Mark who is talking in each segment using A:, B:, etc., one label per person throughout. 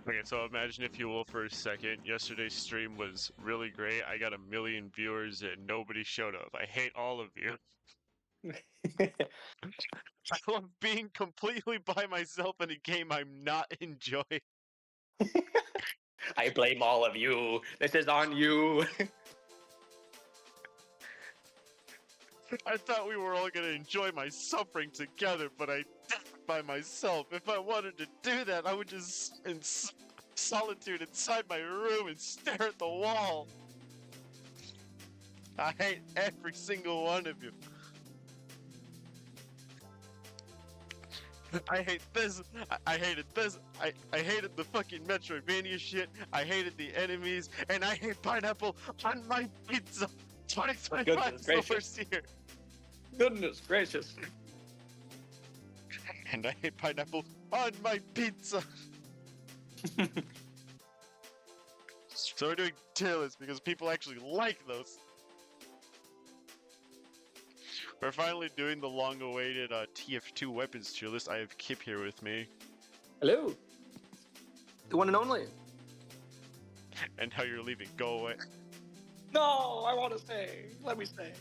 A: Okay, so imagine if you will for a second. Yesterday's stream was really great. I got 1 million viewers and nobody showed up. I hate all of you. I love being completely by myself in a game I'm not enjoying.
B: I blame all of you. This is on you.
A: I thought we were all gonna enjoy my suffering together, but I did it by myself. If I wanted to do that, I would just in solitude inside my room and stare at the wall. I hate every single one of you. I hate this. I hated this. I hated the fucking Metroidvania shit. I hated the enemies, and I hate pineapple on my pizza. 2025 is the worst year.
B: Goodness gracious.
A: And I hate pineapple on my pizza. So we're doing tier lists because people actually like those. We're finally doing the long-awaited TF2 weapons tier list. I have Kip here with me.
B: Hello. The one and only.
A: And how you're leaving. Go away.
B: No, I want to stay. Let me stay.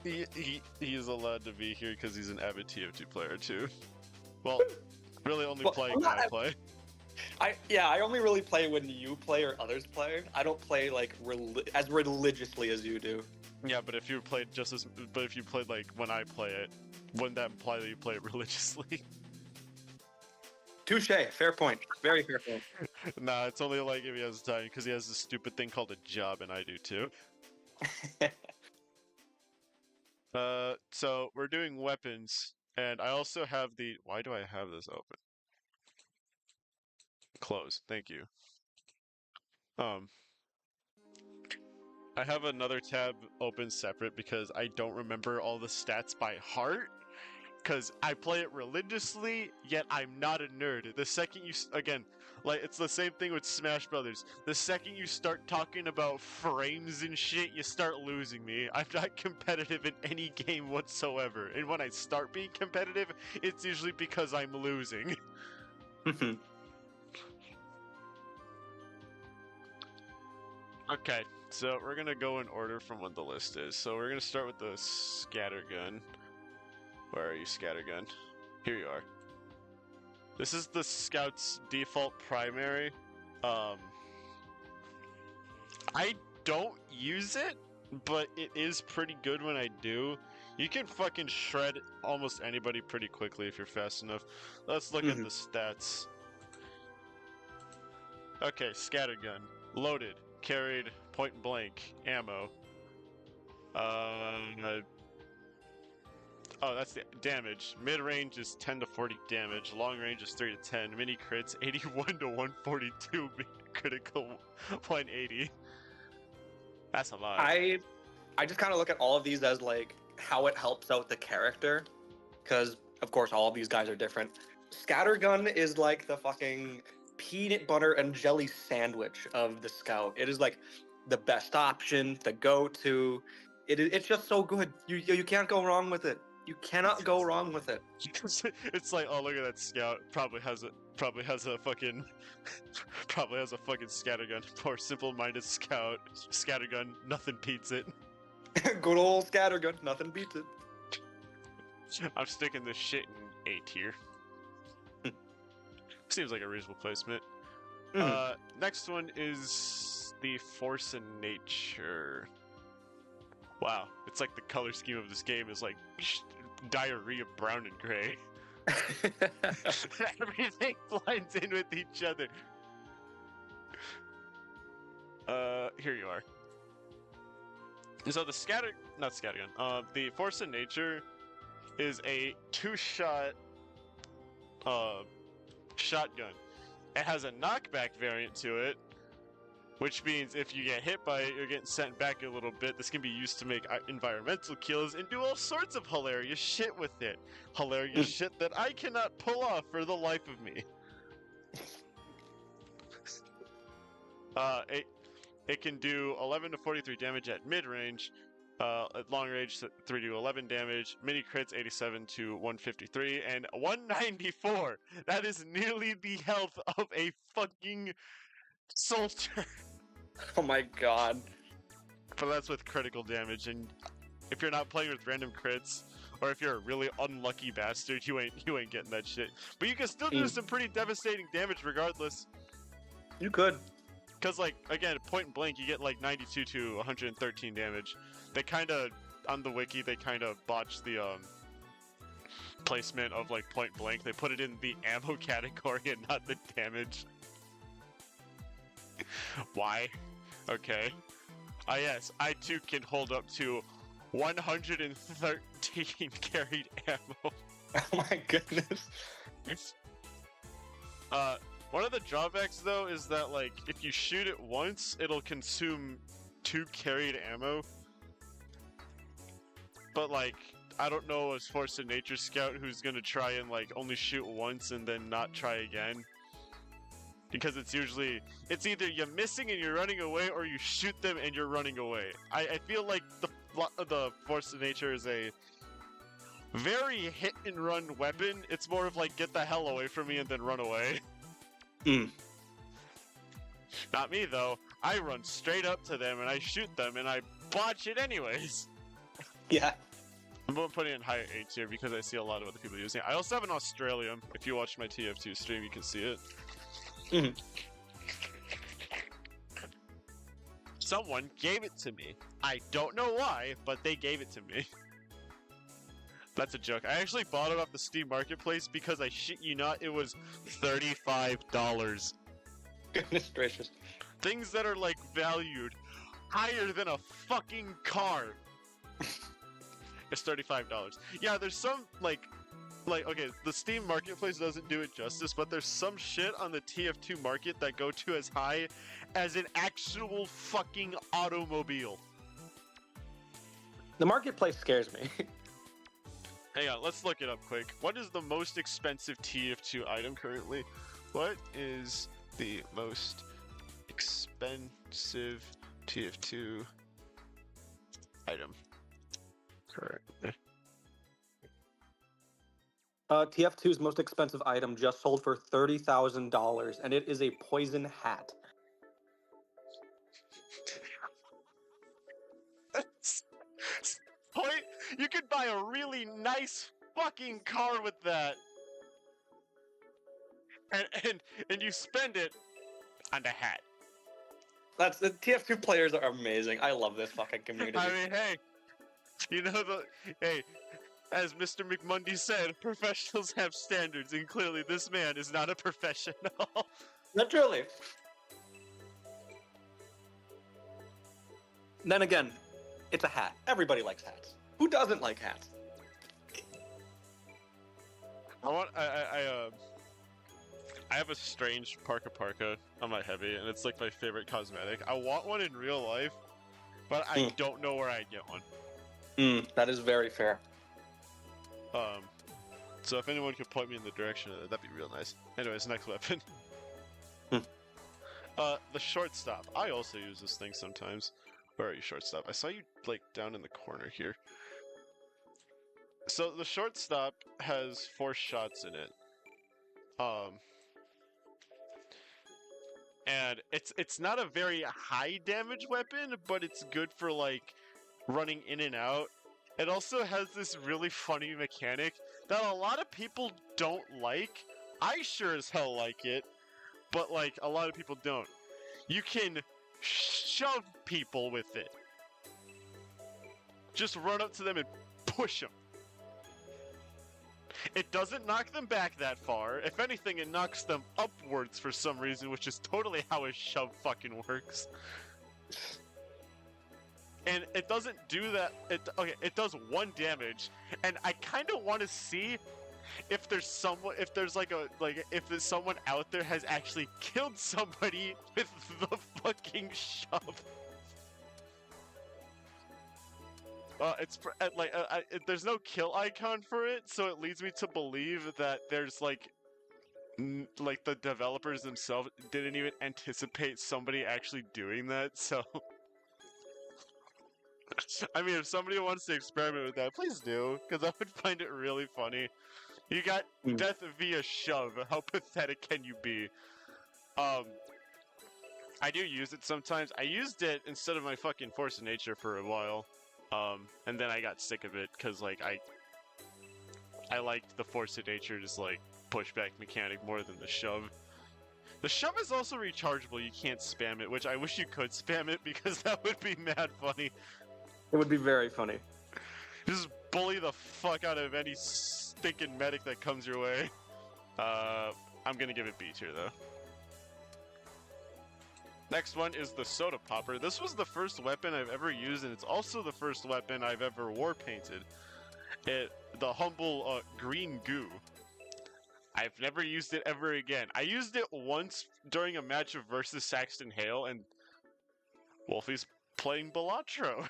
A: He is allowed to be here because he's an avid TF2 player too. Well, really only playing when I play.
B: I only really play when you play or others play. I don't play like as religiously as you do.
A: Yeah, but if you played if you played like when I play it, wouldn't that imply that you play it religiously?
B: Touche. Fair point. Very fair point.
A: Nah, it's only like if he has time because he has this stupid thing called a job, and I do too. So we're doing weapons, and I also have the. Why do I have this open? Close. Thank you. I have another tab open separate because I don't remember all the stats by heart. Because I play it religiously, yet I'm not a nerd. The second you, again, like, it's the same thing with Smash Brothers. The second you start talking about frames and shit, you start losing me. I'm not competitive in any game whatsoever. And when I start being competitive, it's usually because I'm losing. Okay, so we're gonna go in order from what the list is. So we're gonna start with the scattergun. Where are you, scattergun? Here you are. This is the Scout's default primary. I don't use it, but it is pretty good when I do. You can fucking shred almost anybody pretty quickly if you're fast enough. Let's look at the stats. Okay, scattergun. Loaded. Carried. Point blank. Ammo. Oh, that's the damage. Mid-range is 10 to 40 damage. Long range is 3 to 10. Mini crits 81 to 142. Critical 180. That's a lot.
B: I just kind of look at all of these as like how it helps out the character, because of course all of these guys are different. Scattergun is like the fucking peanut butter and jelly sandwich of the Scout. It is like the best option, the go-to. It's just so good. You can't go wrong with it. You cannot go wrong with it.
A: It's like, oh, look at that Scout. Probably has a fucking scattergun. Poor simple-minded Scout. Scattergun, nothing beats it.
B: Good old scattergun, nothing beats it.
A: I'm sticking this shit in A tier. Seems like a reasonable placement. Next one is the Force in Nature. Wow, it's like the color scheme of this game is like diarrhea brown and gray. Everything blends in with each other. Here you are. So the the Force in Nature is a 2-shot shotgun. It has a knockback variant to it, which means if you get hit by it, you're getting sent back a little bit. This can be used to make environmental kills and do all sorts of hilarious shit with it. Hilarious shit that I cannot pull off for the life of me. It can do 11 to 43 damage at mid-range, At long range, 3 to 11 damage. Mini crits, 87 to 153, and 194. That is nearly the health of a fucking soldier.
B: Oh my god.
A: But that's with critical damage, and if you're not playing with random crits, or if you're a really unlucky bastard, you ain't getting that shit. But you can still do some pretty devastating damage regardless.
B: You could.
A: Cause like again, point blank, you get like 92 to 113 damage. They kind of on the wiki they kind of botched the placement of like point blank. They put it in the ammo category and not the damage. Why? Okay. Ah yes, I too can hold up to 113 carried ammo.
B: Oh my goodness.
A: One of the drawbacks though is that like if you shoot it once, it'll consume 2 carried ammo. But like I don't know a Force of Nature scout who's gonna try and like only shoot once and then not try again. Because it's either you're missing and you're running away, or you shoot them and you're running away. I feel like the Force of Nature is a very hit and run weapon. It's more of like get the hell away from me and then run away. Not me though. I run straight up to them and I shoot them and I botch it anyways.
B: Yeah.
A: I'm putting it in higher A tier because I see a lot of other people using it. I also have an Australium. If you watch my TF2 stream, you can see it. Someone gave it to me. I don't know why, but they gave it to me. That's a joke. I actually bought it off the Steam Marketplace because I shit you not, it was $35.
B: Goodness gracious.
A: Things that are like valued higher than a fucking car. It's $35. Yeah, there's some like okay, the Steam Marketplace doesn't do it justice, but there's some shit on the TF2 market that go to as high as an actual fucking automobile.
B: The marketplace scares me.
A: Hang on, let's look it up quick. What is the most expensive TF2 item currently? What is the most expensive TF2 item currently?
B: TF2's most expensive item just sold for $30,000, and it is a poison hat.
A: Point, you could buy a really nice fucking car with that, and you spend it on the hat.
B: That's the TF2 players are amazing. I love this fucking community.
A: I mean, hey, you know hey. As Mr. McMundy said, professionals have standards, and clearly this man is not a professional.
B: Not truly. Then again, it's a hat. Everybody likes hats. Who doesn't like hats?
A: I have a strange parka on my heavy, and it's like my favorite cosmetic. I want one in real life, but I don't know where I'd get one.
B: That is very fair.
A: So if anyone could point me in the direction of that, that'd be real nice. Anyways, next weapon. The shortstop. I also use this thing sometimes. Where are you, shortstop? I saw you, like, down in the corner here. So the shortstop has 4 shots in it. And it's not a very high damage weapon, but it's good for, like, running in and out. It also has this really funny mechanic that a lot of people don't like. I sure as hell like it, but like a lot of people don't. You can shove people with it. Just run up to them and push them. It doesn't knock them back that far. If anything, it knocks them upwards for some reason, which is totally how a shove fucking works. And it doesn't do that. It does 1 damage, and I kind of want to see if there's someone out there has actually killed somebody with the fucking shove. There's no kill icon for it, so it leads me to believe that there's like the developers themselves didn't even anticipate somebody actually doing that. So. I mean, if somebody wants to experiment with that, please do, because I would find it really funny. You got death via shove. How pathetic can you be? I do use it sometimes. I used it instead of my fucking Force of Nature for a while. And then I got sick of it, because, like, I liked the Force of Nature, just, like, pushback mechanic more than the shove. The shove is also rechargeable, you can't spam it, which I wish you could spam it, because that would be mad funny.
B: It would be very funny.
A: Just bully the fuck out of any stinking medic that comes your way. I'm gonna give it B tier, though. Next one is the Soda Popper. This was the first weapon I've ever used, and it's also the first weapon I've ever war painted. The humble green goo. I've never used it ever again. I used it once during a match of versus Saxton Hale, and Wolfie's playing Balatro.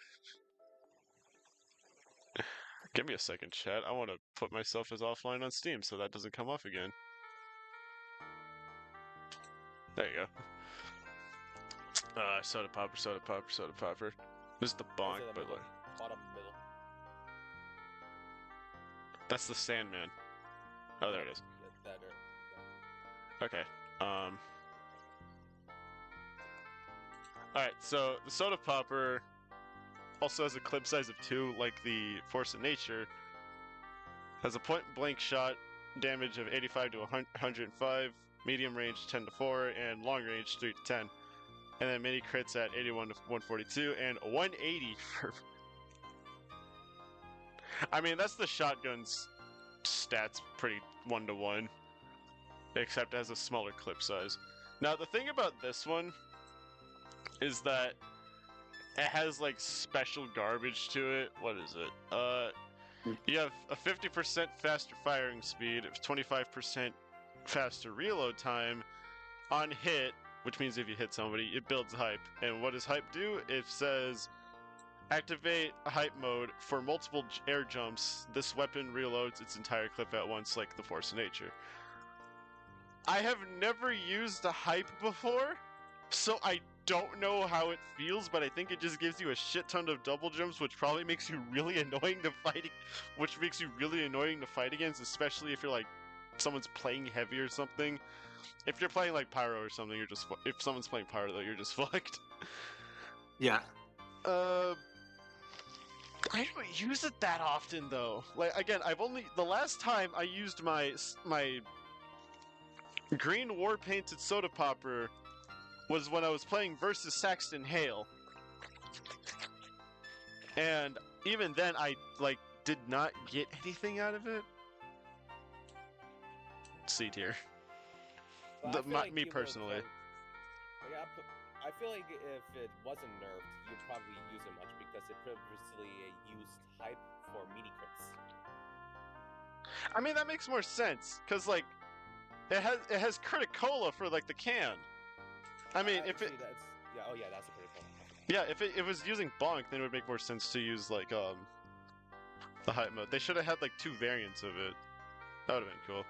A: Give me a second, chat. I want to put myself as offline on Steam so that doesn't come off again. There you go. Soda Popper, Soda Popper, Soda Popper. This is the bonk, but like...
C: Bottom middle.
A: That's the Sandman. Oh, there it is. Okay, Alright, so the Soda Popper also has a clip size of 2, like the Force of Nature. Has a point-blank shot, damage of 85 to 105, medium range 10 to 4, and long range 3 to 10. And then mini crits at 81 to 142, and 180 for... I mean, that's the shotgun's stats pretty 1-to-1. Except as a smaller clip size. Now, the thing about this one is that it has, like, special garbage to it. What is it? You have a 50% faster firing speed, 25% faster reload time on hit, which means if you hit somebody, it builds hype. And what does hype do? It says, activate hype mode for multiple air jumps. This weapon reloads its entire clip at once, like the Force of Nature. I have never used the hype before, so I don't know how it feels, but I think it just gives you a shit ton of double jumps, which probably makes you really annoying to fight, against, especially if you're like, someone's playing heavy or something. If you're playing like Pyro or something, you're just, if someone's playing Pyro though, you're just fucked.
B: Yeah.
A: I don't use it that often though. Like, again, the last time I used my green war painted Soda Popper was when I was playing versus Saxton Hale. And even then I like did not get anything out of it. C tier.
C: Well,
A: me personally.
C: I feel like if it wasn't nerfed, you'd probably use it much because it previously used hype for mini crits.
A: I mean, that makes more sense, cause like it has Criticola for like the can. I mean, if it
C: that's, yeah, oh yeah, that's a pretty cool.
A: Yeah, if it was using Bonk, then it would make more sense to use like the hype mode. They should have had like 2 variants of it. That would have been cool.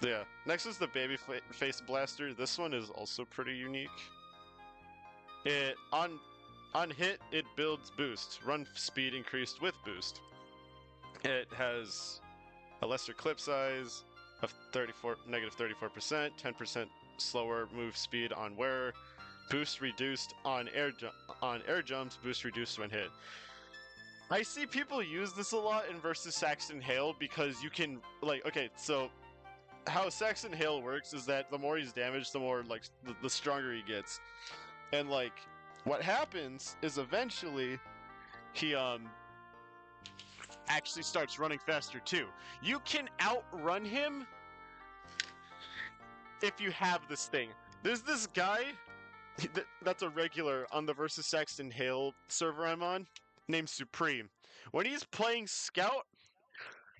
A: Yeah. Next is the baby face blaster. This one is also pretty unique. It on hit it builds boost, run speed increased with boost. It has a lesser clip size of negative 34%, 10% slower move speed on wearer, boost reduced on air jumps, boost reduced when hit. I see people use this a lot in versus Saxton Hale because you can, like, okay, so how Saxton Hale works is that the more he's damaged, the more, like, the stronger he gets. And, like, what happens is eventually he, actually starts running faster too. You can outrun him if you have this thing. There's this guy that's a regular on the versus Saxton Hale server I'm on, named Supreme. When he's playing Scout,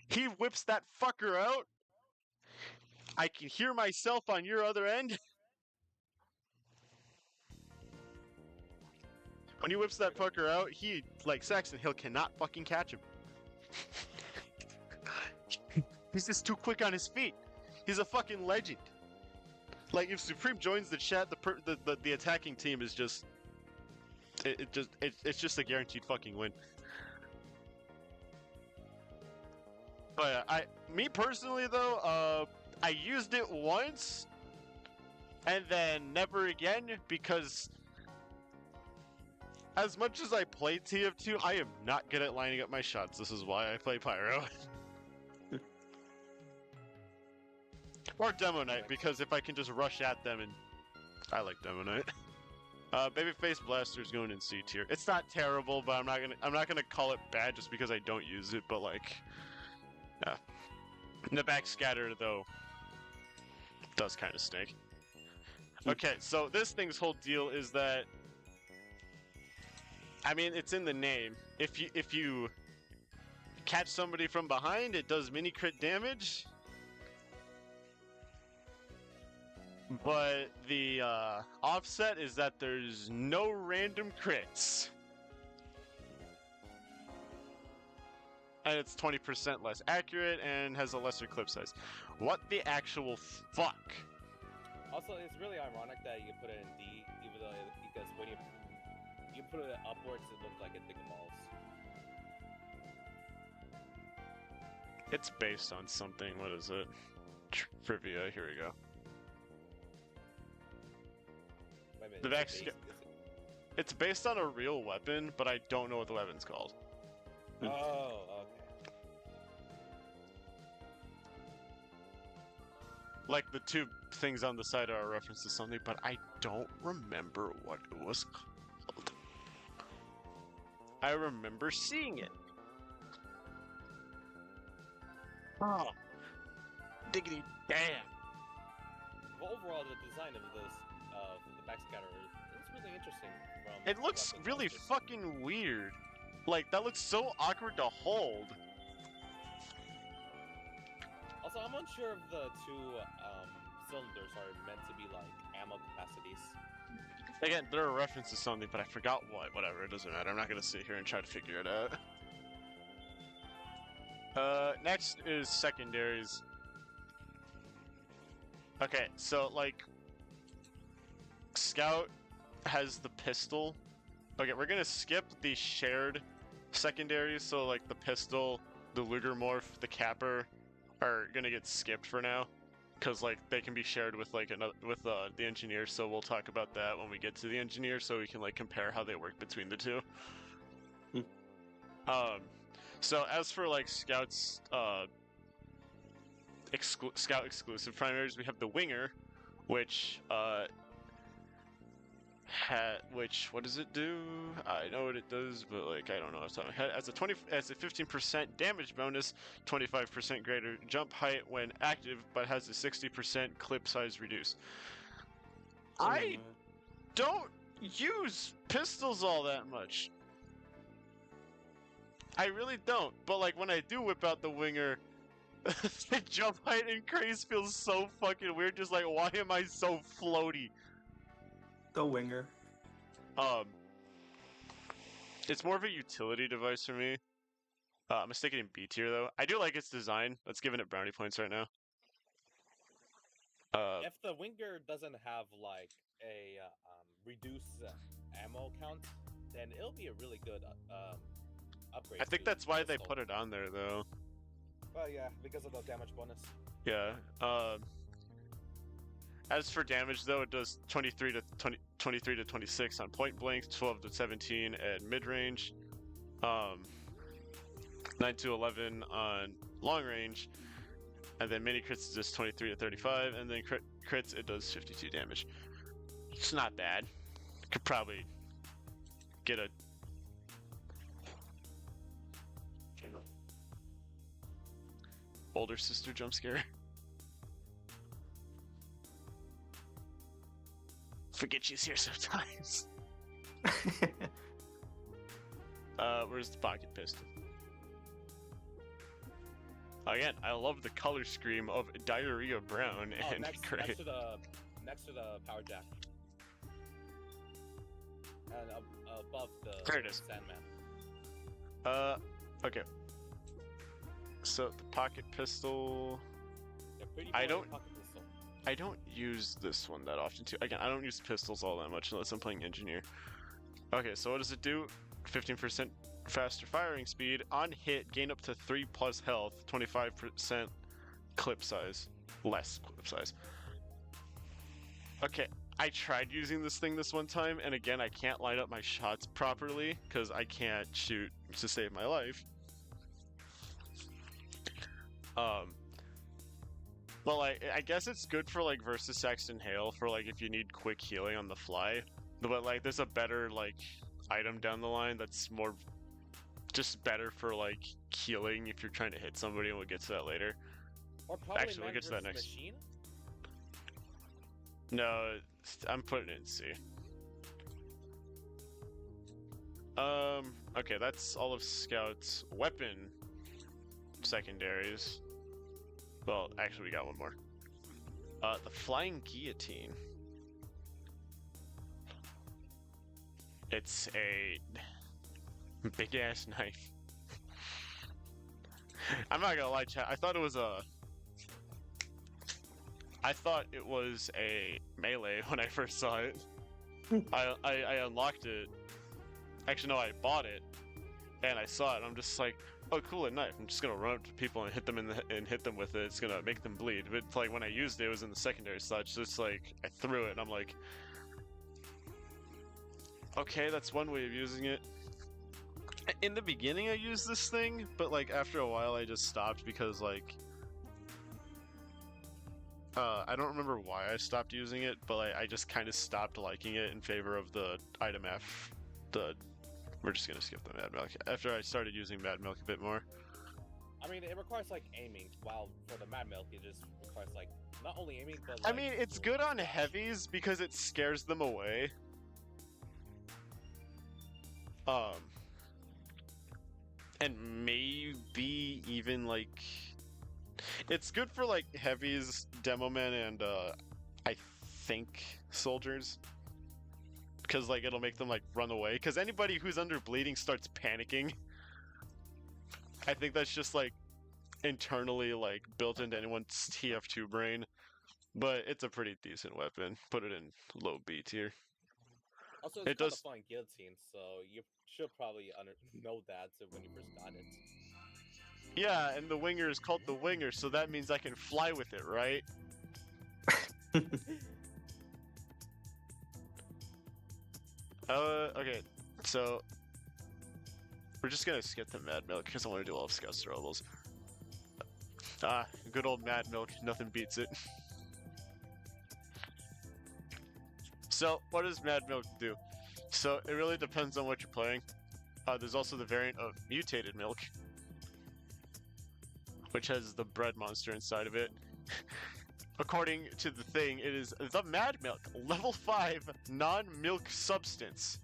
A: he whips that fucker out. I can hear myself on your other end. When he whips that fucker out, he, like Saxton Hale, cannot fucking catch him. He's just too quick on his feet. He's a fucking legend. Like, if Supreme joins the chat, the attacking team is just It's just a guaranteed fucking win. But me personally though, I used it once, and then never again because as much as I play TF2, I am not good at lining up my shots. This is why I play Pyro. Or Demo Knight, because if I can just rush at them, and I like Demo Knight. Babyface Blaster's going in C tier. It's not terrible, but I'm not gonna call it bad just because I don't use it. But like, yeah. The back scatter though does kind of stink. Okay, so this thing's whole deal is that, I mean, it's in the name. If you catch somebody from behind, it does mini crit damage. But the offset is that there's no random crits. And it's 20% less accurate and has a lesser clip size. What the actual fuck?
C: Also, it's really ironic that you put it in D, even though because when you put it upwards, it looks like it balls.
A: It's based on something. What is it? Trivia. Here we go.
C: Wait a minute,
A: The back It's based on a real weapon, but I don't know what the weapon's called.
C: Oh, okay.
A: Like the two things on the side are a reference to something, but I don't remember what it was called. I remember seeing it. Oh, diggity damn!
C: Well, overall, the design of this, the backscatter, it's really interesting.
A: It looks really fucking weird. Like that looks so awkward to hold.
C: Also, I'm unsure if the two cylinders are meant to be like ammo capacities.
A: Again, they're a reference to something, but I forgot what. Whatever, it doesn't matter. I'm not gonna sit here and try to figure it out. Next is secondaries. Okay, so like Scout has the pistol. Okay, we're gonna skip the shared secondaries, so like the pistol, the Luger morph, the capper are gonna get skipped for now, because like they can be shared with like the engineer. So we'll talk about that when we get to the engineer, so we can like compare how they work between the two. So as for like Scout's Scout exclusive primaries, we have the Winger, which what does it do? I know what it does, but like I don't know off the top of my head. As a 15% damage bonus, 25% greater jump height when active, but has a 60% clip size reduce. I don't use pistols all that much. I really don't, but like when I do whip out the Winger, the jump height increase feels so fucking weird. Just like, why am I so floaty?
B: The Winger.
A: It's more of a utility device for me. I'm gonna stick it in B tier though. I do like its design. That's giving it brownie points right now.
C: If the Winger doesn't have like a reduced ammo count, then it'll be a really good upgrade.
A: I think that's why they put it on there though.
C: Well, yeah, because of the damage bonus.
A: Yeah. As for damage though, it does 23 to 26 on point blank, 12 to 17 at mid range, 9 to 11 on long range, and then mini crits is just 23 to 35, and then crits it does 52 damage. It's not bad. Could probably get a older sister jump scare. Forget she's here sometimes. Where's the pocket pistol? Again, I love the color scheme of diarrhea brown and gray.
C: Next to the power jack, and above the
A: there it is.
C: Sandman.
A: Okay. So the pocket pistol.
C: Yeah,
A: I don't
C: pocket pistol.
A: I don't use this one that often too. Again, I don't use pistols all that much unless I'm playing engineer. Okay, so what does it do? 15% faster firing speed. On hit, gain up to 3 plus health, 25% clip size. Less clip size. Okay, I tried using this thing this one time, and again, I can't line up my shots properly because I can't shoot to save my life. Well, I guess it's good for like versus Saxton Hale for like if you need quick healing on the fly, but like there's a better like item down the line that's more just better for like healing if you're trying to hit somebody, and we'll get to that later.
C: Or probably
A: Actually, we'll
C: Man
A: get to that
C: versus
A: next.
C: Machine?
A: No, I'm putting it in C. Okay, that's all of Scout's weapon secondaries. Well, actually, we got one more. The Flying Guillotine. It's a big-ass knife. I'm not gonna lie, chat. I thought it was a melee when I first saw it. I unlocked it. Actually, no, I bought it, and I saw it. And I'm just like, oh, cool, a knife. I'm just gonna run up to people and hit them and hit them with it. It's gonna make them bleed. But like when I used it, it was in the secondary slot. So it's like I threw it, and I'm like, okay, that's one way of using it. In the beginning, I used this thing, but like after a while, I just stopped because like I don't remember why I stopped using it, but I just kind of stopped liking it in favor of the item F. We're just gonna skip the Mad Milk after I started using Mad Milk a bit more.
C: I mean, it requires like aiming, while for the Mad Milk, it just requires like not only aiming, but
A: I
C: like,
A: mean, it's good on heavies because it scares them away. And maybe even like it's good for like heavies, demo men, and I think soldiers. Because like it'll make them like run away. Because anybody who's under bleeding starts panicking. I think that's just like internally like built into anyone's TF2 brain. But it's a pretty decent weapon. Put it in low B tier.
C: Also, it's
A: It
C: called
A: does-
C: a flying guillotine, so you should probably know that when you first got it.
A: Yeah, and the winger is called the winger, so that means I can fly with it, right? Okay, so we're just gonna skip the Mad Milk because I want to do all of Scout's throwables. Good old Mad Milk, nothing beats it. So, what does Mad Milk do? So, it really depends on what you're playing. There's also the variant of Mutated Milk, which has the bread monster inside of it. According to the thing, it is the Mad Milk, level 5 non-milk substance.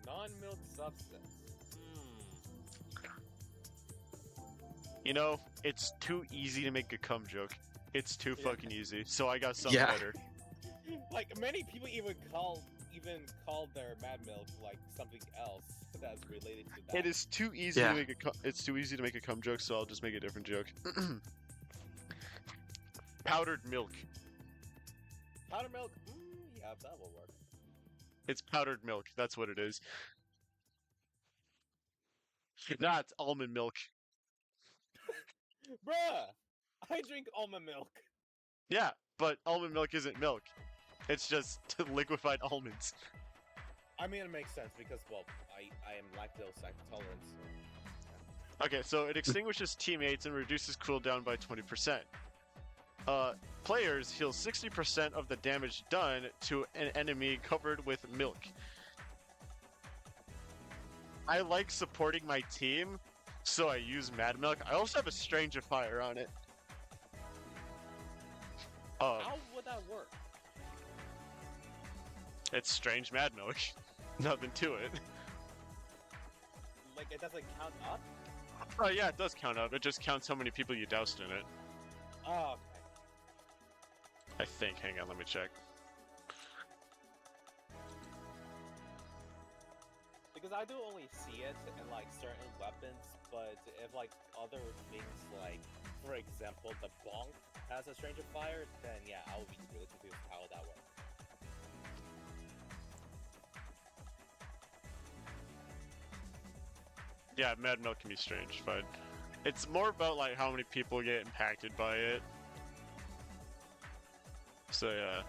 C: Non-milk substance.
A: You know, it's too easy to make a cum joke. It's too
C: Yeah.
A: fucking easy. So I got something
B: Yeah.
A: better.
C: Like many people even call their Mad Milk like something else that's related to that.
A: It is too easy
B: Yeah.
A: to make it's too easy to make a cum joke, so I'll just make a different joke. Powdered milk.
C: Powder milk. Yeah, that will work.
A: It's powdered milk. That's what it is. Nah, it's almond milk.
C: Bruh, I drink almond milk.
A: Yeah, but almond milk isn't milk. It's just liquefied almonds.
C: I mean, it makes sense because, well, I am lactose intolerant.
A: Okay, so it extinguishes teammates and reduces cooldown by 20%. Players heal 60% of the damage done to an enemy covered with milk. I like supporting my team, so I use Mad Milk. I also have a Strangifier on it.
C: How would that work?
A: It's strange Mad Milk. Nothing to it.
C: Like, it doesn't count up?
A: Oh yeah, it does count up. It just counts how many people you doused in it.
C: Oh, okay.
A: I think. Hang on, let me check.
C: Because I do only see it in, like, certain weapons, but if, like, other things, like, for example, the bonk has a Stranger Fire, then yeah, I would be really confused how that works.
A: Yeah, Mad Milk can be strange, but it's more about like how many people get impacted by it. So yeah,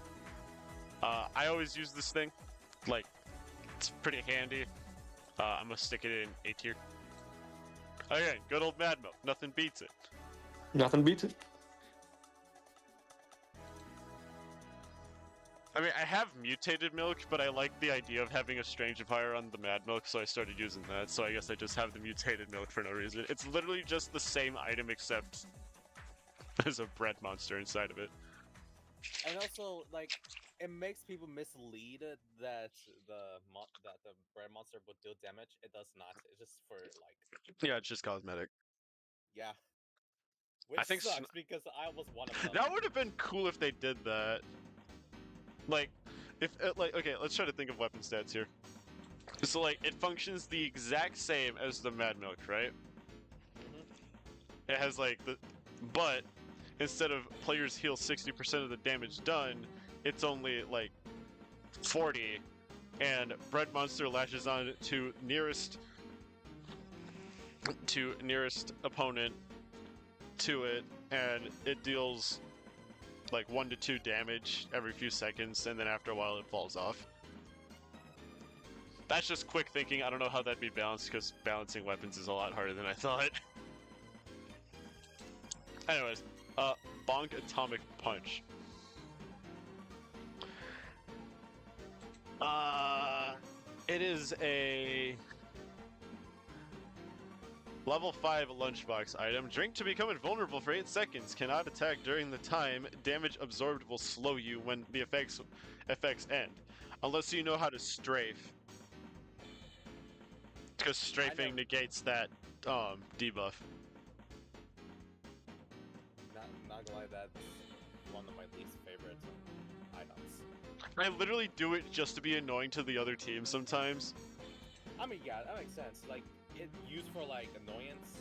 A: I always use this thing. Like, it's pretty handy. I'm gonna stick it in A tier. Again, good old Mad Milk. Nothing beats it.
B: Nothing beats it.
A: I mean, I have mutated milk, but I like the idea of having a strangifier on the Mad Milk, so I started using that. So I guess I just have the mutated milk for no reason. It's literally just the same item, except there's a bread monster inside of it.
C: And also, like, it makes people mislead that the bread monster would deal damage. It does not. It's just for like,
A: Yeah, it's just cosmetic.
C: yeah, which
A: think
C: sucks because I was one of them.
A: That would have been cool if they did that. Like, if like, okay, let's try to think of weapon stats here. So like, it functions the exact same as the Mad Milk, right? It has like but instead of players heal 60% of the damage done, it's only like 40, and Bread Monster lashes on to nearest opponent to it, and it deals like 1 to 2 damage every few seconds, and then after a while it falls off. That's just quick thinking. I don't know how that'd be balanced, because balancing weapons is a lot harder than I thought. Anyways, Bonk Atomic Punch. It is a level 5 lunchbox item. Drink to become invulnerable for 8 seconds. Cannot attack during the time. Damage absorbed will slow you when the effects end. Unless you know how to strafe. Because strafing negates that debuff.
C: Not gonna lie, that's one of my least favorite items.
A: I literally do it just to be annoying to the other team sometimes.
C: I mean, yeah, that makes sense. Like, it used for like annoyance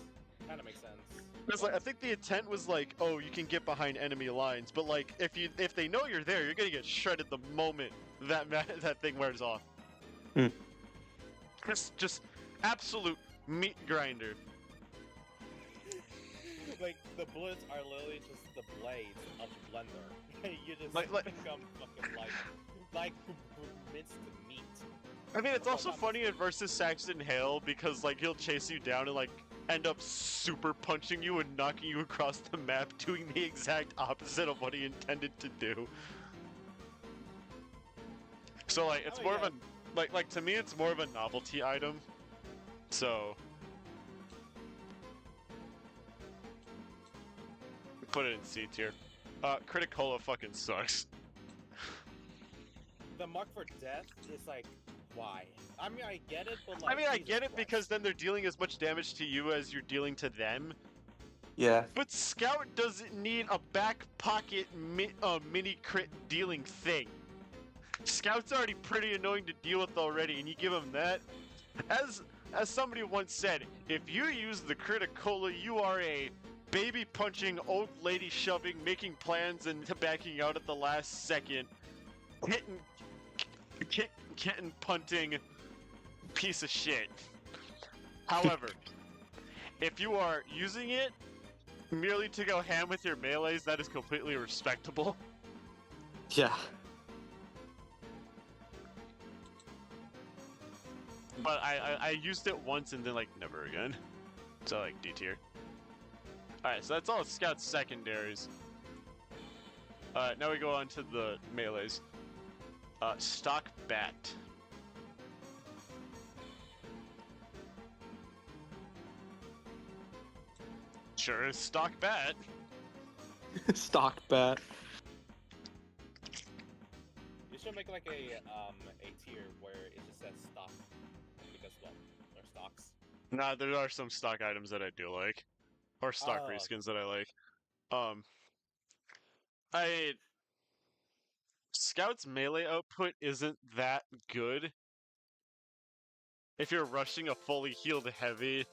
C: kind of makes sense.
A: Because like, I think the intent was like, oh, you can get behind enemy lines, but like if they know you're there, you're gonna get shredded the moment that that thing wears off. Just absolute meat grinder.
C: Like, the bullets are literally just the blades of Blender. You just
A: like
C: become fucking like minced meat.
A: I mean, it's also funny in versus Saxton Hale because like he'll chase you down and like end up super punching you and knocking you across the map, doing the exact opposite of what he intended to do. So like it's more of a like to me it's more of a novelty item. So put it in C tier. Criticola fucking sucks.
C: The mark for death is like, why? I mean, I get it, but like,
A: I mean, I
C: Jesus
A: get it
C: Christ.
A: because then they're dealing as much damage to you as you're dealing to them.
B: Yeah.
A: But Scout doesn't need a back pocket mini crit dealing thing. Scout's already pretty annoying to deal with already, and you give him that. As somebody once said, if you use the Criticola, you are a baby punching, old lady shoving, making plans and backing out at the last second, kitten punting piece of shit. However, if you are using it merely to go ham with your melees, that is completely respectable.
B: Yeah.
A: But I used it once and then like never again. So like D tier. Alright, so that's all Scout's secondaries. Now we go on to the melees. Stock Bat. Sure is Stock Bat.
B: Stock Bat.
C: You should make like a tier where it just says stock, because well, they're stocks.
A: Nah, there are some stock items that I do like. Or stock reskins that I like. Scout's melee output isn't that good. If you're rushing a fully healed heavy,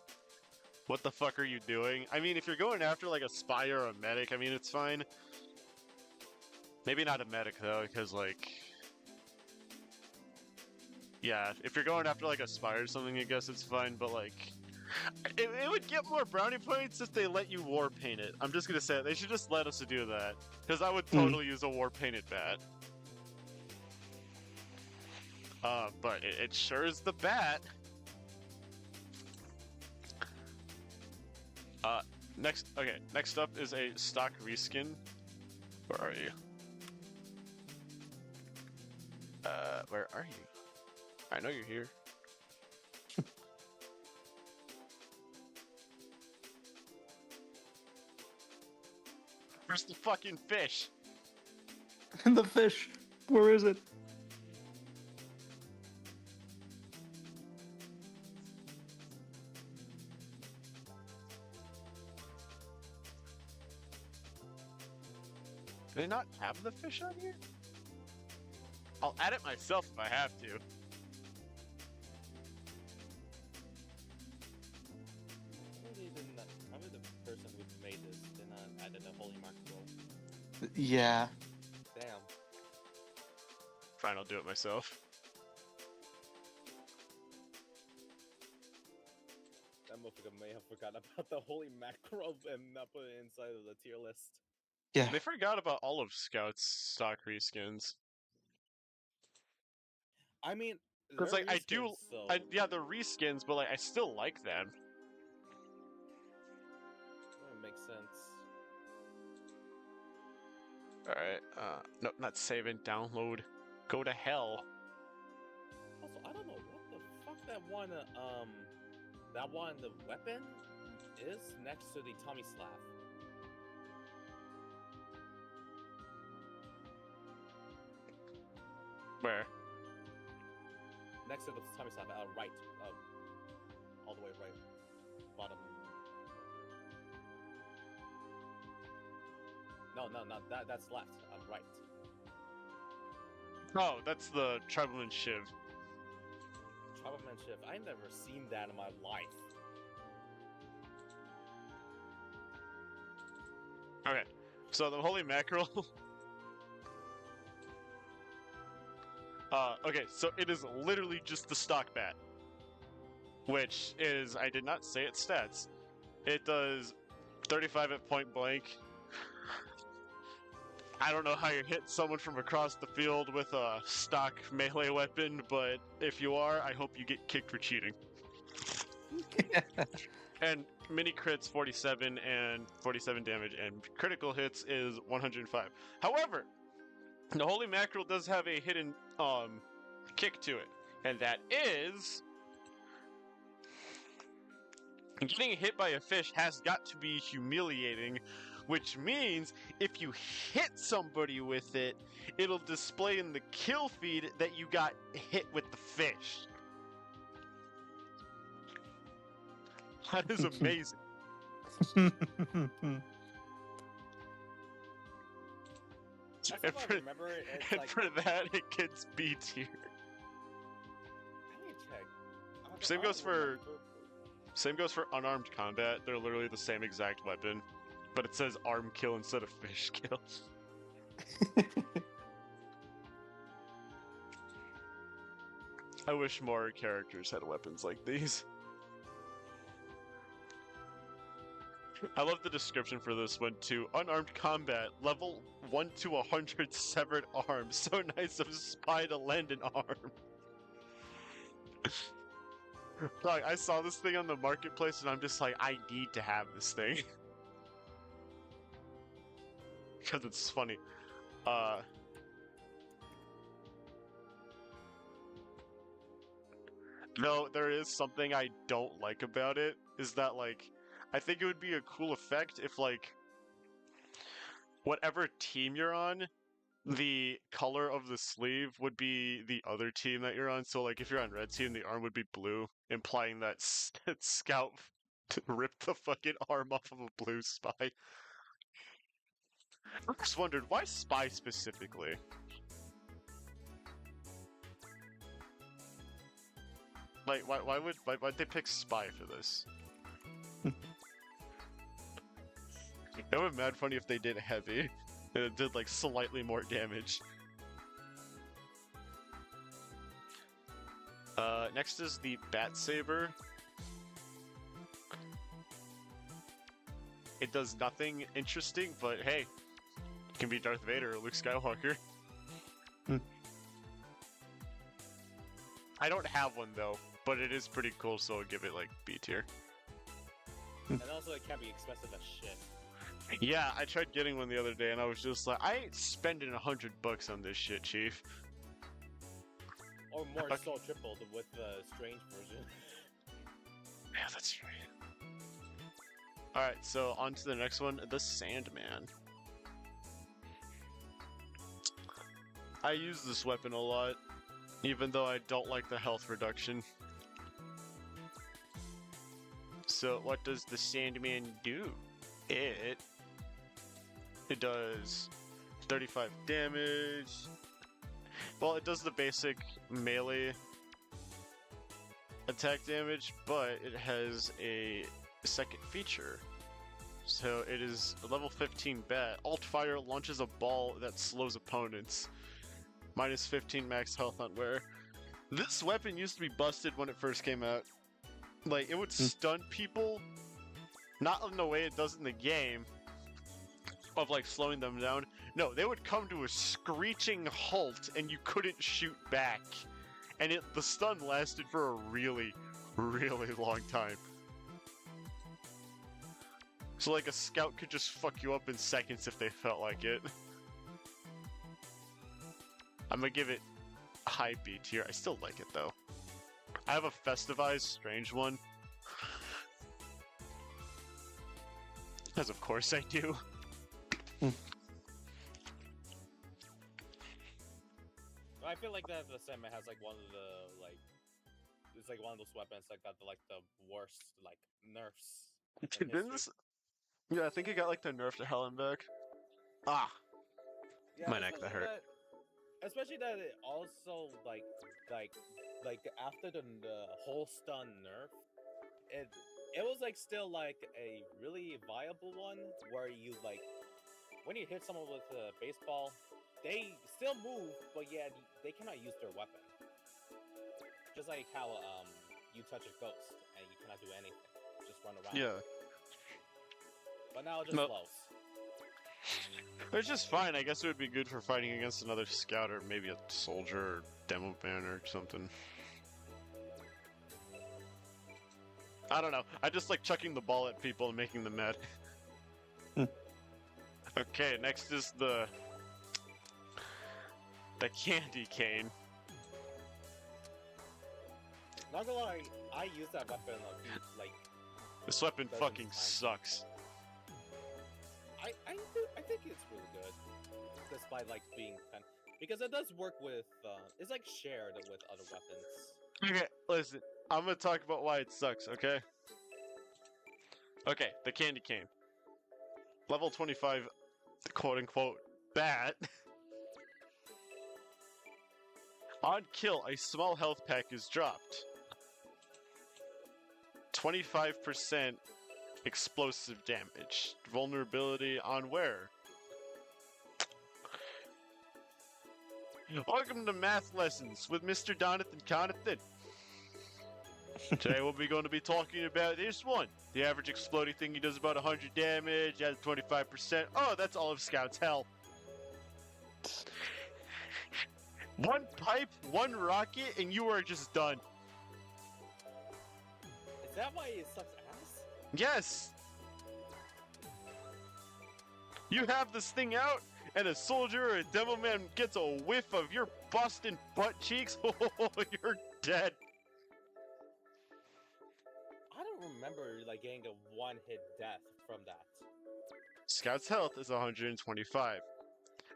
A: what the fuck are you doing? I mean, if you're going after like a spy or a medic, I mean, it's fine. Maybe not a medic though, because like... Yeah, if you're going after like a spy or something, I guess it's fine, but like... It would get more brownie points if they let you war paint it. I'm just gonna say it. They should just let us do that. Because I would totally use a war painted bat. But it sure is the bat. Next up is a stock reskin. Where are you? Where are you? I know you're here. Where's the fucking fish?
B: The fish. Where is it?
A: Do they not have the fish on here? I'll add it myself if I have to.
C: Probably the person who made this did not added a holy mackerel.
B: Yeah.
C: Damn.
A: Fine, I'll do it myself.
C: That motherfucker may have forgotten about the holy mackerel and not put it inside of the tier list.
B: Yeah.
A: They forgot about all of Scout's stock reskins.
C: I mean,
A: Because
C: they're
A: like I do,
C: reskins, so...
A: yeah, they're reskins, but like I still like them.
C: That makes sense.
A: All right, no, not saving. Download. Go to hell.
C: Also, I don't know what the fuck that one, the weapon is next to the Tommy Slap.
A: Where?
C: Next to the Tommy Slap, right, all the way right, bottom. No, not that. That's left. Right.
A: Oh, that's the Tribleman Shiv.
C: Tribleman Shiv. I never seen that in my life.
A: Okay, so the holy mackerel. Okay, so it is literally just the stock bat, which is, I did not say its stats. It does 35 at point blank. I don't know how you hit someone from across the field with a stock melee weapon, but if you are, I hope you get kicked for cheating. And mini crits 47 and 47 damage, and critical hits is 105. However, the holy mackerel does have a hidden kick to it, and that is getting hit by a fish has got to be humiliating, which means if you hit somebody with it, it'll display in the kill feed that you got hit with the fish. That is amazing. And for,
C: remember it, it's
A: and
C: like,
A: for that, it gets B tier.
C: I need to check.
A: Same goes for unarmed combat. They're literally the same exact weapon, but it says arm kill instead of fish kill. I wish more characters had weapons like these. I love the description for this one too. Unarmed combat, level 1 to 100 severed arm. So nice of Spy to lend an arm. Like, I saw this thing on the marketplace and I'm just like, I need to have this thing. Because it's funny. No, there is something I don't like about it, is that, like, I think it would be a cool effect if, like, whatever team you're on, the color of the sleeve would be the other team that you're on. So, like, if you're on red team, the arm would be blue, implying that Scout ripped the fucking arm off of a blue spy. I just wondered, why spy specifically? Like, why'd they pick spy for this? It would be mad funny if they did heavy, and it did, like, slightly more damage. Next is the Bat Saber. It does nothing interesting, but hey, it can be Darth Vader or Luke Skywalker. I don't have one though, but it is pretty cool, so I'll give it like B tier.
C: And also, it can be expensive as shit.
A: Yeah, I tried getting one the other day, and I was just like, I ain't spending $100 on this shit, Chief.
C: Or more so tripled with the strange version.
A: Yeah, that's right. Alright, so on to the next one, the Sandman. I use this weapon a lot, even though I don't like the health reduction. So what does the Sandman do? It does 35 damage. Well, it does the basic melee attack damage, but it has a second feature. So it is a level 15 bat. Alt Fire launches a ball that slows opponents. Minus 15 max health on wear. This weapon used to be busted when it first came out. Like, it would stun people, not in the way it does in the game, of like slowing them down. No, they would come to a screeching halt and you couldn't shoot back. And the stun lasted for a really, really long time. So like a scout could just fuck you up in seconds if they felt like it. I'm gonna give it a high B tier. I still like it though. I have a Festivized Strange one. As of course I do.
C: I feel like that the Sandman has like one of the it's like one of those weapons that got the worst like nerfs. in
A: Didn't
C: history.
A: this... Yeah, I think it got like the nerf to hell and back. Ah!
C: Yeah,
A: My neck, that hurt.
C: Especially that it also like after the whole stun nerf, it was like still like a really viable one where you like when you hit someone with a baseball, they still move, but yeah, they cannot use their weapon. Just like how you touch a ghost and you cannot do anything, just run around.
A: Yeah.
C: But now it just flows.
A: It's just fine. I guess it would be good for fighting against another scout or maybe a soldier or demo man or something. I don't know. I just like chucking the ball at people and making them mad. Okay, next is the candy cane.
C: Not gonna lie, I use that weapon like
A: This weapon
C: dozens
A: fucking
C: of times.
A: sucks.
C: I think it's really good, despite like being because it does work with it's like shared with other weapons.
A: Okay, listen. I'm gonna talk about why it sucks, okay? Okay, the candy cane. Level 25, quote-unquote, bat. On kill, a small health pack is dropped. 25% explosive damage. Vulnerability on wear. Welcome to Math Lessons with Mr. Donathan Conathan. Today we'll be going to be talking about this one. The average exploding thingy does about 100 damage, adds 25%. Oh, that's all of Scout's hell. One pipe, one rocket, and you are just done.
C: Is that why it sucks ass?
A: Yes! You have this thing out, and a soldier or a devil man gets a whiff of your busting butt cheeks. Oh, you're dead.
C: I don't remember like getting a one-hit death from that.
A: Scout's health is 125.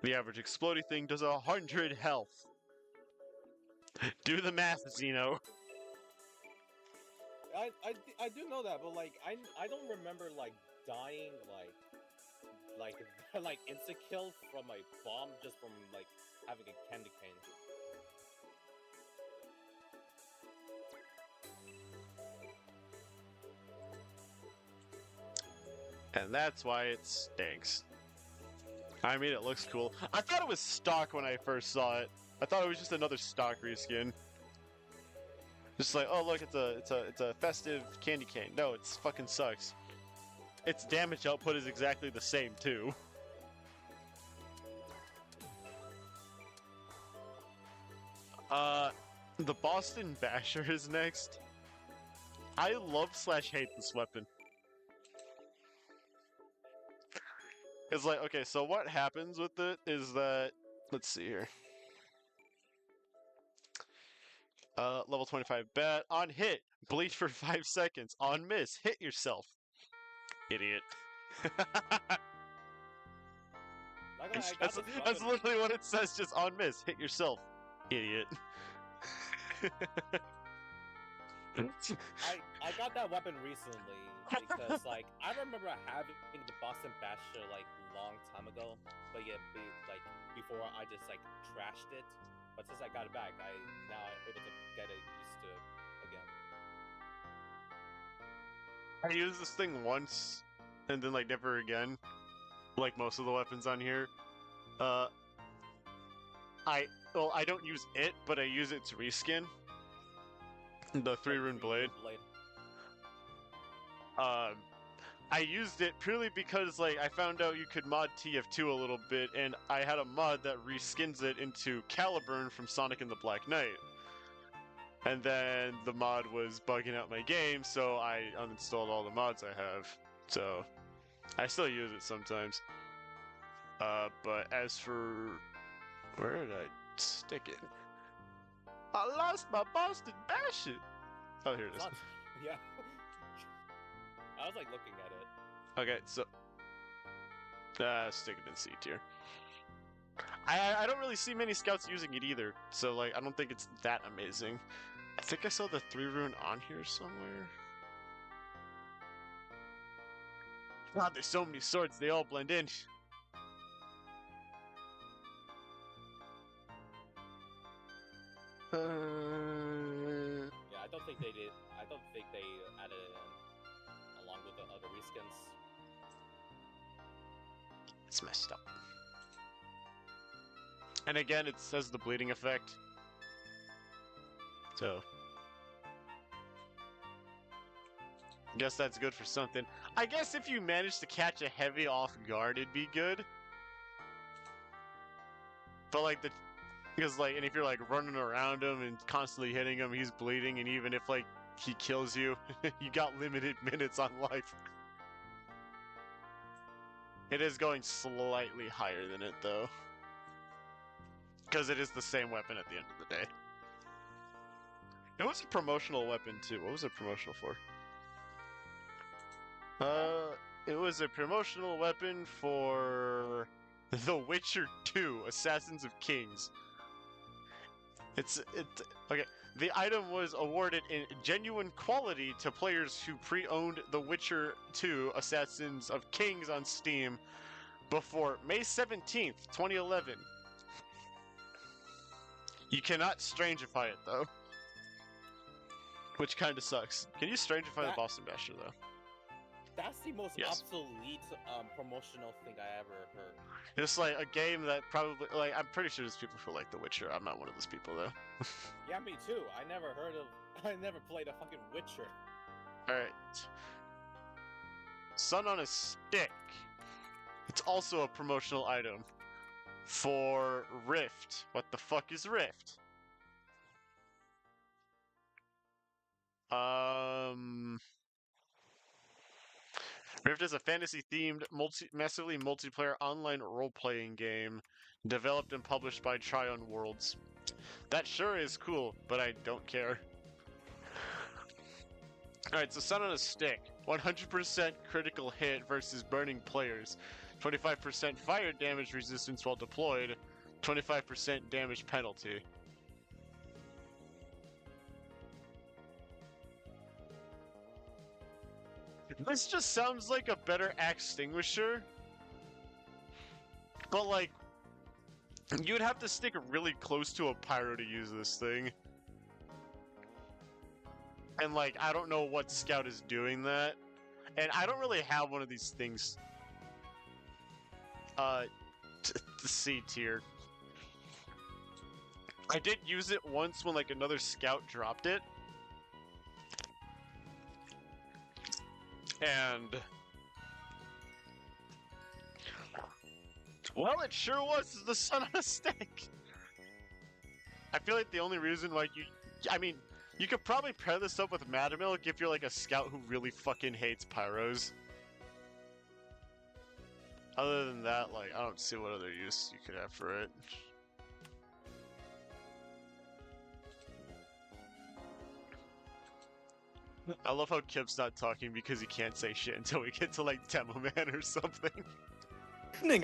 A: The average exploding thing does 100 health. Do the math, Zeno.
C: I do know that, but like I don't remember like dying like insta kill from a bomb just from like having a candy cane.
A: And that's why it stinks. I mean, it looks cool. I thought it was stock when I first saw it. I thought it was just another stock reskin. Just like, oh look, it's a festive candy cane. No, it fucking sucks. its damage output is exactly the same too. The Boston Basher is next. I love / hate this weapon. It's like, okay, so what happens with it is that, let's see here. Level 25 bat. On hit, bleed for 5 seconds. On miss, hit yourself. Idiot.
C: Not gonna lie, I got
A: That's,
C: this
A: that's
C: weapon.
A: literally what it says, just on miss, hit yourself. Idiot.
C: I got that weapon recently because like I remember having the Boston Basher like long time ago, but yeah, like before I just like trashed it. But since I got it back, I now able to get it used to it again.
A: I used this thing once, and then like never again. Like most of the weapons on here. I don't use it, but I use its reskin. The 3-rune blade. I used it purely because like I found out you could mod TF2 a little bit, and I had a mod that reskins it into Caliburn from Sonic and the Black Knight. And then the mod was bugging out my game, so I uninstalled all the mods I have. So I still use it sometimes. But as for where did I stick it? I lost my Boston Basher. Oh, here it is.
C: Yeah. I was like looking at it.
A: Okay, so stick it in C tier. I don't really see many scouts using it either, so like I don't think it's that amazing. I think I saw the 3-rune on here somewhere. God, there's so many swords, they all blend in.
C: Yeah, I don't think they did. I don't think they added it in along with the other reskins.
A: It's messed up. And again, it says the bleeding effect. So guess that's good for something. I guess if you manage to catch a heavy off guard, it'd be good. But like because like, and if you're like running around him and constantly hitting him, he's bleeding, and even if like he kills you, you got limited minutes on life. It is going slightly higher than it though, because it is the same weapon at the end of the day. It was a promotional weapon too. What was it promotional for? It was a promotional weapon for The Witcher 2: Assassins of Kings. Okay. The item was awarded in genuine quality to players who pre-owned The Witcher 2: Assassins of Kings on Steam before May 17th, 2011. You cannot strangify it though, which kind of sucks. Can you strangify the Boston Basher though?
C: That's the most
A: Yes.
C: obsolete promotional thing I ever heard.
A: It's like a game that probably, like, I'm pretty sure there's people who like The Witcher. I'm not one of those people though.
C: Yeah, me too. I never played a fucking Witcher.
A: Alright. Sun on a Stick. It's also a promotional item for Rift. What the fuck is Rift? Rift is a fantasy-themed, massively multiplayer online role-playing game developed and published by Trion Worlds. That sure is cool, but I don't care. Alright, so Sun on a Stick. 100% critical hit versus burning players. 25% fire damage resistance while deployed. 25% damage penalty. This just sounds like a better extinguisher. But like, you'd have to stick really close to a pyro to use this thing. And like, I don't know what scout is doing that. And I don't really have one of these things. The C tier. I did use it once when like another scout dropped it. And Well, it sure was the sun on a stick. I feel like the only reason why I mean, you could probably pair this up with Madamilk if you're like a scout who really fucking hates pyros. Other than that, like, I don't see what other use you could have for it. I love how Kip's not talking because he can't say shit until we get to like Demo Man or something.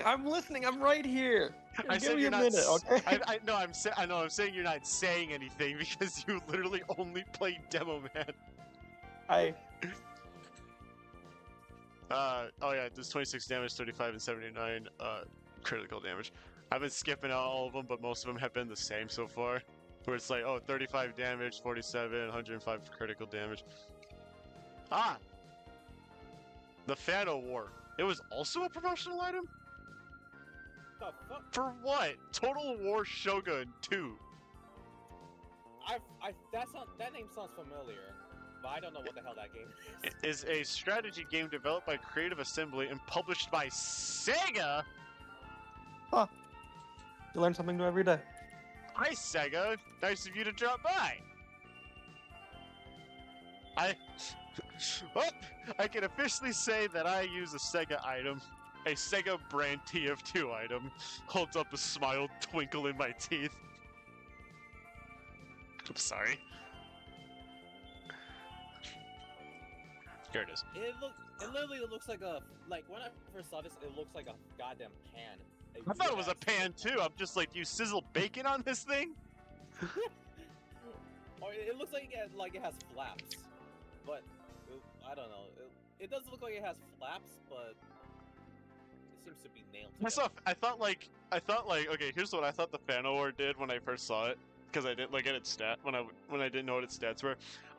B: I'm listening. I'm right here.
A: I
B: Give
A: said
B: me
A: you're
B: a
A: not.
B: minute, okay?
A: I know. I know. I'm saying you're not saying anything because you literally only played Demo Man. Oh yeah, there's 26 damage, 35 and 79 critical damage. I've been skipping out all of them, but most of them have been the same so far. Where it's like, oh, 35 damage, 47, 105 critical damage. Ah! The Fano War. It was also a promotional item?
C: The fuck?
A: For what? Total War Shogun 2.
C: That name sounds familiar, but I don't know what the hell that game is.
A: Is a strategy game developed by Creative Assembly and published by Sega?
B: Huh. You learn something new every day.
A: Hi, Sega. Nice of you to drop by. Well, I can officially say that I use a Sega item. A Sega brand TF2 item. Holds up a smile, twinkle in my teeth. I'm sorry. Here it is.
C: It literally looks like when I first saw this, it looks like a goddamn pan.
A: I thought it was a pan too. I'm just like, you sizzle bacon on this thing?
C: Or it looks like it has flaps, but I don't know. It doesn't look like it has flaps, but it seems to be nailed.
A: Myself, I thought like, okay, here's what I thought the Fano War did when I first saw it, because I didn't look at its stat when I didn't know what its stats were.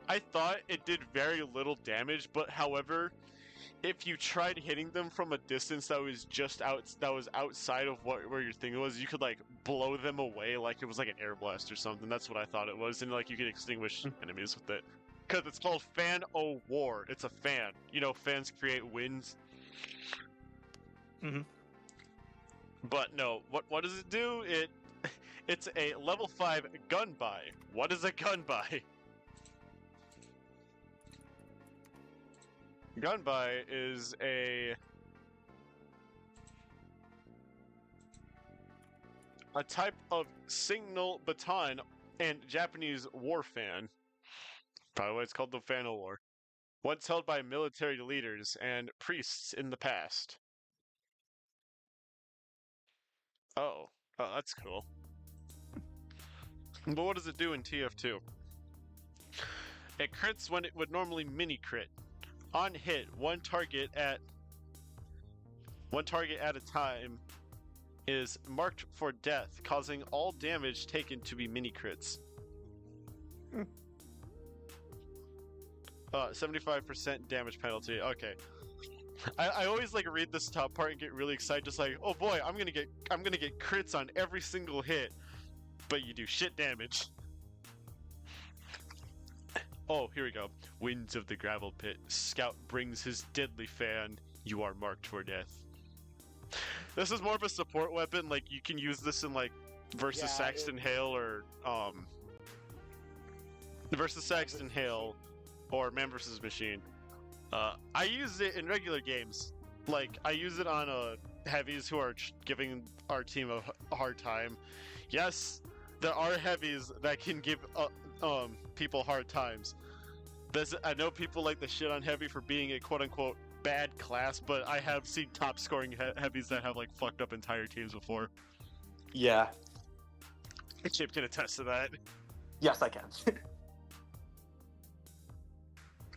A: I thought it did very little damage, but however, if you tried hitting them from a distance that was outside of where your thing was, you could like blow them away like it was like an air blast or something. That's what I thought it was, and like you could extinguish enemies with it. Because it's called Fan-O-War. It's a fan. You know, fans create winds.
B: Mm-hmm.
A: But no, what does it do? It's a level 5 gun buy. What is a gun buy? Gun buy is a type of signal baton and Japanese war fan. By the way, it's called the Fano War. Once held by military leaders and priests in the past. Oh, that's cool. But what does it do in TF2? It crits when it would normally mini crit. On hit, one target at a time is marked for death, causing all damage taken to be mini crits. 75% damage penalty. Okay. I always like read this top part and get really excited, just like, oh boy, I'm gonna get crits on every single hit, but you do shit damage. Oh, here we go. Winds of the gravel pit. Scout brings his deadly fan. You are marked for death. This is more of a support weapon. Like you can use this in like versus Saxton Hale or versus Saxton Hale or Man vs. Machine. I use it in regular games. Like I use it on heavies who are giving our team a hard time. Yes, there are heavies that can give people hard times. I know people like the shit on heavy for being a quote-unquote bad class, but I have seen top-scoring heavies that have like fucked up entire teams before.
B: Yeah.
A: Chip can attest to that.
B: Yes, I can.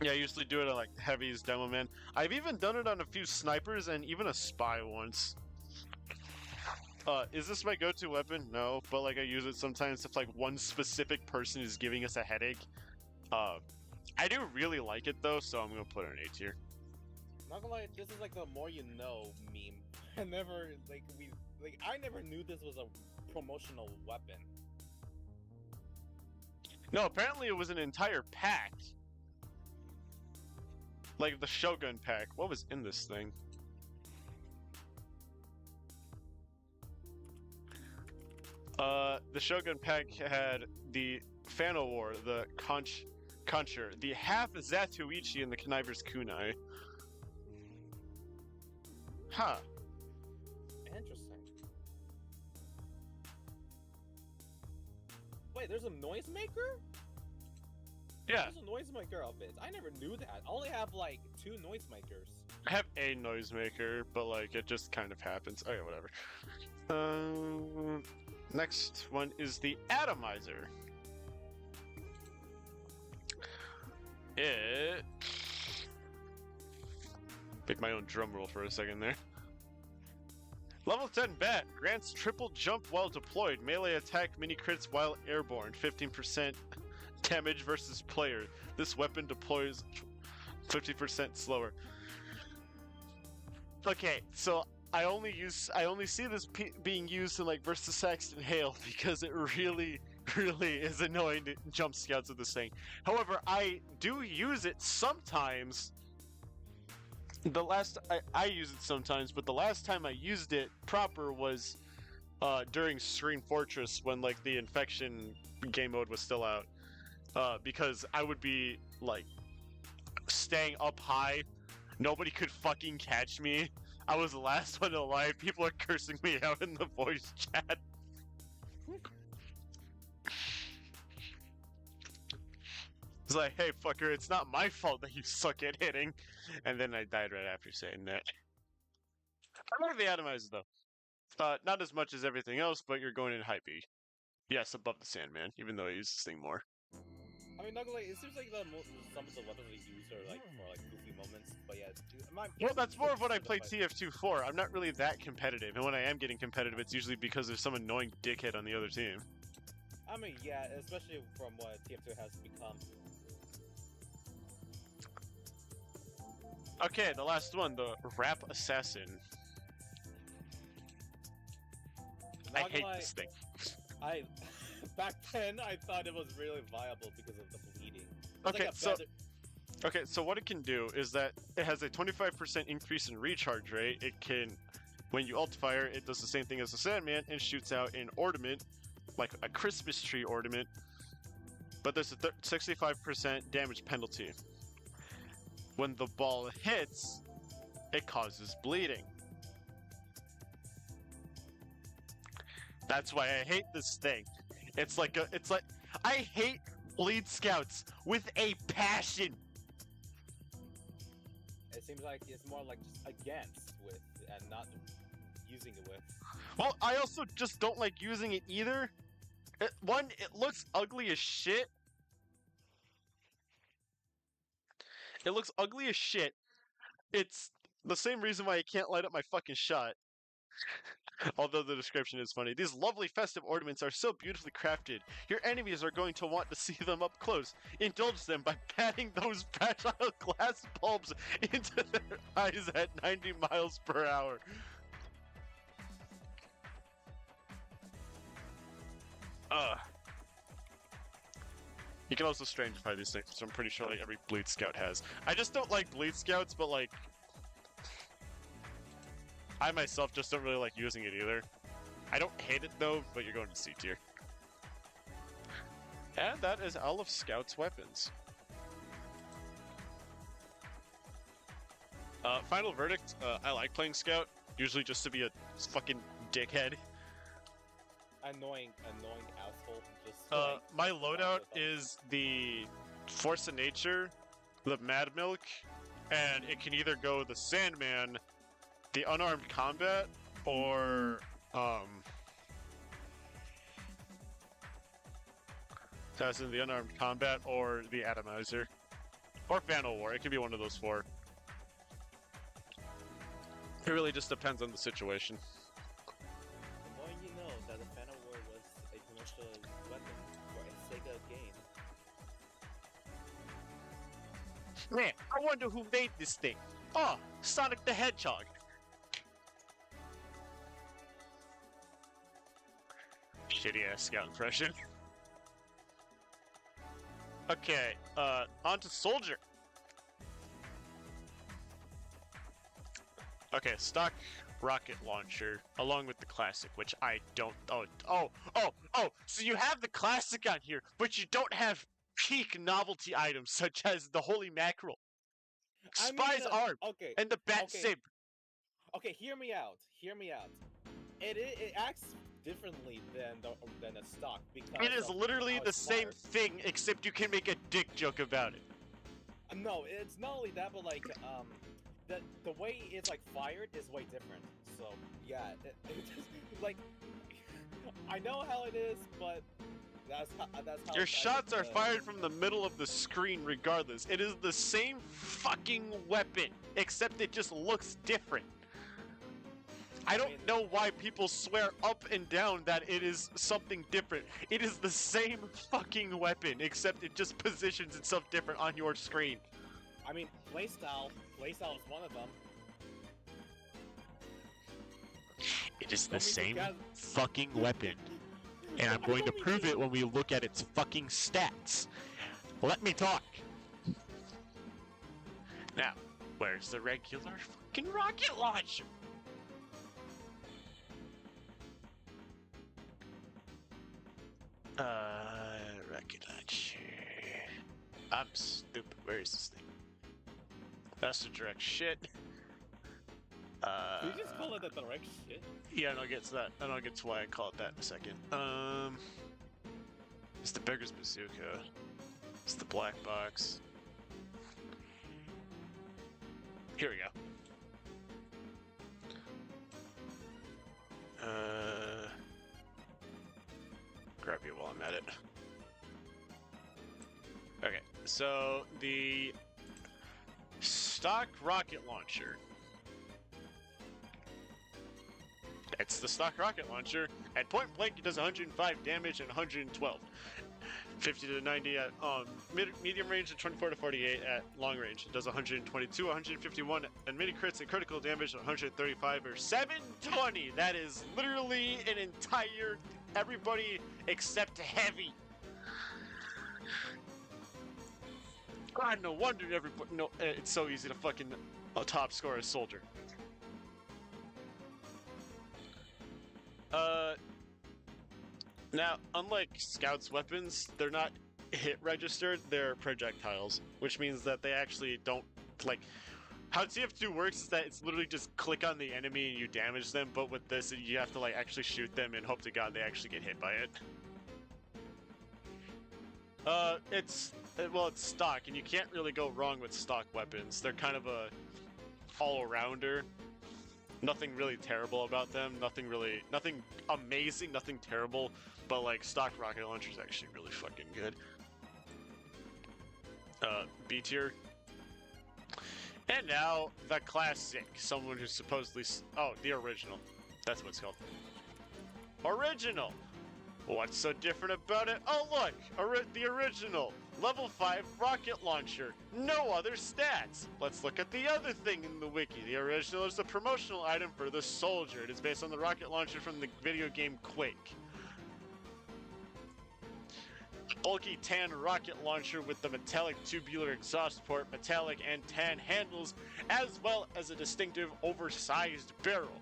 A: Yeah, I usually do it on like heavies, demo man. I've even done it on a few snipers and even a spy once. Is this my go-to weapon? No, but like I use it sometimes if like one specific person is giving us a headache. I do really like it though, so I'm gonna put it in A tier.
C: Not gonna lie, this is like the more you know meme. I never I never knew this was a promotional weapon.
A: No, apparently it was an entire pack. Like the Shogun pack. What was in this thing? The Shogun pack had the Fano War, the Concher, the half Zatuichi, and the Conniver's Kunai. Huh.
C: Interesting. Wait, there's a noisemaker?
A: Yeah,
C: There's a noisemaker of it. I never knew that. I only have like 2 noisemakers.
A: I have a noisemaker, but like it just kind of happens. Okay, whatever. Next one is the Atomizer. It. Pick my own drum roll for a second there. Level 10 bat grants triple jump while deployed, melee attack, mini crits while airborne, 15% damage versus player. This weapon deploys 50% slower. Okay, so I only see this being used in like versus Saxton Hale because it really is annoying to jump scouts with this thing. However, I do use it sometimes. I use it sometimes, but the last time I used it proper was during Serene Fortress when like the infection game mode was still out. Because I would be like staying up high, nobody could fucking catch me. I was the last one alive. People are cursing me out in the voice chat. It's like, hey fucker, it's not my fault that you suck at hitting. And then I died right after saying that. I like the Atomizer though. Not as much as everything else, but you're going in high B. Yes, above the Sandman, even though I use this thing more.
C: I mean, not gonna lie, it seems like some of the weapons we use are like for like goofy moments, but yeah.
A: Well, that's more of what I play TF2 for. I'm not really that competitive, and when I am getting competitive, it's usually because there's some annoying dickhead on the other team.
C: I mean, yeah, especially from what TF2 has become.
A: Okay, the last one, the Rap Assassin. I
C: Not
A: hate
C: gonna lie,
A: this thing.
C: Back then, I thought it was really viable because of the bleeding.
A: Okay,
C: like
A: so what it can do is that it has a 25% increase in recharge rate. It can, when you alt fire, it does the same thing as the Sandman and shoots out an ornament, like a Christmas tree ornament. But there's a 65% damage penalty. When the ball hits, it causes bleeding. That's why I hate this thing. It's like I hate bleed scouts with a passion.
C: It seems like it's more like just against with and not using it with.
A: Well, I also just don't like using it either. It looks ugly as shit. It looks ugly as shit. It's the same reason why I can't light up my fucking shot. Although the description is funny. These lovely festive ornaments are so beautifully crafted. Your enemies are going to want to see them up close. Indulge them by patting those fragile glass bulbs into their eyes at 90 miles per hour. You can also strangify these things, which I'm pretty sure like every Bleed Scout has. I just don't like Bleed Scouts, but like I myself just don't really like using it either. I don't hate it though, but you're going to C tier. And that is all of Scout's weapons. Final verdict, I like playing Scout, usually just to be a fucking dickhead.
C: Annoying asshole. Just
A: my loadout is the Force of Nature, the Mad Milk, and it can either go the Sandman, the Unarmed Combat, or Assassin, the Unarmed Combat, or the Atomizer, or Fano War. It can be one of those four. It really just depends on the situation.
C: The more you know that the Phantom War was a commercial weapon for a Sega game.
A: Man, I wonder who made this thing. Oh, Sonic the Hedgehog. Shitty ass Scout impression. Okay, on to Soldier. Okay, stock rocket launcher, along with the classic, which I don't. So you have the classic on here, but you don't have peak novelty items such as the holy mackerel,
C: I mean,
A: spy's arm,
C: okay,
A: and the bat
C: okay,
A: saber.
C: okay. Hear me out. Hear me out. It acts differently than a stock because
A: It is
C: of
A: literally
C: how
A: the
C: it's
A: same
C: wired.
A: thing, except you can make a dick joke about it.
C: No, it's not only that, but like the way it's like fired is way different. So yeah, it just like I know how it is, but that's how
A: Your
C: I
A: shots
C: think
A: are fired from the middle of the screen regardless. It is the same fucking weapon, except it just looks different. I don't know why people swear up and down that it is something different. It is the same fucking weapon, except it just positions itself different on your screen.
C: I mean, playstyle is one of them.
A: It is the
C: Don't be
A: same
C: forget-
A: fucking weapon. And I'm going to prove it when we look at its fucking stats. Let me talk. Now, where's the regular fucking rocket launcher? Rocket launcher. I'm stupid. Where is this thing? That's the direct shit.
C: Did you just call it the direct shit?
A: Yeah, and I'll get to that. And I'll get to why I call it that in a second. It's the beggar's bazooka. It's the black box. Here we go. Grab you while I'm at it. Okay, so the stock rocket launcher. It's the stock rocket launcher. At point blank, it does 105 damage and 112. 50 to 90 at medium range and 24 to 48 at long range. It does 122, 151 and mini crits and critical damage of 135 or 720. That is literally an entire everybody except heavy. God, no wonder everybody. No, it's so easy to fucking top score a soldier. Now, unlike Scout's weapons, they're not hit registered, they're projectiles, which means that they actually don't, like, how TF2 works is that it's literally just click on the enemy and you damage them, but with this, you have to, like, actually shoot them and hope to God they actually get hit by it. Well, it's stock, and you can't really go wrong with stock weapons. They're kind of a all-arounder. Nothing really terrible about them, nothing amazing, nothing terrible, but like stock rocket launcher is actually really fucking good. B tier. And now the classic, someone who's supposedly, the original. That's what it's called. Original. What's so different about it? Oh look, the original. Level 5 rocket launcher. No other stats. Let's look at the other thing in the wiki. The original is the promotional item for the soldier. It is based on the rocket launcher from the video game Quake. Bulky tan rocket launcher with the metallic tubular exhaust port, metallic and tan handles, as well as a distinctive oversized barrel.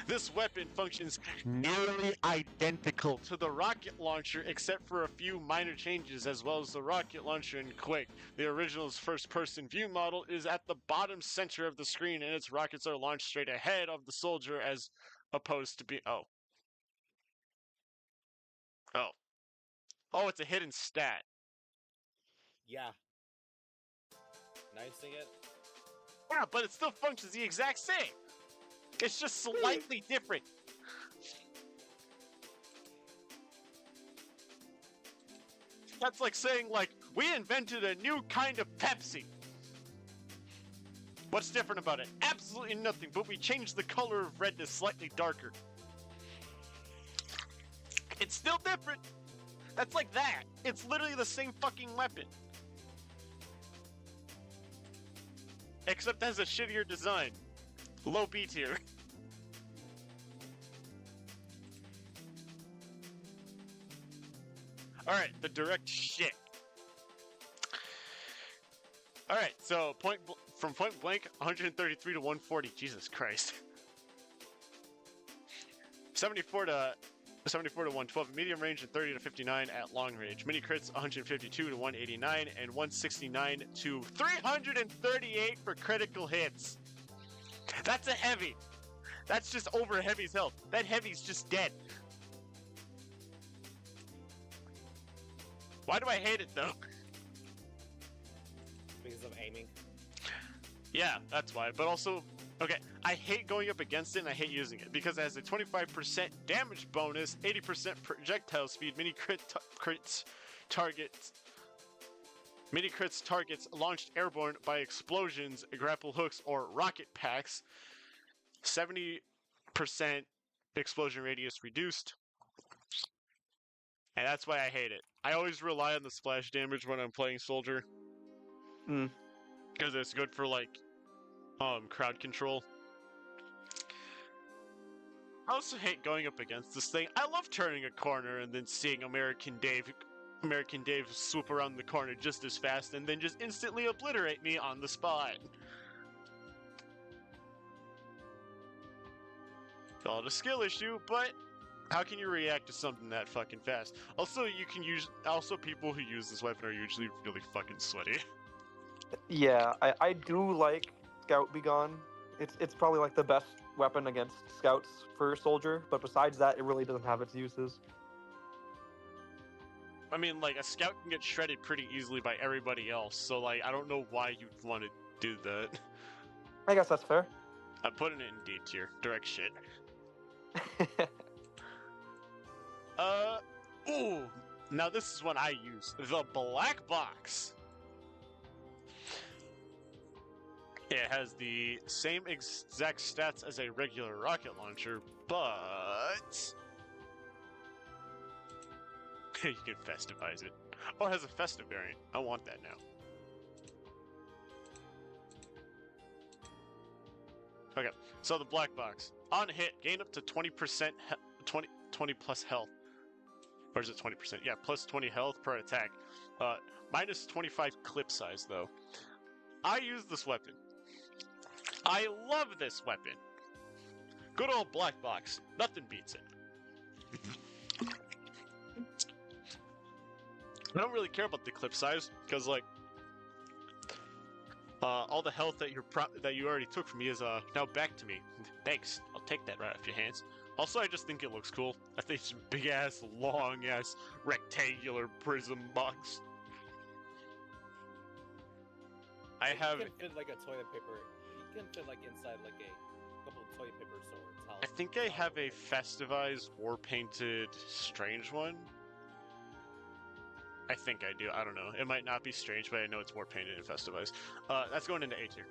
A: This weapon functions nearly identical to the rocket launcher except for a few minor changes, as well as the rocket launcher in Quake. The original's first-person view model is at the bottom center of the screen, and its rockets are launched straight ahead of the soldier as opposed to Oh, it's a hidden stat.
C: Yeah. Now you see it?
A: Yeah, but it still functions the exact same. It's just slightly different. That's like saying, like, we invented a new kind of Pepsi. What's different about it? Absolutely nothing, but we changed the color of red to slightly darker. It's still different. That's like that. It's literally the same fucking weapon. Except it has a shittier design. Low B tier. Alright, the direct shit. Alright, so from point blank, 133 to 140. Jesus Christ. 74 to 112 at medium range and 30 to 59 at long range. Mini crits 152 to 189 and 169 to 338 for critical hits. That's a heavy. That's just over heavy's health. That heavy's just dead. Why do I hate it though?
C: Because of aiming.
A: Yeah, that's why. But also, okay, I hate going up against it and I hate using it because it has a 25% damage bonus, 80% projectile speed, mini crits targets launched airborne by explosions, grapple hooks, or rocket packs. 70% explosion radius reduced. And that's why I hate it. I always rely on the splash damage when I'm playing soldier. Because it's good for like crowd control. I also hate going up against this thing. I love turning a corner and then seeing American Dave swoop around the corner just as fast and then just instantly obliterate me on the spot. Call it a skill issue, but how can you react to something that fucking fast? Also, people who use this weapon are usually really fucking sweaty.
B: Yeah, I do like Scout Be Gone. It's probably like the best weapon against scouts for soldier, but besides that, it really doesn't have its uses.
A: I mean, like, a scout can get shredded pretty easily by everybody else, so, like, I don't know why you'd want to do that.
B: I guess that's fair.
A: I'm putting it in D tier. Direct shit. Ooh! Now this is what I use. The black box. It has the same exact stats as a regular rocket launcher, but... you can festivize it. Oh, it has a festive variant. I want that now. Okay, so the black box. On hit, gain up to 20%, 20 plus health. Or is it 20%? Yeah, plus 20 health per attack. Minus 25 clip size, though. I use this weapon. I love this weapon. Good old black box. Nothing beats it. I don't really care about the clip size, because, like, all the health that you already took from me is now back to me. Thanks. I'll take that right off your hands. Also, I just think it looks cool. I think it's a big ass, long ass, rectangular prism box.
C: It can fit like a toilet paper. It can fit like inside like a couple of toilet paper swords.
A: I think I have a festivized, war painted, strange one. I think I do. I don't know. It might not be strange, but I know it's war painted and festivized. That's going into A tier.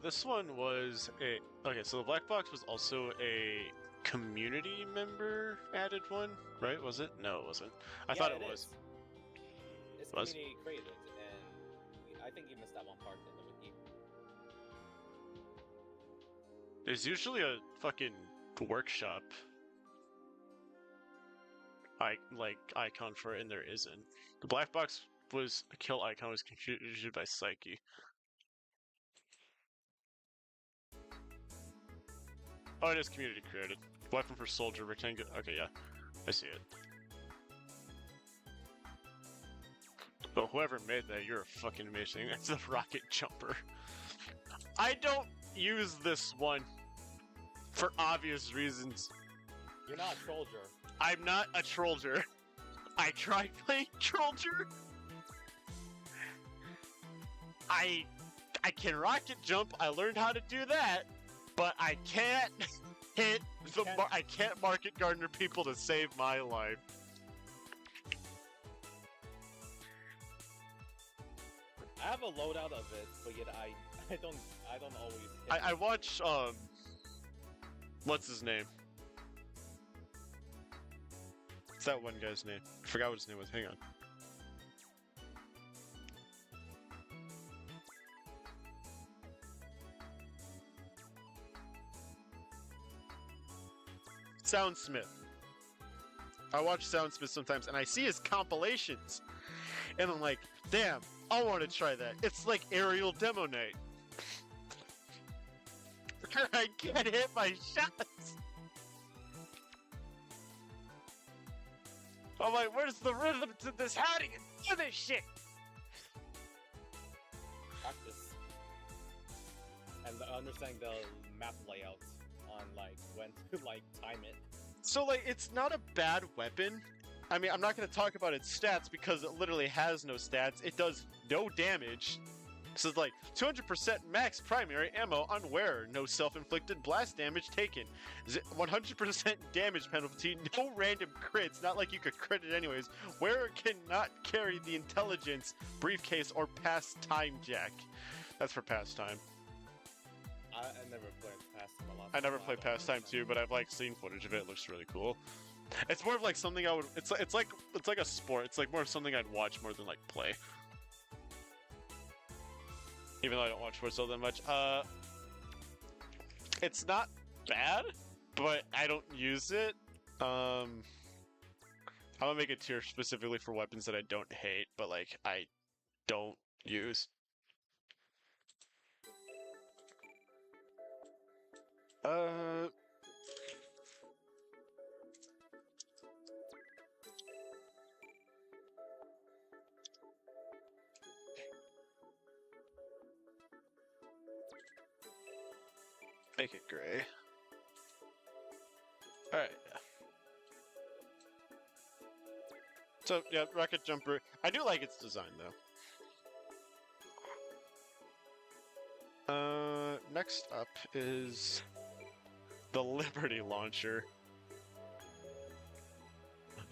A: This one was okay, so the black box was also a community member added one, right? Was it? No, it wasn't. I thought it was.
C: It's community created, and I think you missed that one part in the wiki.
A: There's usually a fucking workshop icon for it, and there isn't. The black box was a kill icon was configured by Psyche. Oh, it is community created. Weapon for soldier, rectangular. Okay, yeah. I see it. But whoever made that, you're fucking amazing. That's a rocket jumper. I don't use this one for obvious reasons.
C: You're not a trollger.
A: I'm not a trollger. I tried playing trollger. I can rocket jump. I learned how to do that. But I can't hit I can't market gardener people to save my life.
C: I have a loadout of it, but yet I don't always hit
A: I watch what's his name? What's that one guy's name? I forgot what his name was. Hang on. Soundsmith. I watch Soundsmith sometimes, and I see his compilations, and I'm like, damn, I want to try that. It's like aerial demo night. I can't hit my shots. I'm like, where's the rhythm to this? How do you do this shit?
C: Practice. And understanding the map layout on like when to like time it.
A: So like, it's not a bad weapon. I mean, I'm not going to talk about its stats because it literally has no stats. It does no damage. So it's like 200% max primary ammo on wearer, no self-inflicted blast damage taken, 100% damage penalty, no random crits, not like you could crit it anyways. Wearer cannot carry the intelligence, briefcase, or pastime jack. That's for pastime.
C: I never played Pastime a lot.
A: I never played pastime too, but I've like seen footage of it. It looks really cool. It's more of like something I would. It's like a sport. It's like more of something I'd watch more than like play. Even though I don't watch sports all that much. It's not bad, but I don't use it. I'm gonna make a tier specifically for weapons that I don't hate, but like I don't use. Make it gray. Alright, yeah. So, yeah, Rocket Jumper. I do like its design, though. Next up is the Liberty Launcher.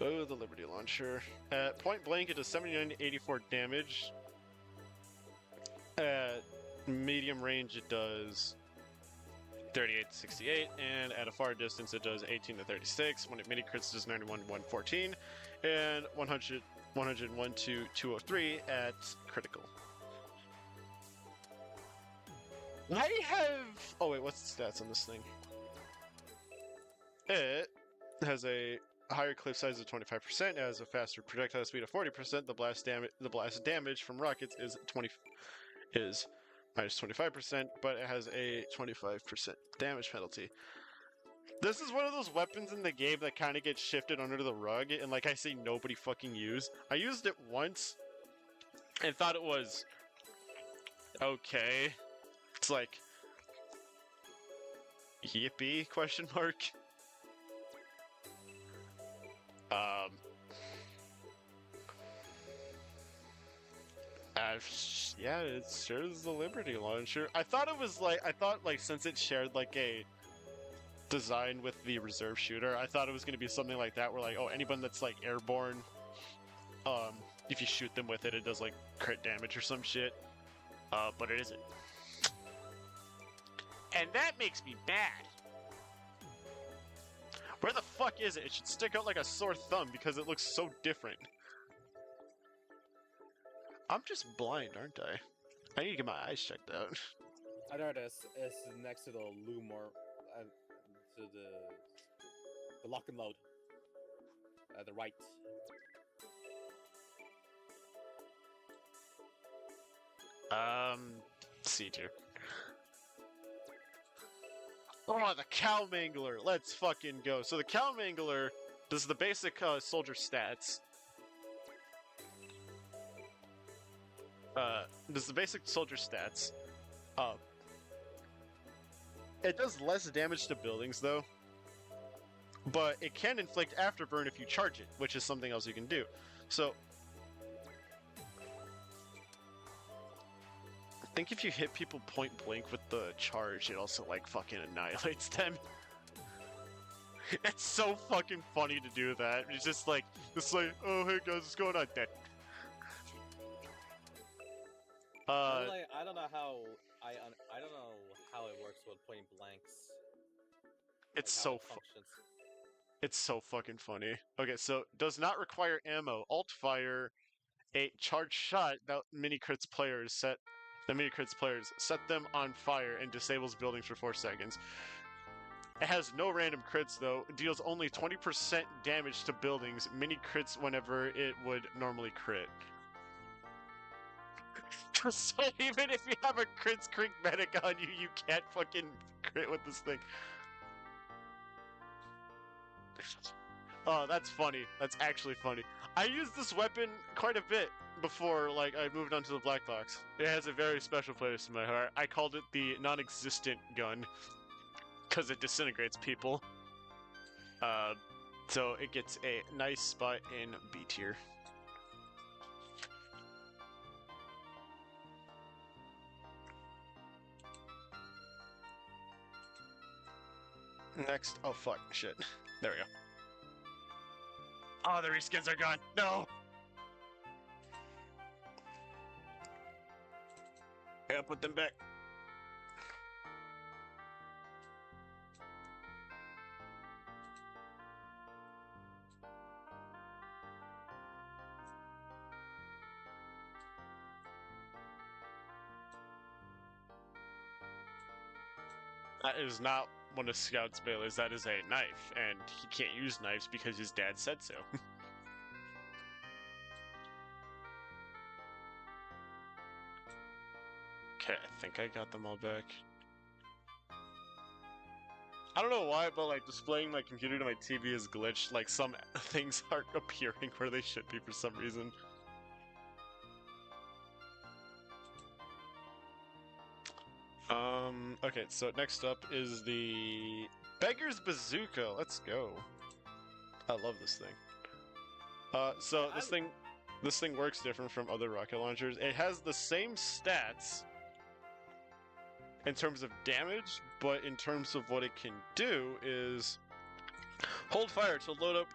A: Oh, the Liberty Launcher. At point blank, it does 79 to 84 damage. At medium range, it does 38 to 68, and at a far distance it does 18 to 36. When it mini crits, it does 91 to 114, and 101 to 203 at critical. I have... Oh wait, what's the stats on this thing? It has a higher clip size of 25%, it has a faster projectile speed of 40%, the blast damage from rockets is minus 25%, but it has a 25% damage penalty. This is one of those weapons in the game that kind of gets shifted under the rug, and like I say, nobody fucking used. I used it once, and thought it was okay. It's like, yippee, question mark. Yeah, it shares the Liberty Launcher. I thought since it shared like a design with the reserve shooter, I thought it was gonna be something like that, where like, oh, anyone that's like airborne, if you shoot them with it, it does like crit damage or some shit. But it isn't. And that makes me mad. Where the fuck is it? It should stick out like a sore thumb because it looks so different. I'm just blind, aren't I? I need to get my eyes checked out.
C: I know this is next to the Lumor, to the lock and load. At the right.
A: C tier. Oh, the Cow Mangler! Let's fucking go. So the Cow Mangler does the basic soldier stats. Does the basic soldier stats. It does less damage to buildings, though. But it can inflict afterburn if you charge it, which is something else you can do. So, I think if you hit people point blank with the charge, it also, like, fucking annihilates them. It's so fucking funny to do that. It's just like, oh, hey guys, what's going on? Dead.
C: I don't know how I don't know how it works with point blanks.
A: It's
C: like how
A: so
C: it functions.
A: It's so fucking funny. Okay, so does not require ammo. Alt fire, a charged shot that mini crits players set. The mini crits players set them on fire and disables buildings for 4 seconds. It has no random crits though. It deals only 20% damage to buildings, mini crits whenever it would normally crit. So even if you have a crits crit medic on you, you can't fucking crit with this thing. Oh, that's funny. That's actually funny. I used this weapon quite a bit before, like, I moved on to the black box. It has a very special place in my heart. I called it the non-existent gun because it disintegrates people. So it gets a nice spot in B tier. Next, oh fuck, shit. There we go. Oh, the reskins are gone. No! I gotta put them back. That is not one of Scout's bailers, that is a knife, and he can't use knives because his dad said so. Okay, I think I got them all back. I don't know why, but like displaying my computer to my TV is glitched. Like some things aren't appearing where they should be for some reason. Okay, so next up is the Beggar's Bazooka. Let's go. I love this thing. So this thing works different from other rocket launchers. It has the same stats in terms of damage, but in terms of what it can do is hold fire to load up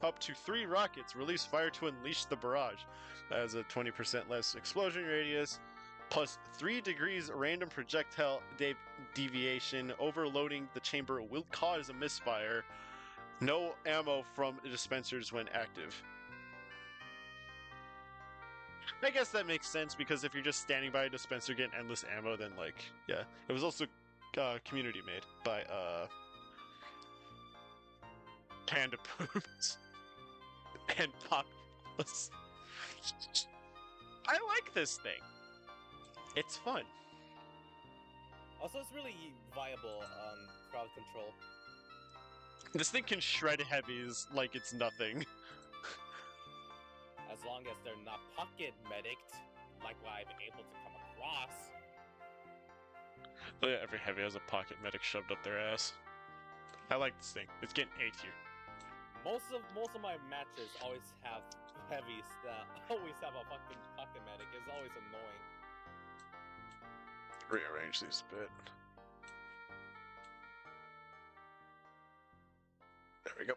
A: up to 3 rockets, release fire to unleash the barrage. That has a 20% less explosion radius, plus 3 degrees random projectile deviation. Overloading the chamber will cause a misfire. No ammo from dispensers when active. I guess that makes sense, because if you're just standing by a dispenser getting endless ammo, then like, yeah. It was also community made by Panda Poops and Populous. I like this thing. It's fun.
C: Also, it's really viable crowd control.
A: This thing can shred heavies like it's nothing.
C: As long as they're not pocket medicked, like what I've been able to come across.
A: Oh yeah, every heavy has a pocket medic shoved up their ass. I like this thing. It's getting A tier.
C: Most of my matches always have heavies that always have a fucking pocket medic. It's always annoying.
A: Rearrange these a bit. There we go.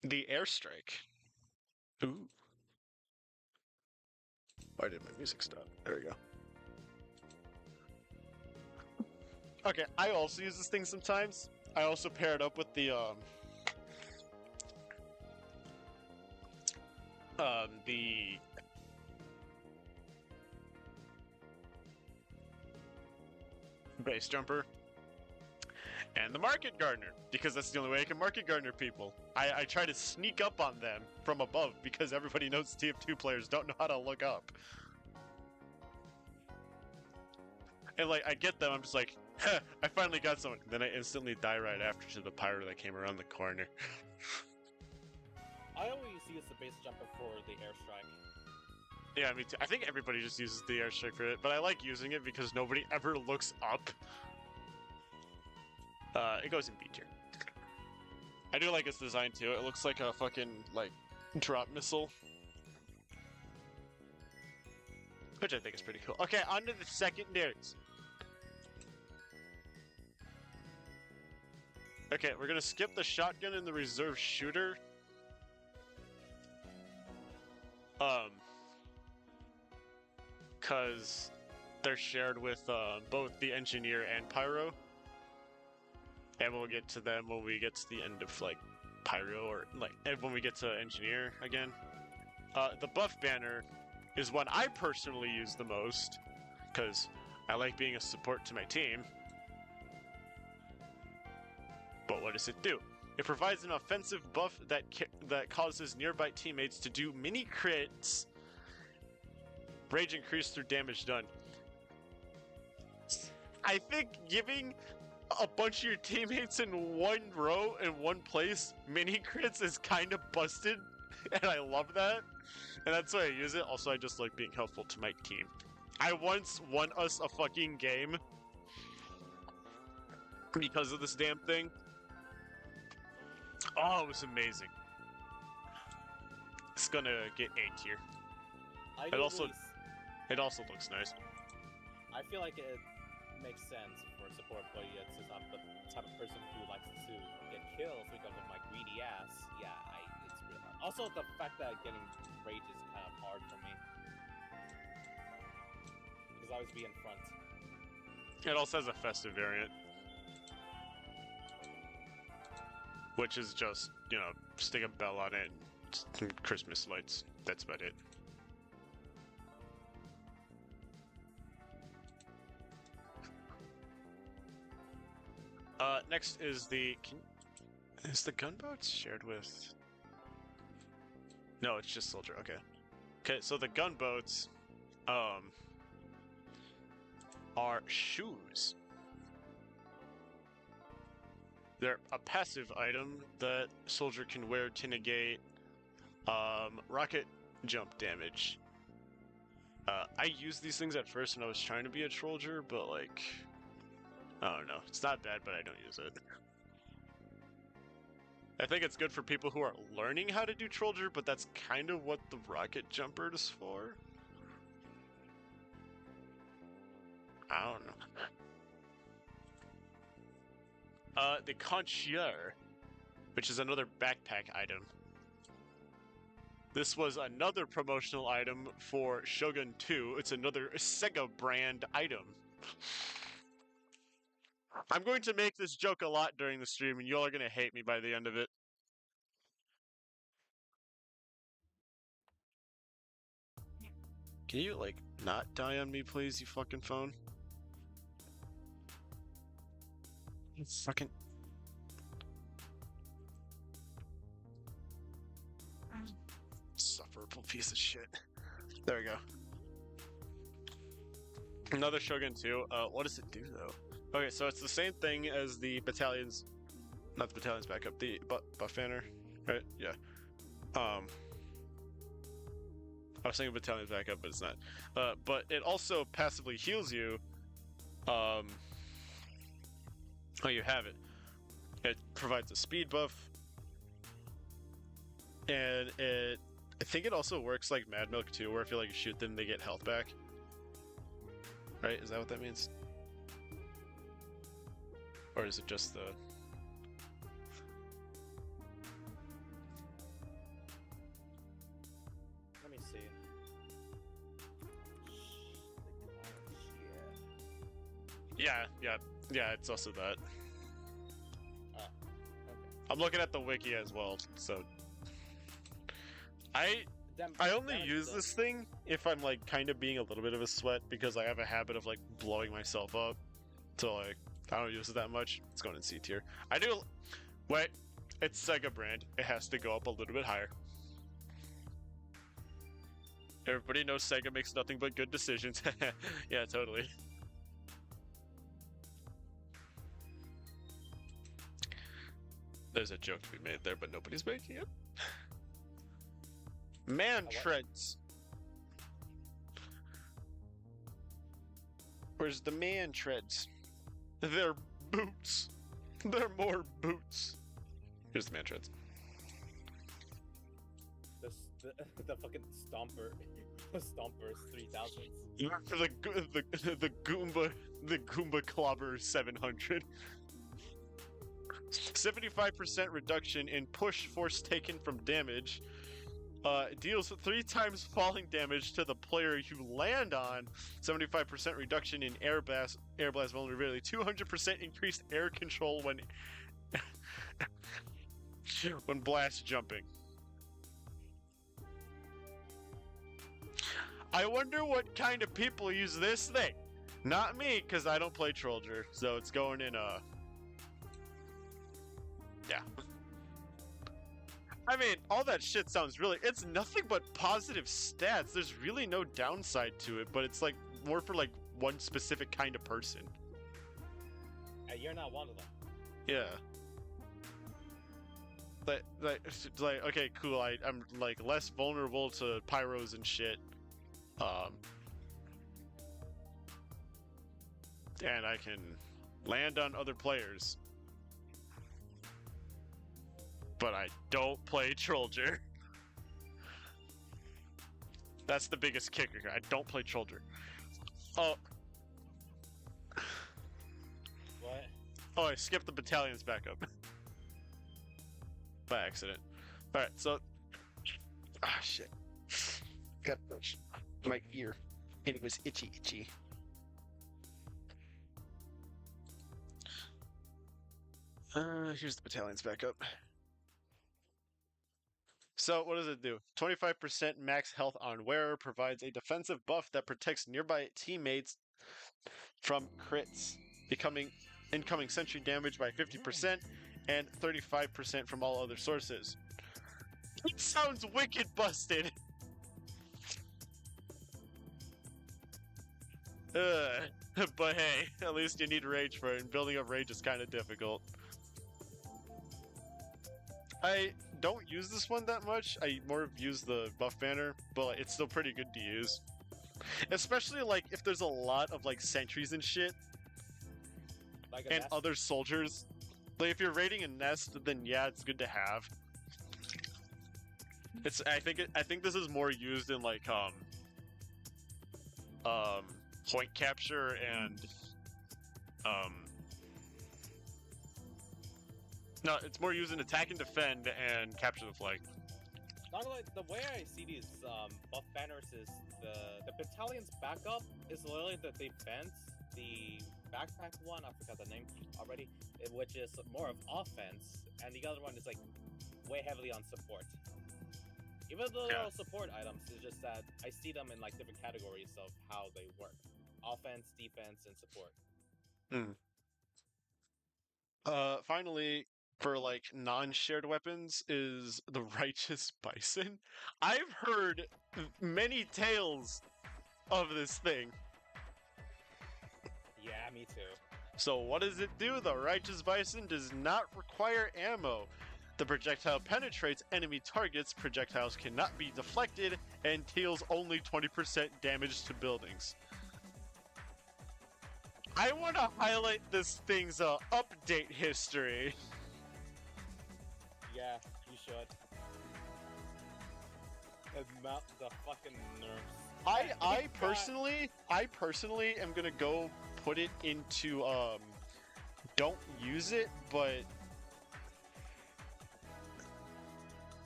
A: The airstrike. Ooh. Why did my music stop? There we go. Okay, I also use this thing sometimes. I also pair it up with the base jumper and the market gardener, because that's the only way I can market gardener people. I try to sneak up on them from above because everybody knows TF2 players don't know how to look up. And like, I get them, I'm just like, huh, I finally got someone. Then I instantly die right after to the pyro that came around the corner.
C: I always use the base jumper for the airstrike.
A: Yeah, me too. I think everybody just uses the airstrike for it, but I like using it because nobody ever looks up. It goes in B tier. I do like its design too. It looks like a fucking, like, drop missile. Which I think is pretty cool. Okay, on to the secondaries. Okay, we're gonna skip the shotgun and the reserve shooter. Cause they're shared with both the engineer and pyro. And we'll get to them when we get to the end of like pyro, or like when we get to engineer again. The buff banner is one I personally use the most, because I like being a support to my team. But what does it do? It provides an offensive buff that causes nearby teammates to do mini crits. Rage increase through damage done. I think giving a bunch of your teammates in one row in one place mini crits is kind of busted, and I love that. And that's why I use it. Also, I just like being helpful to my team. I once won us a fucking game because of this damn thing. Oh, it was amazing. It's gonna get A tier. It also looks nice.
C: I feel like it makes sense for support players since I'm the type of person who likes to get kills because of my greedy ass. Yeah, it's really hard. Also, the fact that getting rage is kind of hard for me. Because I always be in front.
A: It also has a festive variant. Which is just, you know, stick a bell on it and Christmas lights. That's about it. Next is is the gunboats shared with... No, it's just soldier, okay. Okay, so the gunboats, are shoes. They're a passive item that soldier can wear to negate rocket jump damage. I used these things at first when I was trying to be a trollger, but like, I don't know. It's not bad, but I don't use it. I think it's good for people who are learning how to do trollger, but that's kind of what the rocket jumper is for. I don't know. The concierge, which is another backpack item. This was another promotional item for Shogun 2. It's another Sega brand item. I'm going to make this joke a lot during the stream, and y'all are going to hate me by the end of it. Can you, like, not die on me, please, you fucking phone? You fucking... Sufferable piece of shit. There we go. Another Shogun 2. What does it do, though? Okay, so it's the same thing as the battalion's... Not the battalion's backup, the buff banner, right? Yeah. I was saying battalion's backup, but it's not. But it also passively heals you. Oh, you have it. It provides a speed buff. And I think it also works like Mad Milk too, where if you like shoot them, they get health back. Right? Is that what that means? Or is it just the...
C: Let me see.
A: Yeah, it's also that.
C: Okay.
A: I'm looking at the wiki as well, so... I only use this thing if I'm like kind of being a little bit of a sweat because I have a habit of like blowing myself up. So like I don't use it that much. It's going in C tier. I do. Wait, it's Sega brand. It has to go up a little bit higher. Everybody knows Sega makes nothing but good decisions. Yeah, totally. There's a joke to be made there, but nobody's making it. Man treads. Where's the man treads? They're boots. They're more boots. Here's the man treads.
C: The fucking Stomper. Stompers 3000.
A: The Goomba Clobber 700. 75% reduction in push force taken from damage. Deals 3 times falling damage to the player you land on. 75% reduction in air blast vulnerability. 200% increased air control when when blast jumping. I wonder what kind of people use this thing. Not me, because I don't play Trollger, so it's going in yeah. I mean, all that shit sounds really... It's nothing but positive stats. There's really no downside to it, but it's like more for like one specific kind of person.
C: And you're not one of them.
A: Yeah. Like okay, cool. I'm like less vulnerable to pyros and shit. And I can land on other players. But I don't play Trollger. That's the biggest kicker here. I don't play Trollger. Oh.
C: What?
A: Oh, I skipped the battalions back up. By accident. Alright, so... Ah, shit. Got my ear. And it was itchy. Here's the battalions back up. So, what does it do? 25% max health on wearer provides a defensive buff that protects nearby teammates from crits, incoming sentry damage by 50% and 35% from all other sources. It sounds wicked busted! But hey, at least you need rage for it, and building up rage is kind of difficult. I don't use this one that much. I more use the buff banner, but it's still pretty good to use. Especially like if there's a lot of like sentries and shit,
C: Like
A: and
C: nest?
A: other soldiers. Like if you're raiding a nest, then yeah, it's good to have. I think this is more used in like point capture and no, it's more used in attack and defend and capture the flag.
C: Not like the way I see these buff banners is the battalion's backup is literally the defense. The backpack one, I forgot the name already, which is more of offense, and the other one is like way heavily on support. Even though they're all support items, it's just that I see them in like different categories of how they work: offense, defense, and support.
A: Finally, for like non-shared weapons is the Righteous Bison. I've heard many tales of this thing.
C: Yeah, me too.
A: So what does it do? The Righteous Bison does not require ammo. The projectile penetrates enemy targets, projectiles cannot be deflected, and deals only 20% damage to buildings. I want to highlight this thing's update history.
C: Yeah, you should. And not the fucking nerfs.
A: I personally am gonna go put it into don't use it, but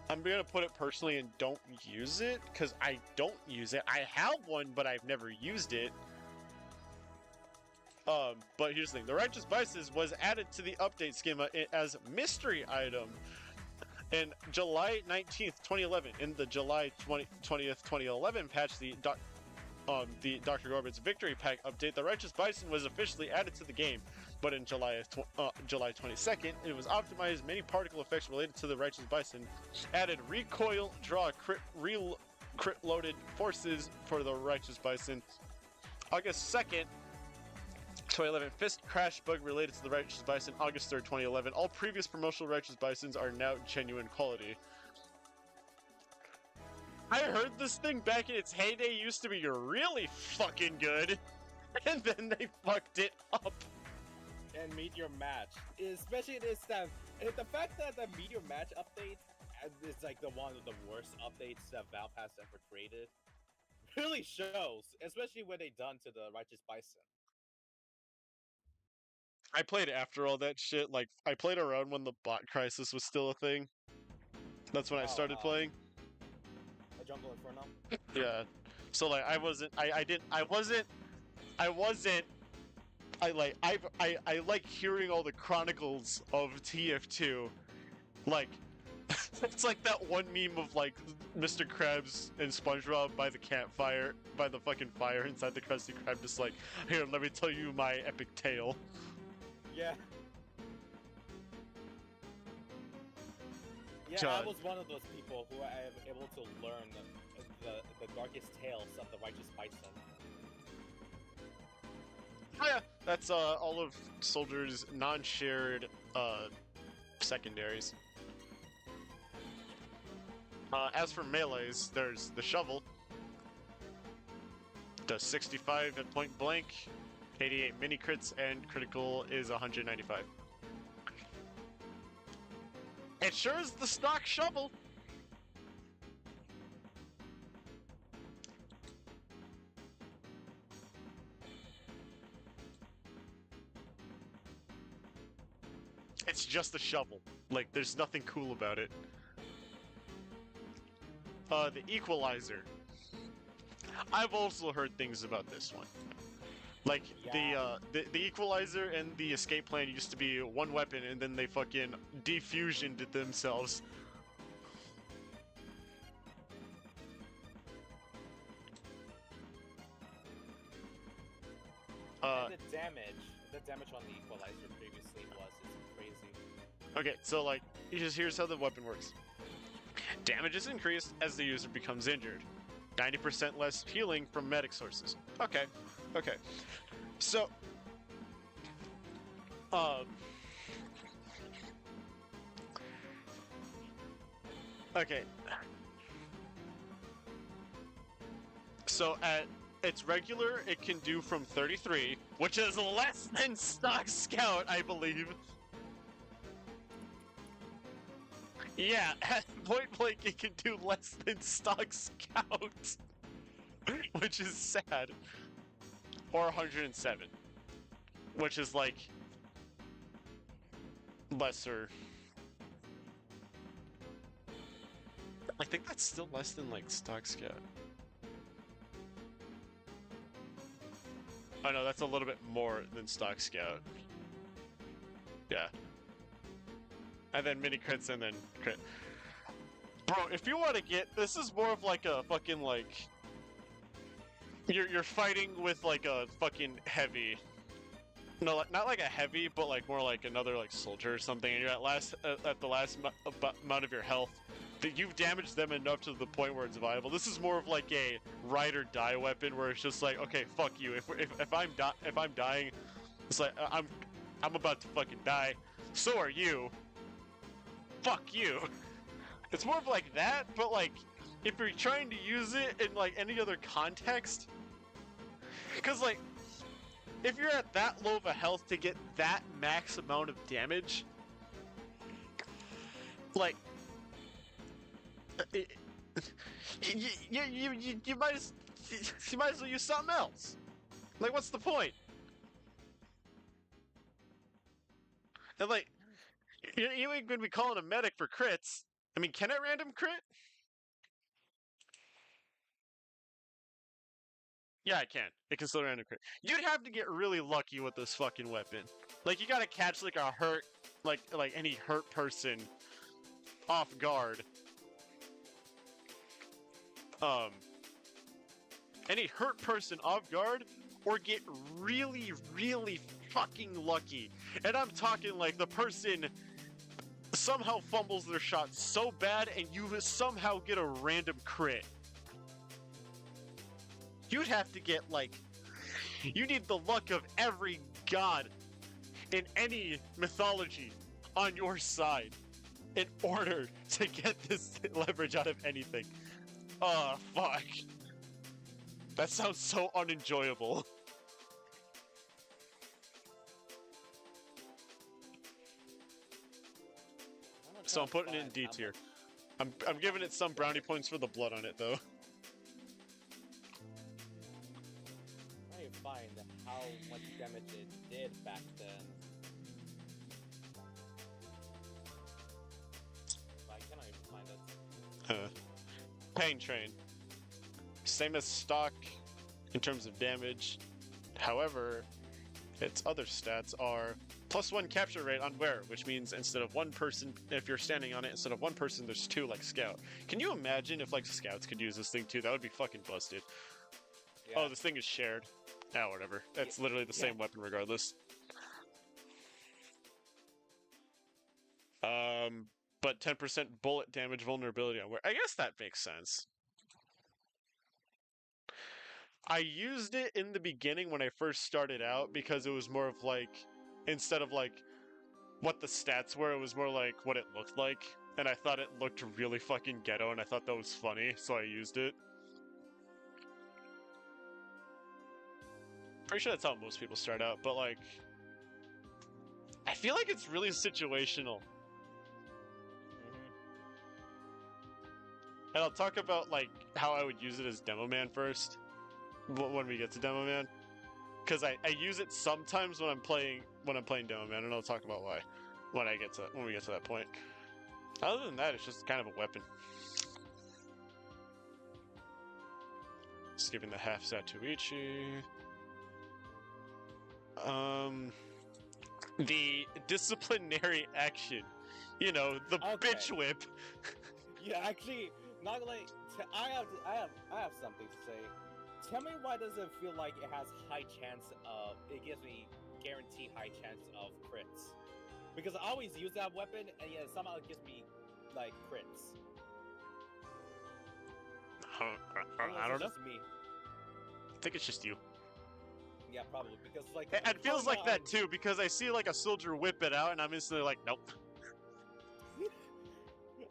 A: I'm gonna put it personally and don't use it because I don't use it. I have one, but I've never used it. But here's the thing: the Righteous Bison was added to the update schema as mystery item in July 19th, 2011. In the July 20th, 2011 patch, the Dr. Gorbit's Victory Pack update, the Righteous Bison was officially added to the game. But in July 22nd, it was optimized. Many particle effects related to the Righteous Bison added recoil, draw, crit loaded forces for the Righteous Bison. August 2nd, 2011, fist crash bug related to the Righteous Bison. August 3rd, 2011. All previous promotional Righteous Bisons are now genuine quality. I heard this thing back in its heyday used to be really fucking good, and then they fucked it up.
C: And Meteor Match, especially this time, the fact that the Meteor Match update is like the one of the worst updates that Valve has ever created, really shows, especially when they done to the Righteous Bison.
A: I played after all that shit. Like, I played around when the bot crisis was still a thing. That's when I started playing.
C: A Jungle Inferno?
A: Yeah. So, like, I like hearing all the chronicles of TF2. Like, It's like that one meme of like Mr. Krabs and SpongeBob by the campfire, by the fucking fire inside the Krusty Krab, just like, here, let me tell you my epic tale.
C: Yeah. Yeah,
A: John.
C: I was one of those people who I am able to learn the darkest tales of the righteous bison.
A: Oh yeah, that's all of Soldier's non-shared secondaries. As for melees, there's the shovel. Does 65 at point blank, 88 mini crits, and critical is 195. It sure is the stock shovel. It's just a shovel. Like, there's nothing cool about it. The equalizer. I've also heard things about this one. Like,
C: Yeah.
A: the equalizer and the escape plan used to be one weapon, and then they fucking defusioned it themselves.
C: And the damage on the equalizer previously was crazy.
A: Okay, so like, here's how the weapon works. Damage is increased as the user becomes injured. 90% less healing from medic sources. Okay, okay. So, okay. So at its regular, it can do from 33, which is less than stock scout, I believe. Yeah, at point blank, it can do less than stock scout, which is sad. Or 107, which is like lesser. I think that's still less than like stock scout. Oh no, that's a little bit more than stock scout. Yeah. And then mini crits and then crit. Bro, if you want to get, this is more of like a fucking like, you're fighting with like a fucking heavy. No, not like a heavy, but like more like another like soldier or something, and you're at the last amount of your health. That you've damaged them enough to the point where it's viable. This is more of like a ride or die weapon, where it's just like, okay, fuck you. If I'm dying, it's like I'm about to fucking die. So are you. Fuck you. It's more of like that, but like if you're trying to use it in like any other context, because like if you're at that low of a health to get that max amount of damage, like you might as well use something else. Like, what's the point? And like, you ain't gonna be calling a medic for crits. I mean, can it random crit? Yeah, it can. It can still random crit. You'd have to get really lucky with this fucking weapon. Like, you gotta catch like a hurt, like any hurt person off guard. Any hurt person off guard, or get really, really fucking lucky. And I'm talking like the person somehow fumbles their shot so bad and you somehow get a random crit. You'd have to get like, you need the luck of every god in any mythology on your side in order to get this leverage out of anything. Oh, fuck. That sounds so unenjoyable. So I'm putting it in D tier. I'm giving it some brownie points for the blood on it, though.
C: I need to find how much damage it did back then. I cannot even find it.
A: Pain Train. Same as stock in terms of damage. However, its other stats are +1 capture rate on wearer, which means instead of one person, if you're standing on it, instead of one person, there's two like scout. Can you imagine if like scouts could use this thing too? That would be fucking busted.
C: Yeah.
A: Oh, this thing is shared. Ah, whatever. That's literally the same weapon regardless. But 10% bullet damage vulnerability on wearer. I guess that makes sense. I used it in the beginning when I first started out because it was more of like, instead of like what the stats were, it was more like what it looked like. And I thought it looked really fucking ghetto and I thought that was funny, so I used it. Pretty sure that's how most people start out, but like, I feel like it's really situational. And I'll talk about like how I would use it as Demo Man first. When we get to Demo Man, because I use it sometimes when I'm playing Demo Man, and I'll talk about why when we get to that point. Other than that, it's just kind of a weapon. Skipping the half Satuichi. The disciplinary action, you know, the bitch whip.
C: Yeah, actually, not gonna. I have something to say. Tell me why does it feel like it has high chance of, it gives me guaranteed high chance of crits? Because I always use that weapon, and yet somehow it gives me, like, crits.
A: I don't know.
C: Just me.
A: I think it's just you.
C: Yeah, probably, because, like...
A: It feels like that, too, because I see, like, a soldier whip it out, and I'm instantly like, nope.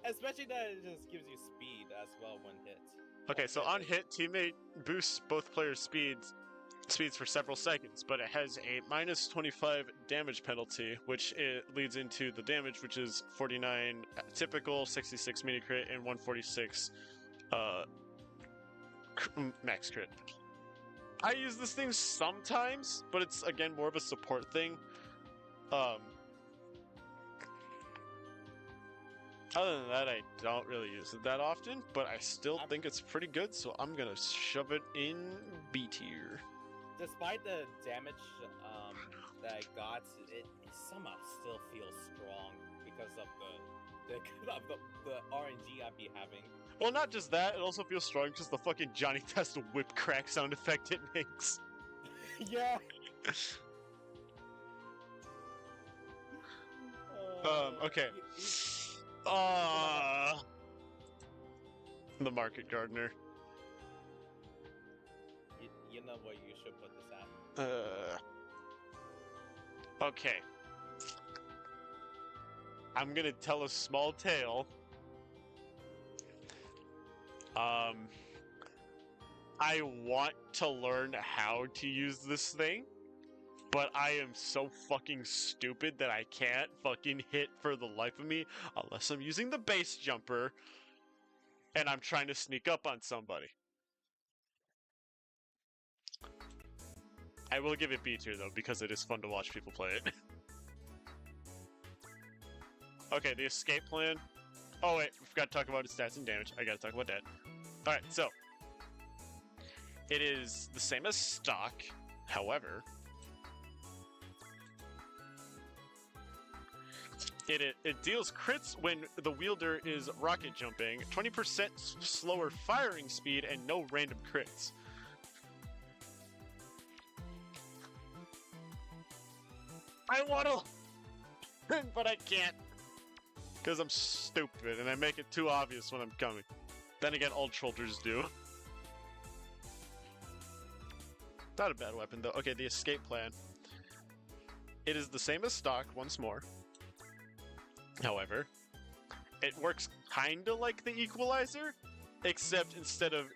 C: Especially that it just gives you speed as well when hit.
A: Okay, so on hit, teammate boosts both players' speeds for several seconds, but it has a -25 damage penalty, which it leads into the damage, which is 49 typical, 66 mini crit, and 146 max crit. I use this thing sometimes, but it's again more of a support thing. Other than that, I don't really use it that often, but I still think it's pretty good, so I'm gonna shove it in B tier.
C: Despite the damage that I got, it somehow still feels strong because of the RNG I'd be having.
A: Well, not just that, it also feels strong because the fucking Johnny Test whip crack sound effect it makes.
C: Yeah.
A: Okay. The Market Gardener.
C: You know where you should put this at.
A: Okay. I'm gonna tell a small tale. I want to learn how to use this thing, but I am so fucking stupid that I can't fucking hit for the life of me unless I'm using the base jumper and I'm trying to sneak up on somebody. I will give it B tier though, because it is fun to watch people play it. Okay, the escape plan. Oh wait, we forgot to talk about its stats and damage. I gotta talk about that. Alright, so. It is the same as stock, however. It deals crits when the wielder is rocket jumping, 20% slower firing speed, and no random crits. I wanna, but I can't. Because I'm stupid, and I make it too obvious when I'm coming. Then again, all soldiers do. Not a bad weapon, though. Okay, the escape plan. It is the same as stock, once more. However, it works kinda like the equalizer, except instead of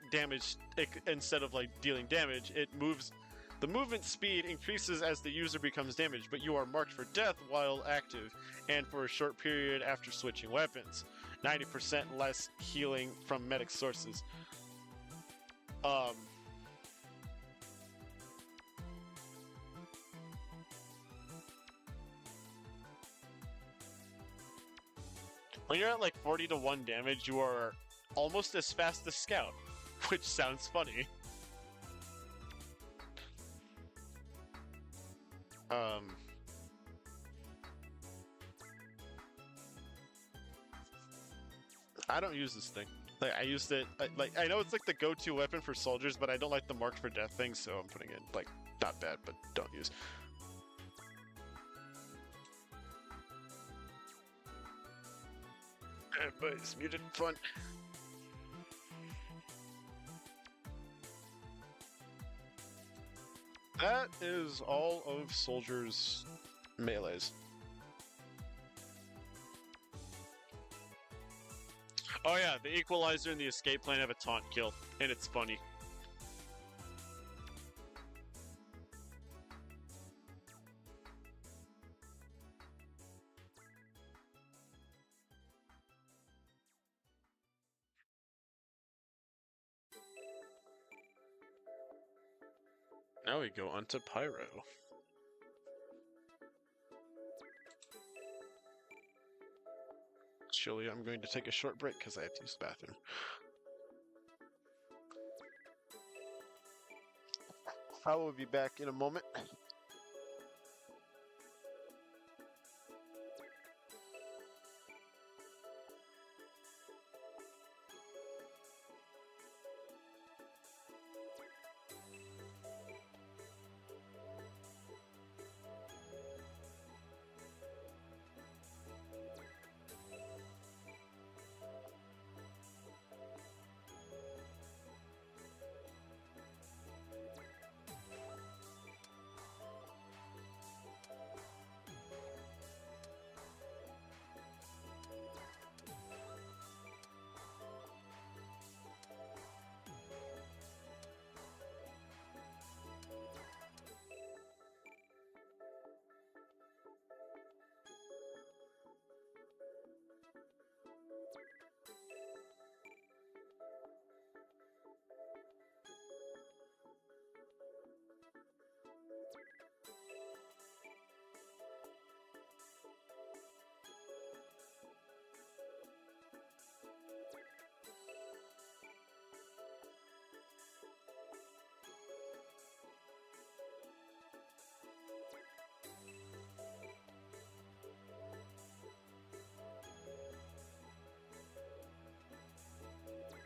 A: like dealing damage, it moves. The movement speed increases as the user becomes damaged, but you are marked for death while active, and for a short period after switching weapons. 90% less healing from medic sources. When you're at like 40 to 1 damage, you are almost as fast as Scout, which sounds funny. I don't use this thing. Like I used it. I know it's like the go-to weapon for soldiers, but I don't like the marked for death thing, so I'm putting it like not bad, but don't use. But it's muted fun. That is all of soldiers' melees. Oh yeah, the equalizer and the escape plan have a taunt kill, and it's funny. Now we go on to Pyro. Actually, I'm going to take a short break because I have to use the bathroom. I will be back in a moment.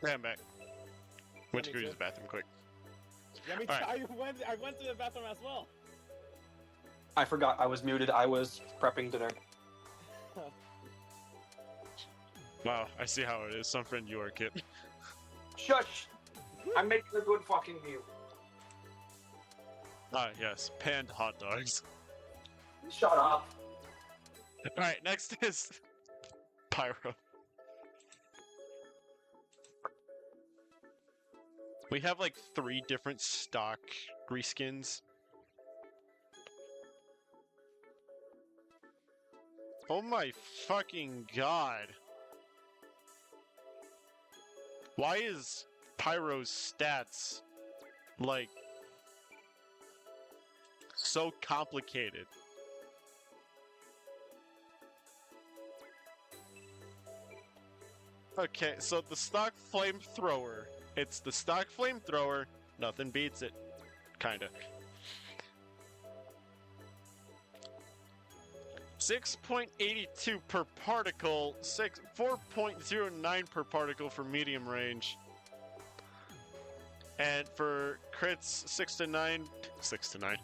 A: Yeah, I'm back. Went to go use the bathroom quick.
C: Yeah, me too.
A: Alright.
C: I went to the bathroom as well.
B: I forgot I was muted. I was prepping dinner.
A: Wow, I see how it is. Some friend you are, Kit.
B: Shush! I'm making a good fucking meal.
A: Ah, yes, panned hot dogs.
B: Shut up.
A: Alright, next is Pyro. We have like 3 different stock reskins. Oh my fucking god. Why is Pyro's stats like so complicated? Okay, so the stock flamethrower. It's the stock flamethrower. Nothing beats it. Kinda. 6.82 per particle, 4.09 per particle for medium range. And for crits, 6 to 9. 6 to 9.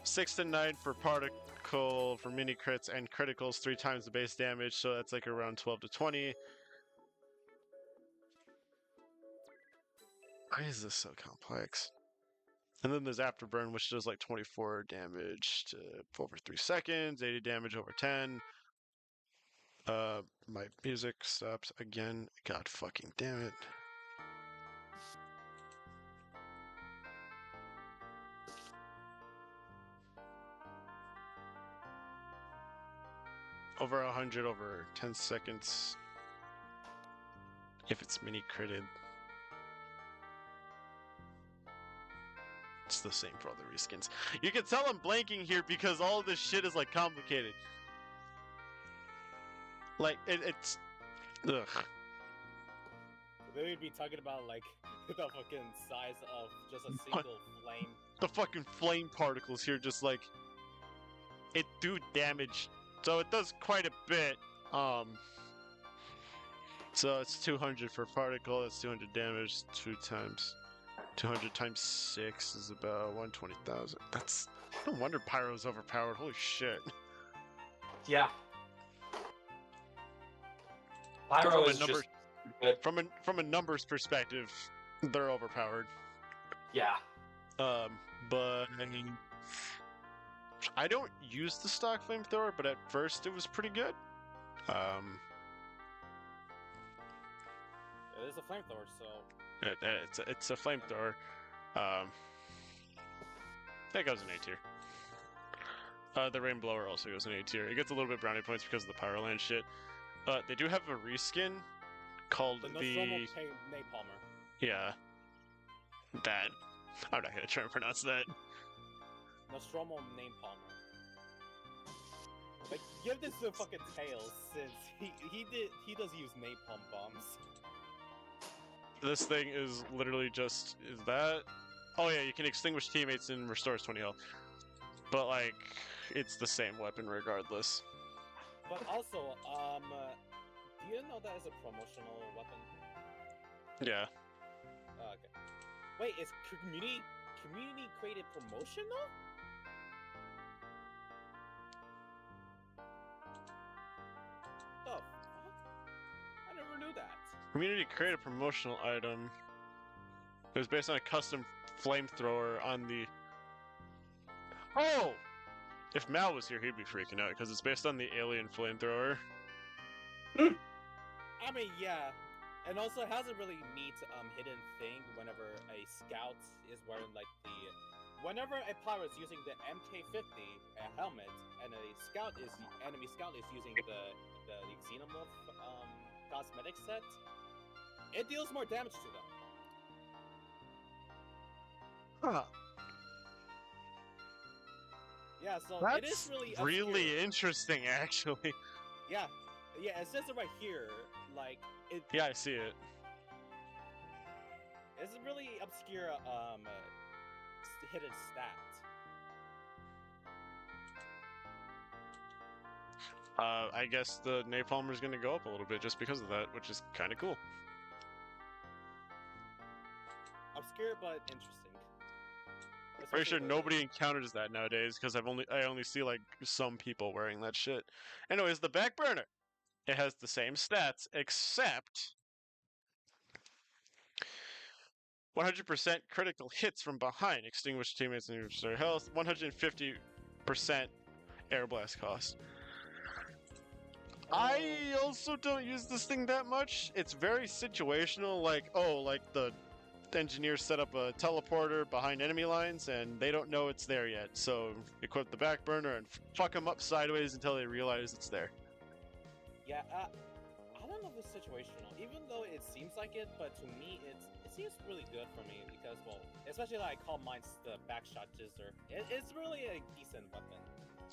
A: Six to 9 for particle for mini crits and criticals 3 times the base damage, so that's like around 12 to 20. Why is this so complex? And then there's Afterburn, which does like 24 damage to over 3 seconds, 80 damage over 10. My music stops again. God fucking damn it. Over 100 over 10 seconds. If it's mini critted. It's the same for all the reskins. You can tell I'm blanking here because all of this shit is like complicated. Like it's ugh.
C: Then we'd be talking about like the fucking size of just a single flame.
A: The fucking flame particles here just like it do damage. So it does quite a bit. So it's 200 for particle. That's 200 damage. 200 times 6 is about 120,000. That's no wonder Pyro's overpowered. Holy shit.
B: Yeah. Pyro is just good.
A: From a numbers perspective, they're overpowered.
B: Yeah.
A: But I mean, I don't use the stock flamethrower, but at first it was pretty good.
C: It is a flamethrower, so
A: It's a flamethrower. That goes in A tier. The rain blower also goes in A tier. It gets a little bit brownie points because of the Pyroland shit. They do have a reskin called
C: the Nostromo Napalmer.
A: Yeah. That. I'm not gonna try and pronounce that.
C: Nostromo Napalmer. Like, give this to fucking Tails, since he does use napalm bombs.
A: This thing is literally just is that. Oh yeah, you can extinguish teammates and restores 20 health. But like, it's the same weapon regardless.
C: But also, do you know that is a promotional weapon?
A: Yeah.
C: Okay. Wait, is community created promotional? The fuck? I never knew that.
A: Community created a promotional item. It was based on a custom flamethrower on the. Oh! If Mal was here, he'd be freaking out because it's based on the alien flamethrower.
C: I mean, yeah. And also, it has a really neat hidden thing whenever a scout is wearing like the. Whenever a pirate's using the MK50 helmet, and a enemy scout is using the Xenomorph cosmetic set, it deals more damage to them.
A: Huh.
C: Yeah, so
A: That's
C: it is really
A: really
C: obscure.
A: interesting, actually.
C: Yeah, it says it right here. Like it.
A: Yeah, I see it.
C: It's a really obscure hidden stat.
A: I guess the Napalmer's gonna go up a little bit just because of that, which is kind of cool.
C: Obscure but interesting.
A: Pretty sure
C: Especially
A: nobody encounters that nowadays because I only see like some people wearing that shit. Anyways, the back burner. It has the same stats except 100% critical hits from behind, extinguish teammates and restore health, 150% air blast cost. I also don't use this thing that much. It's very situational, like, oh, like the engineers set up a teleporter behind enemy lines and they don't know it's there yet, so equip the back burner and fuck them up sideways until they realize it's there.
C: Yeah, I don't know if it's situational, even though it seems like it, but to me it seems really good for me because, well, especially like I call mine the backshot jizzer. It's really a decent weapon.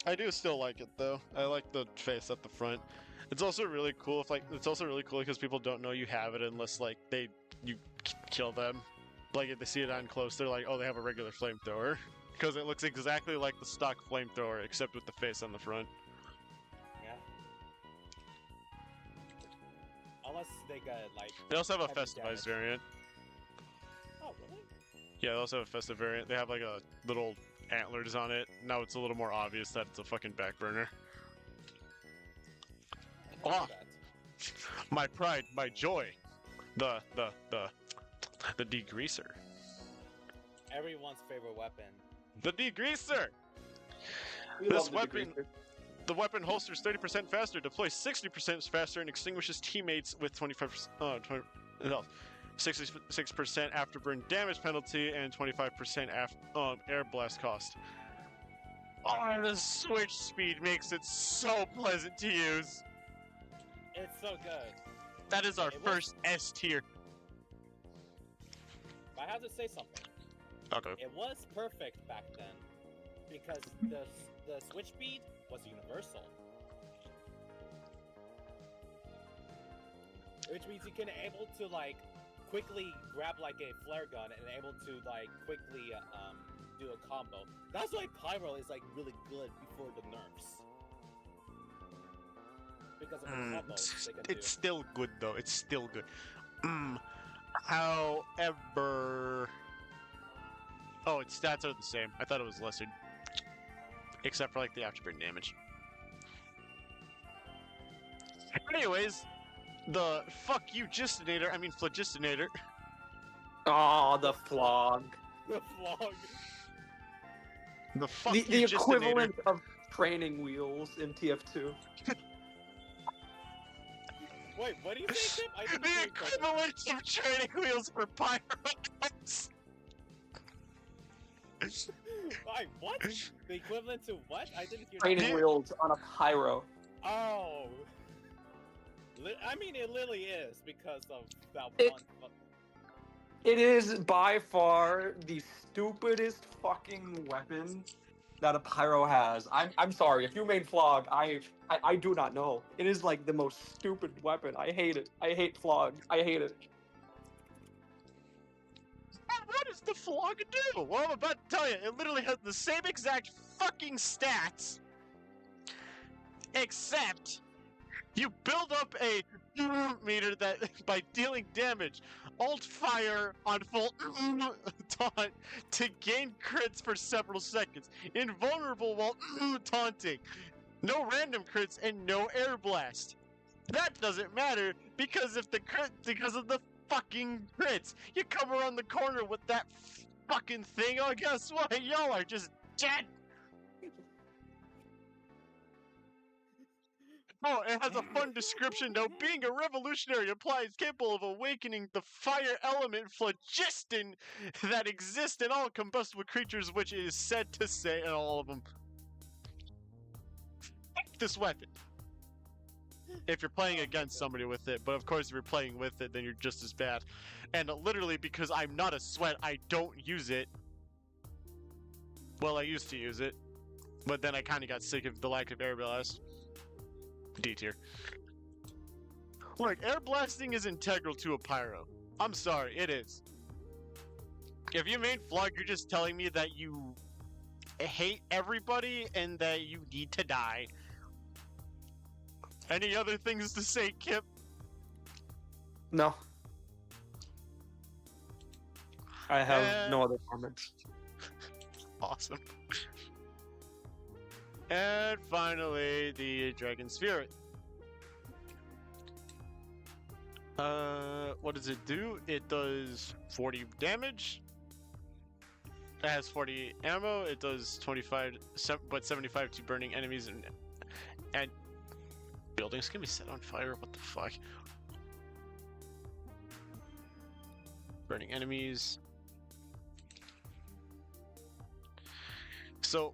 A: I do still like it though. I like the face at the front. It's also really cool because people don't know you have it unless like you kill them. Like if they see it on close, they're like, oh, they have a regular flamethrower because it looks exactly like the stock flamethrower except with the face on the front.
C: Yeah. Unless they got like.
A: They also have a
C: heavy
A: festivized
C: damage.
A: variant.
C: Oh really?
A: Yeah, they also have a festive variant. They have like a little antlers on it. Now it's a little more obvious that it's a fucking back burner.
C: I
A: Ah,
C: know that.
A: my pride, my joy. The degreaser.
C: Everyone's favorite weapon.
A: The degreaser.
B: We
A: This
B: love the
A: weapon-
B: degreaser.
A: The weapon holsters 30% faster, deploys 60% faster, and extinguishes teammates with 25% 66% afterburn damage penalty and 25% air blast cost. Oh, the switch speed makes it so pleasant to use.
C: It's so good.
A: That is our
C: It was-
A: first S tier.
C: But I have to say something.
A: Okay.
C: It was perfect back then because the switch speed was universal, which means you can able to like quickly grab like a flare gun and able to like quickly do a combo. That's why Pyro is like really good before the nerfs. Because of the combos they can do.
A: It's still good though. It's still good. However, oh, its stats are the same. I thought it was lesser, except for like the afterburn damage. Anyways, the fuck you Gistinator, I mean Phlogistinator.
B: Oh, the flog.
C: The flog.
A: The fuck
B: The
A: you Gistinator.
B: equivalent of training wheels in TF2.
C: Wait, what do you say, Tim? I didn't
A: The
C: hear you correctly.
A: equivalent of training wheels for pyros.
C: Wait, what? The equivalent to what? I didn't hear
B: Training
C: that.
B: wheels on a pyro.
C: Oh. I mean, it literally is because of that
B: It-
C: one.
B: It is by far the stupidest fucking weapon that a pyro has. I'm sorry, if you made flog, I do not know. It is like the most stupid weapon. I hate it. I hate flog. I hate it.
A: What does the flog do? Well, I'm about to tell you, it literally has the same exact fucking stats, except you build up a meter that by dealing damage, alt fire on full taunt to gain crits for several seconds, invulnerable while taunting, no random crits and no air blast. That doesn't matter because of the fucking crits. You come around the corner with that fucking thing. Oh, guess what? Y'all are just dead. Oh, it has a fun description though. Being a revolutionary implies capable of awakening the fire element phlogiston that exists in all combustible creatures, which it is said to say in all of them. This weapon. If you're playing against somebody with it, but of course if you're playing with it, then you're just as bad. And literally because I'm not a sweat, I don't use it. Well, I used to use it, but then I kind of got sick of the lack of air blast. D tier. Look, air blasting is integral to a pyro. I'm sorry, it is. If you main flog, you're just telling me that you hate everybody and that you need to die. Any other things to say, Kip?
B: No. I have no other comments.
A: Awesome. And finally, the Dragon Spirit. What does it do? It does 40 damage. It has 40 ammo. It does 25, but 75 to burning enemies and buildings can be set on fire. What the fuck? Burning enemies. So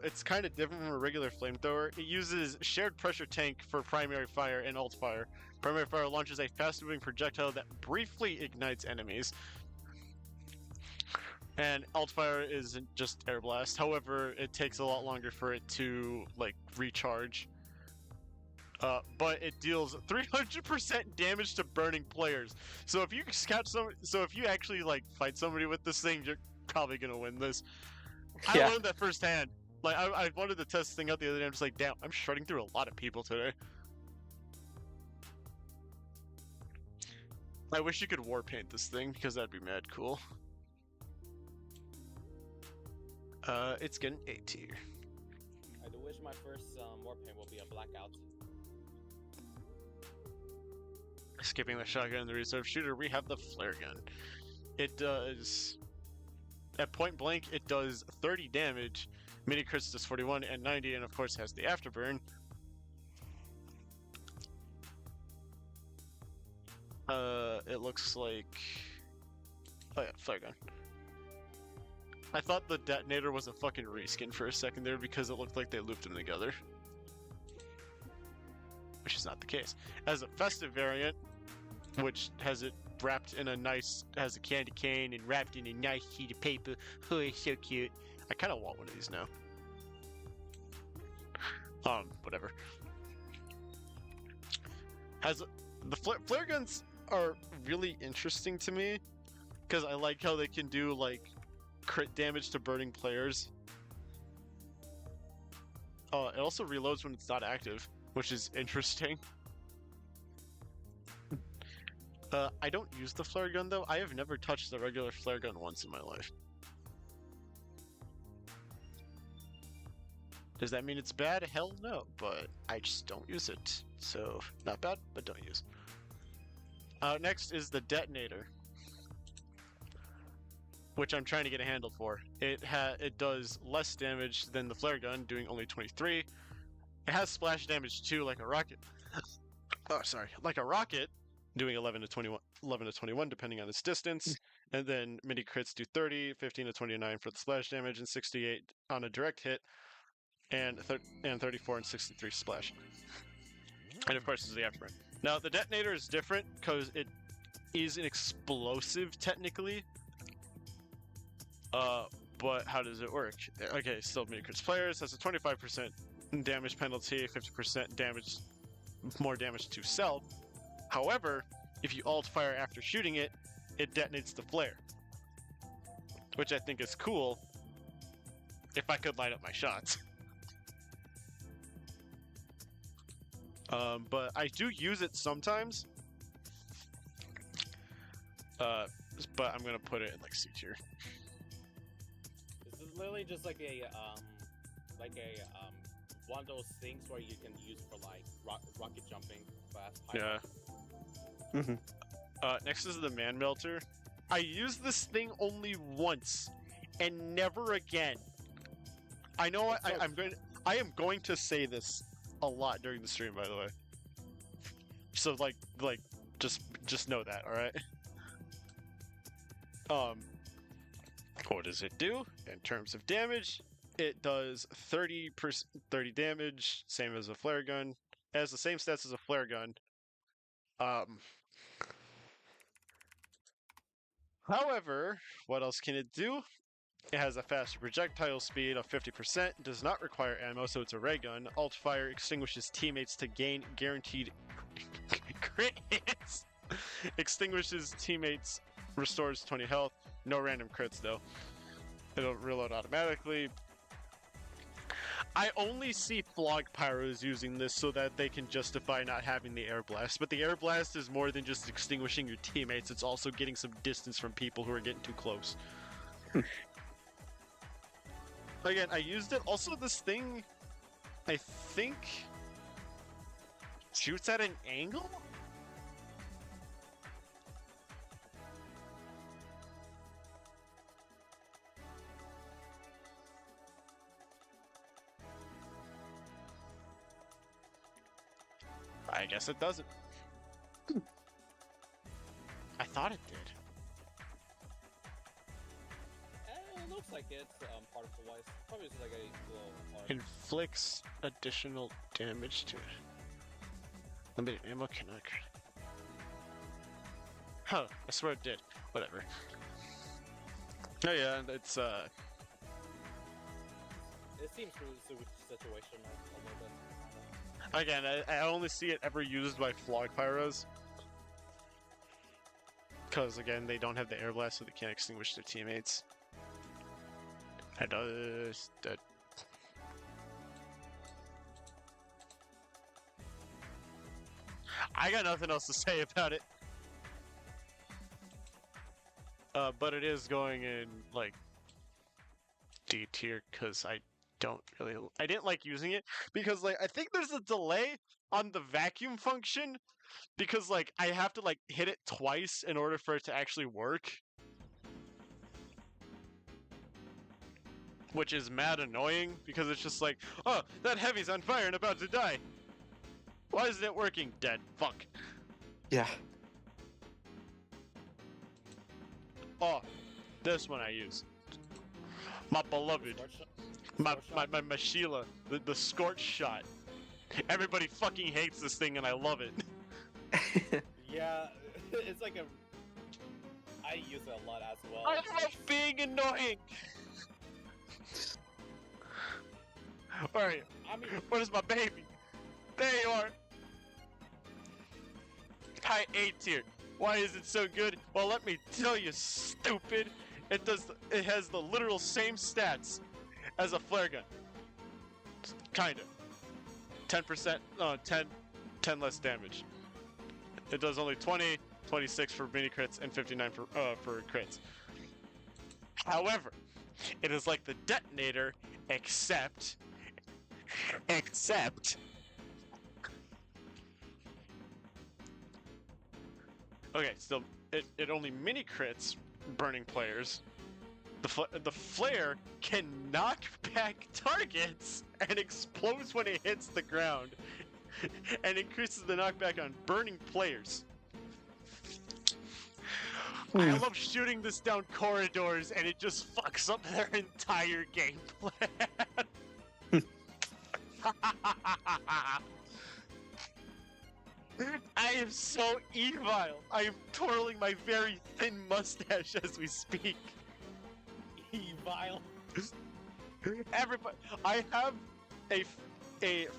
A: it's kind of different from a regular flamethrower. It uses shared pressure tank for primary fire and alt fire. Primary fire launches a fast-moving projectile that briefly ignites enemies. And alt fire is just air blast. However, it takes a lot longer for it to like recharge. But it deals 300% damage to burning players. So if you actually like fight somebody with this thing, you're probably gonna win this. I learned that firsthand. Like I wanted to test this thing out the other day. I'm just like, damn, I'm shredding through a lot of people today. I wish you could war paint this thing because that'd be mad cool. It's getting A tier.
C: I do wish my first warpaint will be a blackout.
A: Skipping the shotgun and the reserve shooter, we have the flare gun. It does, at point blank, it does 30 damage. Mini crits does 41 and 90, and of course has the afterburn. It looks like, oh yeah, flare gun. I thought the detonator was a fucking reskin for a second there because it looked like they looped them together. Which is not the case. As a festive variant, which has it wrapped in a nice, has a candy cane and wrapped in a nice sheet of paper. Oh, it's so cute. I kind of want one of these now. Whatever. Has the flare guns are really interesting to me because I like how they can do like crit damage to burning players. It also reloads when it's not active, which is interesting. I don't use the flare gun though. I have never touched the regular flare gun once in my life. Does that mean it's bad? Hell no, but I just don't use it. So, not bad, but don't use. Next is the detonator, which I'm trying to get a handle for. It does less damage than the flare gun, doing only 23. It has splash damage too, like a rocket. Oh, sorry, like a rocket, doing 11 to 21 depending on its distance. And then mini crits do 30, 15 to 29 for the splash damage, and 68 on a direct hit. And 34 and 63 splash. And of course, is the afterburn. Now, the detonator is different because it is an explosive technically. But how does it work? Okay, still mini crits players has a 25% damage penalty, 50% damage, more damage to self. However, if you alt fire after shooting it, it detonates the flare, which I think is cool. If I could light up my shots. But I do use it sometimes. But I'm gonna put it in like C tier.
C: This is literally just like a one of those things where you can use for like rocket jumping fast.
A: Yeah. Next is the man melter. I used this thing only once, and never again. I know I am going to say this a lot during the stream, by the way. So like just know that, all right? What does it do in terms of damage? It does 30 damage, same as a flare gun. It has the same stats as a flare gun. However, what else can it do? It has a faster projectile speed of 50%, does not require ammo, so it's a ray gun. Alt fire extinguishes teammates to gain guaranteed crit hits. Extinguishes teammates, restores 20 health. No random crits though. It'll reload automatically. I only see Flog Pyros using this so that they can justify not having the Air Blast, but the Air Blast is more than just extinguishing your teammates, it's also getting some distance from people who are getting too close. Again, I used it. Also, this thing, I think, shoots at an angle? I guess it doesn't. I thought it did.
C: It looks like it's particle-wise. Probably just like a little part.
A: Inflicts additional damage to it. Limited ammo cannot. Huh, I swear it did. Whatever. Oh yeah, it's
C: It seems to situation a little bit.
A: again, I only see it ever used by Flog Pyros. Because again, they don't have the air blast, so they can't extinguish their teammates. It does that. I got nothing else to say about it. But it is going in like D tier because I didn't like using it because like I think there's a delay on the vacuum function because like I have to like hit it twice in order for it to actually work. Which is mad annoying because it's just like, oh, that heavy's on fire and about to die. Why isn't it working? Dead. Fuck.
B: Yeah.
A: Oh, this one I use. My beloved. My Sheila. The scorch shot. Everybody fucking hates this thing and I love it.
C: Yeah, it's like a... I use it a lot as well.
A: I love being annoying! Alright,
C: I mean,
A: where's my baby? There you are! High A tier. Why is it so good? Well, let me tell you, stupid. It has the literal same stats as a flare gun. Kinda. 10%, 10 less damage. It does only 20, 26 for mini crits, and 59 for crits. However, it is like the detonator, except. Okay, still, it only mini crits burning players. The flare can knock back targets and explodes when it hits the ground, and increases the knockback on burning players. I love shooting this down corridors, and it just fucks up their entire game plan. I am so evil. I am twirling my very thin mustache as we speak.
C: Evil.
A: Everybody, I have a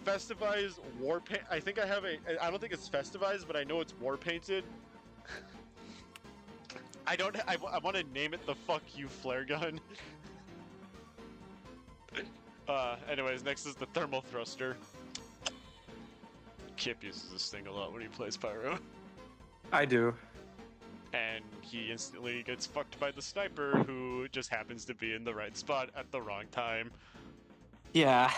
A: festivized war paint. I think I have I don't think it's festivized, but I know it's war painted. I want to name it the "fuck you" flare gun. Anyways, next is the thermal thruster. Kip uses this thing a lot when he plays Pyro.
B: I do.
A: And he instantly gets fucked by the sniper, who just happens to be in the right spot at the wrong time.
B: Yeah.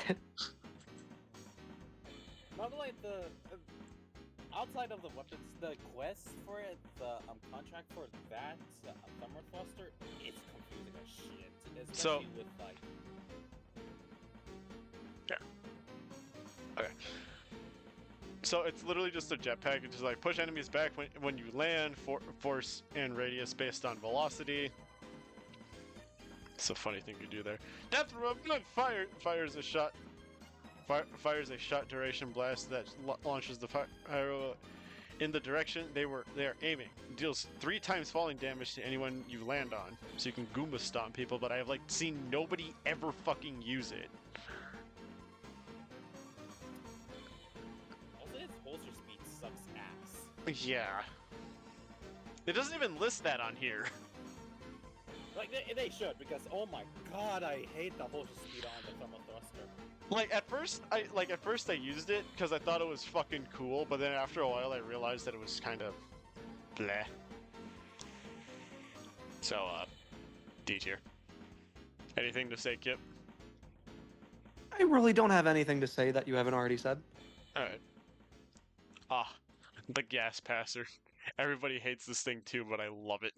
C: Not like the outside of the weapons, the quest for it, the contract for that thermal thruster, it's confusing as shit. Especially with like.
A: Yeah. Okay. So it's literally just a jetpack. It's just like push enemies back when you land, force and radius based on velocity. It's a funny thing you do there. Death from above fires a shot. Fires a shot duration blast that launches the pyro in the direction they are aiming. Deals 3 times falling damage to anyone you land on. So you can Goomba stomp people, but I have like seen nobody ever fucking use it.
C: Holster speed sucks ass.
A: Yeah. It doesn't even list that on here.
C: Like they should, because oh my god, I hate the holster speed on the thermal thruster.
A: Like at first I used it because I thought it was fucking cool, but then after a while I realized that it was kind of bleh. So D tier. Anything to say, Kip?
B: I really don't have anything to say that you haven't already said.
A: Alright. Ah, the gas passer. Everybody hates this thing too, but I love it.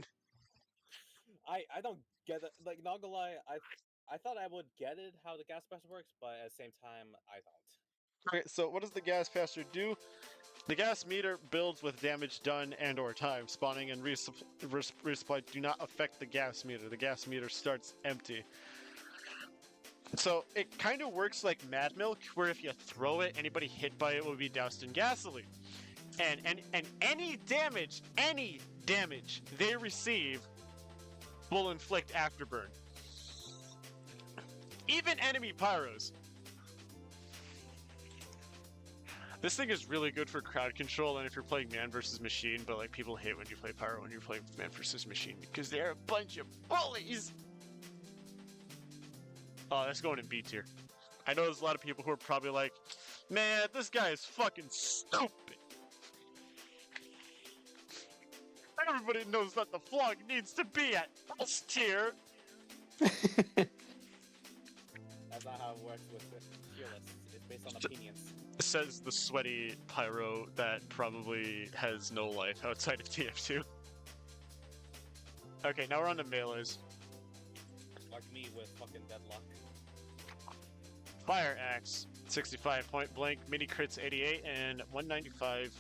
C: I don't get it. Like, not gonna lie, I thought I would get it how the gas passer works, but at the same time, I don't.
A: Okay, so what does the gas passer do? The gas meter builds with damage done and or time. Spawning and resupply do not affect the gas meter. The gas meter starts empty. So it kind of works like Mad Milk, where if you throw it, anybody hit by it will be doused in gasoline. And any damage they receive will inflict afterburn. Even enemy pyros. This thing is really good for crowd control, and if you're playing man versus machine, but like people hate when you play pyro when you're playing man versus machine because they're a bunch of bullies. Oh, that's going in B tier. I know there's a lot of people who are probably like, man, this guy is fucking stupid. Everybody knows that the flog needs to be at S tier.
C: That's not how it works with the tier list. It's based on opinions.
A: Says the sweaty pyro that probably has no life outside of TF2. Okay, now we're on to melees.
C: Like me with fucking deadlock.
A: Fire Axe, 65 point blank, mini crits 88 and 195.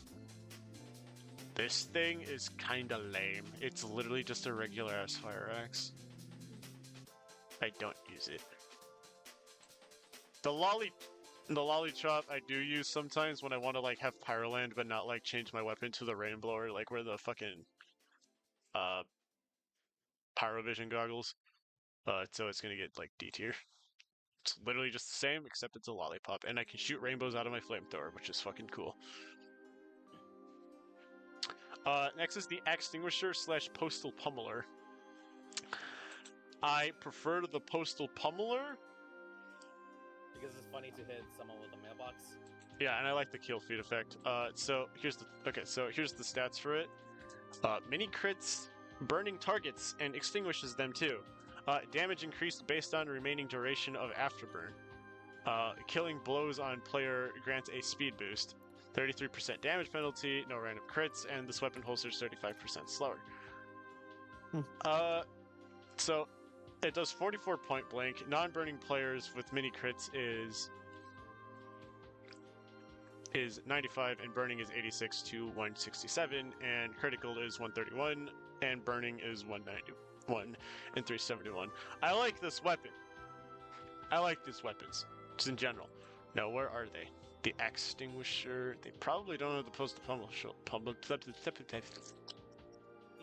A: This thing is kinda lame. It's literally just a regular ass fire axe. I don't use it. The lolly chop I do use sometimes when I want to like have pyroland but not like change my weapon to the rainblower, like where the fucking pyrovision goggles. So it's gonna get like D tier. It's literally just the same, except it's a lollipop, and I can shoot rainbows out of my flamethrower, which is fucking cool. Next is the Extinguisher / Postal Pummeler. I prefer the Postal Pummeler.
C: Because it's funny to hit someone with a mailbox.
A: Yeah, and I like the kill feed effect. So here's the stats for it. Mini crits, burning targets, and extinguishes them too. Damage increased based on remaining duration of afterburn. Killing blows on player grants a speed boost. 33% damage penalty, no random crits, and this weapon holster is 35% slower. So it does 44 point blank. Non-burning players with mini crits is 95, and burning is 86 to 167, and critical is 131, and burning is 191 and 371. I like this weapon. I like these weapons, just in general. Now, where are they? The Extinguisher. They probably don't have the Postal Pummeler.
C: Do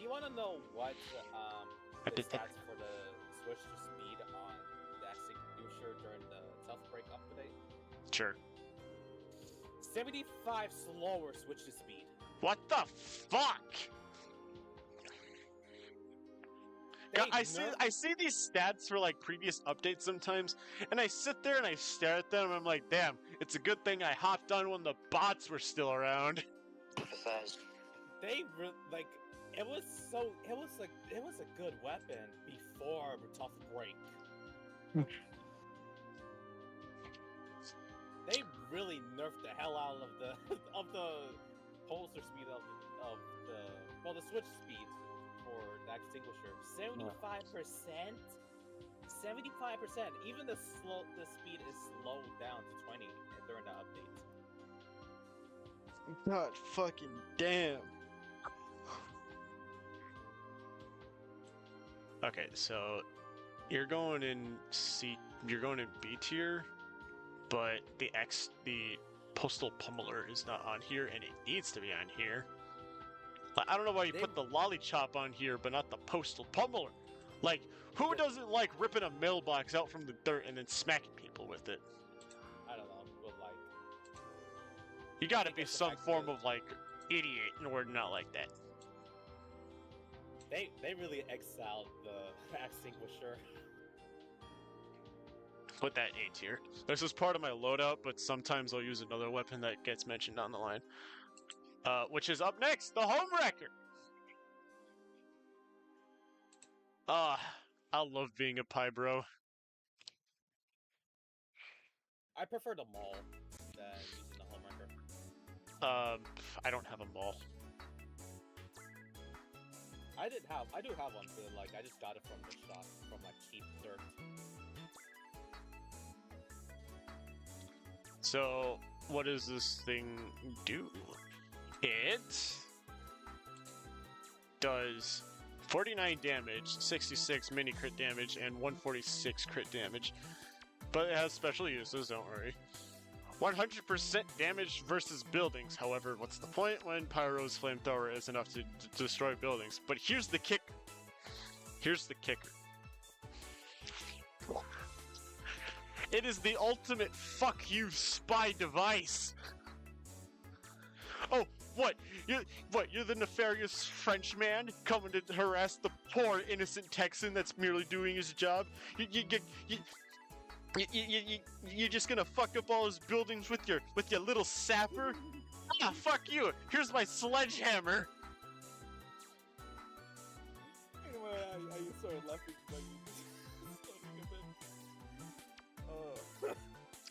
C: you want to know what the stats for the switch to speed on the Extinguisher during the tough break update?
A: Sure.
C: 75 slower switch to speed.
A: What the fuck? God, I see these stats for like previous updates sometimes, and I sit there and I stare at them and I'm like, damn, it's a good thing I hopped on when the bots were still around.
C: They like it was a good weapon before the tough break. They really nerfed the hell out of the holster speed of the switch speed for the Extinguisher. 75%. 75%. Even the speed is slowed down to 20 during the update.
A: God fucking damn. Okay, so you're going in B tier, but the Postal Pummeler is not on here, and it needs to be on here. Like, I don't know why you put the Lollychop on here, but not the Postal Pummeler. Like, who doesn't like ripping a mailbox out from the dirt and then smacking people with it?
C: I don't know, but like,
A: you gotta be some form of like idiot in order to not like that.
C: They really excelled the Extinguisher.
A: Put that A tier. This is part of my loadout, but sometimes I'll use another weapon that gets mentioned on the line. Which is up next, the Homewrecker! I love being a pie bro.
C: I prefer the Maul than using the Homewrecker.
A: I don't have a Maul.
C: I do have one too, like, I just got it from the shop, from like cheap dirt.
A: So, what does this thing do? It does 49 damage, 66 mini crit damage, and 146 crit damage. But it has special uses, don't worry. 100% damage versus buildings. However, what's the point when Pyro's flamethrower is enough to destroy buildings? But here's the kicker. Here's the kicker. It is the ultimate fuck you spy device. Oh, what? You're the nefarious Frenchman coming to harass the poor innocent Texan that's merely doing his job? You're just gonna fuck up all his buildings with your little sapper? Ah, fuck you! Here's my sledgehammer.
C: Anyway, I started laughing like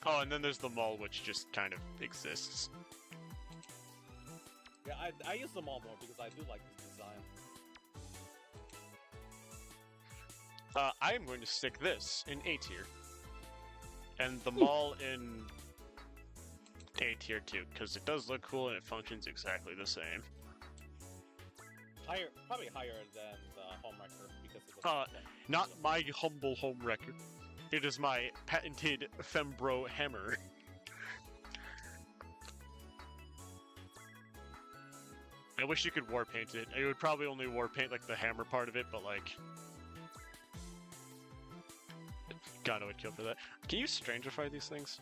A: Oh, and then there's the Maul, which just kind of exists.
C: Yeah, I use the Maul more because I do like this design.
A: I am going to stick this in A tier. And the Maul in A tier too, because it does look cool and it functions exactly the same.
C: Probably higher than the Homewrecker because of the
A: not my humble Homewrecker. It is my patented Fembro hammer. I wish you could war paint it. I would probably only war paint like the hammer part of it, but like, God, I would kill for that. Can you strangify these things?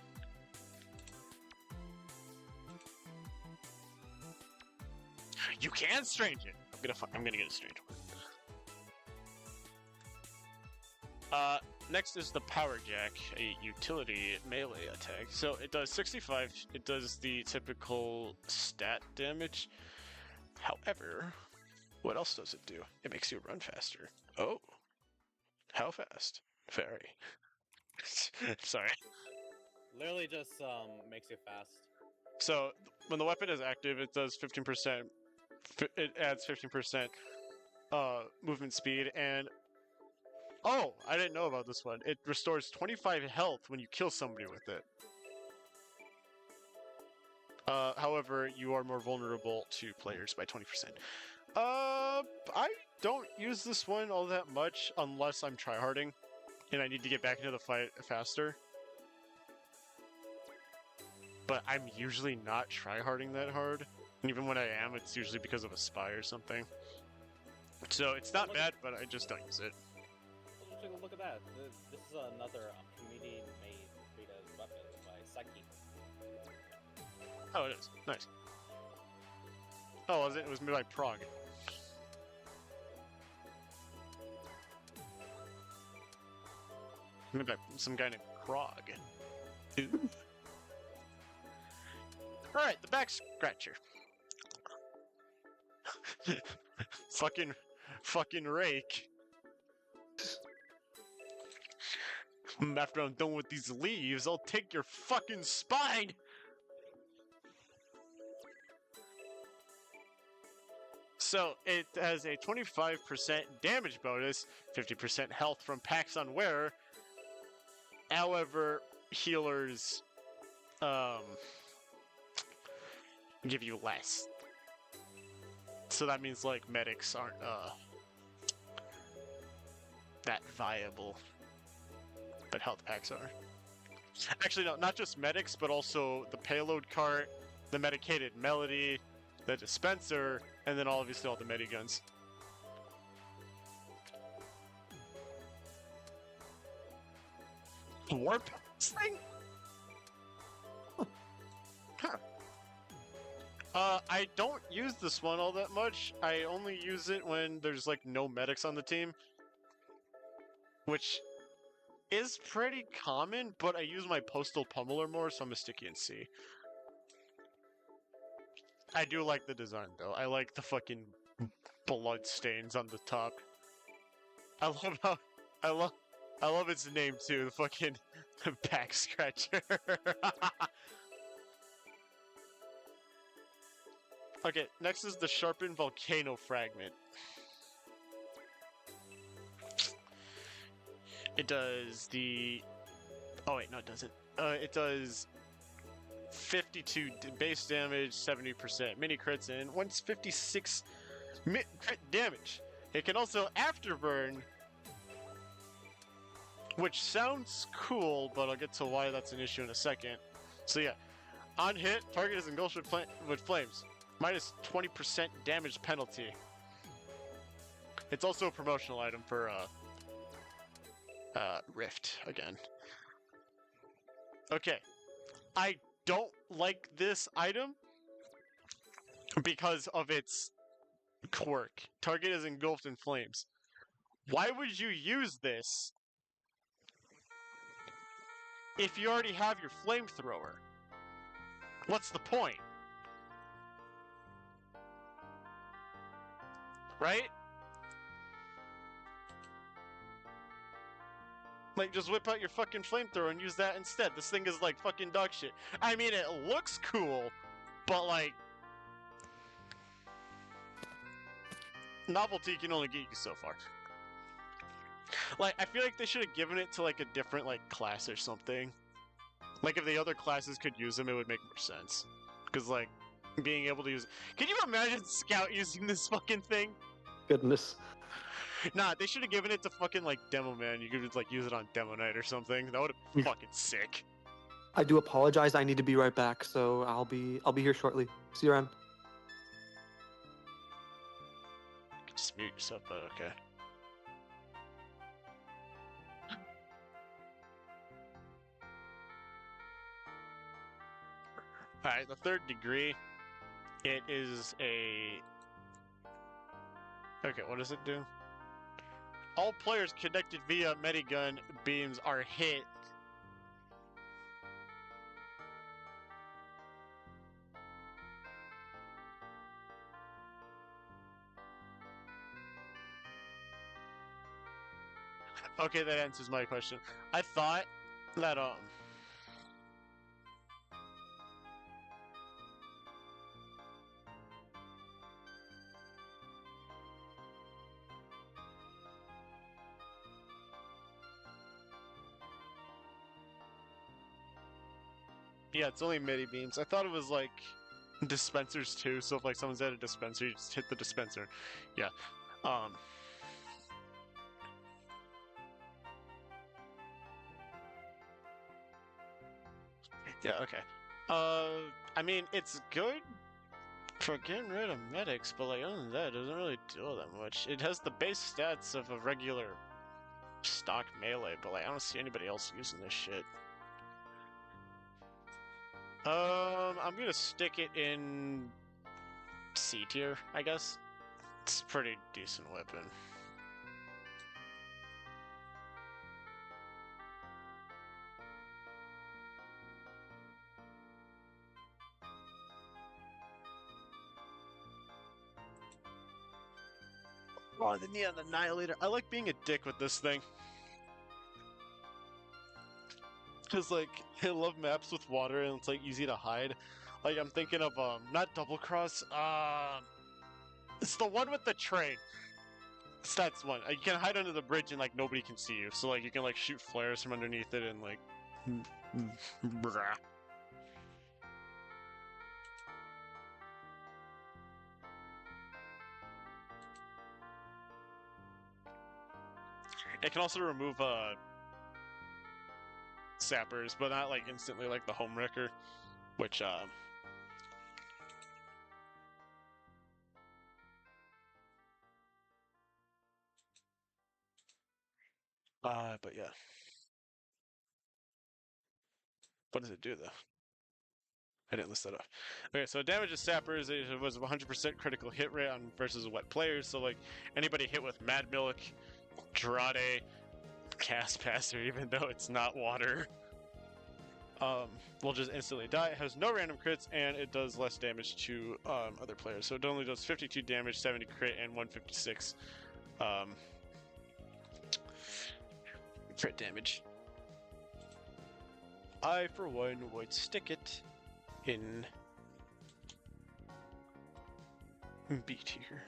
A: You can strange it. I'm gonna get a strange one. Next is the Power Jack, a utility melee attack. So it does 65. It does the typical stat damage. However, what else does it do? It makes you run faster. Oh, how fast? Very. Sorry.
C: Literally just makes you fast.
A: So when the weapon is active, it does 15%. It adds 15% movement speed, and oh, I didn't know about this one. It restores 25 health when you kill somebody with it. However, you are more vulnerable to players by 20%. I don't use this one all that much unless I'm tryharding and I need to get back into the fight faster. But I'm usually not tryharding that hard. And even when I am, it's usually because of a spy or something. So it's not bad, but I just don't use it.
C: Take a look at that. This is another community-made beta weapon by Psyche.
A: Oh, it is. Nice. Oh, was it? It was made by Prague. Made by some guy named Krog. Ooh. Alright, the back scratcher. fucking rake. After I'm done with these leaves, I'll take your fucking spine! So, it has a 25% damage bonus, 50% health from packs on wearer. However, healers give you less. So that means like medics aren't that viable. But health packs are. Actually no, not just medics, but also the payload cart, the medicated melody, the dispenser, and then obviously all the mediguns. Warp thing? Huh. I don't use this one all that much. I only use it when there's like no medics on the team. Which is pretty common, but I use my postal pummeler more, so I'm a sticky in C. I do like the design though. I like the fucking blood stains on the top. I love how I love its name too, the fucking back scratcher. Okay, next is the sharpened volcano fragment. It does the... Oh wait, no it doesn't. It does 52 base damage, 70% mini crits, and once 56 crit damage. It can also afterburn, which sounds cool, but I'll get to why that's an issue in a second. So yeah, on hit, target is engulfed with flames. Minus 20% damage penalty. It's also a promotional item for Rift again. Okay, I don't like this item because of its quirk. Target is engulfed in flames. Why would you use this if you already have your flamethrower? What's the point? Right? Like, just whip out your fucking flamethrower and use that instead. This thing is like fucking dog shit. I mean, it looks cool, but like... novelty can only get you so far. Like, I feel like they should have given it to like a different like class or something. Like, if the other classes could use them, it would make more sense. Because like, being able to use... Can you imagine Scout using this fucking thing?
B: Goodness.
A: Nah, they should have given it to fucking like Demo Man. You could just like use it on Demo Night or something. That would have been fucking sick.
B: I do apologize. I need to be right back, so I'll be here shortly. See you around.
A: You can just mute yourself, but okay. Alright, the third degree. It is a Okay, what does it do? All players connected via medigun beams are hit. Okay, that answers my question. I thought that yeah, it's only midi beams. I thought it was like dispensers too, so if like someone's at a dispenser, you just hit the dispenser. Yeah. Yeah, okay. I mean, it's good for getting rid of medics, but like other than that, it doesn't really do that much. It has the base stats of a regular stock melee, but like I don't see anybody else using this shit. I'm gonna stick it in C tier, I guess. It's a pretty decent weapon. Oh, the Neon Annihilator. I like being a dick with this thing. Cause like I love maps with water and it's like easy to hide. Like I'm thinking of not Double Cross, it's the one with the train. That's one. You can hide under the bridge and like nobody can see you. So like you can like shoot flares from underneath it and like brah. It can also remove sappers, but not like instantly like the home wrecker, which but yeah. What does it do though? I didn't list that off. Okay, so damages sappers. It was 100% critical hit rate on versus wet players. So like anybody hit with Mad Milk, Drade, Cast Passer, even though it's not water, will just instantly die. It has no random crits and it does less damage to other players. So it only does 52 damage, 70 crit, and 156 crit damage. I, for one, would stick it in B tier.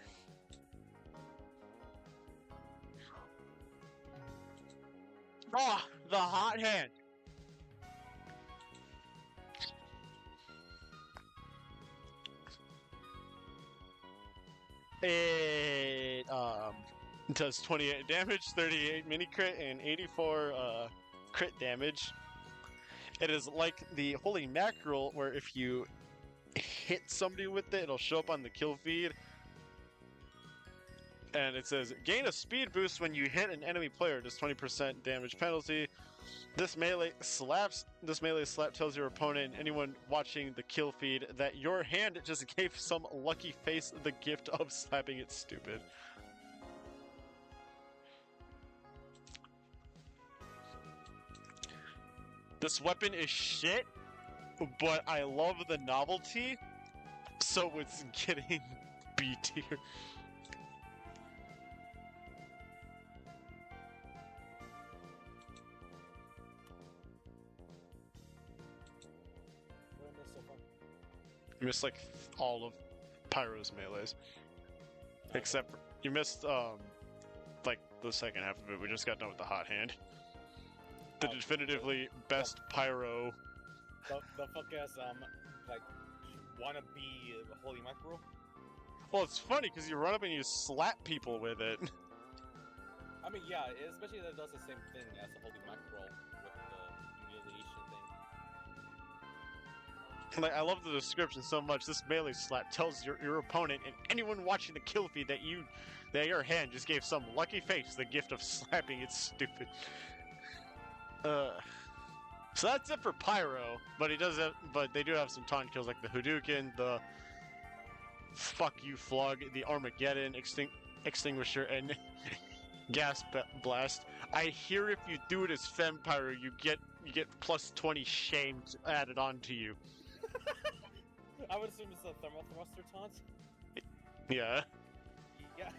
A: Oh, the hot hand! It does 28 damage, 38 mini crit, and 84 crit damage. It is like the Holy Mackerel, where if you hit somebody with it, it'll show up on the kill feed. And it says, gain a speed boost when you hit an enemy player, does 20% damage penalty. This melee slap tells your opponent and anyone watching the kill feed that your hand just gave some lucky face the gift of slapping it stupid. This weapon is shit, but I love the novelty, so it's getting B tier. You missed like all of Pyro's melees. Except for, you missed like the second half of it. We just got done with the hot hand. The definitively best Pyro.
C: The fuck ass like wanna be Holy Mackerel?
A: Well, it's funny because you run up and you slap people with it.
C: I mean, yeah, especially that it does the same thing as the Holy Mackerel with the humiliation thing.
A: Like, I love the description so much. This melee slap tells your opponent and anyone watching the kill feed that your hand just gave some lucky face the gift of slapping it stupid. So that's it for Pyro, but they do have some taunt kills like the Hadouken, the Fuck You Flug, the Armageddon, extinguisher and gas blast. I hear if you do it as Fempire, you get plus 20 shame added onto you.
C: I would assume it's a thermal thruster taunt.
A: Yeah.
C: Yeah.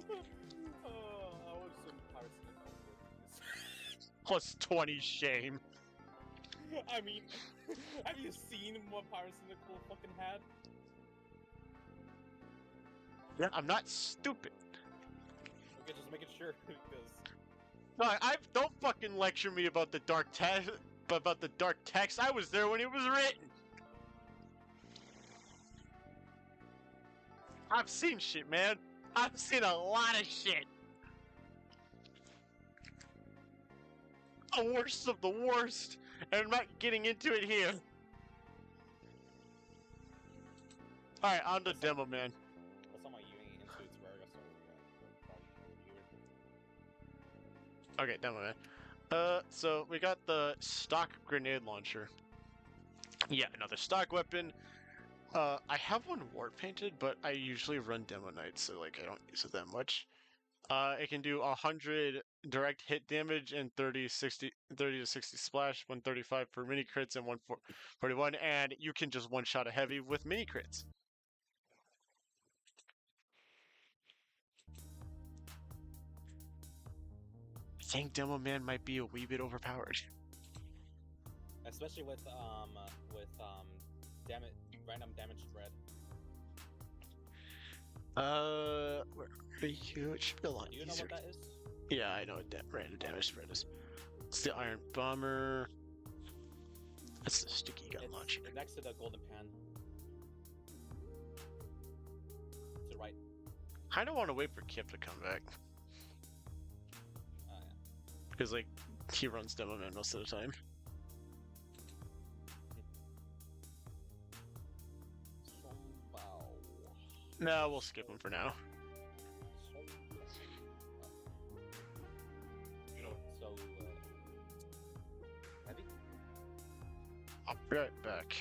C: I would assume Pirates in the
A: Plus 20 shame.
C: I mean, have you seen what Pirates in the Cool fucking had?
A: Yeah, I'm not stupid.
C: Okay, just making sure because
A: No, don't fucking lecture me about the dark text. About the dark text. I was there when it was written. I've seen shit, man. I've seen a lot of shit. The worst of the worst. And I'm not getting into it here. Alright, on to Demo Man.
C: what's on my Ewing into its rare, so probably weird.
A: Okay, Demo Man. So we got the stock grenade launcher. Yeah, another stock weapon. I have one war painted, but I usually run Demo Knight, so like I don't use it that much. It can do 100 direct hit damage and 30 to 60 splash, 135 for mini crits and 141, and you can just one shot a heavy with mini crits. I think Demo Man might be a wee bit overpowered.
C: Especially with damage, random damage spread.
A: Where are you? It should be a lot
C: Do you know
A: easier.
C: what that is?
A: Yeah, I know what random damage spread is. It's the Iron Bomber. That's the sticky gun launcher.
C: Next to the golden pan. To the right.
A: I don't want to wait for Kip to come back.
C: Yeah.
A: Because, like, he runs Demo Man most of the time. No, we'll skip him for now.
C: So, heavy?
A: I'll be right back.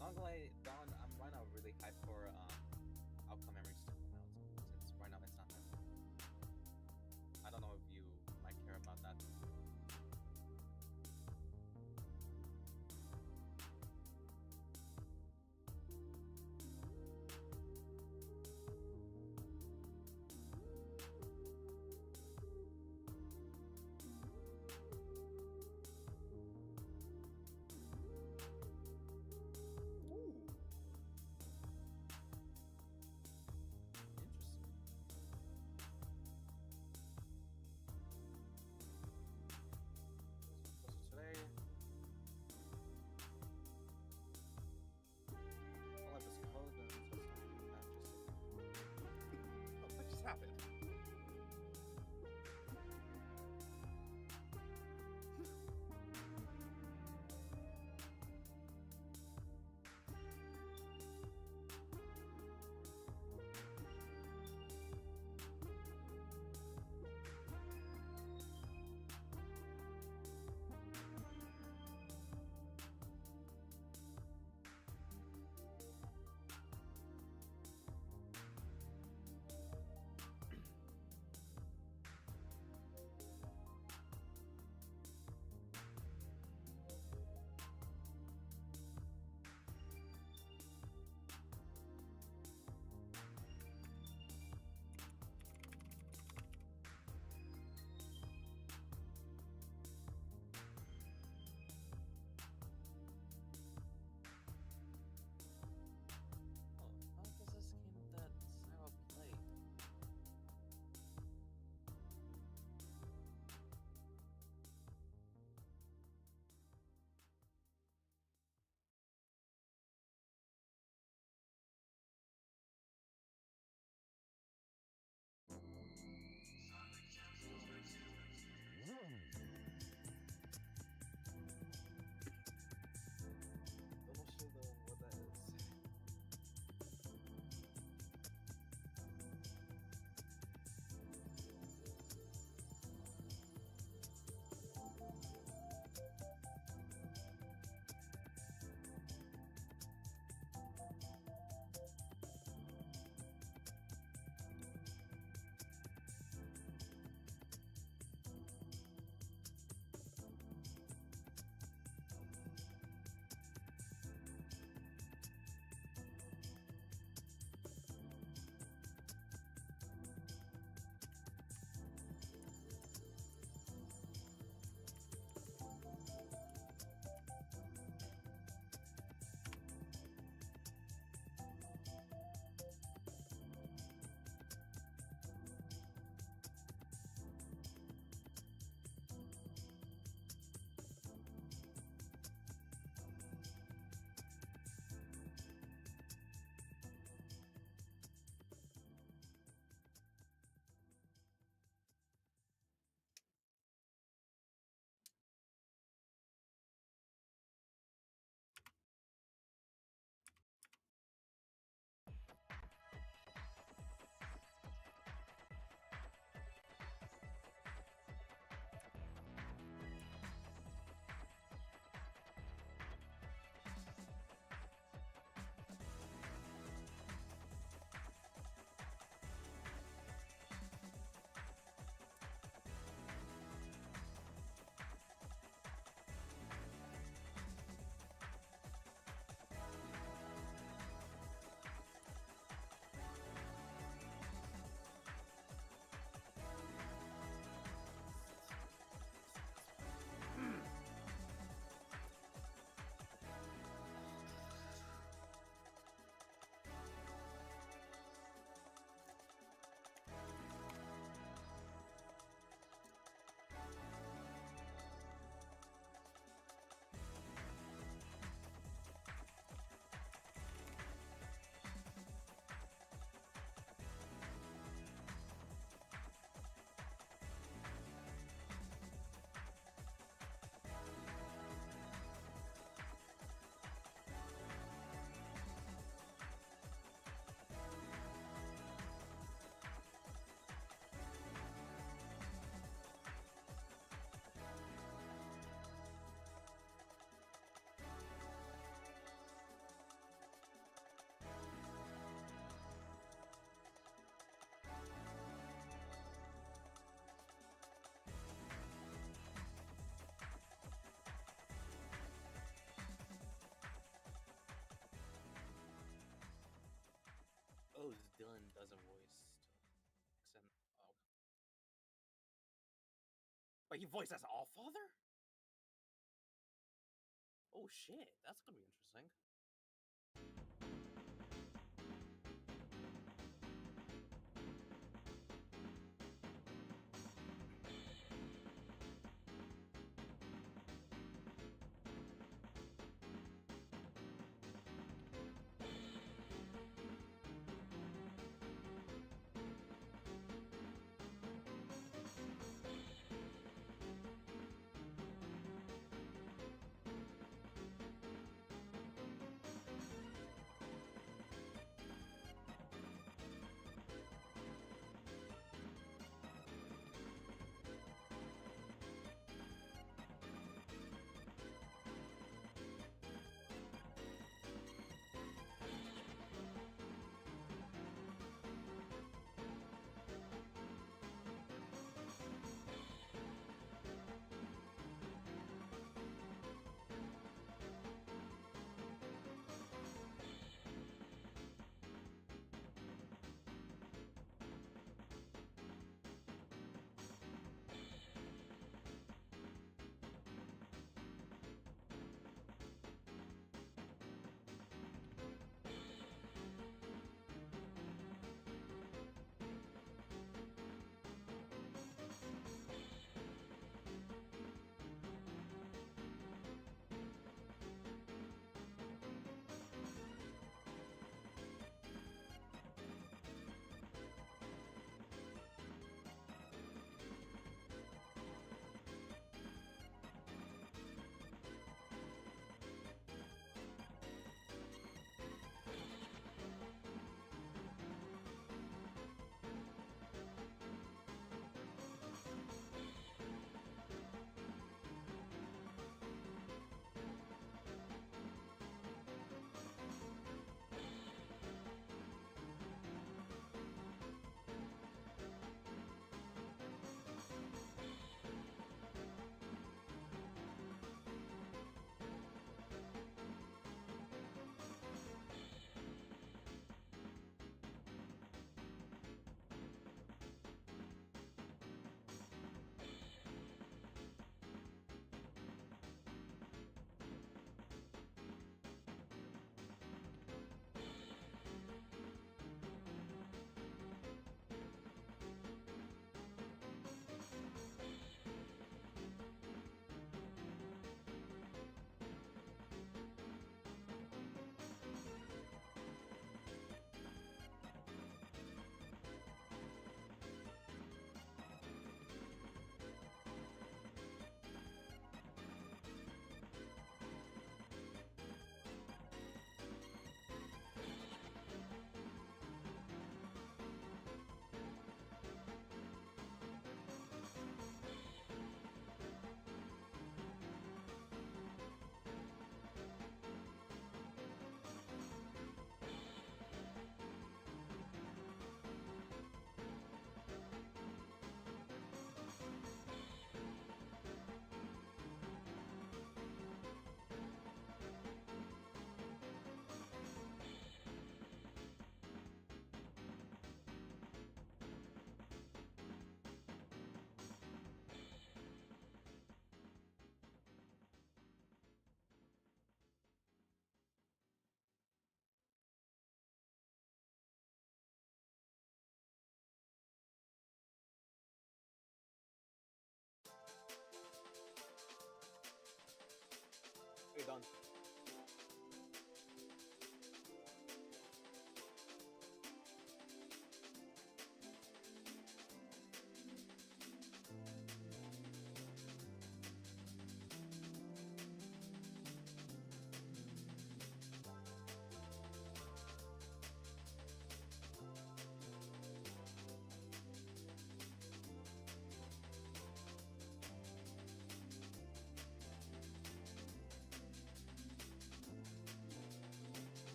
C: Not gonna lie, Don, I'm right now really hyped for outcome memories to come out, since right now it's not happening. I don't know if you might care about that. Ooh. But he voiced as Allfather? Oh shit, that's gonna be interesting.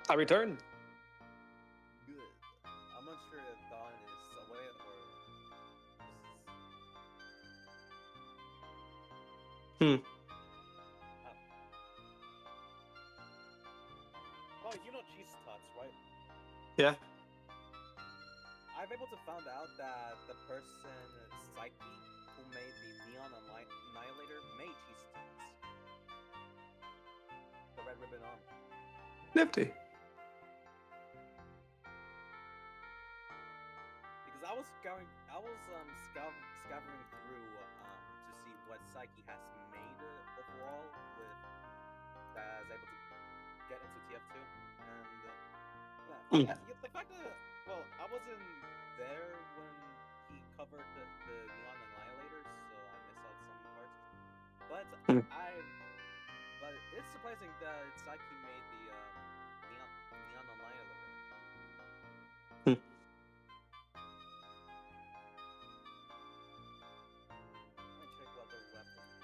B: I returned.
C: Good. I'm not sure if Dawn is away or just
B: Hmm.
C: Oh, you know cheese tots, right?
B: Yeah.
C: I've able to find out that the person Psyche who made the Neon Annihilator made cheese tots. The Red Ribbon Army.
B: Nifty.
C: Because I was scouring through to see what Psyche has made overall with that is able to get into TF2, and
B: Mm.
C: the fact that I wasn't there when he covered the Neon Annihilator, so I missed out some parts. But
B: Mm.
C: but it's surprising that Psyche made the Neon Annihilator.
B: Hmm.
C: Let me check what other weapons.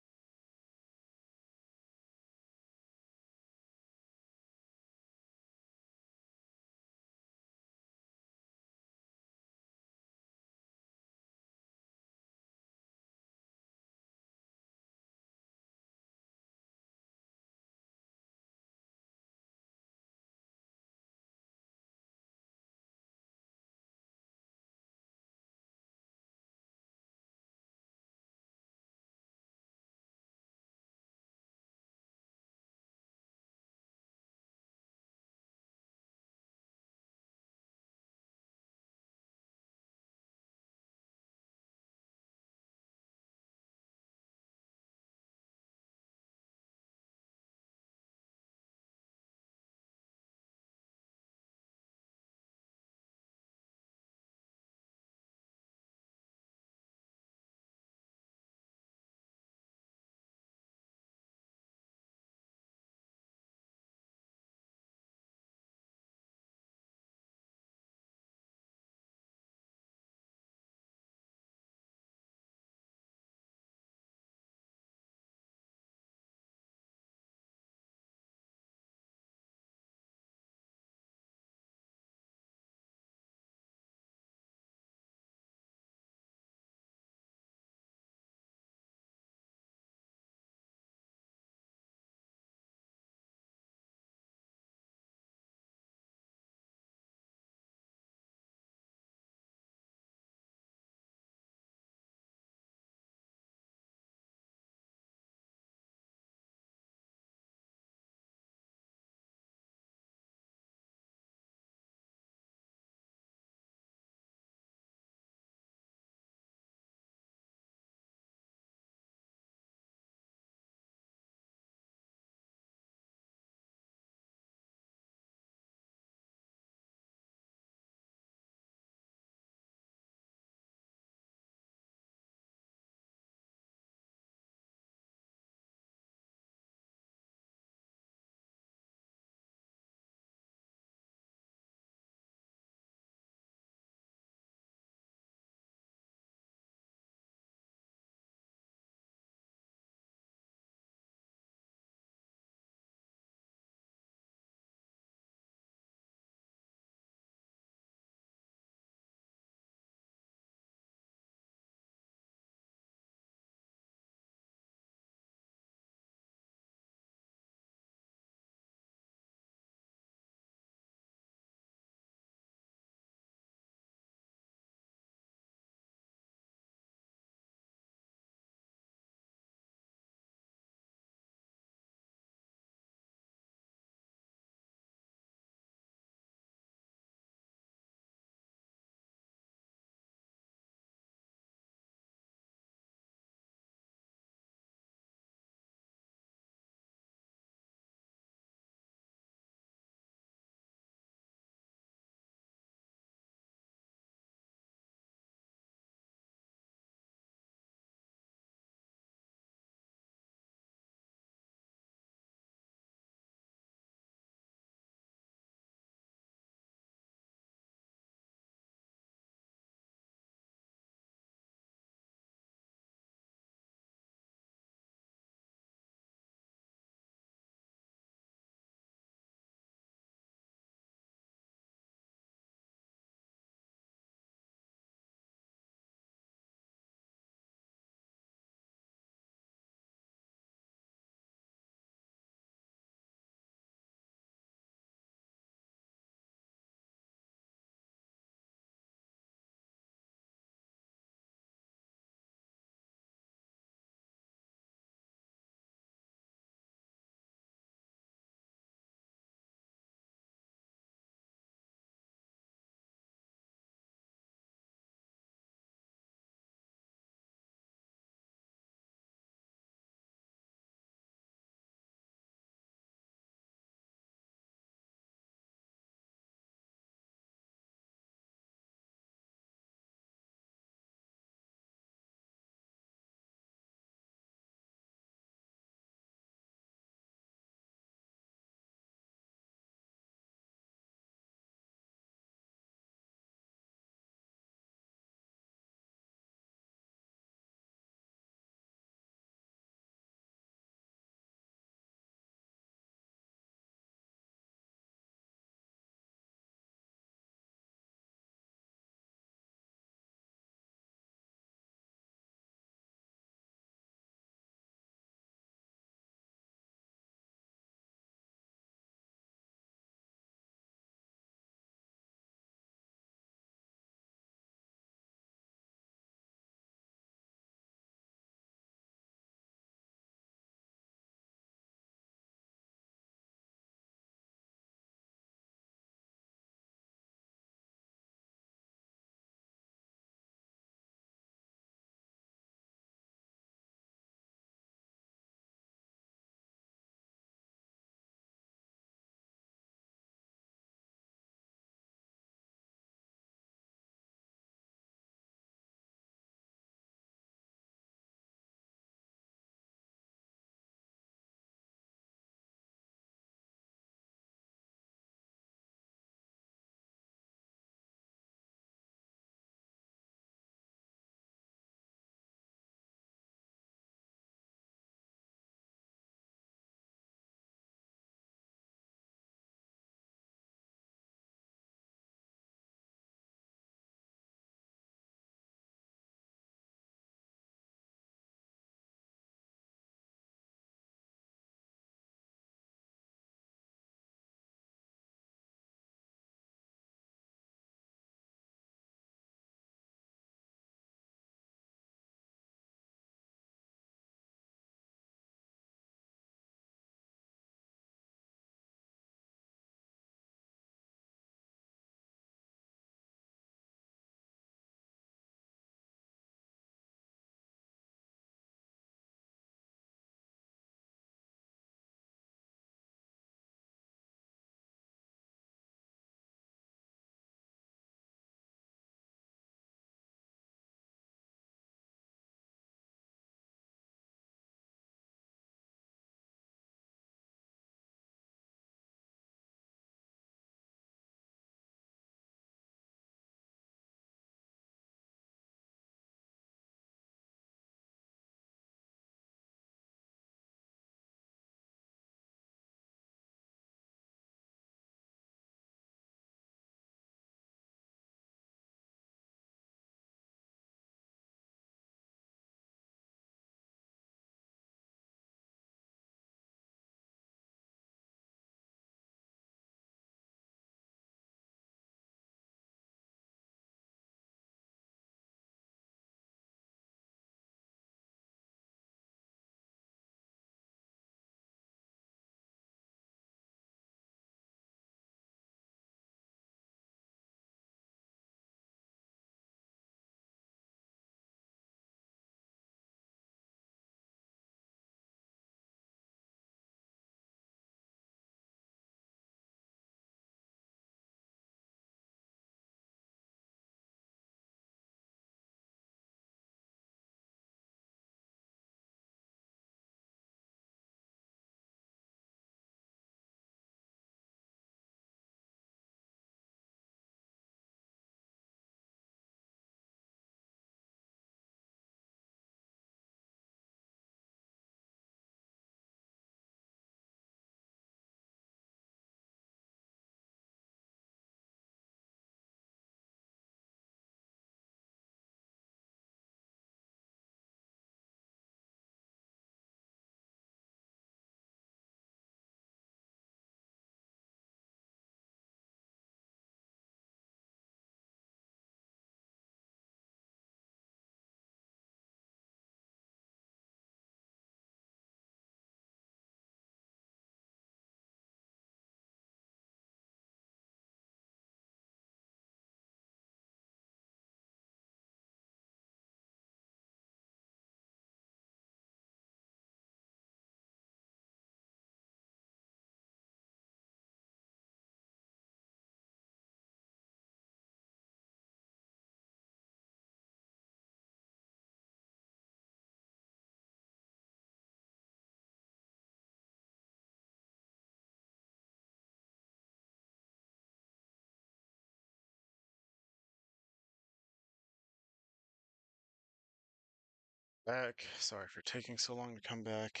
A: Back. Sorry for taking so long to come back.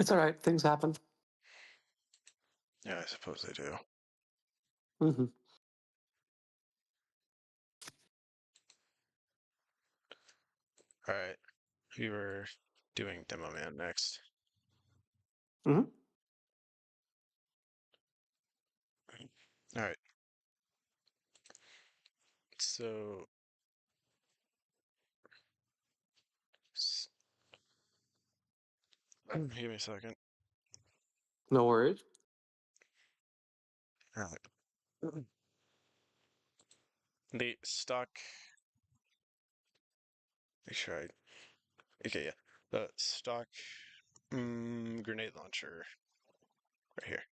B: It's all right. Things happen.
A: Yeah, I suppose they do.
B: Mm-hmm.
A: Alright. We were doing Demo Man next.
B: Mm-hmm.
A: Alright. So give me a second.
B: No worries.
A: Alright. The stock. Make sure I. Okay, yeah. The stock grenade launcher right here.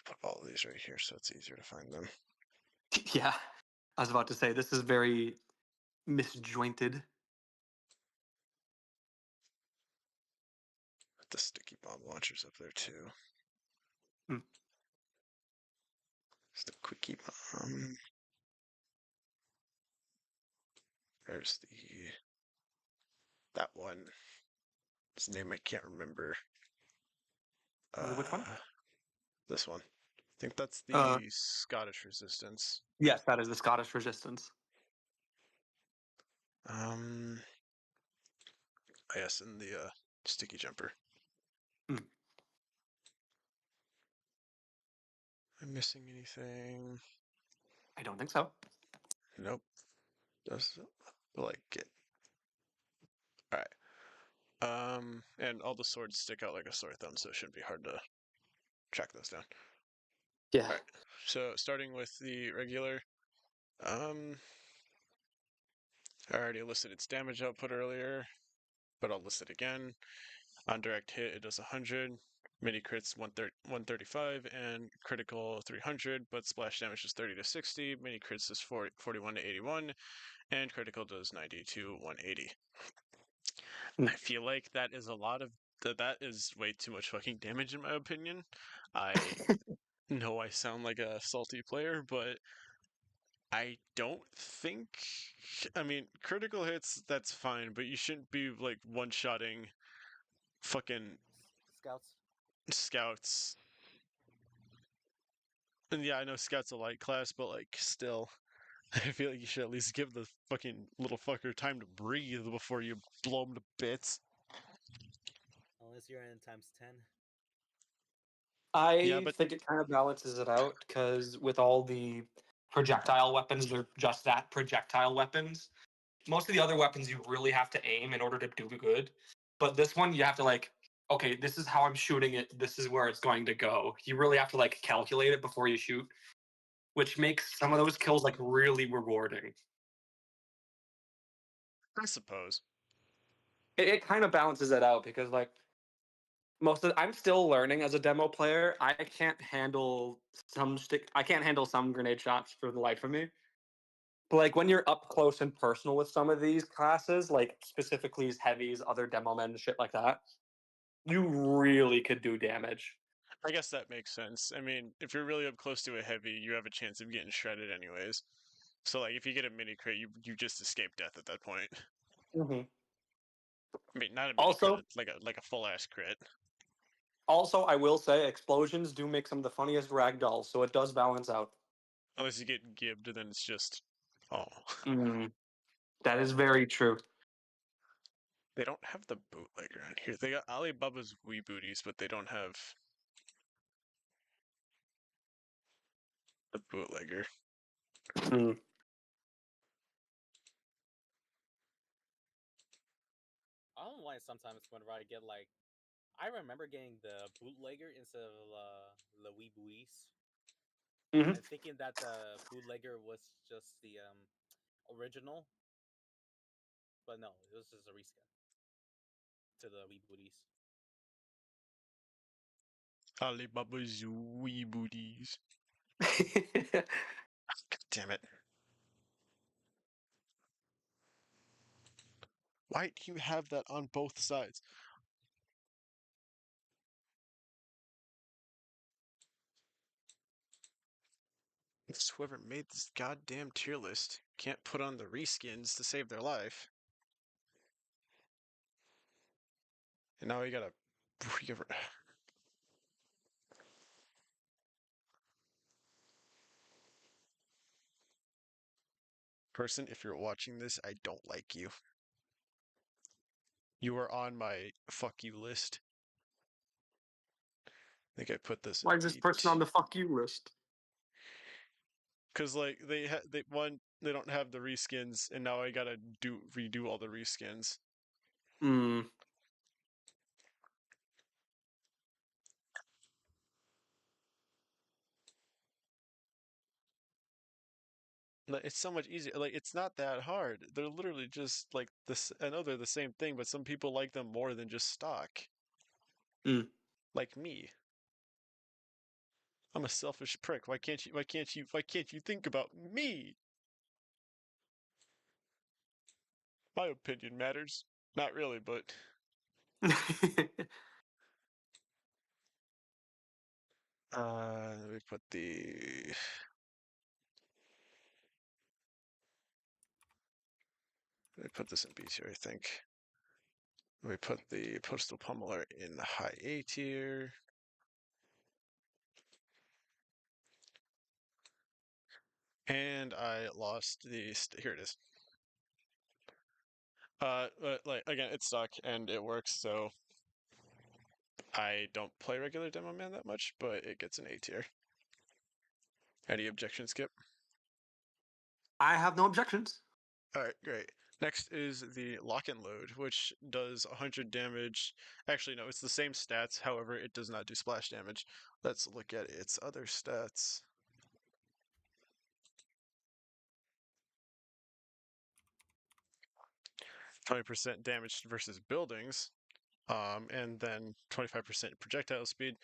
A: Put all of these right here so it's easier to find them.
B: Yeah, I was about to say this is very misjointed.
A: The sticky bomb launcher's up there too.
B: Mm.
A: It's the quickie bomb. There's that one. His name I can't remember.
B: Which one?
A: This one. I think that's
B: Uh,
A: the Scottish Resistance.
B: yes, that is the Scottish Resistance.
A: Yes, and the sticky jumper.
B: Mm.
A: Am I missing anything?
B: I don't think so.
A: Nope. Does like it. Alright. And all the swords stick out like a sore thumb, so it shouldn't be hard to track those down.
B: Yeah.
A: Alright. So starting with the regular. I already listed its damage output earlier, but I'll list it again. On direct hit, it does 100. Mini crits 135 and critical 300, but splash damage is 30 to 60. Mini crits is 41 to 81, and critical does 90 to 180.
B: Mm.
A: I feel like that is a lot of that is way too much fucking damage in my opinion. I know I sound like a salty player, but I don't think. I mean, critical hits that's fine, but you shouldn't be like one-shotting fucking
C: Scouts.
A: scouts. And yeah, I know scout's a light class, but like still, I feel like you should at least give the fucking little fucker time to breathe before you blow him to bits.
C: Unless you're in ×10.
A: Yeah,
B: I
A: but
B: think it kind of balances it out because with all the projectile weapons, they're just that, projectile weapons. Most of the other weapons you really have to aim in order to do good. But this one you have to like, okay, this is how I'm shooting it. This is where it's going to go. You really have to like calculate it before you shoot, which makes some of those kills like really rewarding.
A: I suppose.
B: It kind of balances it out because like I'm still learning as a demo player. I can't handle I can't handle some grenade shots for the life of me. But like when you're up close and personal with some of these classes, like specifically as heavies, other demo men, and shit like that, you really could do damage.
A: I guess that makes sense. I mean, if you're really up close to a heavy, you have a chance of getting shredded anyways. So like, if you get a mini crit, you just escape death at that point.
B: Mm-hmm.
A: I mean, not a mini crit,
B: Also,
A: it's like a full ass crit.
B: I will say explosions do make some of the funniest ragdolls, so it does balance out.
A: Unless you get gibbed, then it's just, oh.
B: Mm, that is very true.
A: They don't have the bootlegger on here. They got Alibaba's Wee Booties, but they don't have the bootlegger.
B: Mm.
C: I don't know why sometimes whenever I get like, I remember getting the bootlegger instead of Louis Buis,
B: Mm-hmm.
C: and thinking that the bootlegger was just the original, but no, it was just a reskin to the Wee Booties.
A: Alibaba's Wee Booties. God damn it. Why do you have that on both sides? It's whoever made this goddamn tier list can't put on the reskins to save their life. And now we gotta person, if you're watching this, I don't like you. You are on my fuck you list. I think I put this in
B: Why is this person on the fuck you list?
A: because like they don't have the reskins, and now I gotta redo all the reskins.
B: Hmm.
A: Like, it's so much easier. Like, it's not that hard. They're literally just like this. I know they're the same thing, but some people like them more than just stock.
B: Mm.
A: Like me. I'm a selfish prick. Why can't you? Why can't you? Why can't you think about me? My opinion matters. Not really, but let me put the. Let me put this in B tier. I think. Let me put the postal pummeler in high A tier. And I lost the. Here it is. But like again, it's stuck and it works, so I don't play regular Demo Man that much, but it gets an A tier. Any objections, Skip?
B: I have no objections.
A: Alright, great. Next is the Lock and Load, which does 100 damage. Actually, no, it's the same stats, however, it does not do splash damage. Let's look at its other stats. %20 damage versus buildings, and then 25% projectile speed.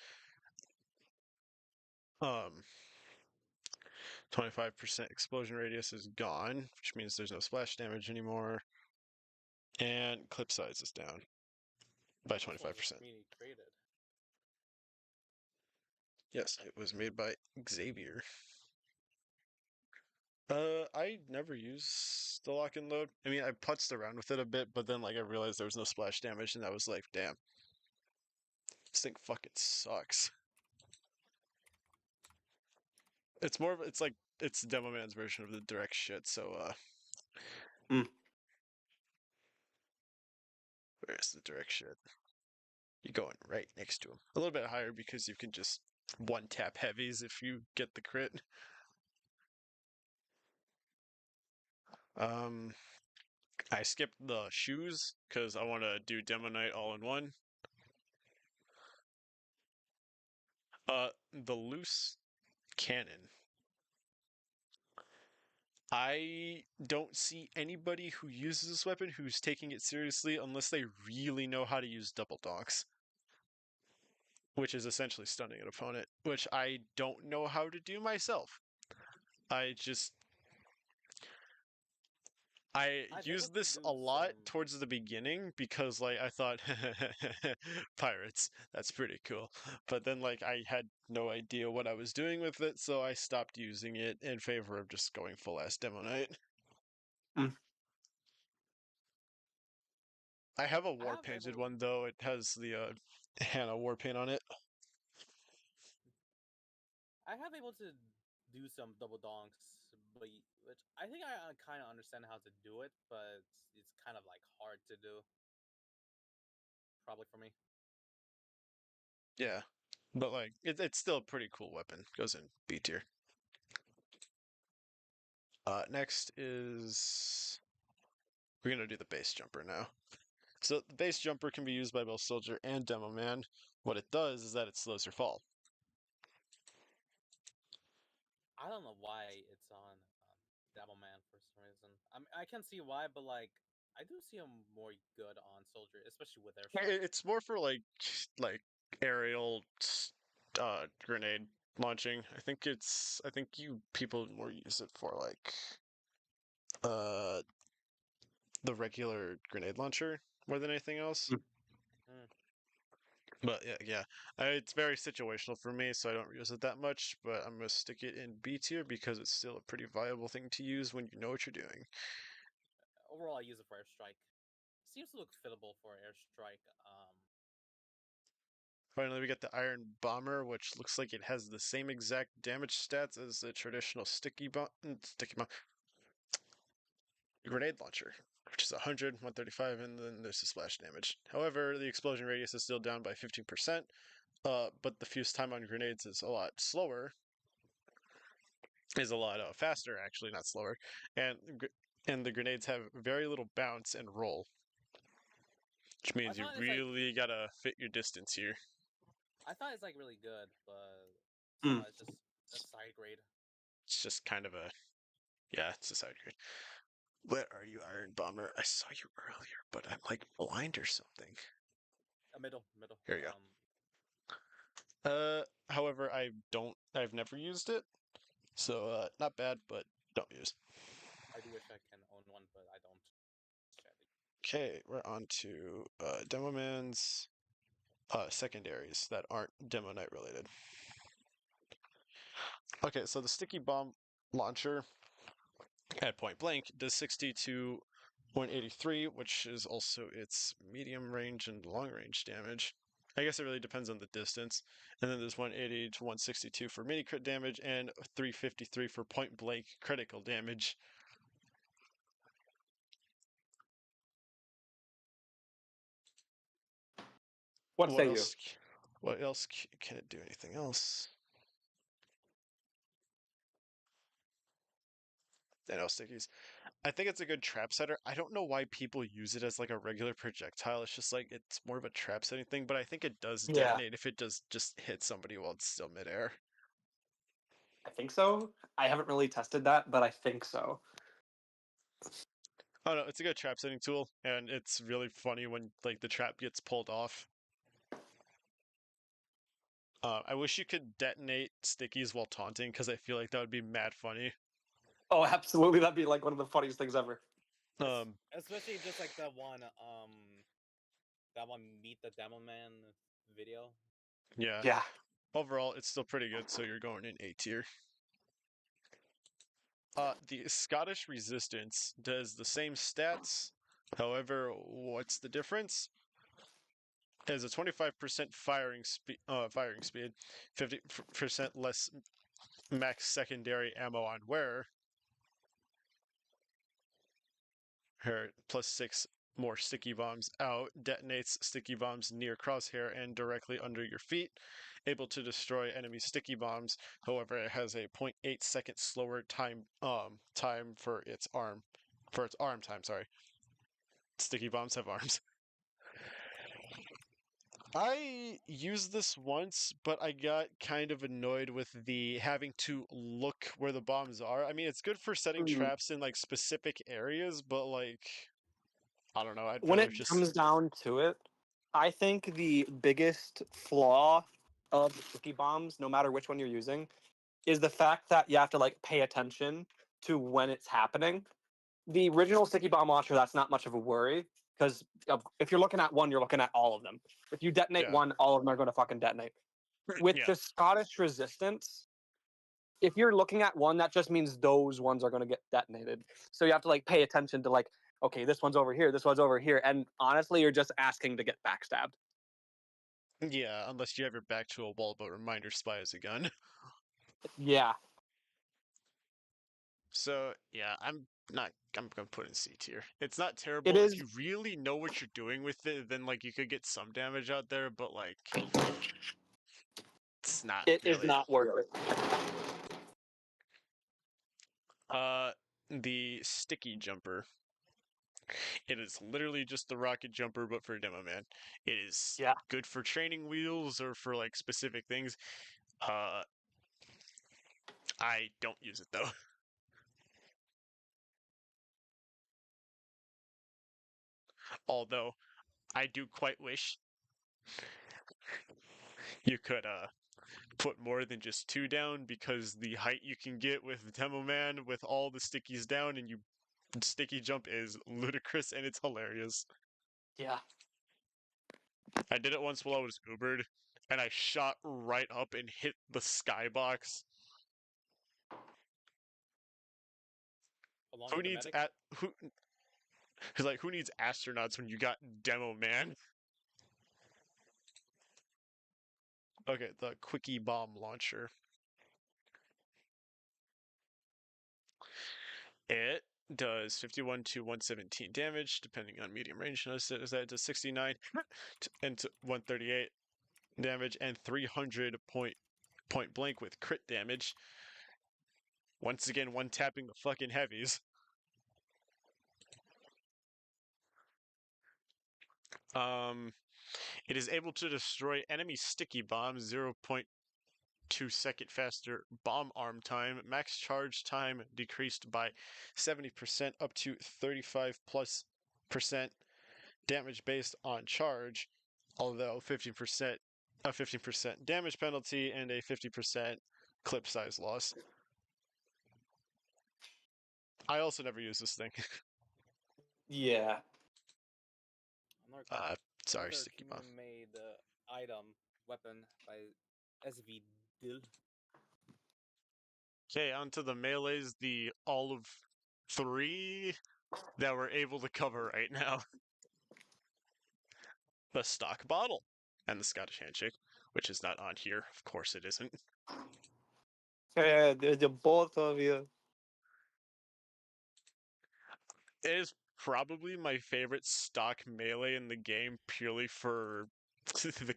A: 25% explosion radius is gone, which means there's no splash damage anymore. And clip size is down by 25%.
C: Community created.
A: Yes, it was made by Xavier. I never use the lock and load. I mean, I putzed around with it a bit, but then like I realized there was no splash damage, and I was like, damn, this thing fucking sucks. It's more of it's like it's Demo Man's version of the direct shit. So where's the direct shit? You're going right next to him, a little bit higher because you can just one tap heavies if you get the crit. Um, I skipped the shoes because I want to do Demo Knight all in one. The loose cannon. I don't see anybody who uses this weapon who's taking it seriously unless they really know how to use double donks, which is essentially stunning an opponent, which I don't know how to do myself. I just I
C: I've able
A: used
C: to
A: this
C: do
A: a lot
C: some.
A: towards the beginning because like I thought pirates, that's pretty cool. But then like I had no idea what I was doing with it, so I stopped using it in favor of just going full ass Demo Knight.
B: Mm.
A: I have a
C: I
A: war
C: have
A: painted
C: able.
A: one though. It has the Hannah war paint on it.
C: I have able to do some double donks, but which I think I kind of understand how to do it, but it's kind of like hard to do. Probably for me.
A: Yeah. But like it's still a pretty cool weapon. Goes in B tier. Next is we're gonna do the base jumper now. So the base jumper can be used by both soldier and demo man. What it does is that it slows your fall.
C: I don't know why it's on Dabbleman for some reason. I can see why, but like I do see him more good on Soldier, especially with airstrikes.
A: It's more for like aerial grenade launching. I think you people more use it for like uh the regular grenade launcher more than anything else.
B: Mm.
C: Mm.
A: But yeah. It's very situational for me, so I don't use it that much. But I'm gonna stick it in B tier because it's still a pretty viable thing to use when you know what you're doing.
C: Overall, I use it for airstrike. Seems to look fittable for airstrike.
A: Finally, we get the Iron Bomber, which looks like it has the same exact damage stats as the traditional sticky bomb grenade launcher, which is 100, 135, and then there's the splash damage. However, the explosion radius is still down by 15%, but the fuse time on grenades is a lot slower, is a lot faster, actually, not slower, and and the grenades have very little bounce and roll, which
C: I
A: means you
C: thought it's like
A: really gotta fit your distance here.
C: I thought it's like really good, but
B: Hmm.
C: it's just a side grade.
A: It's just kind of a yeah, it's a side grade. Where are you, Iron Bomber? I saw you earlier, but I'm like blind or something.
C: A middle.
A: Here you go. However, I've never used it, so not bad, but don't use.
C: I do wish I can own one, but I don't. Sadly.
A: Okay, we're on to Demo Man's secondaries that aren't Demo Knight related. Okay, so the Sticky Bomb launcher at point blank does 60 to 183, which is also its medium range and long range damage. I guess it really depends on the distance. And then there's 180 to 162 for mini crit damage and 353 for point blank critical damage.
B: What
A: What
B: say you?
A: else? What else can it do? Anything else? No stickies. I think it's a good trap setter. I don't know why people use it as like a regular projectile. It's just like it's more of a trap setting thing, but I think it does
B: Yeah,
A: detonate if it does just hit somebody while it's still midair.
B: I think so. I haven't really tested that, but I think so.
A: Oh no, it's a good trap setting tool, and it's really funny when like the trap gets pulled off. I wish you could detonate stickies while taunting because I feel like that would be mad funny.
B: Oh, absolutely. That'd be like one of the funniest things ever.
A: Um,
C: Especially just like that one Meet the Demo Man video.
A: yeah.
B: Yeah.
A: Overall, it's still pretty good, so you're going in A tier. The Scottish Resistance does the same stats. However, what's the difference? It has a 25% firing speed, 50% less max secondary ammo on wearer, her plus 6 more sticky bombs out, detonates sticky bombs near crosshair and directly under your feet, able to destroy enemy sticky bombs. However, it has a 0.8 second slower time for its arm time, sorry. Sticky bombs have arms. I used this once, but I got kind of annoyed with the having to look where the bombs are. I mean, it's good for setting
B: Mm.
A: traps in like specific areas, but like I don't know, I'd
B: When
A: rather
B: it
A: just
B: comes down to it, I think the biggest flaw of the sticky bombs, no matter which one you're using, is the fact that you have to like pay attention to when it's happening. The original sticky bomb launcher, that's not much of a worry because if you're looking at one, you're looking at all of them. If you detonate
A: yeah.
B: one, all of them are going to fucking detonate. With
A: Yeah.
B: the Scottish Resistance, if you're looking at one, that just means those ones are going to get detonated. So you have to like pay attention to like, okay, this one's over here, this one's over here, and honestly, you're just asking to get backstabbed.
A: Yeah, unless you have your back to a wall, but reminder spy is a gun.
B: Yeah,
A: So yeah, I'm gonna put in C tier. It's not
B: it
A: terrible if
B: is.
A: you really know what you're doing with it. Then like you could get some damage out there, but like it's not
B: It is
A: really.
B: not worth it.
A: Uh, the sticky jumper. It is literally just the rocket jumper, but for demo man. It is
B: Yeah,
A: good for training wheels or for like specific things. Uh, I don't use it though. Although I do quite wish you could put more than just 2 down because the height you can get with Demo Man with all the stickies down and you sticky jump is ludicrous and it's hilarious.
B: yeah.
A: I did it once while I was Ubered, and I shot right up and hit the skybox.
C: Along
A: Who
C: with the
A: needs
C: medic.
A: at who? Cause like who needs astronauts when you got Demo Man? Okay, the Quickie Bomb Launcher. It does 51 to 117 damage, depending on medium range. Notice it does 69 and 138 damage and 300 point blank with crit damage. Once again, one tapping the fucking heavies. It is able to destroy enemy sticky bombs 0.2 second faster bomb arm time, max charge time decreased by 70% up to 35 plus percent damage based on charge, although 15% a 15% damage penalty and a 50% clip size loss. I also never use this thing.
B: Yeah.
C: Another,
A: uh, sorry,
C: another
A: sticky bomb.
C: community-made item weapon by SV Dil.
A: Okay, onto the melees, the all of three that we're able to cover right now. The stock bottle and the Scottish handshake, which is not on here. Of course it isn't.
B: Yeah, the both of you.
A: It is probably my favorite stock melee in the game purely for the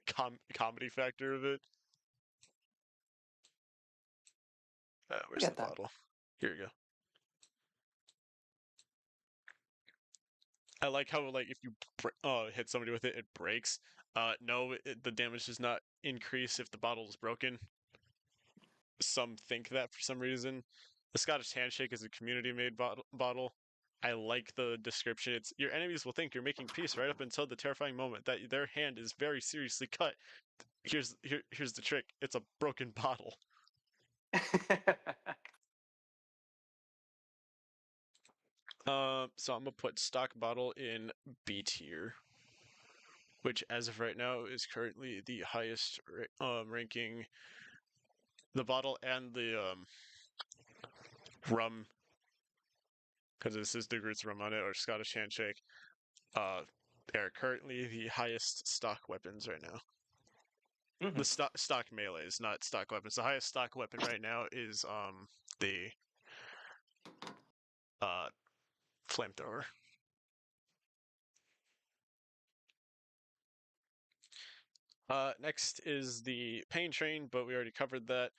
A: comedy factor of it. Where's the
B: Get that.
A: bottle? Here you go. I like how like if you hit somebody with it, it breaks. No, the damage does not increase if the bottle is broken. Some think that for some reason. The Scottish handshake is a community-made bottle. I like the description. It's your enemies will think you're making peace right up until the terrifying moment that their hand is very seriously cut. Here's the trick. It's a broken bottle. So I'm gonna put stock bottle in B tier, which as of right now is currently the highest ranking. The bottle and the rum, because this is the Groot's rum on it, or Scottish handshake. They're currently the highest stock weapons right now.
B: Mhm.
A: The stock melees, not stock weapons. The highest stock weapon right now is the flamethrower. Next is the pain train, but we already covered that.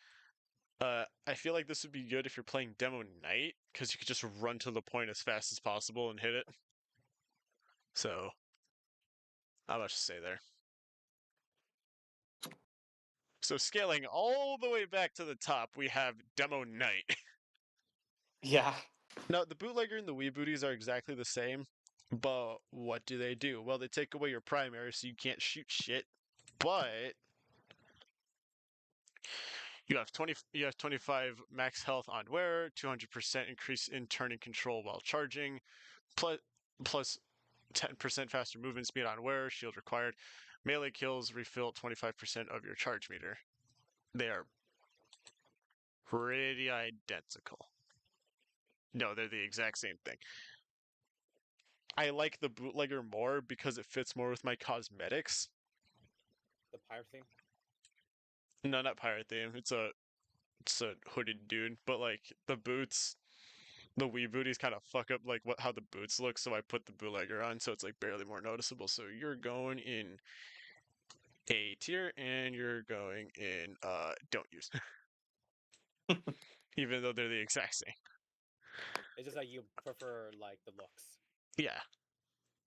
A: I feel like this would be good if you're playing Demo Knight, because you could just run to the point as fast as possible and hit it. So, not much to say there. So scaling all the way back to the top, we have Demo Knight.
B: Yeah.
A: Now, the bootlegger and the wee booties are exactly the same, but what do? Well, they take away your primary, so you can't shoot shit. But you have 25 max health on wearer, 200% increase in turning control while charging, plus 10% faster movement speed on wearer, shield required. Melee kills refill 25% of your charge meter. They are pretty identical. No, they're the exact same thing. I like the bootlegger more because it fits more with my cosmetics.
C: The pirate theme.
A: No, not pirate theme. It's a hooded dude, but like the boots, the wee booties kind of fuck up like how the boots look. So I put the bootlegger on, so it's like barely more noticeable. So you're going in A tier, and you're going in don't use, even though they're the exact same.
C: It's just like you prefer like the looks.
A: Yeah.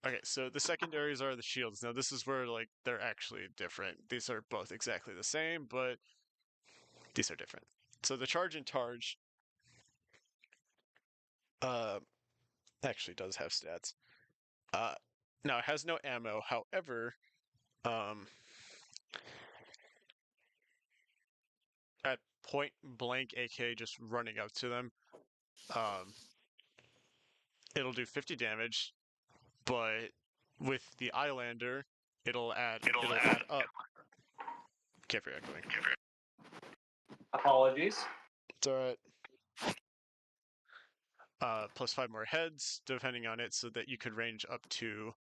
A: Okay, so the secondaries are the shields. Now this is where like they're actually different. These are both exactly the same, but these are different. So the charge and targe uh actually does have stats. Uh Now it has no ammo. However, um at point blank AK just running up to them, um it'll do 50 damage, but with the Eyelander, it'll add up. Careful echoing.
B: Apologies.
A: It's alright. Plus 5 more heads, depending on it, so that you could range up to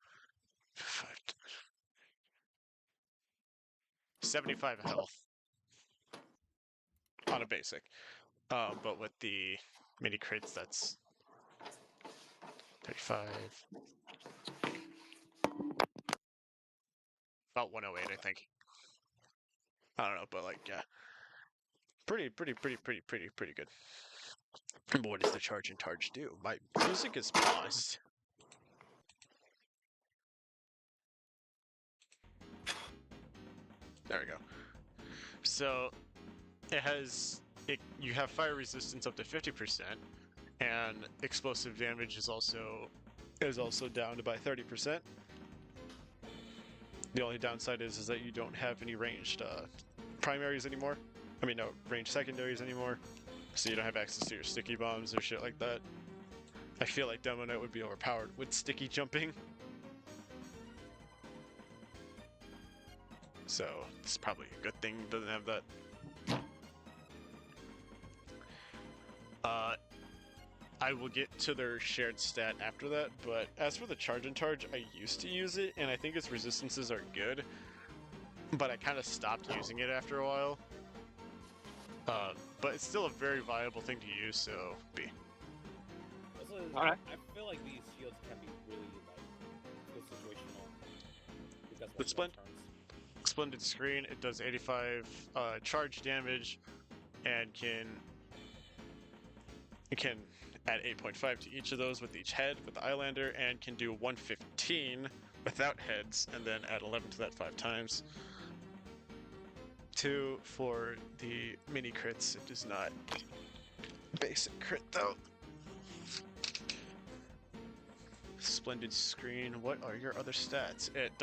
A: 75 health on a basic. But with the mini crates, that's 35. About 108, I think. I don't know, but like, yeah. Pretty good. But what does the charge and charge do? My music is paused. There we go. So you have fire resistance up to 50%, and explosive damage is also down by 30%. The only downside is that you don't have any ranged primaries anymore. I mean, no, ranged secondaries anymore. So you don't have access to your sticky bombs or shit like that. I feel like Demo Knight would be overpowered with sticky jumping. So it's probably a good thing it doesn't have that. I will get to their shared stat after that, but as for the charge and charge, I used to use it, and I think its resistances are good, but I kind of stopped using it after a while. But it's still a very viable thing to use, so B.
C: Also,
B: Alright.
C: I feel like these shields can be really like good situational because
A: But Splendid Screen, it does 85 charge damage, and it can add 8.5 to each of those with each head with the Eyelander, and can do 115 without heads, and then add 11 to that 5 times. 2 for the mini crits. It does not basic crit though. Splendid Screen. What are your other stats? It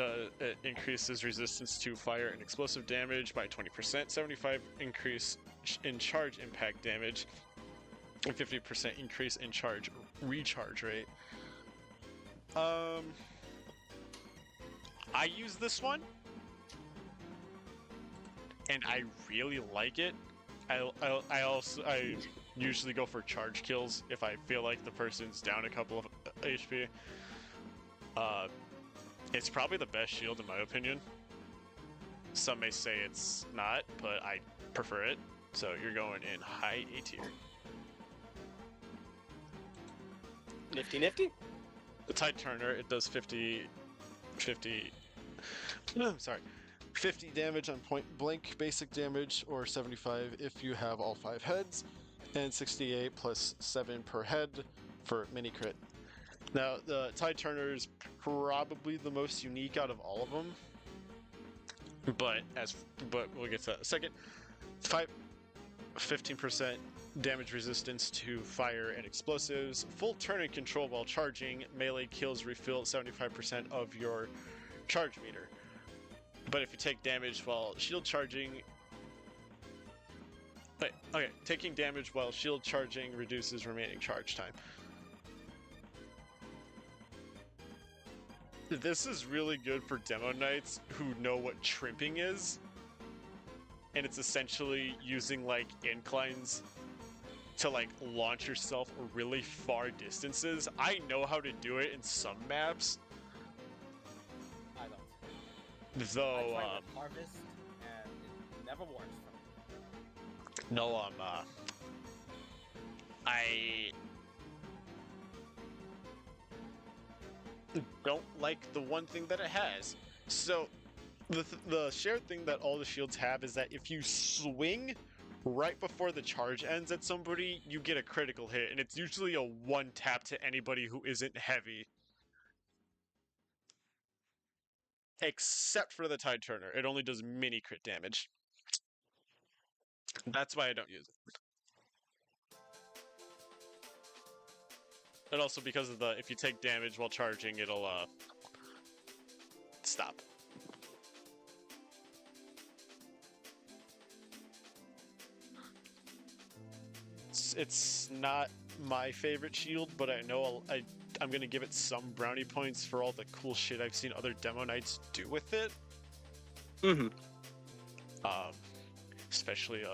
A: increases resistance to fire and explosive damage by 20%, 75 increase in charge impact damage, and 50% increase in charge recharge rate. I use this one, and I really like it. I usually go for charge kills if I feel like the person's down a couple of HP. It's probably the best shield in my opinion. Some may say it's not, but I prefer it. So you're going in high A tier.
B: Nifty.
A: The Tide Turner, it does 50 damage on point blank basic damage, or 75 if you have all 5 heads, and 68 plus 7 per head for mini crit. Now, the Tide Turner is probably the most unique out of all of them, but we'll get to that in a second. 15% damage resistance to fire and explosives, full turn and control while charging, melee kills refill 75% of your charge meter. But if you take damage while shield charging... taking damage while shield charging reduces remaining charge time. This is really good for Demo Knights who know what tripping is. And it's essentially using, like, inclines to, like, launch yourself really far distances. I know how to do it in some maps.
C: I don't.
A: Though,
C: I tried with Harvest, and it never works for me.
A: no, I don't like the one thing that it has. So, the shared thing that all the shields have is that if you swing right before the charge ends at somebody, you get a critical hit, and it's usually a one tap to anybody who isn't heavy. Except for the Tide Turner. It only does mini crit damage. That's why I don't use it. And also because of if you take damage while charging, it'll, stop. It's not my favorite shield, but I know I I'm gonna give it some brownie points for all the cool shit I've seen other Demo Knights do with it.
B: Mm-hmm.
A: Especially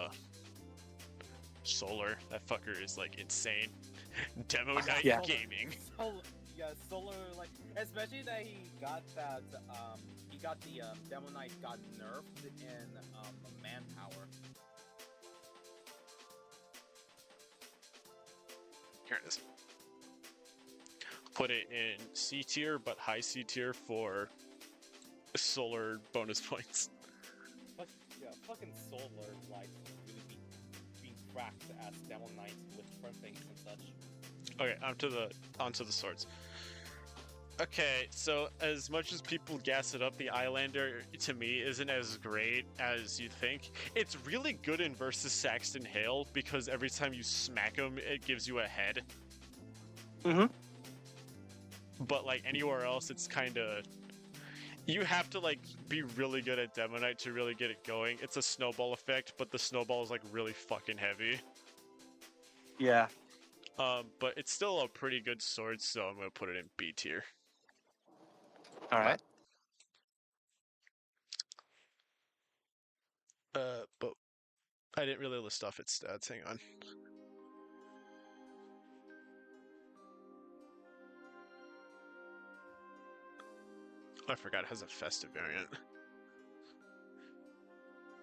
A: Solar. That fucker is like insane. Demo Knight
B: Yeah.
A: gaming.
C: Yeah, Solar, like, especially that he got that, the Demo Knight got nerfed in, Manpower.
A: Here it is. Put it in C tier, but high C tier for Solar bonus points.
C: But, yeah, fucking Solar, like, really being cracked as Demo Knight with trippings and such.
A: Okay, onto the swords. Okay, so as much as people gas it up, the Islander to me isn't as great as you think. It's really good in versus Saxton Hale because every time you smack him, it gives you a head.
B: Mm-hmm.
A: But like anywhere else, it's kind of you have to like be really good at Demo Knight to really get it going. It's a snowball effect, but the snowball is like really fucking heavy.
B: Yeah.
A: But it's still a pretty good sword, so I'm gonna put it in B tier.
B: All right.
A: But I didn't really list off its stats. Hang on. I forgot it has a festive variant.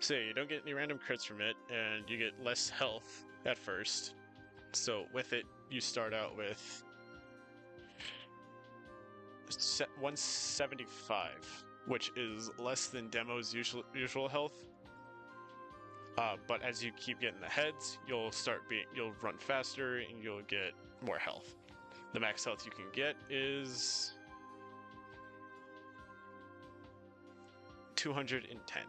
A: So you don't get any random crits from it, and you get less health at first. So with it, you start out with 175, which is less than Demo's usual health. But as you keep getting the heads, you'll run faster and you'll get more health. The max health you can get is 210.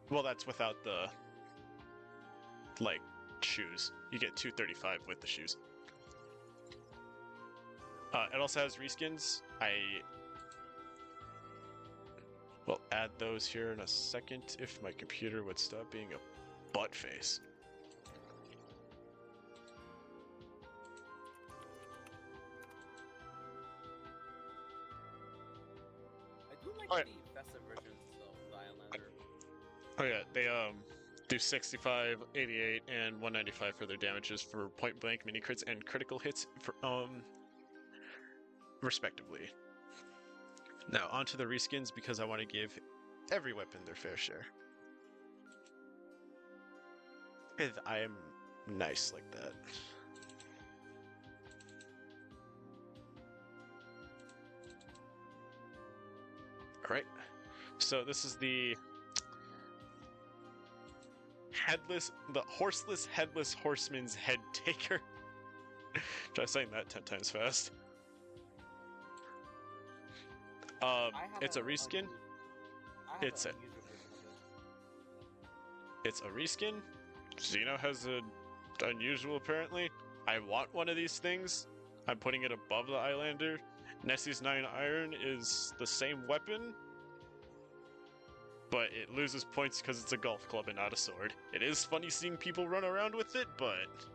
A: Well, that's without the like shoes. You get 235 with the shoes. It also has reskins. We'll add those here in a second if my computer would stop being a butt face.
C: I do like
A: Alright.
C: the festive versions of the Islander.
A: Oh yeah, they do 65, 88, and 195 for their damages for point blank mini crits and critical hits for respectively. Now onto the reskins because I want to give every weapon their fair share. And I am nice like that. Alright, so this is the horseless headless horseman's head taker. Try saying that 10 times fast. It's a reskin. It's a reskin. Xeno has an unusual apparently. I want one of these things. I'm putting it above the Islander. Nessie's 9 Iron is the same weapon, but it loses points because it's a golf club and not a sword. It is funny seeing people run around with it, but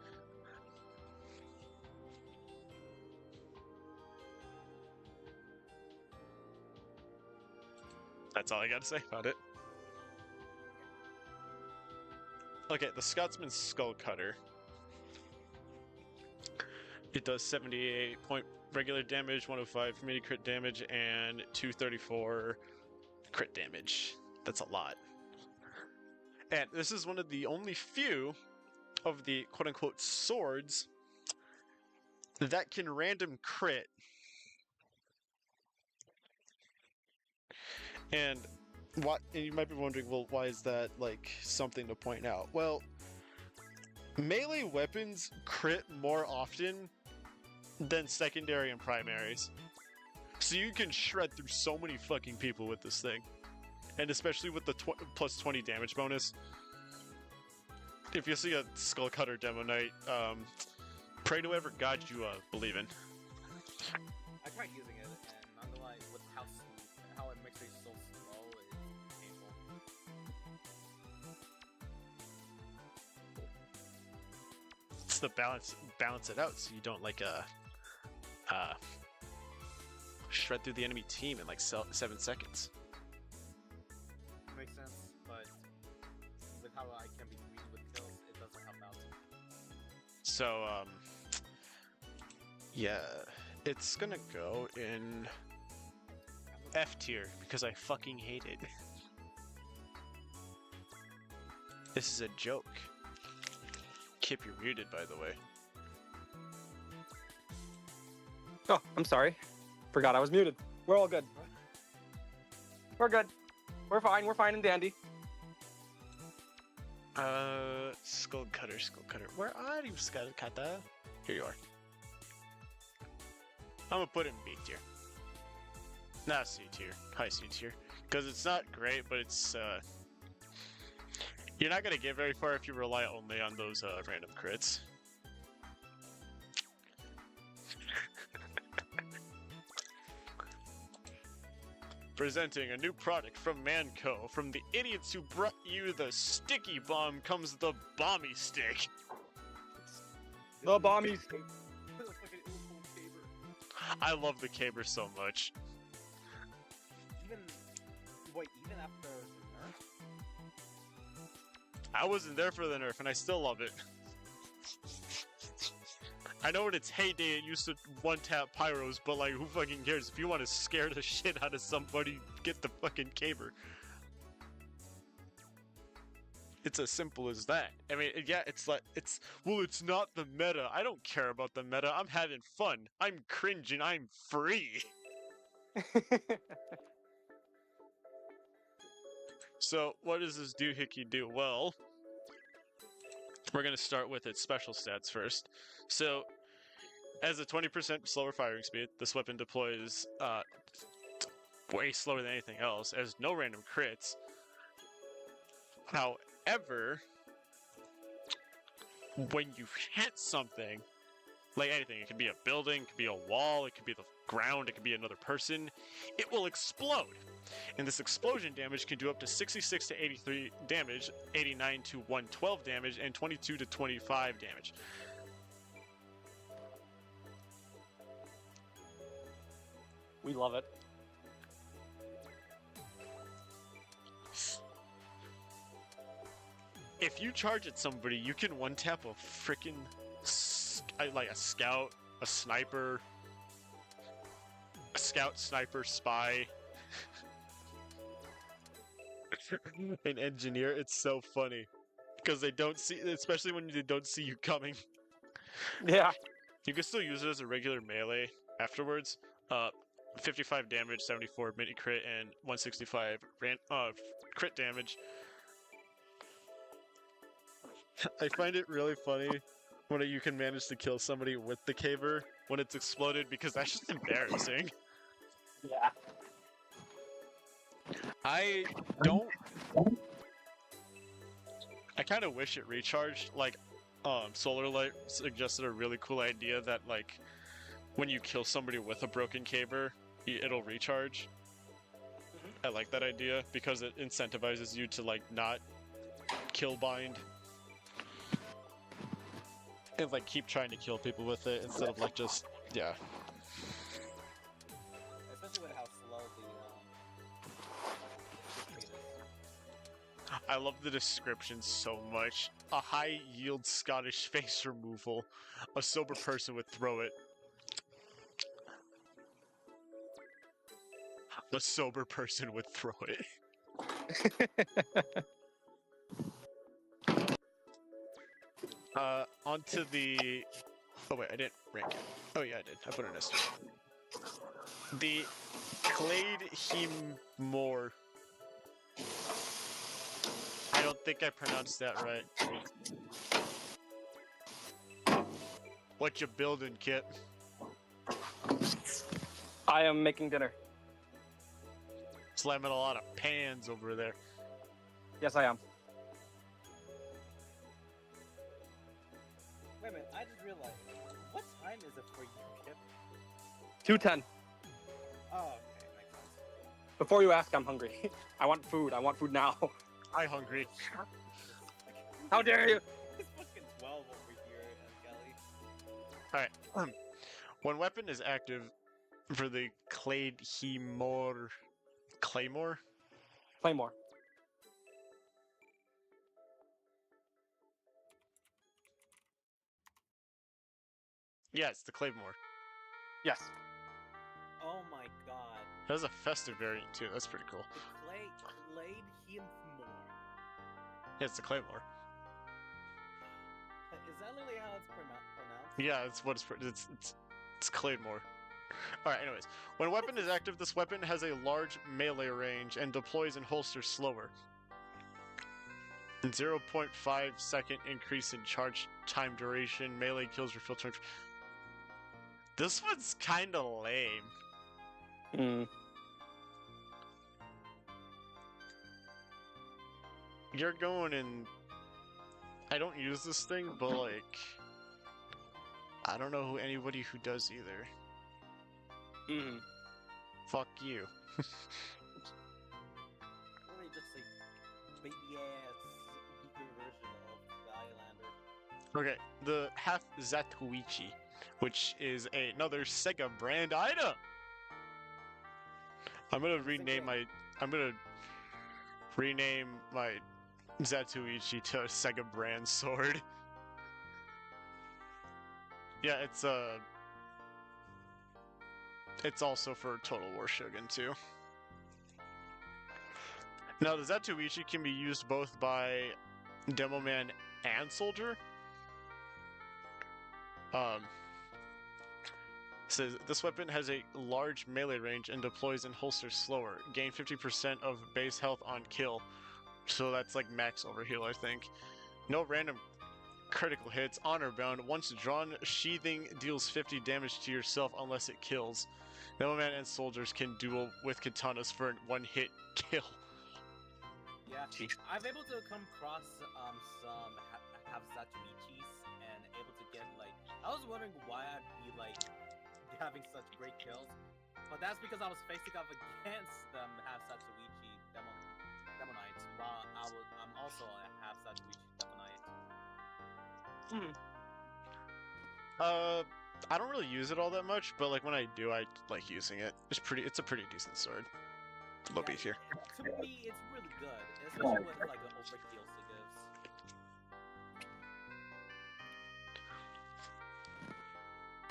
A: that's all I gotta say about it. Okay, the Scotsman's Skull Cutter. It does 78 point regular damage, 105 mini crit damage, and 234 crit damage. That's a lot. And this is one of the only few of the quote-unquote swords that can random crit. And you might be wondering, well, why is that like something to point out? Well, melee weapons crit more often than secondary and primaries. So you can shred through so many fucking people with this thing. And especially with the plus 20 damage bonus. If you see a Skull Cutter Demo Knight, pray to whatever god you believe in.
C: I tried using it, and not gonna lie, with how it makes me so slow is painful.
A: Just to balance it out, so you don't like shred through the enemy team in like 7 seconds.
C: Makes sense, but with how I can be greedy with kills, it doesn't help out.
A: So yeah, it's gonna go in F tier because I fucking hate it. This is a joke. Kip, you're muted, by the way.
B: Oh, I'm sorry. Forgot I was muted. We're all good. We're good. We're fine. We're fine and dandy.
A: Skull cutter. Where are you, skull cutter? Here you are. I'm gonna put it in B tier. Not C tier. High C tier. Because it's not great, but it's, you're not gonna get very far if you rely only on those, random crits. Presenting a new product from Manco. From the idiots who brought you the sticky bomb comes the bomby stick.
B: The bomby.
A: I love the caber so much.
C: Even after the nerf?
A: I wasn't there for the nerf, and I still love it. I know in its heyday it used to one-tap pyros, but like, who fucking cares? If you want to scare the shit out of somebody, get the fucking caber. It's as simple as that. I mean, yeah, it's like, well, it's not the meta. I don't care about the meta. I'm having fun. I'm cringing. I'm free. So, what does this doohickey do? Well, we're going to start with its special stats first. So, as a 20% slower firing speed, this weapon deploys way slower than anything else, as no random crits. However, when you hit something, like anything, it could be a building, it could be a wall, it could be the ground, it could be another person, it will explode. And this explosion damage can do up to 66 to 83 damage, 89 to 112 damage, and 22 to 25 damage.
B: We love it.
A: If you charge at somebody, you can one-tap a freaking like a scout, a sniper, a scout, sniper, spy, an engineer. It's so funny because they don't see, especially when they don't see you coming.
B: Yeah.
A: You can still use it as a regular melee afterwards. 55 damage, 74 mini crit, and 165 crit damage. I find it really funny when you can manage to kill somebody with the caber when it's exploded, because that's just embarrassing.
B: Yeah.
A: I kind of wish it recharged. Like, Solar Light suggested a really cool idea that, like, when you kill somebody with a broken caber, it'll recharge. I like that idea because it incentivizes you to, like, not kill bind. And, like, keep trying to kill people with it instead of, like, just, yeah.
C: Especially with how slow the is.
A: I love the description so much. A high-yield Scottish face removal. A sober person would throw it. A sober person would throw it. Onto the... Oh wait, I didn't rank it. Oh yeah, I did. I put it in S. The Clade Hemore. I don't think I pronounced that right. What you building, Kit?
B: I am making dinner.
A: Slamming a lot of pans over there.
B: Yes, I am.
C: Wait a minute, I just realized. What time is it for you, Kip?
B: 2:10.
C: Oh, okay, makes sense.
B: Before you ask, I'm hungry. I want food. I want food now.
A: I'm hungry.
B: How dare you?
C: It's fucking 12 over here, and
A: Alright. One weapon is active for the Claymore. Claymore?
B: Claymore.
A: Yeah, it's the Claymore.
B: Yes.
C: Oh my god.
A: It has a festive variant too. That's pretty cool.
C: The Clade him more.
A: Yeah, it's the Claymore.
C: Is that literally how it's pronounced?
A: Yeah, it's what it's Claymore. Alright, anyways. When a weapon is active, this weapon has a large melee range and deploys and holsters slower. 0.5 second increase in charge time duration. Melee kills refill turn. This one's kinda lame. You're going in. I don't use this thing, but like, I don't know anybody who does either. Fuck you.
C: Really just a big ass weaker version of the Islander.
A: Okay, the half Zatuichi, which is another Sega brand item. I'm gonna rename my Zatuichi to a Sega brand sword. Yeah, it's also for Total War Shogun too. Now the Zatuichi can be used both by Demo Man and Soldier. Says this weapon has a large melee range and deploys and holsters slower. Gain 50% of base health on kill. So that's like max overheal, I think. No random critical hits. Honor bound. Once drawn, sheathing deals 50 damage to yourself unless it kills. Noman and soldiers can duel with katanas for a one-hit kill.
C: Yeah, I'm able to come across some have Zatuichis and able to get like. I was wondering why I'd be like having such great kills, but that's because I was facing off against them have Zatuichi Demonites, while I'm also a have Zatuichi Demonite.
A: I don't really use it all that much, but like when I do, I like using it. It's a pretty decent sword. A little beefier.
C: To me, it's really good, especially with like the overheals it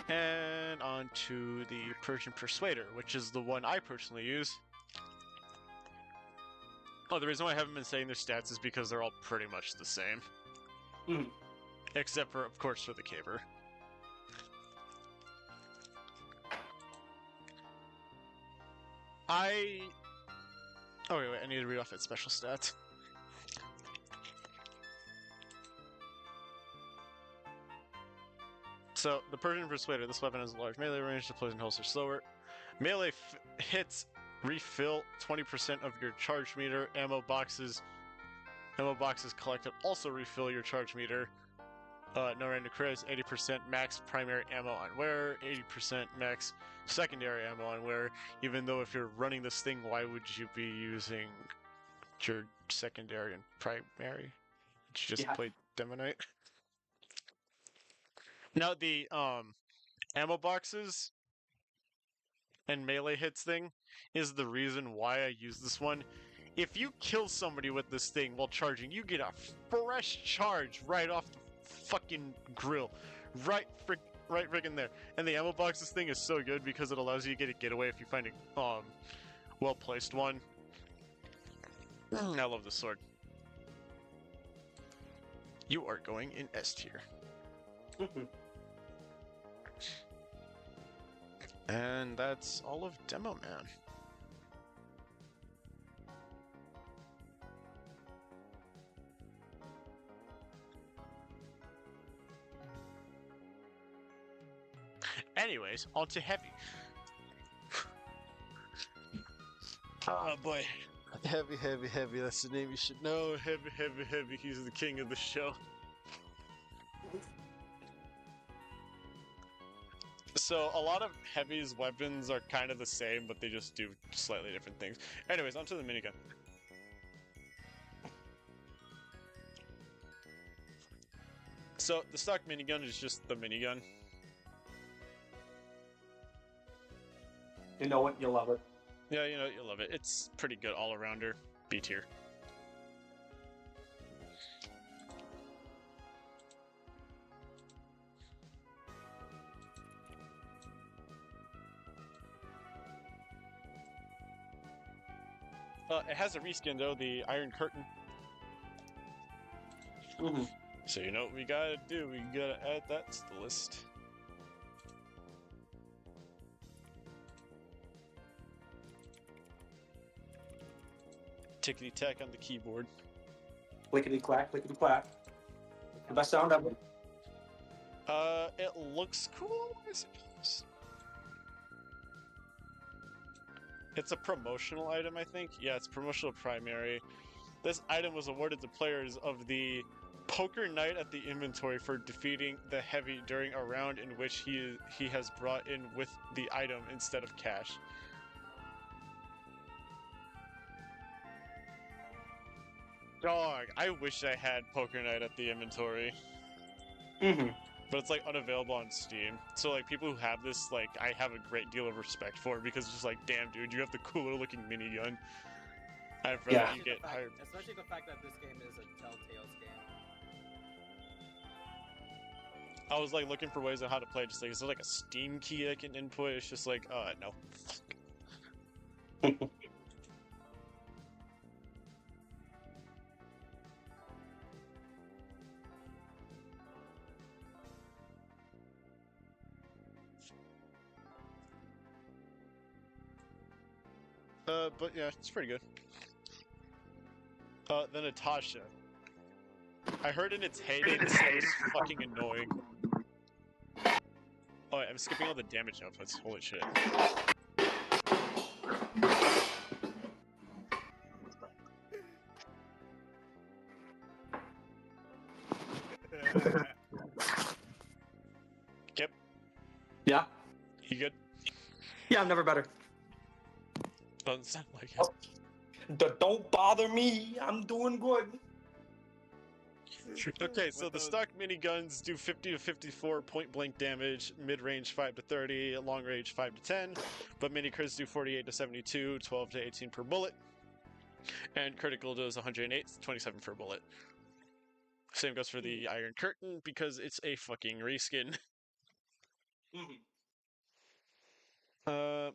C: gives.
A: And on to the Persian Persuader, which is the one I personally use. Oh, the reason why I haven't been saying their stats is because they're all pretty much the same. Except for, of course, for the Caber. Oh, wait, I need to read off its special stats. So, the Persian Persuader, this weapon has a large melee range, deploys and holsters slower. Melee hits refill 20% of your charge meter. Ammo boxes collected also refill your charge meter. No random crits, 80% max primary ammo on wearer, 80% max secondary ammo on wearer. Even though if you're running this thing, why would you be using your secondary and primary? You just played Demonite. Now the ammo boxes and melee hits thing is the reason why I use this one. If you kill somebody with this thing while charging, you get a fresh charge right off the fucking grill. Right friggin' there. And the ammo boxes thing is so good because it allows you to get a getaway if you find a well-placed one. I love this sword. You are going in S tier. And that's all of Demo Man. Anyways, on to Heavy. Oh boy. Heavy, that's the name you should know. Heavy, he's the king of the show. So, a lot of Heavy's weapons are kind of the same, but they just do slightly different things. Anyways, onto the minigun. So, the stock minigun is just the minigun.
B: You know it, you'll love it.
A: Yeah, you know, you'll love it. It's pretty good all-arounder. B tier. It has a reskin though, the Iron Curtain.
B: Mm-hmm.
A: So you know what we gotta do? We gotta add that to the list. Tickety tack on the keyboard.
B: Clickety clack, clickety clack. The best sound ever.
A: It looks cool, I suppose. It's a promotional item, I think. Yeah, it's promotional primary. This item was awarded to players of the Poker Night at the inventory for defeating the heavy during a round in which he has brought in with the item instead of cash. Dog, I wish I had Poker Night at the inventory.
B: Mm-hmm.
A: But it's like unavailable on Steam. So like people who have this, like I have a great deal of respect for because it's just like, damn dude, you have the cooler looking minigun. I'd rather
B: Yeah.
A: you get hired.
C: Especially the fact that this game is a Telltale's game.
A: I was like looking for ways on how to play it, just like is there like a Steam key I can input? It's just like, no. But yeah, it's pretty good. The Natasha. I heard in its heyday this thing was fucking annoying. Oh, I'm skipping all the damage outputs. Holy shit. Yep.
B: Yeah.
A: You good?
B: Yeah, I'm never better.
A: Doesn't sound like it.
B: Oh. Don't bother me. I'm doing good.
A: Okay, so the stock miniguns do 50 to 54 point blank damage, mid range 5 to 30, long range 5 to 10, but mini crits do 48 to 72, 12 to 18 per bullet, and critical does 108, 27 per bullet. Same goes for the Iron Curtain because it's a fucking reskin.
B: Mm-hmm.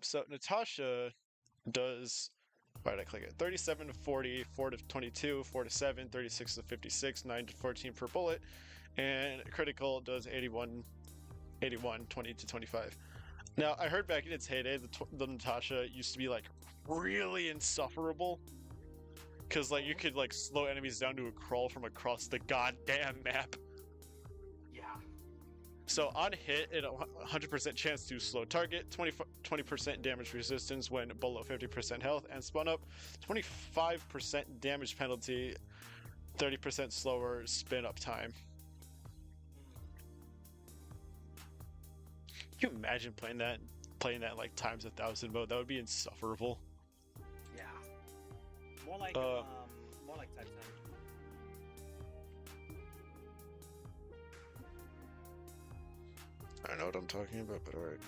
A: So Natasha does. Why did I click it? 37 to 40, 4 to 22, 4 to 7, 36 to 56, 9 to 14 per bullet, and critical does 81, 20 to 25. Now, I heard back in its heyday, the Natasha used to be like really insufferable. Because like you could like slow enemies down to a crawl from across the goddamn map.
B: Yeah.
A: So on hit, it 100% chance to slow target, 20% damage resistance when below 50% health, and spawn up, 25% damage penalty, 30% slower spin up time. Can you imagine playing that like times 1,000 mode? That would be insufferable.
B: Yeah.
C: More like type 10.
A: I don't know what I'm talking about, but alright.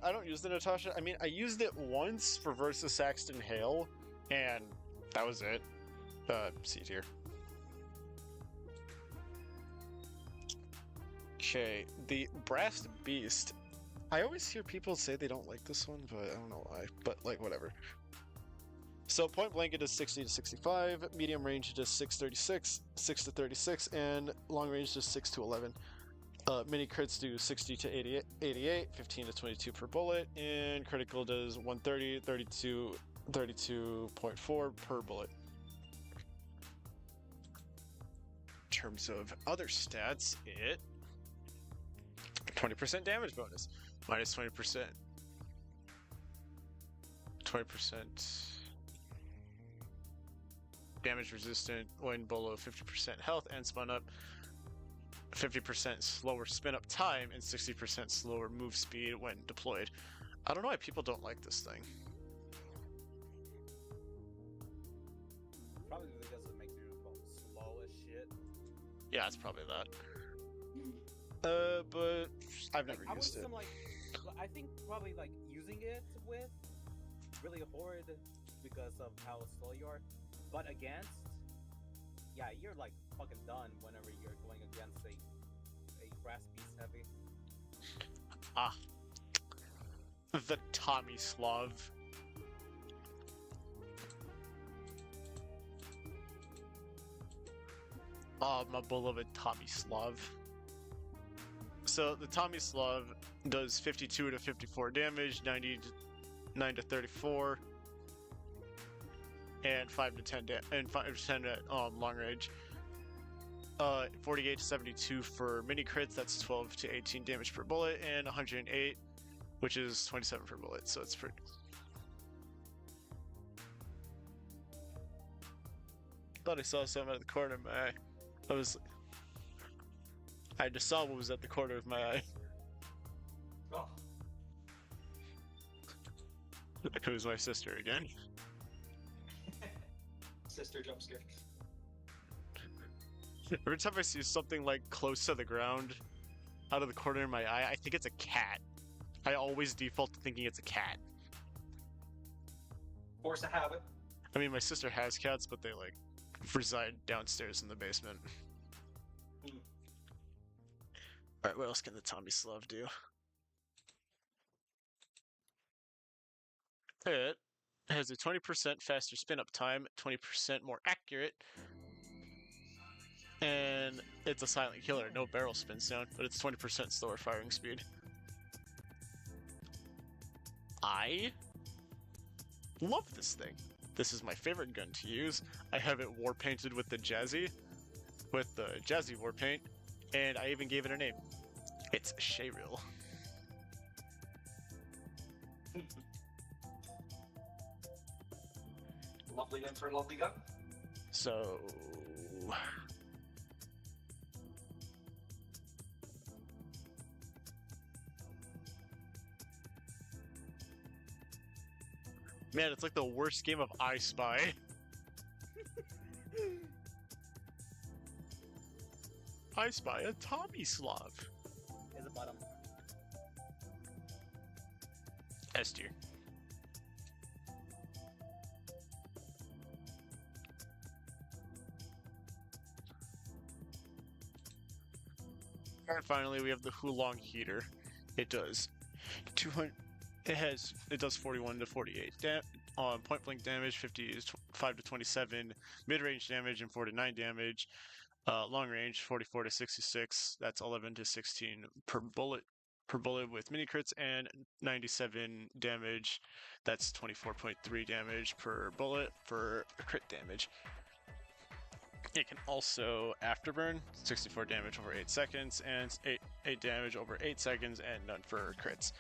A: I don't use the Natasha. I mean, I used it once for versus Saxton Hale, and that was it. C tier. Okay, the Brass Beast. I always hear people say they don't like this one, but I don't know why. But, like, whatever. So, point blank it is 60 to 65, medium range it is 6 to 36, and long range is 6 to 11. Mini crits do 60 to 88, 15 to 22 per bullet, and critical does 130, 32.4 per bullet. In terms of other stats, it 20% damage bonus, minus 20%, 20% damage resistant when below 50% health and spun up, 50% slower spin up time, and 60% slower move speed when deployed. I don't know why people don't like this thing.
C: Probably because it makes you go slow as shit.
A: Yeah, it's probably that. But I've never
C: I want
A: used it.
C: some like I think probably like using it with really hard because of how slow you are, but against, yeah, you're like fucking done whenever you're going against a grass beast heavy.
A: Ah, the Tommy Slav. Oh, my beloved Tommy Slav. So the Tommy Slav does 52 to 54 damage, 99 to 34, and 5 to 10 and 5 to 10 at long range. 48 to 72 for mini crits. That's 12 to 18 damage per bullet, and 108, which is 27 per bullet. So it's pretty. Thought I saw something out of the corner of my eye. I just saw what was at the corner of my eye.
B: Oh.
A: It was my sister again.
B: Sister jump scare.
A: Every time I see something like close to the ground, out of the corner of my eye, I think it's a cat. I always default to thinking it's a cat.
B: Force a habit.
A: I mean, my sister has cats, but they like reside downstairs in the basement. Alright, what else can the Tommy Slav do? It has a 20% faster spin up time, 20% more accurate, and it's a silent killer. No barrel spins down, but it's 20% slower firing speed. I love this thing. This is my favorite gun to use. I have it war painted with the Jazzy war paint, and I even gave it a name. It's Shayril.
B: Lovely name for a lovely gun.
A: So... Man, it's like the worst game of I Spy. I Spy a Tommy Slav.
C: Is a bottom.
A: S tier. And finally, we have the Hulong heater. It does 200. It does 41 to 48 point blank damage, 55 to 27 mid range damage, and 4 to 9 damage. Long range 44 to 66. That's 11 to 16 per bullet with mini crits, and 97 damage. That's 24.3 damage per bullet for crit damage. It can also afterburn, 64 damage over 8 seconds, and 8 damage over 8 seconds, and none for crits.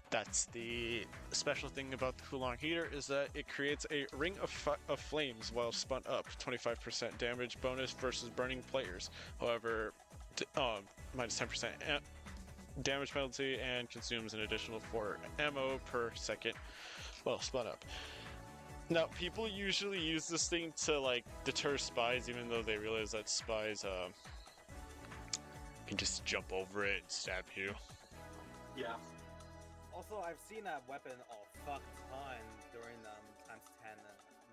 A: That's the special thing about the Hulong heater, is that it creates a ring of flames while spun up, 25% damage bonus versus burning players. However, minus 10% damage penalty, and consumes an additional 4 ammo per second while spun up. Now, people usually use this thing to like deter spies, even though they realize that spies can just jump over it and stab you.
B: Yeah.
C: Also, I've seen that weapon a fuck ton during times 10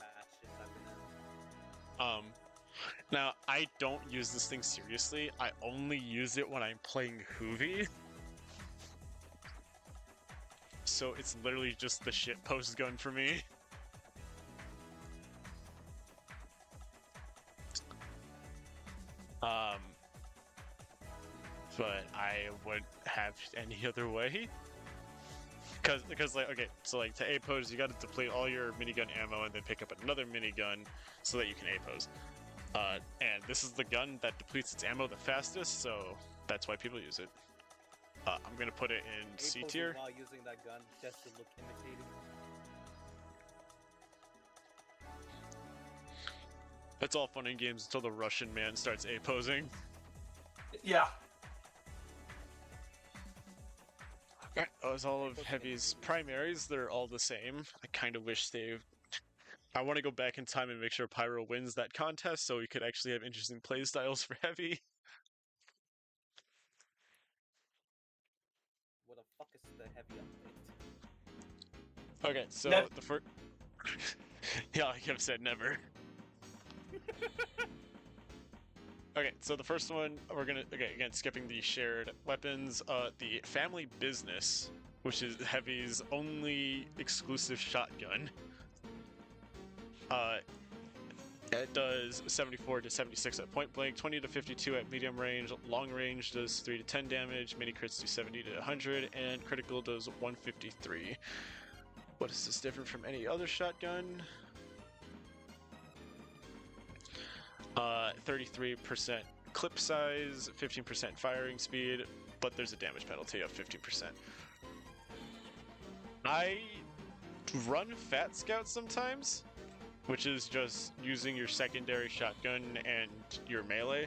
C: matches I've been in.
A: Now I don't use this thing seriously. I only use it when I'm playing Hoovy. So it's literally just the shitpost gun for me. But I wouldn't have any other way. Because like, okay, so like to A-pose, you gotta deplete all your minigun ammo and then pick up another minigun so that you can A-pose. And this is the gun that depletes its ammo the fastest, so that's why people use it. I'm gonna put it in C tier.
C: While using that gun just to look imitating.
A: It's all fun and games until the Russian man starts A-posing.
B: Yeah.
A: Alright, that was all of Heavy's primaries. They're all the same. I kind of wish I want to go back in time and make sure Pyro wins that contest so we could actually have interesting playstyles for Heavy.
C: What the fuck is heavy update.
A: Okay, so
B: Nev-
A: the first. Yeah, I have said never. Okay, so the first one we're gonna again skipping the shared weapons. The family business, which is Heavy's only exclusive shotgun. It does 74 to 76 at point blank, 20 to 52 at medium range, long range does 3 to 10 damage, mini crits do 70 to 100, and critical does 153. What is this different from any other shotgun? 33% clip size, 15% firing speed, but there's a damage penalty of 15%. I run Fat Scout sometimes, which is just using your secondary shotgun and your melee.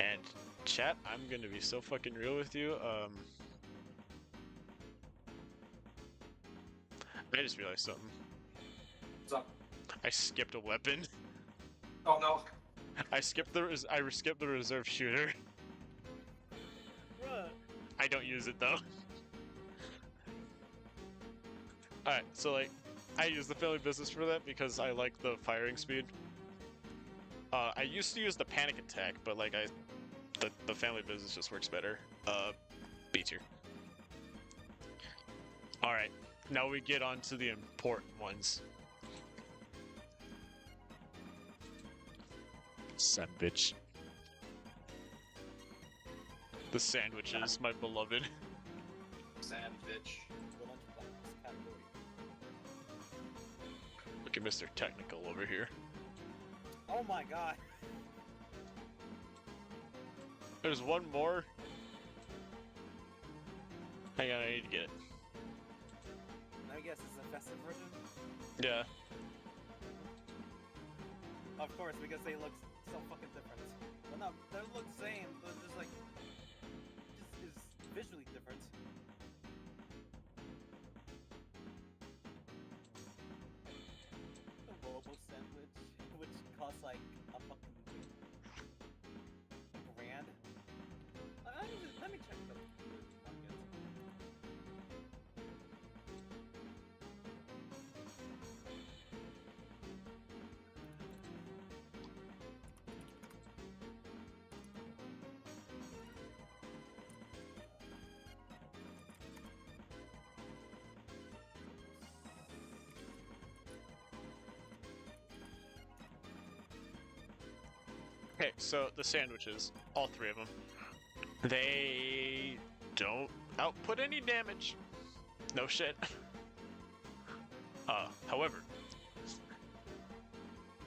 A: And chat, I'm gonna be so fucking real with you. I just realized something.
B: What's up?
A: I skipped a weapon.
B: Oh no.
A: I skipped the reserve shooter.
C: Bruh.
A: I don't use it though. Alright, so like, I use the family business for that because I like the firing speed. I used to use the panic attack, but like the family business just works better. B tier. Alright, now we get on to the important ones. Sandwich. The sandwiches, my beloved.
B: Sandwich.
C: The lunchbox category.
A: Look at Mr. Technical over here.
C: Oh my god.
A: There's one more. Hang on, I need to get it.
C: Let me guess, it's the festive version?
A: Yeah.
C: Of course, because they look so fucking different. Well, no, they look the same, but just like, just is visually different. The Robo sandwich, which costs like a fucking grand. Let me check the.
A: Okay, so the sandwiches, all three of them, they don't output any damage. No shit. However,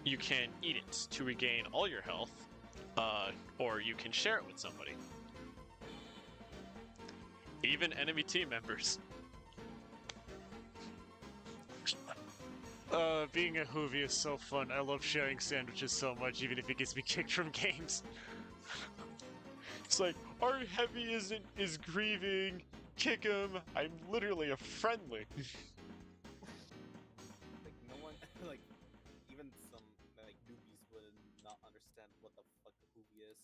A: you can eat it to regain all your health, or you can share it with somebody. Even enemy team members. Being a Hoovie is so fun. I love sharing sandwiches so much, even if it gets me kicked from games. It's like, our Heavy is grieving. Kick him. I'm literally a friendly.
C: Like no one, like even some like newbies would not understand what the fuck a hoovie is.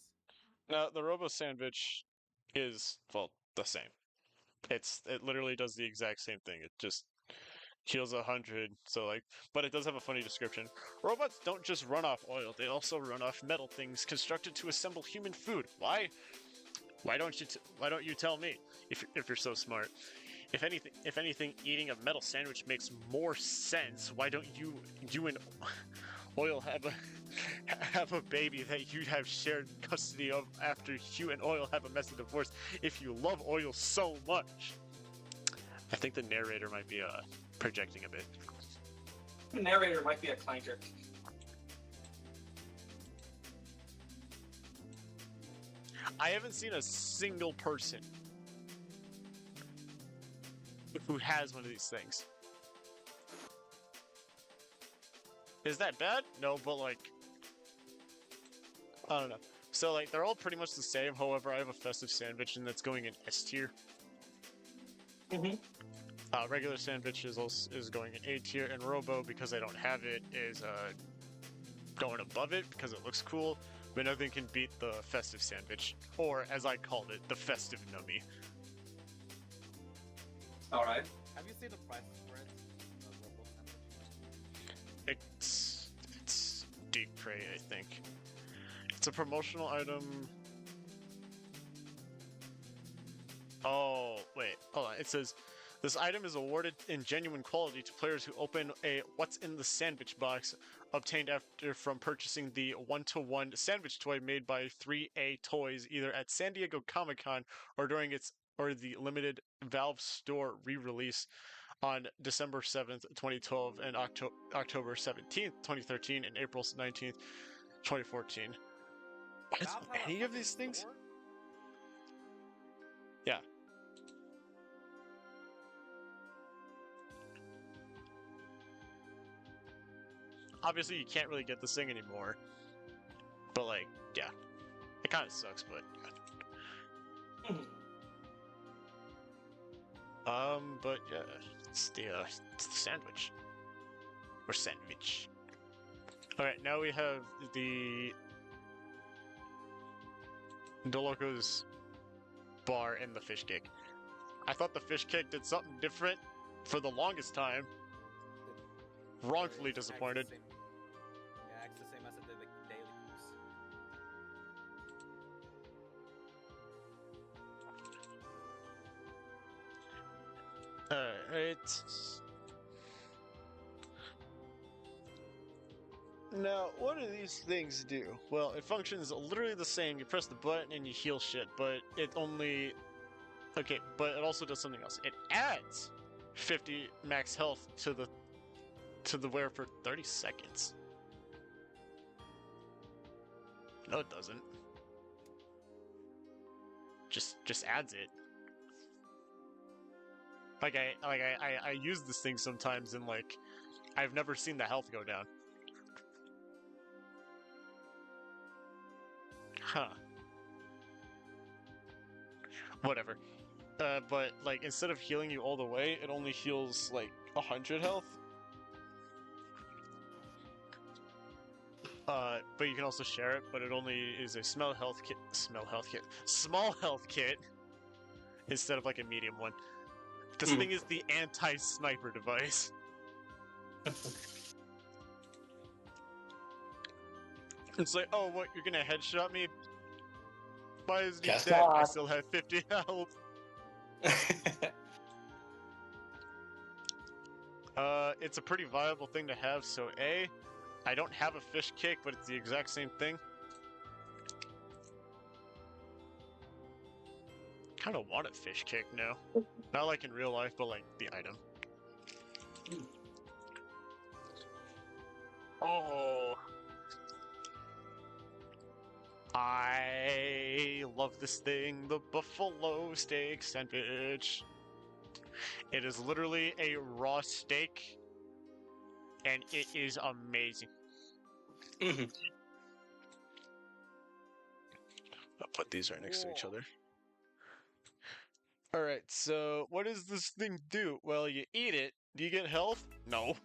A: Now, the Robo Sandwich is, well, the same. It literally does the exact same thing. It just heals 100, so like, but it does have a funny description. Robots don't just run off oil, they also run off metal things constructed to assemble human food. Why? Why don't you tell me if you're so smart? If anything, eating a metal sandwich makes more sense. Why don't you and Oil have a baby that you have shared custody of after you and Oil have a messy divorce if you love Oil so much? I think the narrator might be projecting a bit.
B: The narrator might be a clanker.
A: I haven't seen a single person who has one of these things. Is that bad? No, but like, I don't know. So like, they're all pretty much the same. However, I have a festive sandwich, and that's going in S tier. Regular sandwich is going in A tier, and Robo, because I don't have it, is going above it because it looks cool. but nothing can beat the festive sandwich, or as I called it, the festive nummy.
B: All right.
C: Have you seen the price for it? Local sandwich?
A: It's deep prey, I think. It's a promotional item. Oh, wait, hold on. It says, this item is awarded in genuine quality to players who open a What's in the Sandwich box obtained after from purchasing the 1-to-1 sandwich toy made by 3A Toys either at San Diego Comic-Con or during the limited Valve Store re-release on December 7th, 2012 and October 17th, 2013 and April 19th, 2014. What?
C: Valve have a
A: Any of
C: fucking
A: these things?
C: store?
A: Yeah. Obviously, you can't really get this thing anymore. But, like, yeah. It kind of sucks, but... but yeah. It's the sandwich. Or sandwich. Alright, now we have the... Doloco's bar and the fish cake. I thought the fish cake did something different for the longest time. Wrongfully disappointed.
C: Yeah, acts the same as it did with Daily Goose.
A: Alright. Now, what do these things do? Well, it functions literally the same. You press the button and you heal shit, but it only... Okay, but it also does something else. It adds 50 max health to the wearer for 30 seconds. No, it doesn't. Just adds it. Like I use this thing sometimes and like I've never seen the health go down. Huh. Whatever. But like instead of healing you all the way, it only heals like 100 health. But you can also share it, but it only is a small health kit instead of like a medium one. This thing is the anti-sniper device. It's like, oh, what, you're gonna headshot me? Why is he
B: Guess
A: dead? I
B: not.
A: still have 50 health. It's a pretty viable thing to have, so A, I don't have a fish cake, but it's the exact same thing. Kind of want a fish cake now. Not like in real life, but like the item. Oh. I love this thing, the buffalo steak sandwich. It is literally a raw steak, and it is amazing. I'll put these right next to each other. Alright, so what does this thing do? Well, you eat it. Do you get health? No.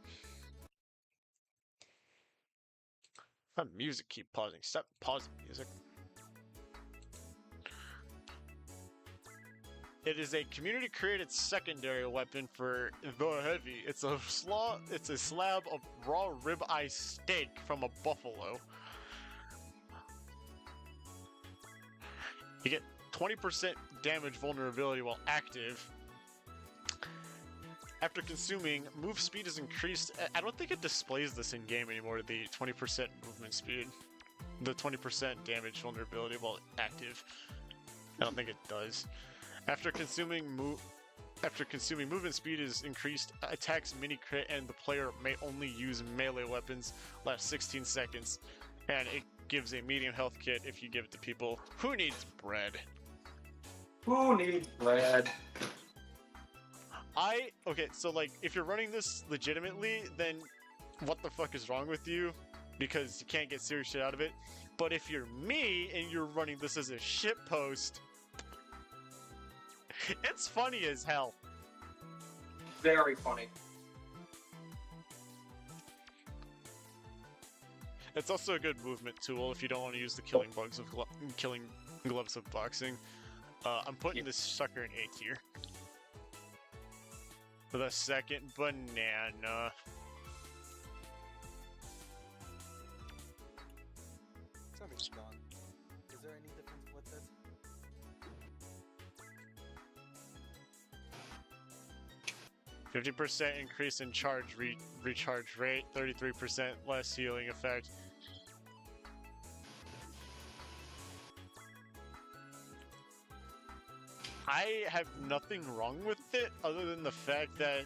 A: My music keep pausing. Stop pausing music. It is a community-created secondary weapon for the heavy. It's a slab of raw ribeye steak from a buffalo. You get 20% damage vulnerability while active. After consuming, move speed is increased. I don't think it displays this in game anymore. The 20% movement speed, the 20% damage vulnerability while active. I don't think it does. After consuming movement speed is increased, attacks mini crit, and the player may only use melee weapons. Last 16 seconds, and it gives a medium health kit if you give it to people who needs bread.
B: Who needs bread?
A: Okay, so like, if you're running this legitimately, then what the fuck is wrong with you? Because you can't get serious shit out of it. But if you're me and you're running this as a shitpost, it's funny as hell.
B: Very funny.
A: It's also a good movement tool if you don't want to use the killing gloves of boxing. I'm putting this sucker in A tier. The second banana.
C: Something's gone. Is there any difference with this?
A: 50% increase in recharge rate, 33% less healing effect. I have nothing wrong with it other than the fact that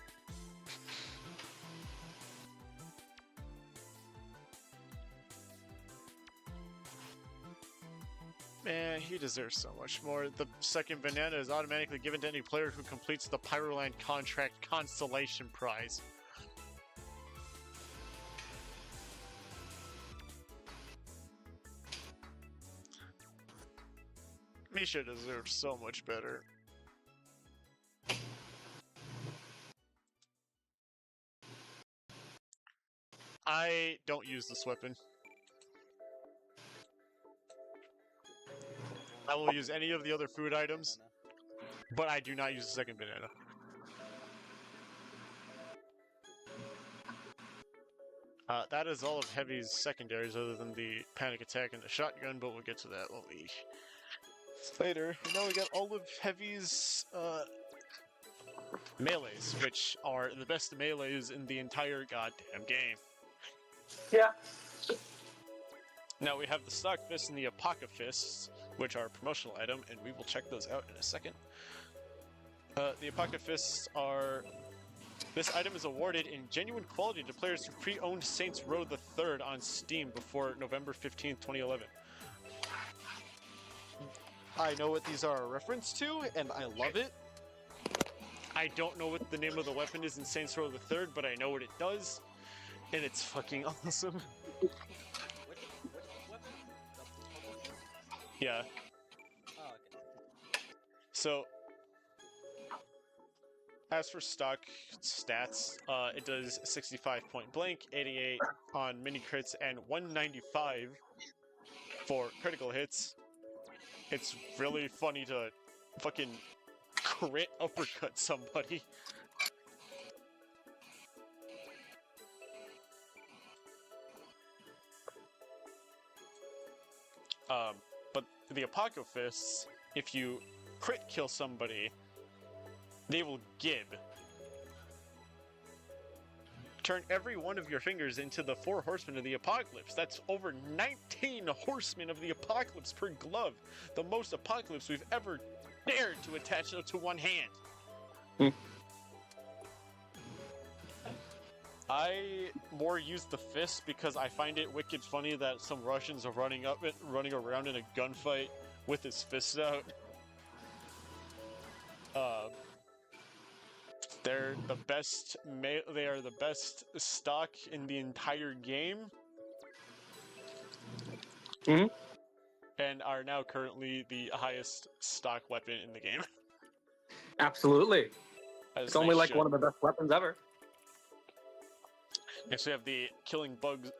A: man, he deserves so much more. The second banana is automatically given to any player who completes the Pyroland Contract Constellation Prize. Misha deserves so much better. I don't use this weapon. I will use any of the other food items, but I do not use the second banana. That is all of Heavy's secondaries other than the panic attack and the shotgun, but we'll get to that when we later. Now we got all of Heavy's melees, which are the best melees in the entire goddamn game.
B: Yeah.
A: Now we have the stock fists and the Apoca fists, which are a promotional item, and we will check those out in a second. The Apoca fists are... This item is awarded in genuine quality to players who pre-owned Saints Row the Third on Steam before November 15th, 2011. I know what these are a reference to, and I love it. I don't know what the name of the weapon is in Saints Row the Third, but I know what it does, and it's fucking awesome.
C: Which weapon?
A: Yeah.
C: Oh, okay.
A: So, as for stock stats, it does 65 point blank, 88 on mini crits, and 195 for critical hits. It's really funny to fucking crit uppercut somebody. But the Apocalypse, if you crit kill somebody, they will gib. Turn every one of your fingers into the 4 horsemen of the apocalypse. That's over 19 horsemen of the apocalypse per glove. The most apocalypse we've ever dared to attach to one hand. I more use the fist because I find it wicked funny that some Russians are running around in a gunfight with his fists out. They're the best. They are the best stock in the entire game, and are now currently the highest stock weapon in the game.
B: Absolutely. It's only like one of the best weapons ever.
A: Next, we have the Killing Bugs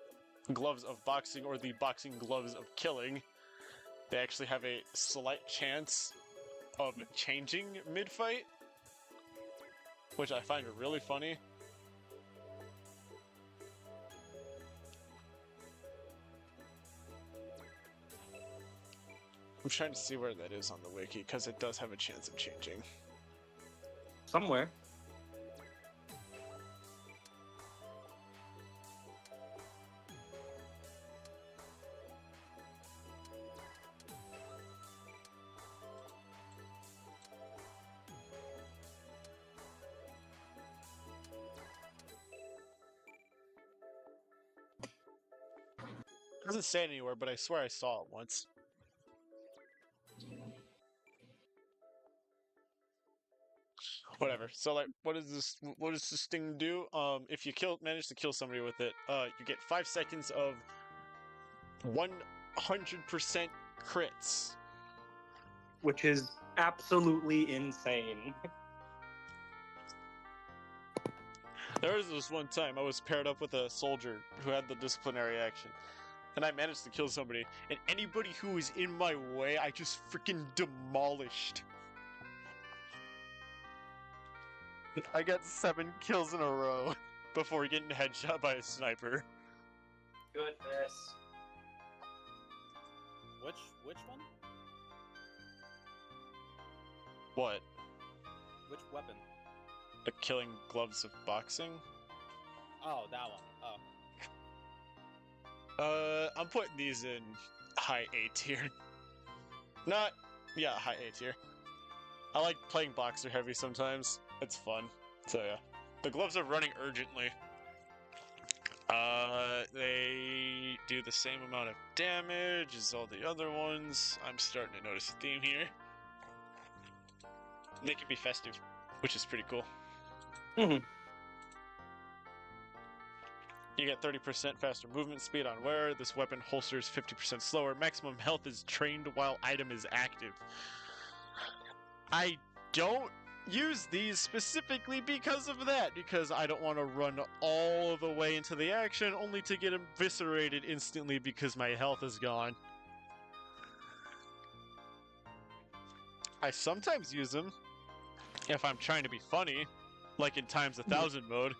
A: Gloves of Boxing, or the Boxing Gloves of Killing. They actually have a slight chance of changing mid-fight, which I find really funny. I'm trying to see where that is on the wiki, because it does have a chance of changing.
B: Somewhere.
A: It doesn't say it anywhere, but I swear I saw it once. Whatever. So, like, what does this thing do? If you manage to kill somebody with it, you get 5 seconds of 100% crits.
B: Which is absolutely insane.
A: There was this one time I was paired up with a soldier who had the disciplinary action. and I managed to kill somebody, and anybody who was in my way, I just freaking demolished. I got 7 kills in a row before getting headshot by a sniper.
B: Goodness.
C: Which one?
A: What?
C: Which weapon?
A: The killing gloves of boxing?
C: Oh, that one. Oh.
A: I'm putting these in high A tier. High A tier. I like playing boxer heavy sometimes. It's fun. So yeah. The gloves are running urgently. They do the same amount of damage as all the other ones. I'm starting to notice a theme here. They can be festive, which is pretty cool.
B: Mhm.
A: You get 30% faster movement speed on wearer. This weapon holsters 50% slower. Maximum health is trained while item is active. I don't use these specifically because of that, because I don't want to run all the way into the action only to get eviscerated instantly because my health is gone. I sometimes use them if I'm trying to be funny, like in times 1000 mode,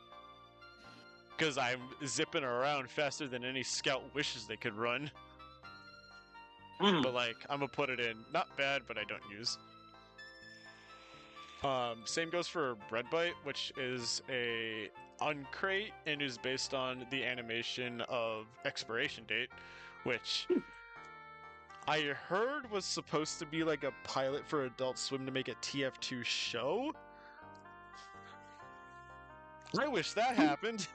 A: because I'm zipping around faster than any scout wishes they could run. But like, I'm gonna put it in not bad, but I don't use. Same goes for Bread Bite, which is a uncrate and is based on the animation of expiration date, which I heard was supposed to be like a pilot for Adult Swim to make a TF2 show. I wish that happened.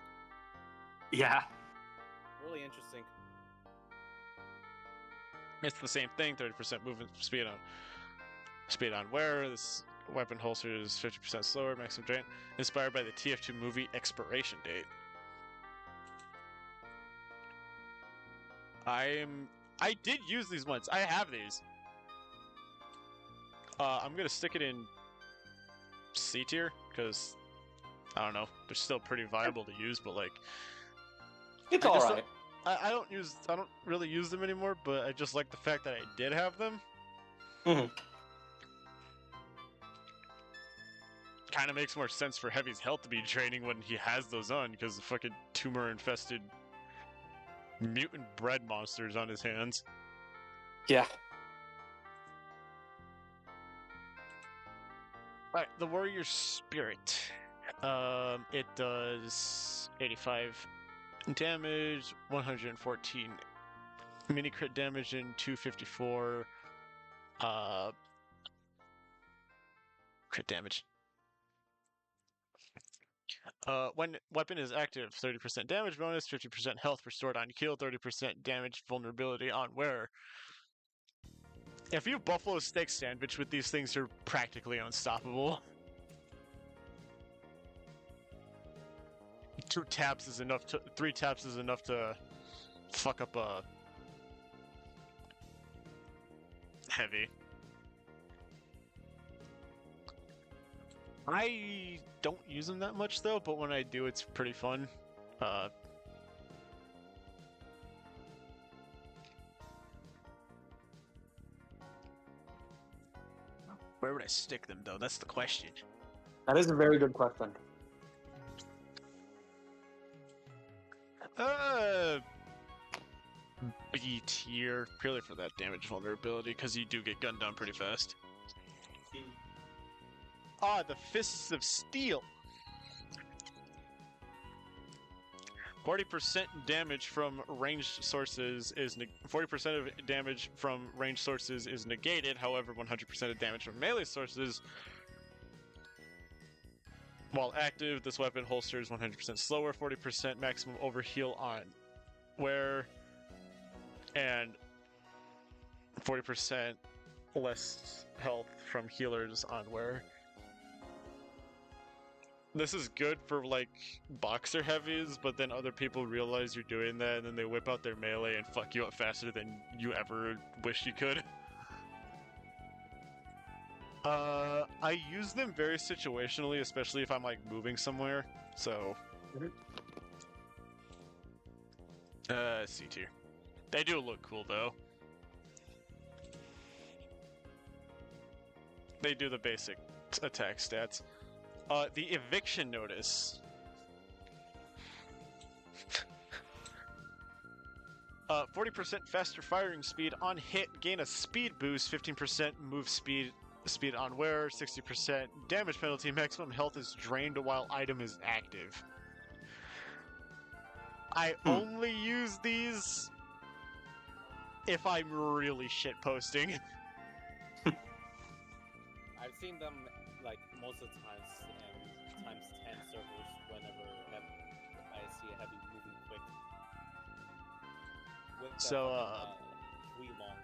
B: Yeah.
C: Really interesting.
A: It's the same thing, 30% movement speed on wearer. This weapon holster is 50% slower, maximum giant. Inspired by the TF2 movie Expiration Date. I did use these once. I have these. I'm gonna stick it in C tier because I don't know. They're still pretty viable to use, but like
B: It's
A: I just
B: alright.
A: I don't really use them anymore. But I just like the fact that I did have them.
B: Mhm.
A: Kind of makes more sense for Heavy's health to be draining when he has those on, because the fucking tumor-infested mutant bread monsters on his hands.
B: Yeah.
A: Alright, the Warrior Spirit. It does 85 damage, 114 mini crit damage, and 254 crit damage. When weapon is active, 30% damage bonus, 50% health restored on kill, 30% damage vulnerability on wearer. If you have Buffalo Steak Sandwich with these things, you're practically unstoppable. 3 taps is enough to fuck up a Heavy. I don't use them that much though, but when I do, it's pretty fun. Where would I stick them though? That's the question.
B: That is a very good question.
A: B tier, purely for that damage vulnerability, because you do get gunned down pretty fast. The Fists of Steel. 40% damage from ranged sources is 40% of damage from ranged sources is negated. However, 100% of damage from melee sources, while active, this weapon holsters 100% slower, 40% maximum overheal on wear, and 40% less health from healers on wear. This is good for like boxer heavies, but then other people realize you're doing that and then they whip out their melee and fuck you up faster than you ever wish you could. I use them very situationally, especially if I'm like moving somewhere, so... C tier. They do look cool though. They do the basic attack stats. The eviction notice. 40% faster firing speed on hit, gain a speed boost, 15% move speed on wearer, 60% damage penalty, maximum health is drained while item is active. I only use these if I'm really shitposting.
C: I've seen them like most of the times and times 10 servers whenever I see a heavy moving quick. With the
A: So,
C: wee long one.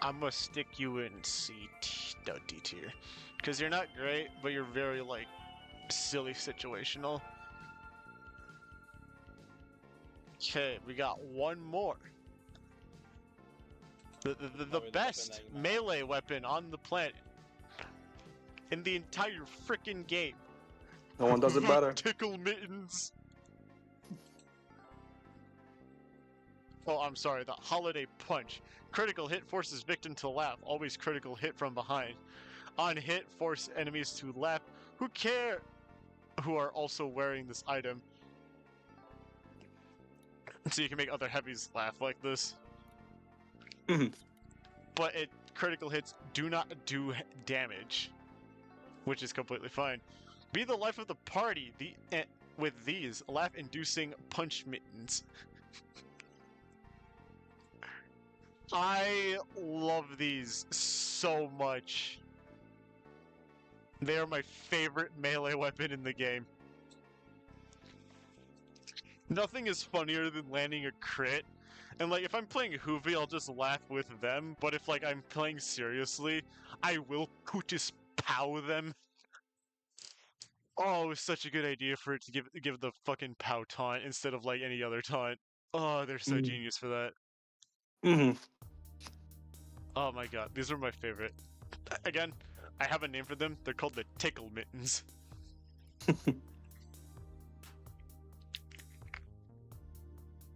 A: I'm gonna stick you in D tier. Because you're not great, but you're very, like, silly situational. Okay, we got one more. The best melee weapon on the planet. In the entire frickin' game.
B: No one does it better.
A: Tickle mittens. Oh, I'm sorry, the holiday punch. Critical hit forces victim to laugh. Always critical hit from behind. On hit, force enemies to laugh. Who care? Who are also wearing this item. So you can make other heavies laugh like this. But critical hits do not do damage, which is completely fine. Be the life of the party with these laugh-inducing punch mittens. I love these so much. They are my favorite melee weapon in the game. Nothing is funnier than landing a crit. And like, if I'm playing Hoovy, I'll just laugh with them. But if like I'm playing seriously, I will Kutis pow them. Oh, it was such a good idea for it to give the fucking pow taunt instead of like any other taunt. Oh, they're so genius for that. Oh my god, these are my favorite. Again, I have a name for them. They're called the Tickle Mittens.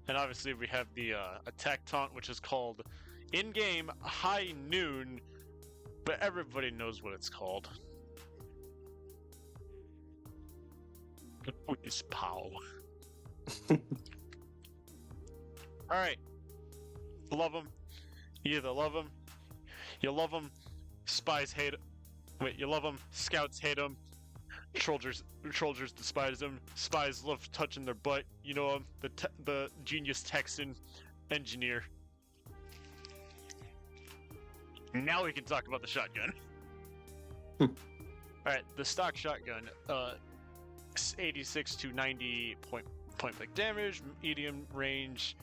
A: And obviously we have the attack taunt, which is called in-game High Noon, but everybody knows what it's called. It's pow. Alright. Love them. You either love them, you love them, spies hate it. Wait, you love them, scouts hate them, soldiers despise them, spies love touching their butt, you know him, the genius Texan engineer. Now we can talk about the shotgun. Alright, the stock shotgun, 86 to 90 point blank damage, medium range,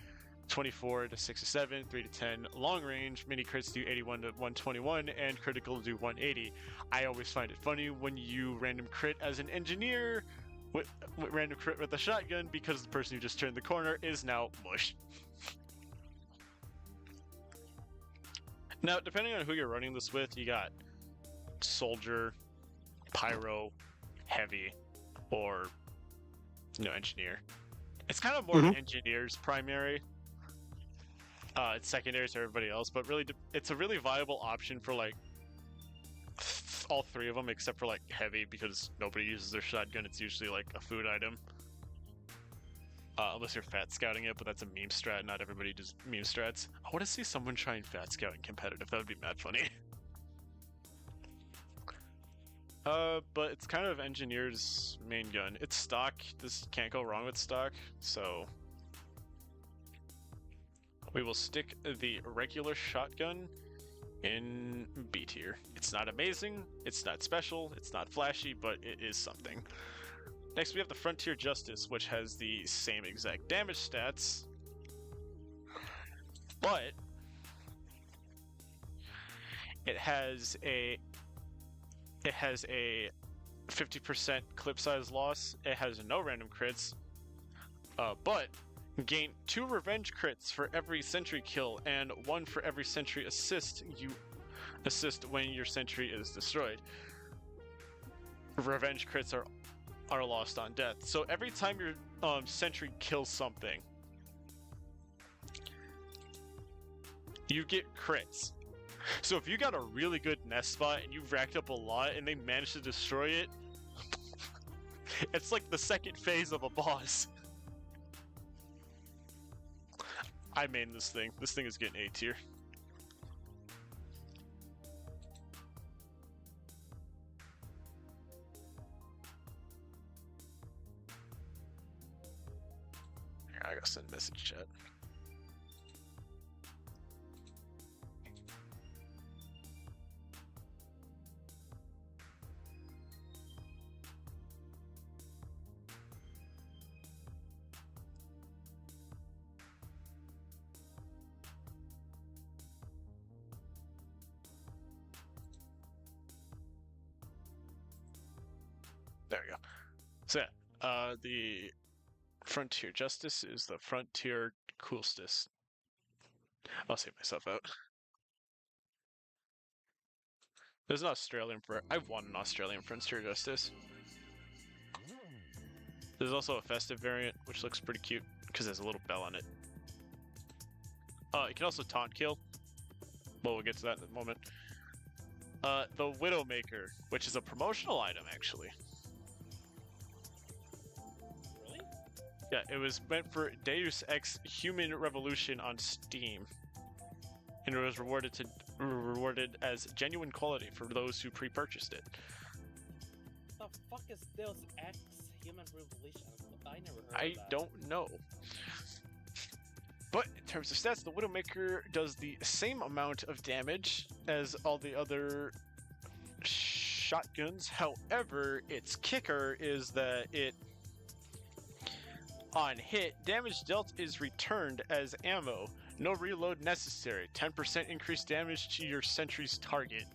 A: 24 to 67, 3 to 10 long range, mini crits do 81 to 121, and critical do 180. I always find it funny when you random crit as an engineer with random crit with a shotgun because the person who just turned the corner is now mush. Now, depending on who you're running this with, you got soldier, pyro, heavy, or engineer. It's kind of more engineer's primary. It's secondary to everybody else, but really, it's a really viable option for like all three of them, except for like heavy, because nobody uses their shotgun. It's usually like a food item, unless you're fat scouting it. But that's a meme strat. Not everybody does meme strats. I want to see someone trying fat scouting competitive. That would be mad funny. But it's kind of engineer's main gun. It's stock. This can't go wrong with stock. So we will stick the regular shotgun in B tier. It's not amazing, it's not special, it's not flashy, but it is something. Next we have the Frontier Justice, which has the same exact damage stats, but it has a 50% clip size loss. It has no random crits, but gain 2 revenge crits for every sentry kill and 1 for every sentry assist you assist when your sentry is destroyed. Revenge crits are lost on death. So every time your sentry kills something, you get crits. So if you got a really good nest spot and you've racked up a lot and they manage to destroy it, it's like the second phase of a boss. I main this thing. This thing is getting A tier. Here, I gotta send message chat. There we go. So yeah, the Frontier Justice is the Frontier Coolstest. I'll save myself out. There's an Australian I've won an Australian Frontier Justice. There's also a festive variant, which looks pretty cute because there's a little bell on it. You can also taunt kill. Well, we'll get to that in a moment. The Widowmaker, which is a promotional item, actually.
C: Really?
A: Yeah, it was meant for Deus Ex Human Revolution on Steam, and it was rewarded as genuine quality for those who pre-purchased it.
C: The fuck is Deus Ex Human Revolution? I never heard
A: I
C: of that.
A: don't know. But in terms of stats, the Widowmaker does the same amount of damage as all the other shotguns. However, its kicker is that it, on hit, damage dealt is returned as ammo. No reload necessary. 10% increased damage to your sentry's target.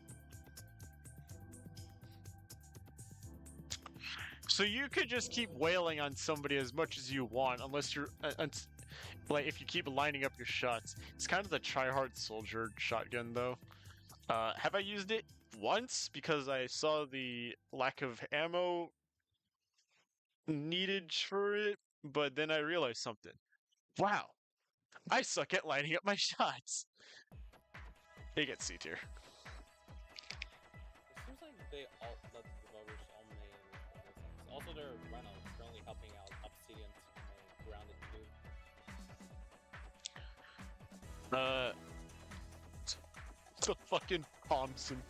A: So you could just keep wailing on somebody as much as you want, unless you're... like, if you keep lining up your shots. It's kind of the try-hard soldier shotgun, though. Have I used it? Once, because I saw the lack of ammo needed for it, but then I realized something. Wow, I suck at lining up my shots. It gets C tier.
C: It seems like they all let the developers all made it. Also, they're currently helping out Obsidian to make Grounded 2.
A: The fucking Thompson.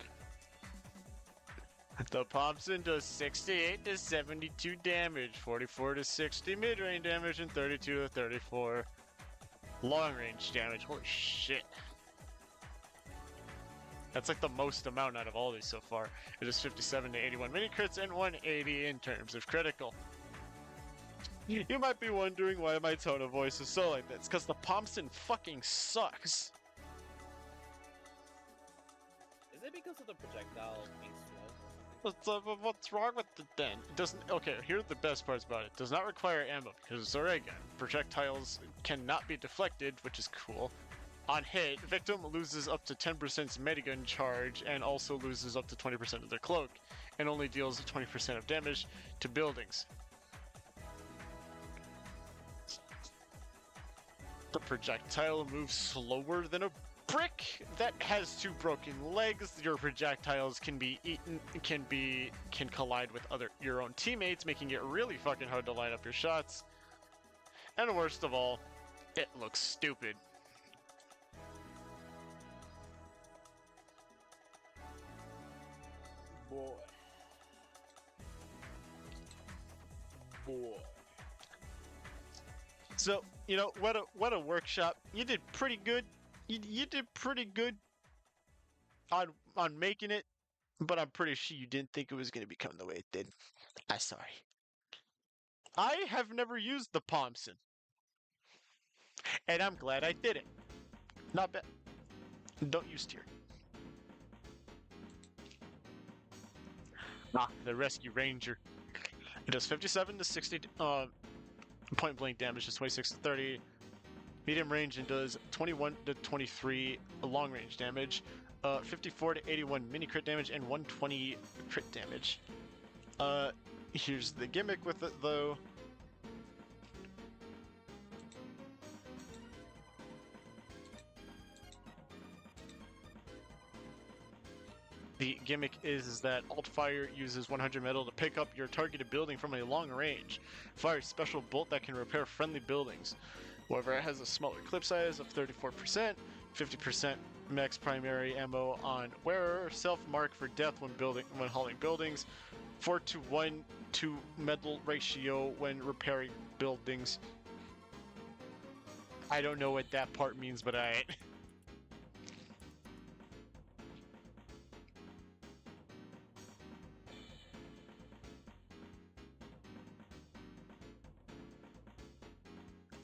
A: The Thompson does 68 to 72 damage, 44 to 60 mid-range damage, and 32 to 34 long-range damage. Holy shit. That's like the most amount out of all these so far. It is 57 to 81 mini crits and 180 in terms of critical. You might be wondering why my tone of voice is so like this, because the Thompson fucking sucks.
C: Is it because of the projectile being slow?
A: What's wrong with it then? It doesn't. Okay, here are the best parts about it. It does not require ammo because it's a ray gun. Projectiles cannot be deflected, which is cool. On hit, victim loses up to 10% medigun charge and also loses up to 20% of their cloak, and only deals 20% of damage to buildings. The projectile moves slower than a brick that has 2 broken legs. Your projectiles can be eaten, can collide with your own teammates, making it really fucking hard to line up your shots. And worst of all, it looks stupid.
C: Boy. Boy.
A: So, you know, what a workshop. You did pretty good. You did pretty good on making it, but I'm pretty sure you didn't think it was going to become the way it did. I'm sorry. I have never used the Thompson, and I'm glad I did it. Not bad. Don't use tier. The Rescue Ranger. It does 57 to 60 point blank damage, does 26 to 30 medium range, and does 21 to 23 long range damage, 54 to 81 mini crit damage, and 120 crit damage. Here's the gimmick with it though. The gimmick is that Alt Fire uses 100 metal to pick up your targeted building from a long range. Fire a special bolt that can repair friendly buildings. However, it has a smaller clip size of 34%, 50% max primary ammo on wearer, self-mark for death when hauling buildings, 4:1 to metal ratio when repairing buildings. I don't know what that part means, but I.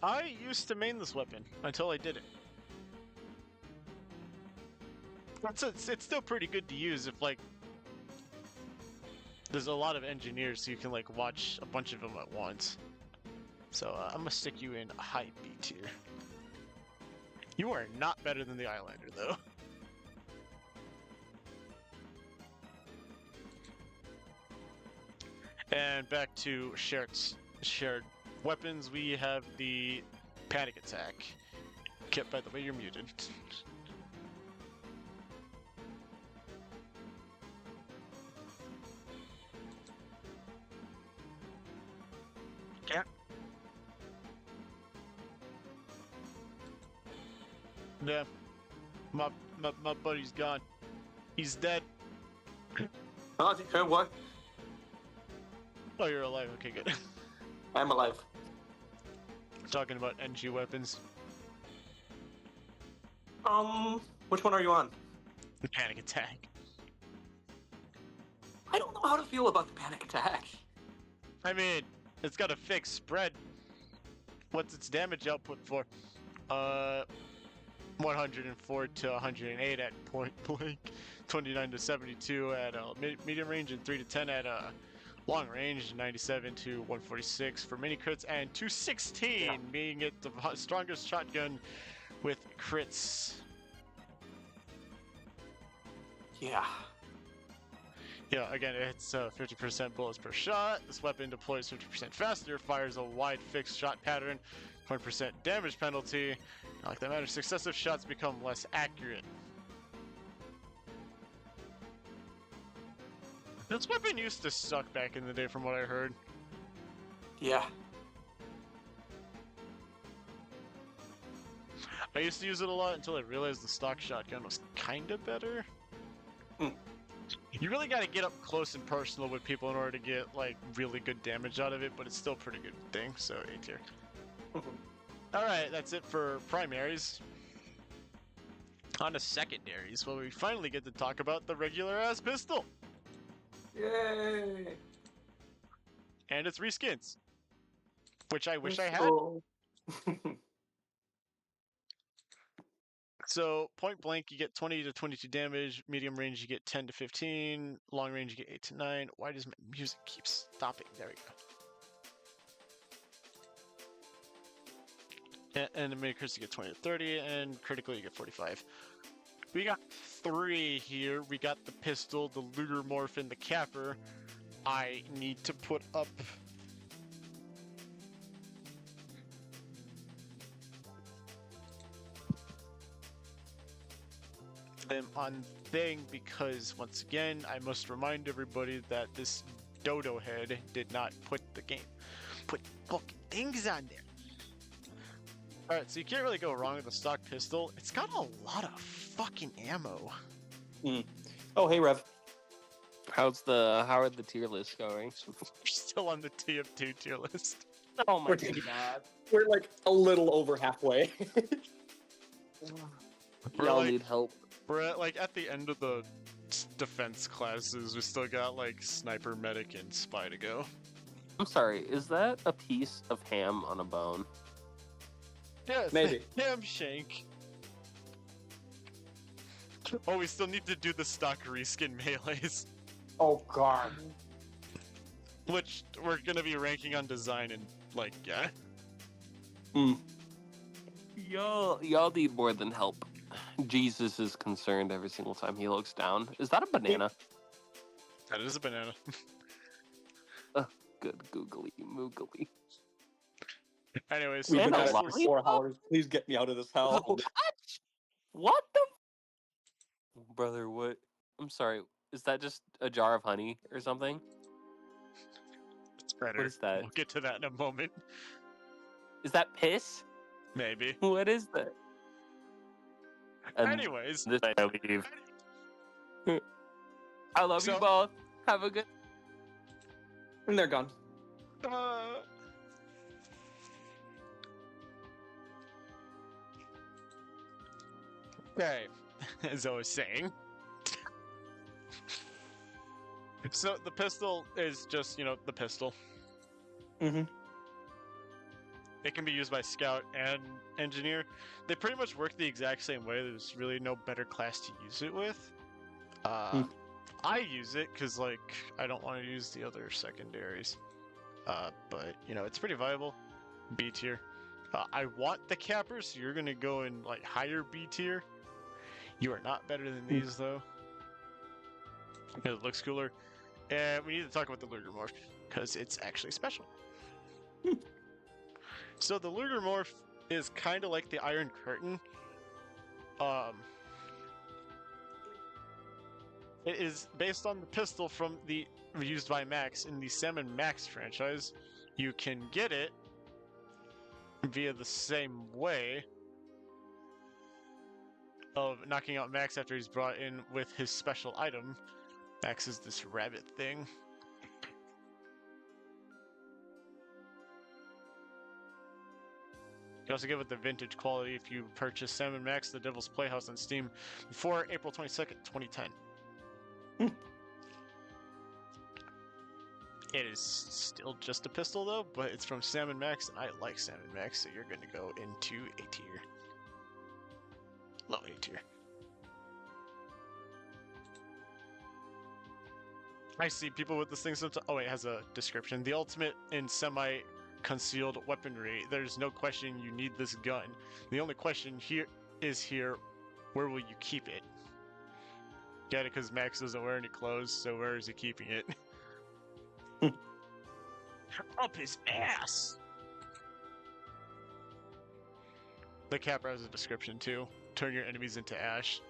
A: I used to main this weapon until I didn't. It's still pretty good to use if, like, there's a lot of engineers, so you can, like, watch a bunch of them at once. So I'm gonna stick you in high B tier. You are not better than the Islander, though. And back to shared weapons, we have the panic attack. Kip, by the way, you're muted. Yeah. Yeah. My buddy's gone. He's dead.
B: Oh, what?
A: Oh, you're alive. Okay, good.
B: I'm alive.
A: Talking about NG weapons.
B: Which one are you on?
A: The panic attack.
B: I don't know how to feel about the panic attack.
A: I mean, it's got a fixed spread. What's its damage output for? 104 to 108 at point blank, 29 to 72 at medium range, and 3 to 10 at long range, 97 to 146 for mini crits, and 216 being it the strongest shotgun with crits.
B: Yeah.
A: Yeah, again, it's 50% bullets per shot. This weapon deploys 50% faster, fires a wide fixed shot pattern, 20% damage penalty. Not like that matters, successive shots become less accurate. This weapon used to suck back in the day from what I heard.
B: Yeah.
A: I used to use it a lot until I realized the stock shotgun was kinda better. You really gotta get up close and personal with people in order to get, like, really good damage out of it, but it's still a pretty good thing, so A tier. Alright, that's it for primaries. On to secondaries, where we finally get to talk about the regular-ass pistol!
B: Yay!
A: And its reskins. Which I wish I had.
B: Oh.
A: So, point blank, you get 20 to 22 damage. Medium range, you get 10 to 15. Long range, you get 8 to 9. Why does my music keep stopping? There we go. And the mini crits, you get 20 to 30. And critical, you get 45. We got 3 here. We got the pistol, the Luger Morph, and the Capper. I need to put up... them on thing, because once again I must remind everybody that this dodo head did not put fucking things on there. Alright, so you can't really go wrong with the stock pistol. It's got a lot of fucking ammo.
B: Oh, hey Rev.
D: How are the tier lists going?
A: We're still on the TF2 tier list.
D: Oh my
B: We're-
D: god.
B: We're like a little over halfway.
A: We're
D: Y'all
A: like-
D: need help.
A: We're at, like, at the end of the defense classes. We still got, like, sniper, medic, and spy to go.
D: I'm sorry, is that a piece of ham on a bone?
A: Yes,
B: Maybe.
A: ham shank. Oh, we still need to do the stock reskin melees,
B: Oh god.
A: which we're gonna be ranking on design and, like, yeah.
D: Y'all need more than help. Jesus is concerned every single time he looks down. Is that a banana?
A: That is a banana.
D: Good googly moogly.
A: Anyways,
B: We've
D: And
B: been
D: a
B: at it for
D: lollipop?
B: 4 hours. Please get me out of this hell.
D: What? What the? Brother, what? I'm sorry. Is that just a jar of honey or something?
A: It's better.
D: What is that?
A: We'll get to that in a moment.
D: Is that piss?
A: Maybe.
D: What is that? And
A: Anyways,
D: this I leave. I love you
A: So-
D: both. Have a good.
B: And they're gone.
A: uh, okay, as I was saying. So the pistol is just, the pistol.
B: Mm-hmm.
A: It can be used by scout and engineer. They pretty much work the exact same way. There's really no better class to use it with. I use it because, I don't want to use the other secondaries. But, it's pretty viable. B tier. I want the capper, so you're going to go in, higher B tier. You are not better than these, though. Because it looks cooler. And we need to talk about the Lurker Morph, because it's actually special. So the Lurker Morph is kind of like the Iron Curtain. It is based on the pistol from the used by Max in the Salmon Max franchise. You can get it via the same way of knocking out Max after he's brought in with his special item. Max is this rabbit thing. You also get with the vintage quality if you purchase Salmon Max The Devil's Playhouse on Steam before April 22nd, 2010. It is still just a pistol though, but it's from Salmon Max, and I like Salmon Max, so you're going to go into A tier. Low A tier. I see people with this thing sometimes. Oh, wait, it has a description. The ultimate in semi-concealed weaponry. There's no question you need this gun. The only question here is where will you keep it? Get it? Because Max doesn't wear any clothes, so where is he keeping it? Up his ass! The capper has a description too. Turn your enemies into ash.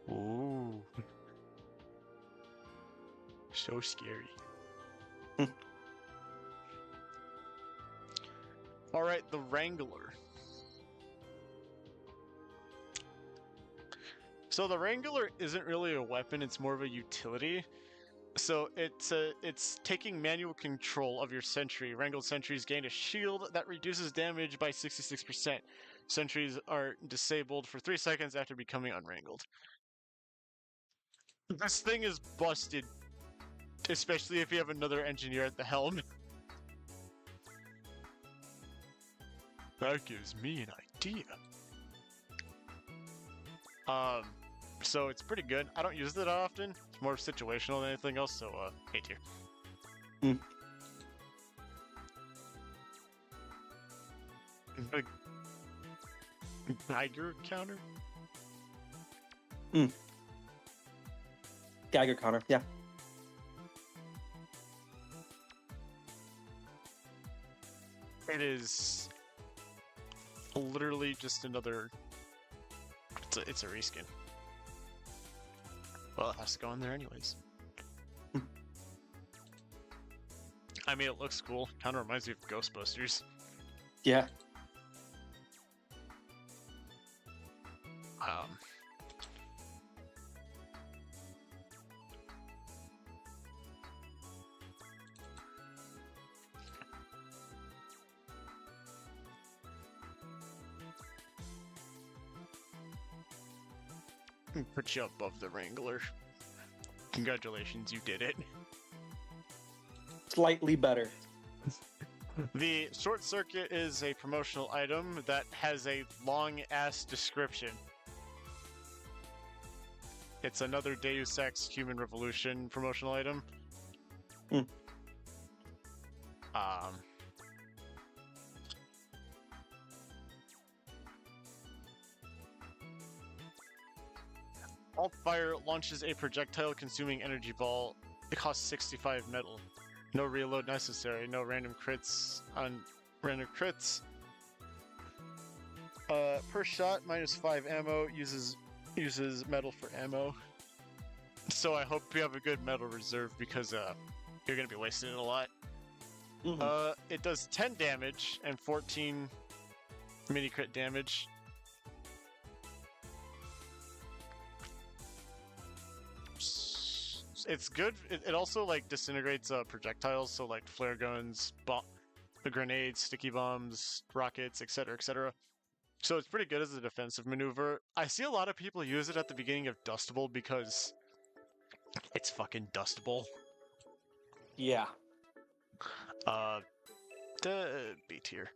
A: Ooh. So scary. Alright, the Wrangler. So the Wrangler isn't really a weapon, it's more of a utility. So it's taking manual control of your sentry. Wrangled sentries gain a shield that reduces damage by 66%. Sentries are disabled for 3 seconds after becoming unwrangled. This thing is busted, especially if you have another engineer at the helm. That gives me an idea. So it's pretty good. I don't use it often. It's more situational than anything else, so A tier. The Geiger counter?
B: Geiger counter, yeah.
A: It is literally just another. It's a reskin. Well, it has to go in there anyways. I mean, it looks cool. Kind of reminds me of Ghostbusters.
B: Yeah.
A: Put you above the Wrangler. Congratulations, you did it.
B: Slightly better.
A: The Short Circuit is a promotional item that has a long-ass description. It's another Deus Ex Human Revolution promotional item. Alt-Fire launches a projectile-consuming energy ball. It costs 65 metal. No reload necessary. No random crits on random crits. Per shot, -5 ammo. Uses metal for ammo. So I hope you have a good metal reserve because you're gonna be wasting it a lot. It does 10 damage and 14 mini crit damage. It's good. It also like disintegrates projectiles, so like flare guns, grenades, sticky bombs, rockets, etc., etc. So it's pretty good as a defensive maneuver. I see a lot of people use it at the beginning of Dustable because it's fucking Dustable.
B: Yeah.
A: The B tier.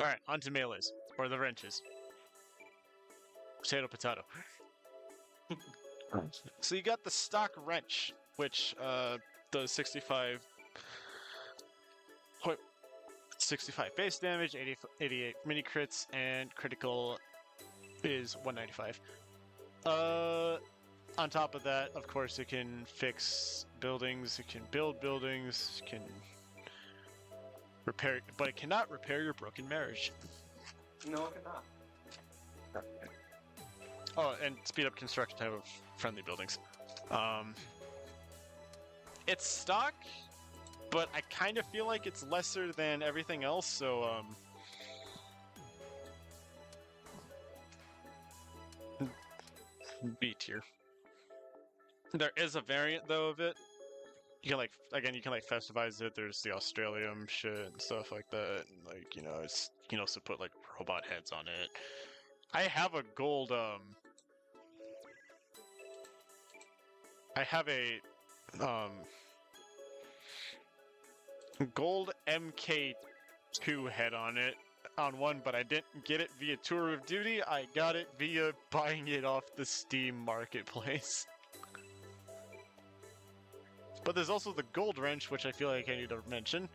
A: Alright, on to melees, or the wrenches. Potato, potato. So you got the stock wrench, which does 65 base damage, 88 mini crits, and critical is 195. On top of that, of course, it can fix buildings, it can build buildings, it can repair, but it cannot repair your broken marriage.
B: No, it cannot.
A: Oh, and speed up construction time of friendly buildings. It's stock, but I kind of feel like it's lesser than everything else, so B tier. There is a variant though of it. You can you can festivize it. There's the Australium shit and stuff like that. And, like, you know, it's, you can also put like robot heads on it. I have a gold I have a gold MK2 head on it on one, but I didn't get it via Tour of Duty. I got it via buying it off the Steam marketplace. But there's also the gold wrench, which I feel like I need to mention.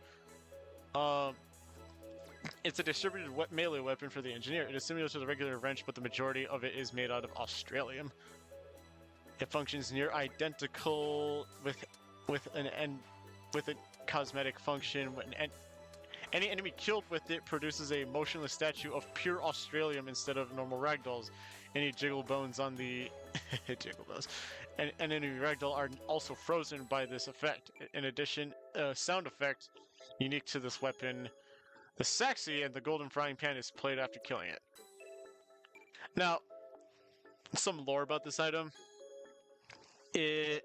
A: It's a distributed melee weapon for the engineer. It is similar to the regular wrench, but the majority of it is made out of Australium. It functions near identical with a cosmetic function. Any enemy killed with it produces a motionless statue of pure Australium instead of normal ragdolls. Any jiggle bones on the jiggle bones and enemy ragdoll are also frozen by this effect. In addition, a sound effect unique to this weapon, the Saxy and the golden frying pan, is played after killing it. Now, some lore about this item. It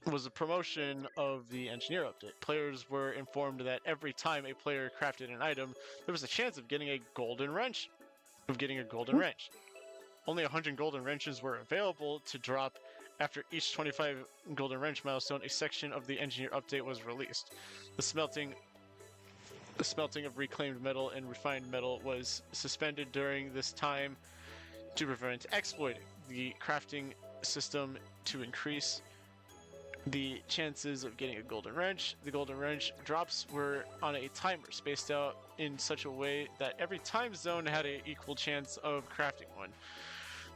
A: was a promotion of the engineer update. Players were informed that every time a player crafted an item, there was a chance of getting a golden wrench. Only 100 golden wrenches were available to drop. After each 25 golden wrench milestone, a section of the engineer update was released. The smelting of reclaimed metal and refined metal was suspended during this time to prevent exploiting the crafting system to increase the chances of getting a golden wrench. The golden wrench drops were on a timer spaced out in such a way that every time zone had an equal chance of crafting one.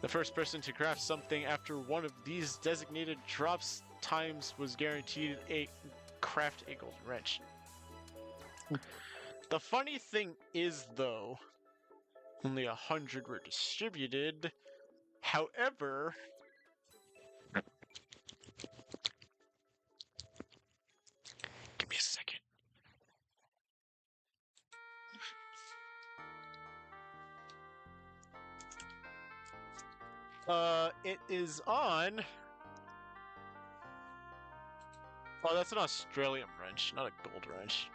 A: The first person to craft something after one of these designated drops times was guaranteed a craft a golden wrench. The funny thing is, though, only 100 were distributed. However, give me a second. It is on. Oh, that's an Australian wrench, not a gold wrench.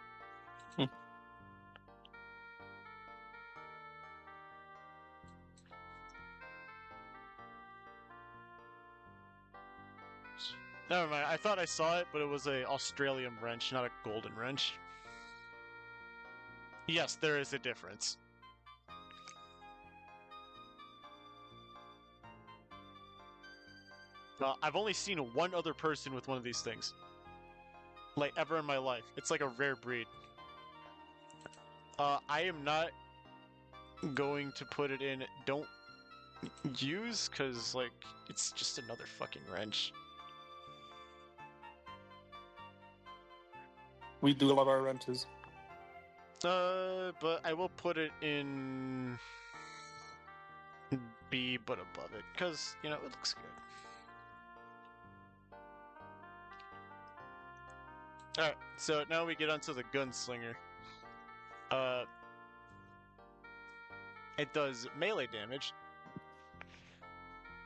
A: Never mind, I thought I saw it, but it was a Australian wrench, not a golden wrench. Yes, there is a difference. I've only seen one other person with one of these things. Like, ever in my life. It's like a rare breed. I am not going to put it in don't use, because, like, it's just another fucking wrench.
B: We do love our wrenches.
A: But I will put it in B, but above it, because, you know, it looks good. Alright, so now we get onto the Gunslinger. It does melee damage,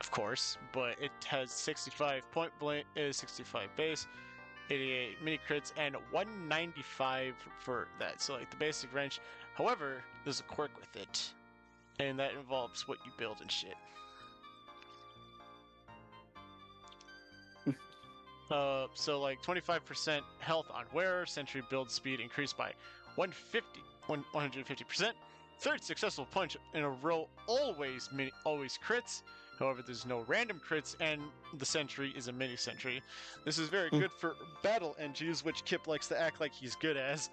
A: of course, but it has 65 point blank, 65 base, 88 mini crits, and 195 for that. So, like, the basic wrench. However, there's a quirk with it, and that involves what you build and shit. So like 25% health on wearer, sentry build speed increased by 150%. Third successful punch in a row always crits. However, there's no random crits, and the sentry is a mini sentry. This is very good for battle NGs, which Kip likes to act like he's good as.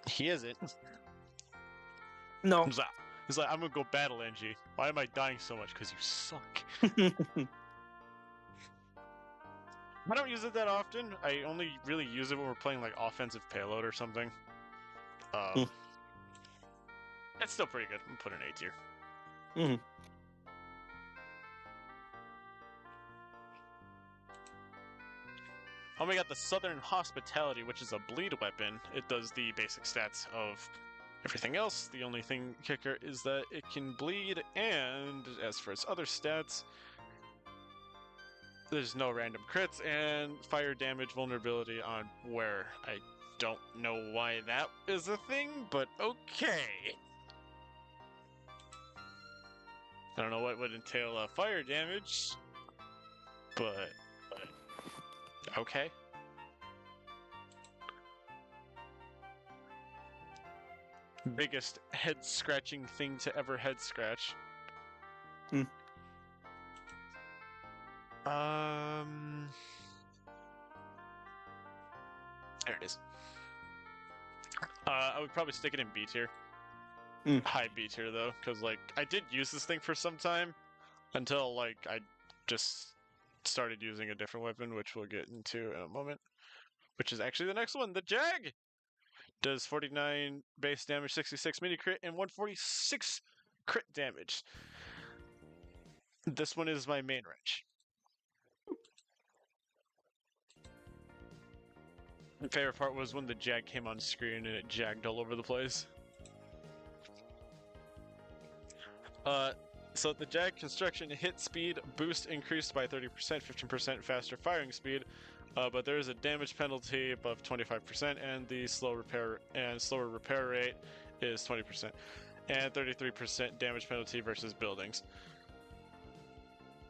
A: He isn't.
B: No.
A: He's like, I'm gonna go battle NG. Why am I dying so much? Because you suck. I don't use it that often. I only really use it when we're playing like offensive payload or something. It's still pretty good. I'm putting an A tier. Oh, we got the Southern Hospitality, which is a bleed weapon. It does the basic stats of everything else. The only thing kicker is that it can bleed, and as for its other stats, there's no random crits and fire damage vulnerability on wearer. I don't know why that is a thing, but okay. I don't know what would entail fire damage, but okay. Biggest head scratching thing to ever head scratch. There it is. I would probably stick it in B tier. High B tier though, because like I did use this thing for some time until like I just started using a different weapon, which we'll get into in a moment. Which is actually the next one, the Jag! Does 49 base damage, 66 mini crit, and 146 crit damage. This one is my main wrench. My favorite part was when the Jag came on screen and it jagged all over the place. So the Jag construction hit speed boost increased by 30%, 15% faster firing speed, but there is a damage penalty above 25%, and the slower repair rate is 20%, and 33% damage penalty versus buildings.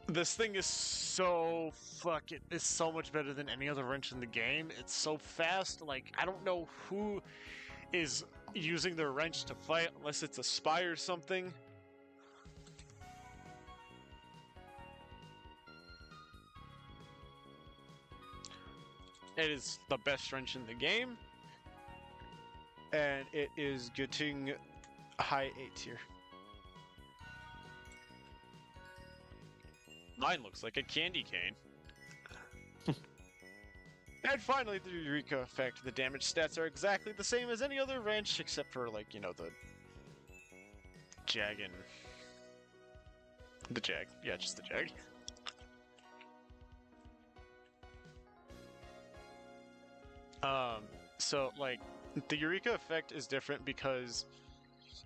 A: This thing is so it's so much better than any other wrench in the game. It's so fast. Like, I don't know who is using their wrench to fight unless it's a spy or something. It is the best wrench in the game, and it is getting a high A tier. Mine looks like a candy cane. And finally, the Eureka effect. The damage stats are exactly the same as any other wrench, except for, like, you know, the Jag and... the Jag. Yeah, just the Jag. So, like, the Eureka effect is different because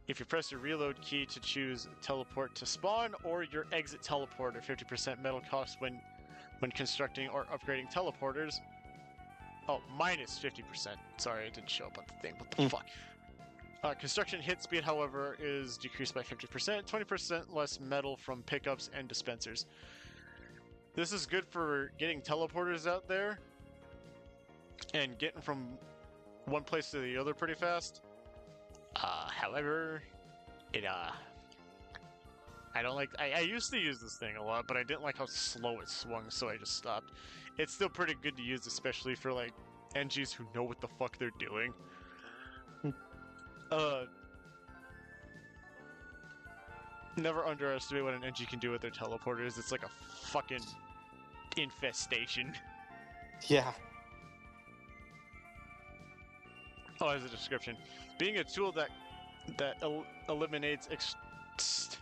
A: if you press the reload key to choose teleport to spawn or your exit teleport, or 50% metal cost when constructing or upgrading teleporters. Oh, minus 50%. Sorry, it didn't show up on the thing. What the fuck? Construction hit speed, however, is decreased by 50%, 20% less metal from pickups and dispensers. This is good for getting teleporters out there and getting from one place to the other pretty fast. However, I don't like. I used to use this thing a lot, but I didn't like how slow it swung, so I just stopped. It's still pretty good to use, especially for like NGs who know what the fuck they're doing. Never underestimate what an NG can do with their teleporters. It's like a fucking infestation.
B: Yeah.
A: Oh, as a description, being a tool that eliminates Tst.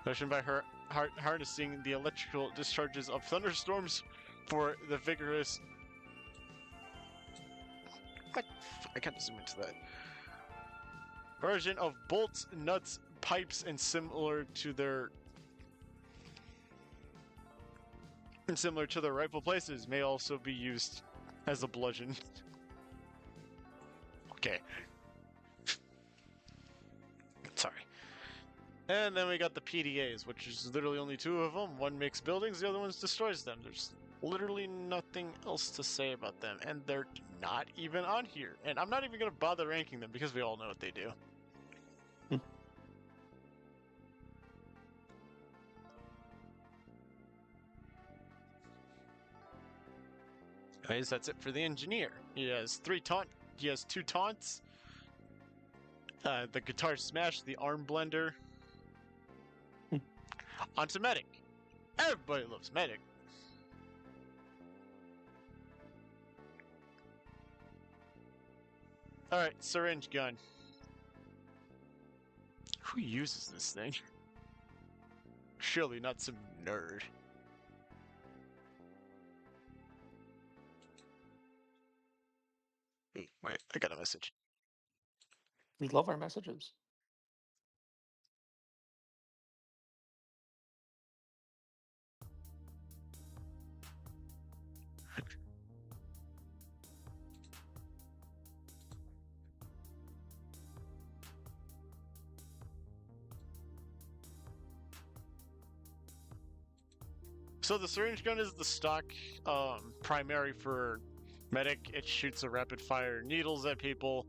A: Motion by her harnessing the electrical discharges of thunderstorms for the vigorous. What? I can't zoom into that. Version of bolts, nuts, pipes, and similar to their rightful places may also be used as a bludgeon. Okay. Sorry. And then we got the PDAs, which is literally only 2 of them. One makes buildings, the other one destroys them. There's literally nothing else to say about them, and they're not even on here. And I'm not even going to bother ranking them because we all know what they do. Anyways, that's it for the engineer. He has 2 taunts. The guitar smash, the arm blender. Onto medic. Everybody loves medic. Alright, syringe gun. Who uses this thing? Surely not some nerd. Wait, I got a message.
B: We love our messages.
A: So the syringe gun is the stock primary for medic. It shoots a rapid fire needles at people.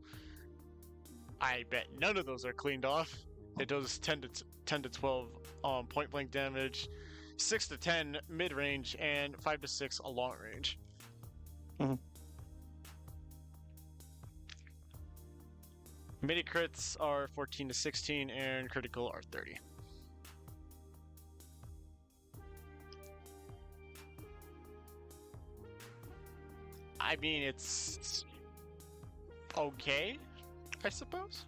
A: I bet none of those are cleaned off. It does 10 to 12 point blank damage, 6 to 10 mid range, and 5 to 6 a long range. Mini crits are 14 to 16, and critical are 30. I mean, it's okay, I suppose.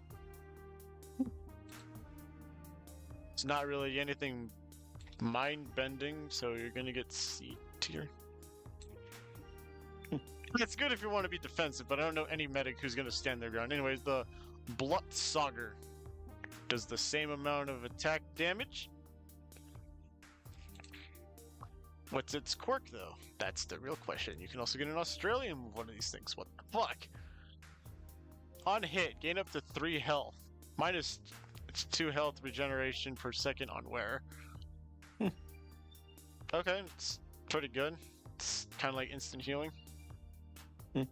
A: It's not really anything mind-bending, so you're gonna get C tier. It's good if you want to be defensive, but I don't know any medic who's gonna stand their ground. Anyways, the Blutsauger does the same amount of attack damage. What's its quirk, though? That's the real question. You can also get an Australian one of these things. What the fuck? On hit, gain up to 3 health. Minus 2 health regeneration per second on wear. Okay, it's pretty good. It's kind of like instant healing. It's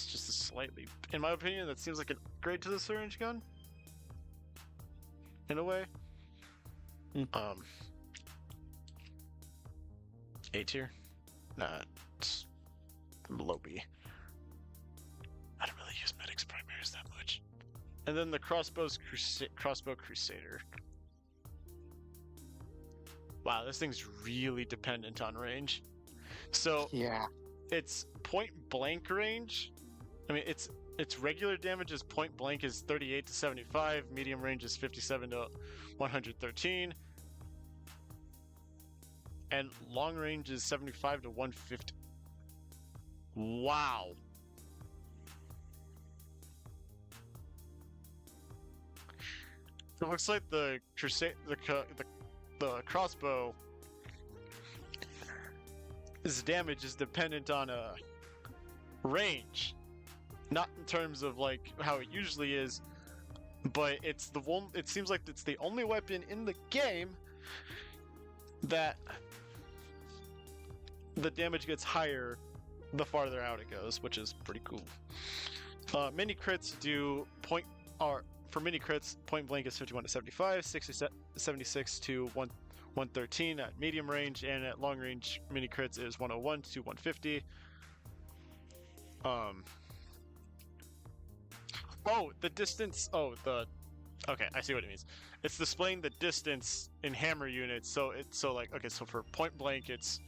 A: just a slightly, in my opinion, that seems like an upgrade to the syringe gun. In a way. A tier? Nah, it's low B. I don't really use medics primaries that much. And then the crossbow crusader. Wow, this thing's really dependent on range. So
B: Yeah.
A: its point blank range. I mean, its regular damage is point blank is 38 to 75. Medium range is 57 to 113. And long range is 75 to 150. Wow. It looks like the crossbow its damage is dependent on a range, not in terms of like how it usually is, but it's the one. It seems like it's the only weapon in the game that the damage gets higher the farther out it goes, which is pretty cool. Mini crits do for mini crits, point blank is 51 to 75, 76 to 113 at medium range, and at long range, mini crits is 101 to 150. Oh, the distance. Okay, I see what it means. It's displaying the distance in hammer units. So for point blank, it's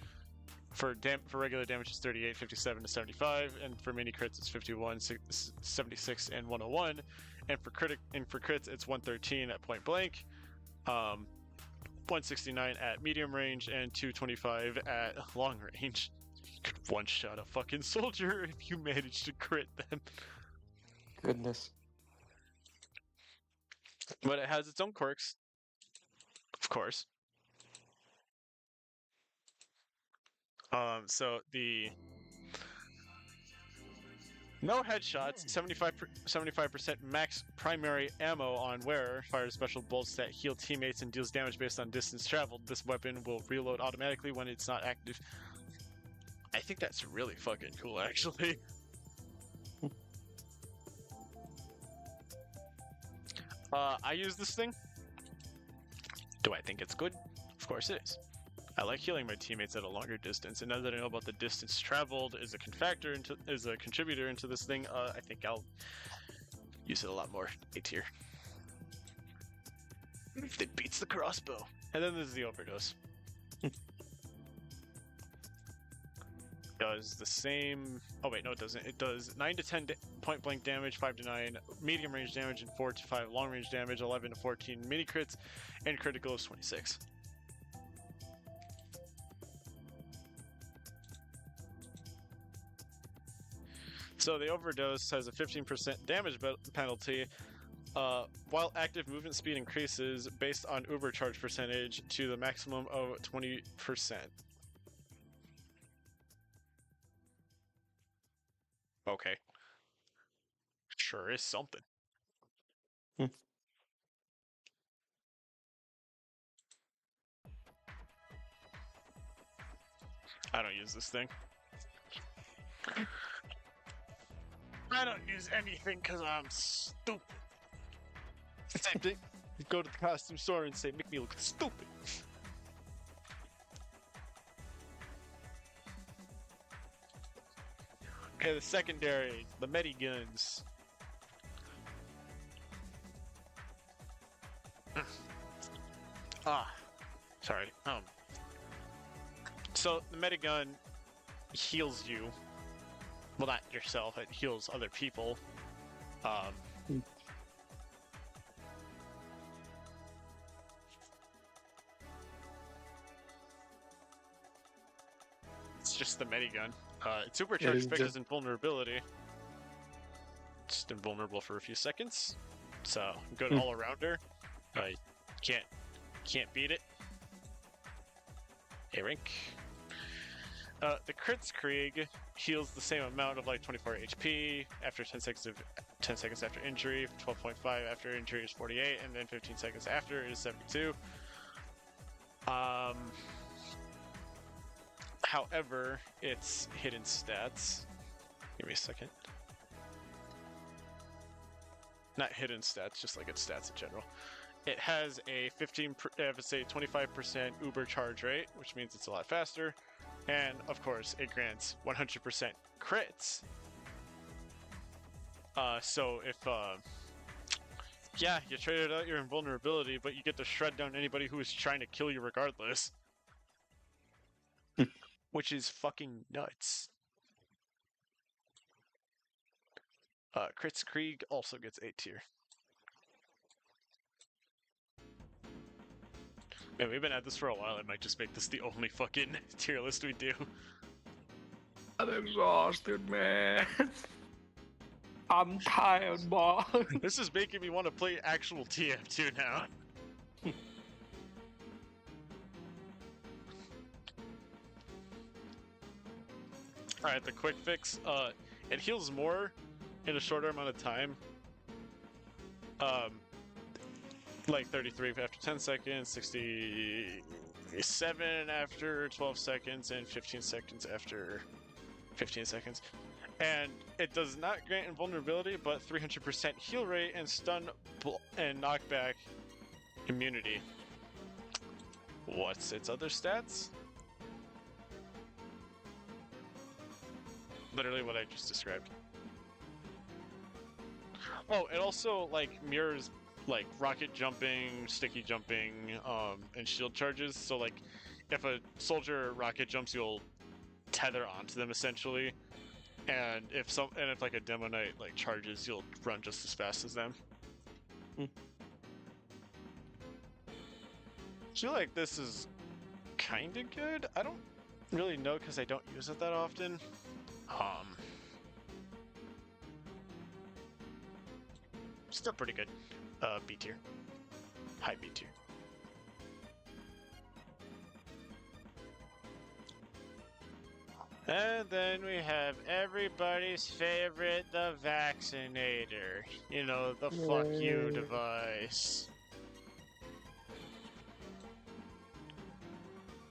A: for regular damage it's 38, 57 to 75, and for mini crits it's 51, 76, and 101. and for crits it's 113 at point blank, 169 at medium range, and 225 at long range. You could one-shot a fucking soldier if you manage to crit them.
B: Goodness.
A: But it has its own quirks, of course. So the no headshots, 75% max primary ammo on wearer, fires special bolts that heal teammates and deals damage based on distance traveled. This weapon will reload automatically when it's not active. I think that's really fucking cool, actually. I use this thing. Do I think it's good? Of course it is. I like healing my teammates at a longer distance, and now that I know about the distance traveled is a contributor into this thing, I think I'll use it a lot more. A tier. It beats the crossbow. And then there's the overdose. Does the same. Oh wait, no, it doesn't. It does 9 to 10 point blank damage, 5 to 9 medium range damage, and 4 to 5 long range damage, 11 to 14 mini crits, and critical is 26. So the overdose has a 15% damage penalty, while active movement speed increases based on overcharge percentage to the maximum of 20%. Okay. Sure is something. I don't use this thing. I don't use anything because I'm stupid. Same thing. You go to the costume store and say, make me look stupid. Okay, the secondary, the mediguns. Sorry. So the medigun heals you. Well, not yourself, it heals other people. It's just the medigun. It's supercharged effect is invulnerability. Just invulnerable for a few seconds. So, good all-arounder. Can't beat it. A rank. The crits Krieg heals the same amount of like 24 HP after 10 seconds after injury, 12.5 after injury is 48, and then 15 seconds after is 72. However, it's hidden stats. Give me a second. Not hidden stats, just like its stats in general. It has a 25% Uber charge rate, which means it's a lot faster. And, of course, it grants 100% crits. So if, yeah, you traded out your invulnerability, but you get to shred down anybody who is trying to kill you regardless. Which is fucking nuts. Crits Krieg also gets 8 tier. Man, we've been at this for a while. I might just make this the only fucking tier list we do.
B: I'm exhausted, man. I'm tired, boss.
A: This is making me want to play actual TF2 now. Alright, the quick fix. It heals more in a shorter amount of time. Like 33 after 10 seconds, 67 after 12 seconds, and 15 seconds after 15 seconds. And it does not grant invulnerability, but 300% heal rate and stun and knockback immunity. What's its other stats? Literally what I just described. Oh, it also like mirrors like rocket jumping, sticky jumping, and shield charges. So like if a soldier rocket jumps, you'll tether onto them essentially. And if like a demo knight like charges, you'll run just as fast as them.
B: Hmm.
A: I feel like this is kind of good. I don't really know because I don't use it that often. Still pretty good. B tier. High B tier. And then we have everybody's favorite, the vaccinator. You know, the fuck you
B: Yay.
A: device.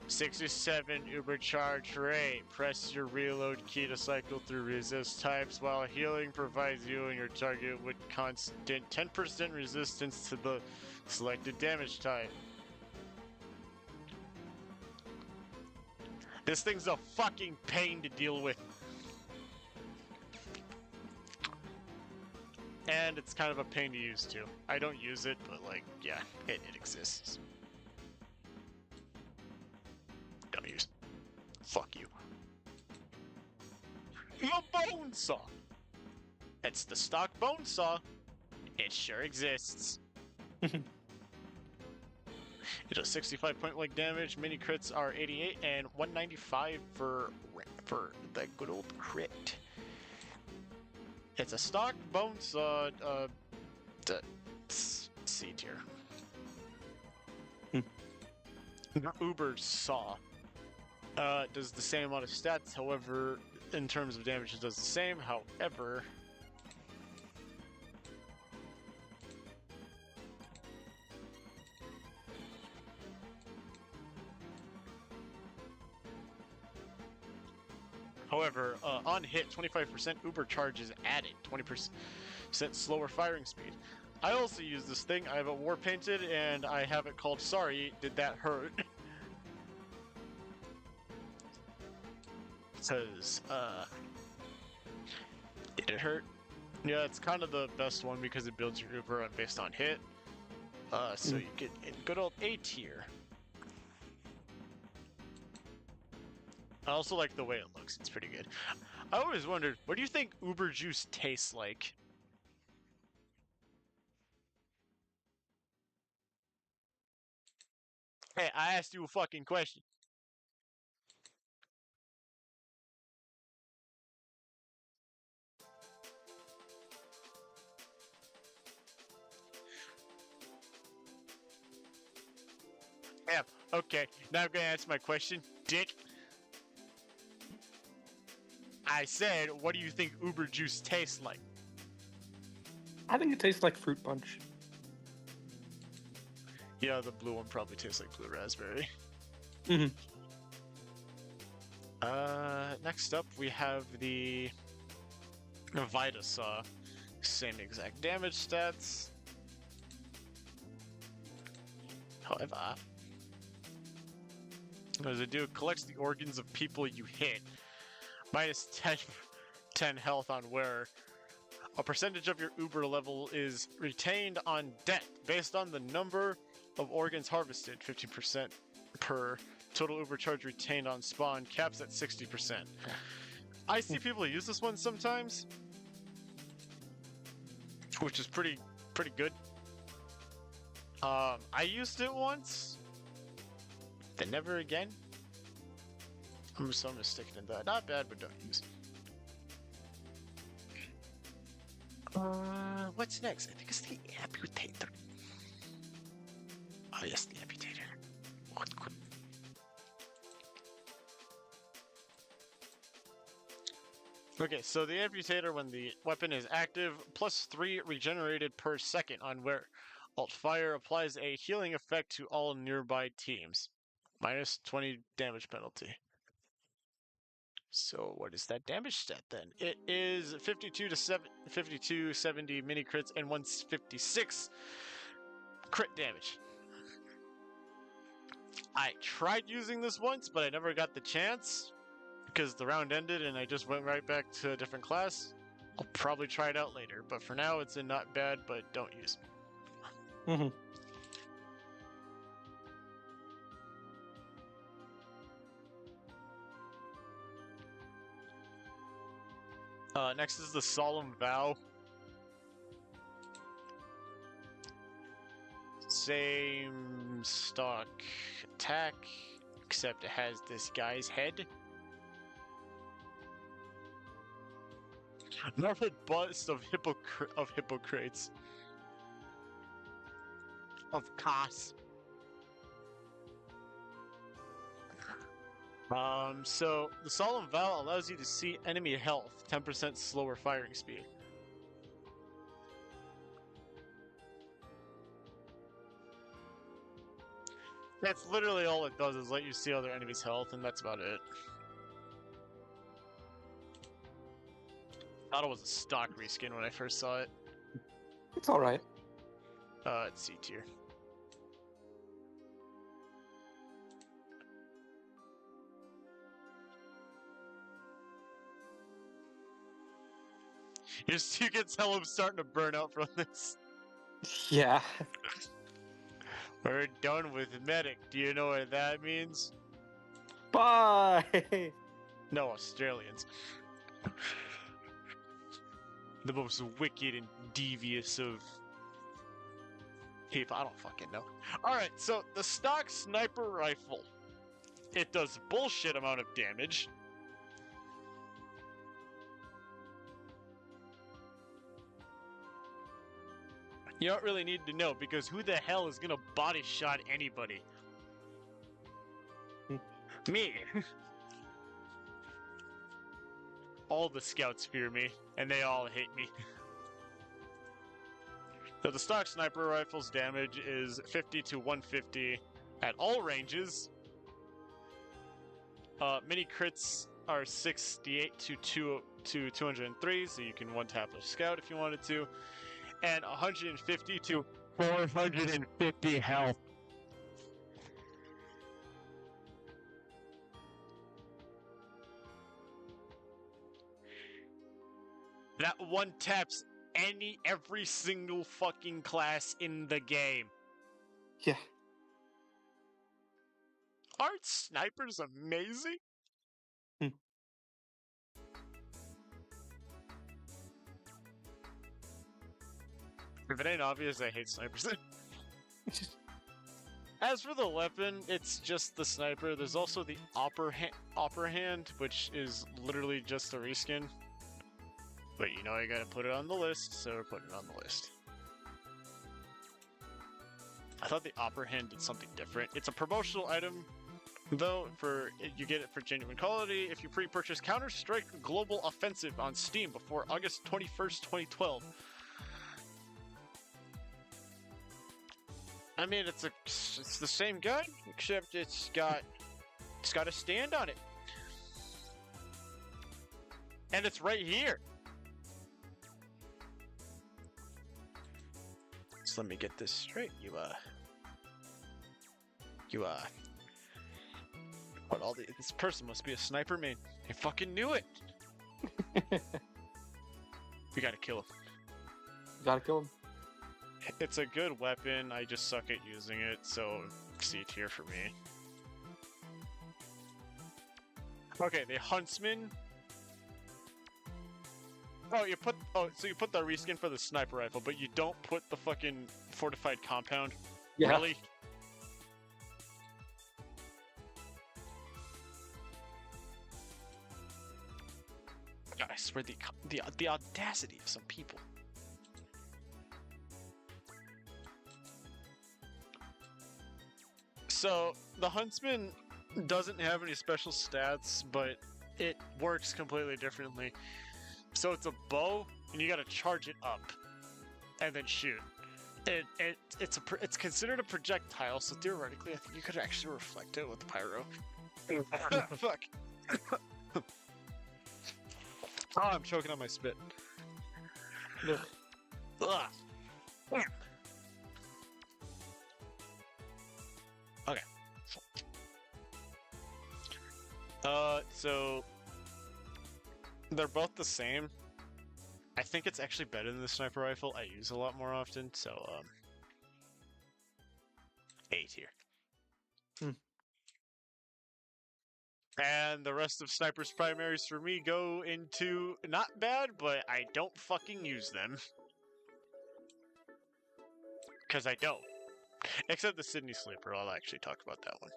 A: 67 Uber charge rate. Press your reload key to cycle through resist types while healing provides you and your target with constant 10% resistance to the selected damage type. This thing's a fucking pain to deal with. And it's kind of a pain to use too. I don't use it, but like, yeah, it exists. Don't use it. Fuck you. The bone saw! It's the stock bone saw. It sure exists. It does 65 point blank damage. Mini crits are 88 and 195 for the good old crit. It's a stock bone saw. C tier. Uber saw. Does the same amount of stats. However, in terms of damage, it does the same. However. On hit, 25% Uber charge is added, 20% slower firing speed. I also use this thing. I have it war painted, and I have it called Sorry, Did That Hurt? Because, did it hurt? Yeah, it's kind of the best one because it builds your Uber based on hit. So you get in good old A tier. I also like the way it looks. It's pretty good. I always wondered, what do you think Uber juice tastes like? Hey, I asked you a fucking question. Yeah, okay. Now I'm gonna answer my question, dick. I said, what do you think Uber juice tastes like?
B: I think it tastes like fruit punch.
A: Yeah, the blue one probably tastes like blue raspberry.
B: Mm-hmm.
A: Next up we have the Vita Saw. Same exact damage stats. However, as it do, it collects the organs of people you hit. Minus 10 health on wearer. A percentage of your Uber level is retained on death based on the number of organs harvested. 15% per total Uber charge retained on spawn, caps at 60%. I see people use this one sometimes, which is pretty good. I used it once, then never again. I'm just sticking in that. Not bad, but don't use. What's next? I think it's the amputator. Oh yes, the amputator. What could... Okay, so the amputator, when the weapon is active, +3 regenerated per second on where alt fire applies a healing effect to all nearby teams. Minus 20 damage penalty. So what is that damage stat then? It is 52 70 mini crits and 156 crit damage. I tried using this once, but I never got the chance because the round ended and I just went right back to a different class. I'll probably try it out later, but for now it's a not bad, but don't use.
B: Mm-hmm.
A: Next is the Solemn Vow. same stock attack, except it has this guy's head. Another bust of Hippocrates. Of course. So the Solemn Vow allows you to see enemy health, 10% slower firing speed. That's literally all it does, is let you see other enemies' health, and that's about it. Thought it was a stock reskin when I first saw it.
B: It's all right.
A: It's C tier. You can tell I'm starting to burn out from this.
B: Yeah.
A: We're done with medic. Do you know what that means?
B: Bye.
A: No, Australians. The most wicked and devious of people. I don't fucking know. Alright, so the stock sniper rifle. It does bullshit amount of damage. You don't really need to know, because who the hell is gonna body shot anybody? Me. All the scouts fear me, and they all hate me. So the stock sniper rifle's damage is 50 to 150 at all ranges. Mini crits are 68 to 203, so you can one-tap a scout if you wanted to. And 150 to 450 health. That one taps every single fucking class in the game.
B: Yeah.
A: Aren't snipers amazing? If it ain't obvious, I hate snipers. As for the weapon, it's just the sniper. There's also the opera hand, which is literally just a reskin. But you know I gotta put it on the list, so we're putting it on the list. I thought the opera hand did something different. It's a promotional item, though. You get it for genuine quality if you pre-purchase Counter-Strike Global Offensive on Steam before August 21st, 2012. I mean, it's the same gun, except it's got a stand on it, and it's right here. So let me get this straight. This person must be a sniper main. I fucking knew it. We gotta kill him.
B: Gotta kill him.
A: It's a good weapon, I just suck at using it, so C tier for me. Okay, the Huntsman. So you put the reskin for the sniper rifle, but you don't put the fucking fortified compound?
B: Yeah.
A: Really? God, I swear the audacity of some people. So, the Huntsman doesn't have any special stats, but it works completely differently. So it's a bow, and you gotta charge it up, and then shoot. It's considered a projectile, so theoretically I think you could actually reflect it with the pyro. Fuck. Oh, I'm choking on my spit. Ugh. Okay. So they're both the same. I think it's actually better than the sniper rifle. I use a lot more often, so A tier. And the rest of sniper's primaries for me go into not bad, but I don't fucking use them. Because I don't. Except the Sydney Sleeper, I'll actually talk about that one.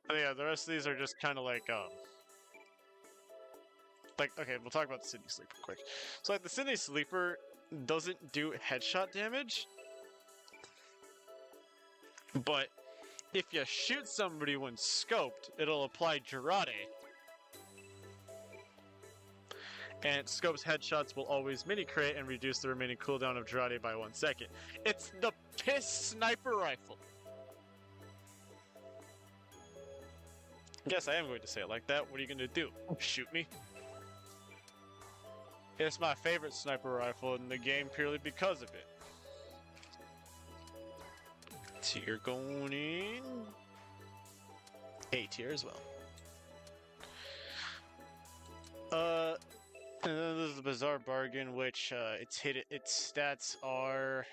A: Oh yeah, the rest of these are just kind of like, okay, we'll talk about the Sydney Sleeper quick. So like the Sydney Sleeper doesn't do headshot damage, but if you shoot somebody when scoped, it'll apply Girardi. And Scope's headshots will always mini-crit and reduce the remaining cooldown of Girardi by 1 second. It's the piss sniper rifle! Yes, I am going to say it like that. What are you going to do? Shoot me? It's my favorite sniper rifle in the game purely because of it. Tier going in. A tier as well. And then there's the Bizarre Bargain, which its stats are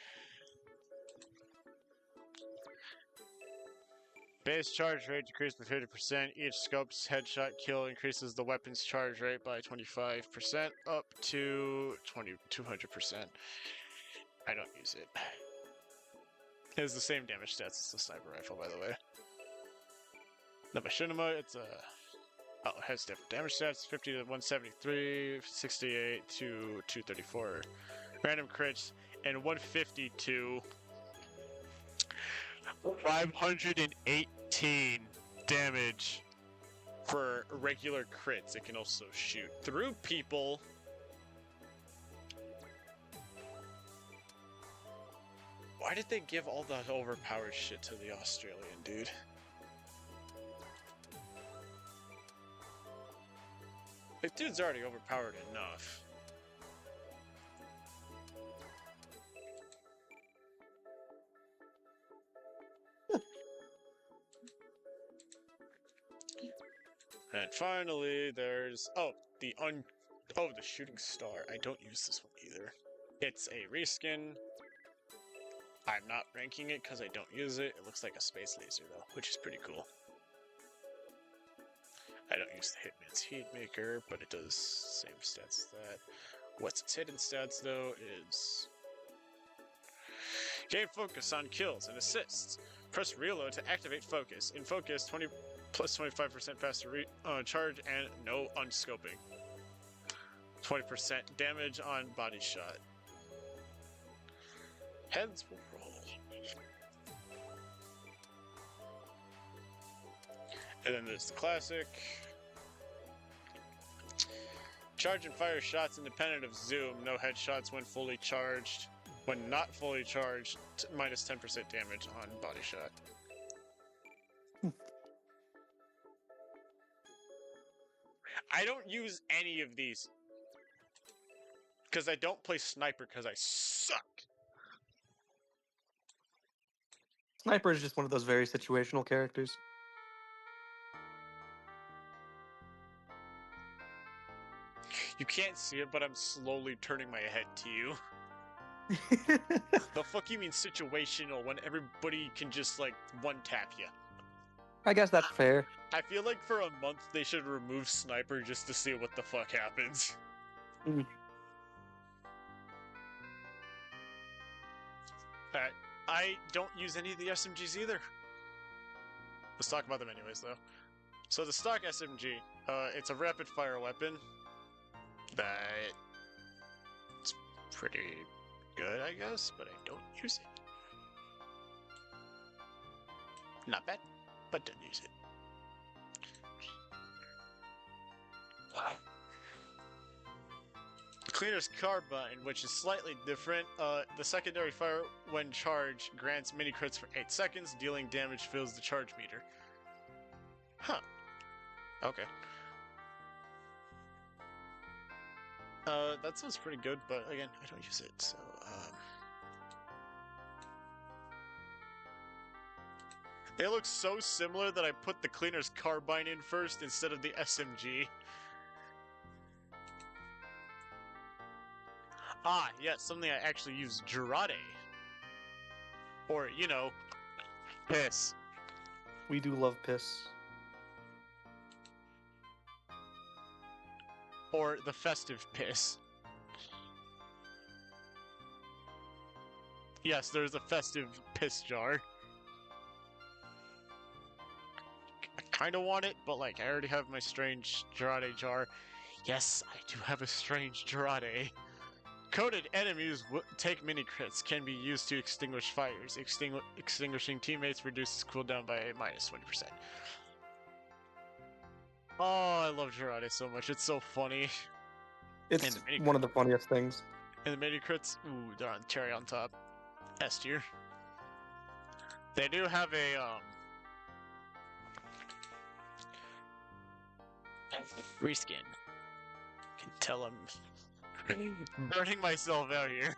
A: base charge rate decreased by 50%. Each scope's headshot kill increases the weapon's charge rate by 25% up to 200%. I don't use it. It has the same damage stats as the sniper rifle, by the way. The Machinima, it's a oh, it has different damage stats, 50 to 173, 68 to 234 random crits, and 150 to 518 damage for regular crits. It can also shoot through people. Why did they give all the overpowered shit to the Australian dude? This dude's already overpowered enough. And finally, there's the shooting star. I don't use this one either. It's a reskin. I'm not ranking it because I don't use it. It looks like a space laser though, which is pretty cool. I don't use the Hitman's Heatmaker, but it does same stats as that. What's its hidden stats though is gain focus on kills and assists. Press reload to activate focus. In focus, 20 plus 25% faster charge and no unscoping. 20% damage on body shot. Heads will roll. And then there's the classic. Charge and fire shots independent of zoom. No headshots when fully charged. When not fully charged, minus 10% damage on body shot. I don't use any of these. Because I don't play sniper because I suck.
B: Sniper is just one of those very situational characters.
A: You can't see it, but I'm slowly turning my head to you. The fuck you mean situational when everybody can just, like, one-tap you?
B: I guess that's fair.
A: I feel like for a month they should remove sniper just to see what the fuck happens. I don't use any of the SMGs either. Let's talk about them anyways, though. So the stock SMG, it's a rapid-fire weapon that's pretty good, I guess, but I don't use it. Not bad, but don't use it. Cleaner's Carbine, which is slightly different. The secondary fire when charged grants mini crits for 8 seconds. Dealing damage fills the charge meter. Huh. Okay. That sounds pretty good, but again, I don't use it, so, They look so similar that I put the Cleaner's Carbine in first instead of the SMG. Ah, yeah, something I actually use, Girardi. Or, you know, piss.
B: We do love piss.
A: Or the festive piss. Yes, there's a festive piss jar. I kind of want it, but like I already have my strange Jarate jar. Yes, I do have a strange Jarate. Coded enemies take mini crits, can be used to extinguish fires. Extinguishing teammates reduces cooldown by minus 20%. Oh, I love Jarate so much. It's so funny.
B: It's
A: mini
B: one of the funniest things.
A: And the mini crits, ooh, they're on cherry on top. S tier. They do have a reskin. Can tell I'm burning myself out here.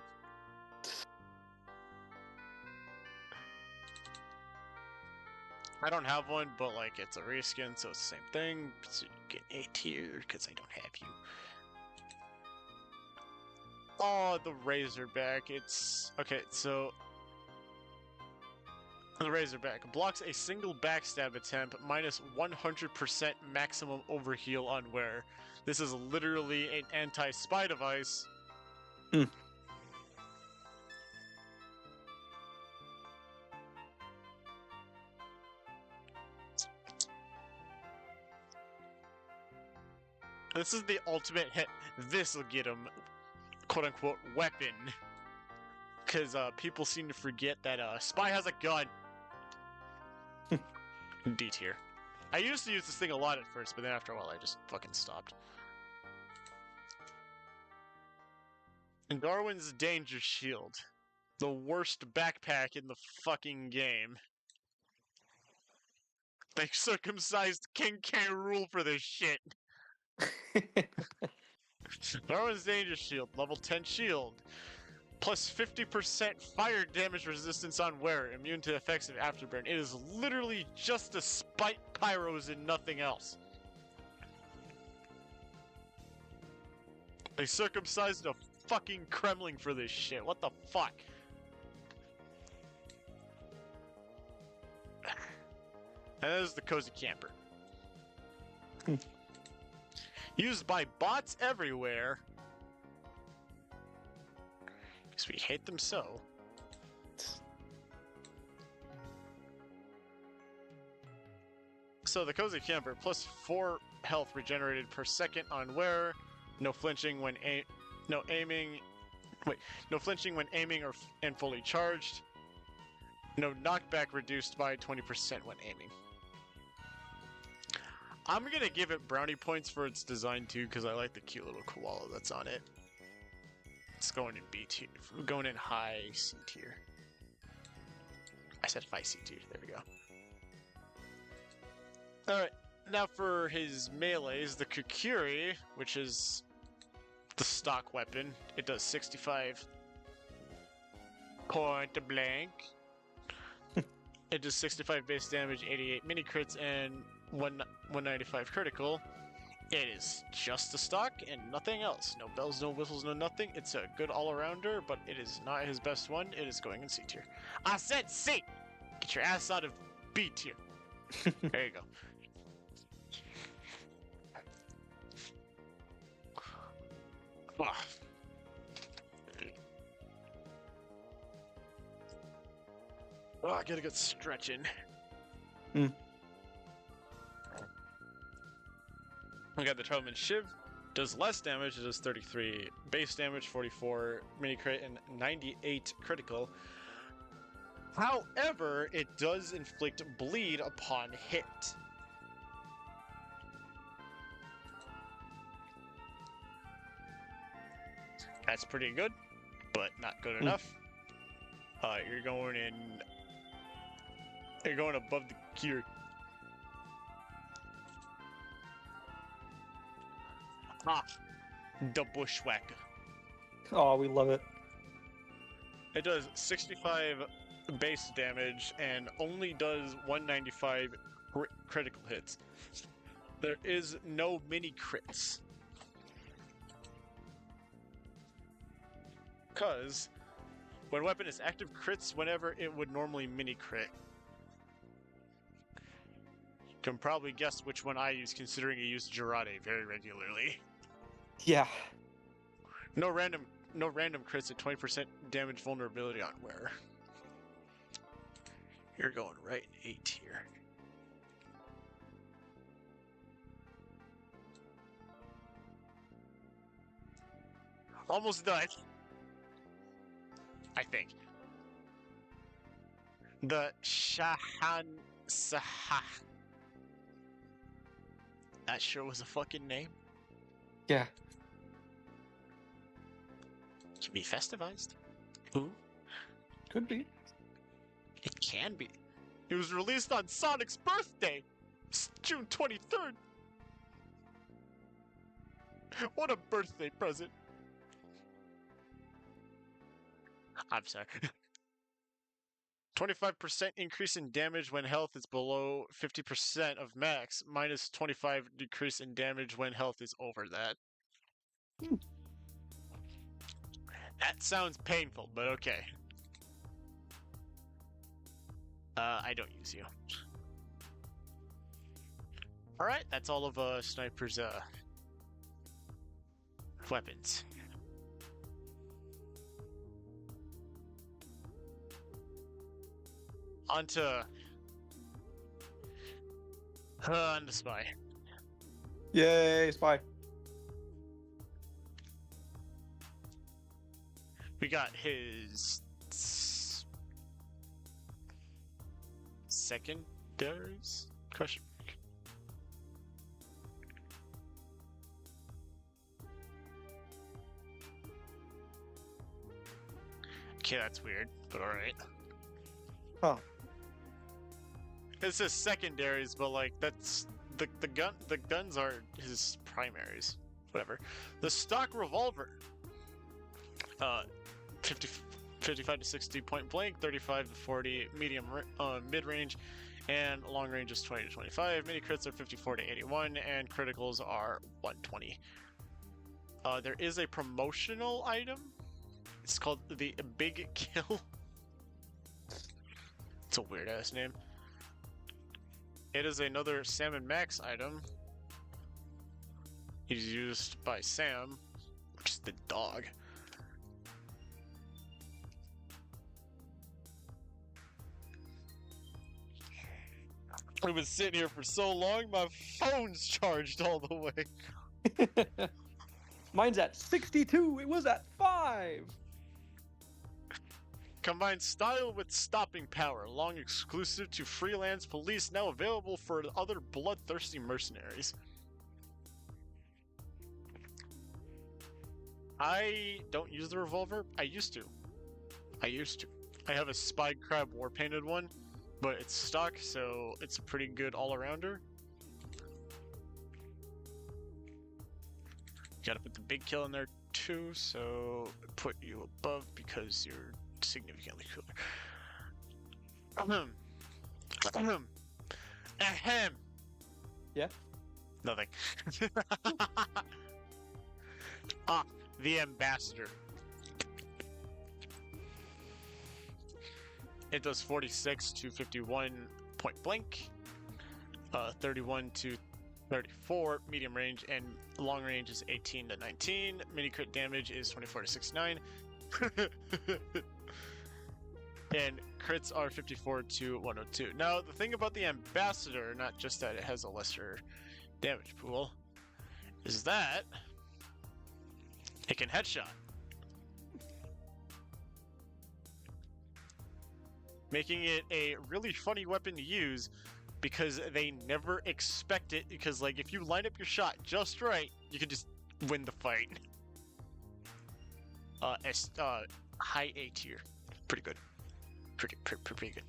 A: I don't have one, but like it's a reskin, so it's the same thing. So you get A tier because I don't have you. Oh, the Razorback. It's okay. So the Razorback blocks a single backstab attempt, minus 100% maximum overheal on wear. This is literally an anti-spy device. This is the ultimate hit. This'll get him, quote-unquote, weapon. Because people seem to forget that Spy has a gun. D tier. I used to use this thing a lot at first, but then after a while I just fucking stopped. And Darwin's Danger Shield. The worst backpack in the fucking game. They circumcised King K. Rool for this shit. Darwin's Danger Shield, level 10 shield. Plus 50% fire damage resistance on wearer, immune to effects of afterburn. It is literally just a spite pyros and nothing else. They circumcised a fucking Kremlin for this shit. What the fuck? And that is the Cozy Camper. Used by bots everywhere. Because we hate them so. So the Cozy Camper, plus 4 health regenerated per second on wearer. No flinching when aiming. Wait, no flinching when aiming and fully charged. No knockback reduced by 20% when aiming. I'm gonna give it brownie points for its design too, because I like the cute little koala that's on it. It's going in B tier. We're going in high C tier. I said high C tier. There we go. Alright, now for his melees, the Kukuri, which is the stock weapon. It does 65 point blank. It does 65 base damage, 88 mini crits, and 195 critical. It is just the stock and nothing else. No bells, no whistles, no nothing. It's a good all-arounder, but it is not his best one. It is going in C tier. I said C! Get your ass out of B tier. There you go. Oh, I gotta get stretching. I got the Troutman Shiv. Does less damage. It does 33 base damage, 44 mini crit, and 98 critical. However, it does inflict bleed upon hit. That's pretty good, but not good enough. You're going in. You're going above the cure. Ah, the Bushwhacker.
B: Oh, we love it.
A: It does 65 base damage and only does 195 critical hits. There is no mini crits. Because when weapon is active, crits whenever it would normally mini crit. You can probably guess which one I use, considering I use Jarate very regularly.
B: Yeah.
A: No random no random crits and 20% damage vulnerability on wearer. You're going right in A tier. Almost done. I think. The Shahan Sahah. That sure was a fucking name.
B: Yeah.
A: Can be festivized. Ooh.
B: Could be.
A: It can be. It was released on Sonic's birthday, June 23rd. What a birthday present. I'm sorry. 25% increase in damage when health is below 50% of max, minus 25 decrease in damage when health is over that. That sounds painful, but okay. I don't use you. Alright, that's all of Sniper's weapons. On to Spy.
B: Yay, spy.
A: We got his secondaries? Question mark. Okay, that's weird, but alright.
B: Huh.
A: It says secondaries, but like that's the guns are his primaries. Whatever. The stock revolver. 55 to 60 point blank, 35 to 40 medium mid range, and long range is 20 to 25. Mini crits are 54 to 81, and criticals are 120. There is a promotional item. It's called the Big Kill. It's a weird ass name. It is another Sam and Max item. He's used by Sam, which is the dog. I've been sitting here for so long, my phone's charged all the way.
B: Mine's at 62. It was at 5.
A: Combine style with stopping power. Long exclusive to freelance police. Now available for other bloodthirsty mercenaries. I don't use the revolver. I used to. I have a Spy Crab war painted one, but it's stock, so it's a pretty good all-arounder. Gotta put the Big Kill in there too, so put you above because you're significantly cooler. Ahem.
B: Yeah?
A: Nothing. The Ambassador. It does 46 to 51 point blank, 31 to 34 medium range, and long range is 18 to 19. Mini crit damage is 24 to 69. And crits are 54 to 102. Now, the thing about the Ambassador, not just that it has a lesser damage pool, is that it can headshot. Making it a really funny weapon to use because they never expect it, because like if you line up your shot just right, you can just win the fight. High A tier. Pretty good. Pretty good.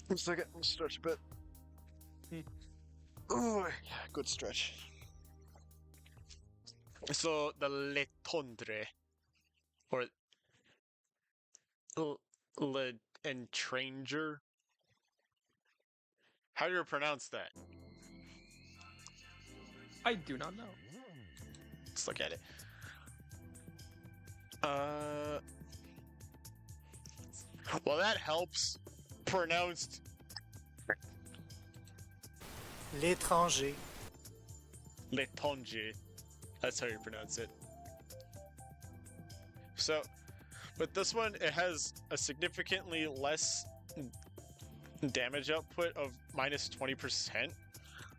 A: One second, let's stretch a bit. Oh, good stretch. So the Le Tendre, or Le Entranger. How do you pronounce that?
B: I do not know.
A: Let's look at it. Well, that helps. Pronounced
E: L'étranger.
A: L'étranger. That's how you pronounce it. So, with this one, it has a significantly less damage output of minus 20%.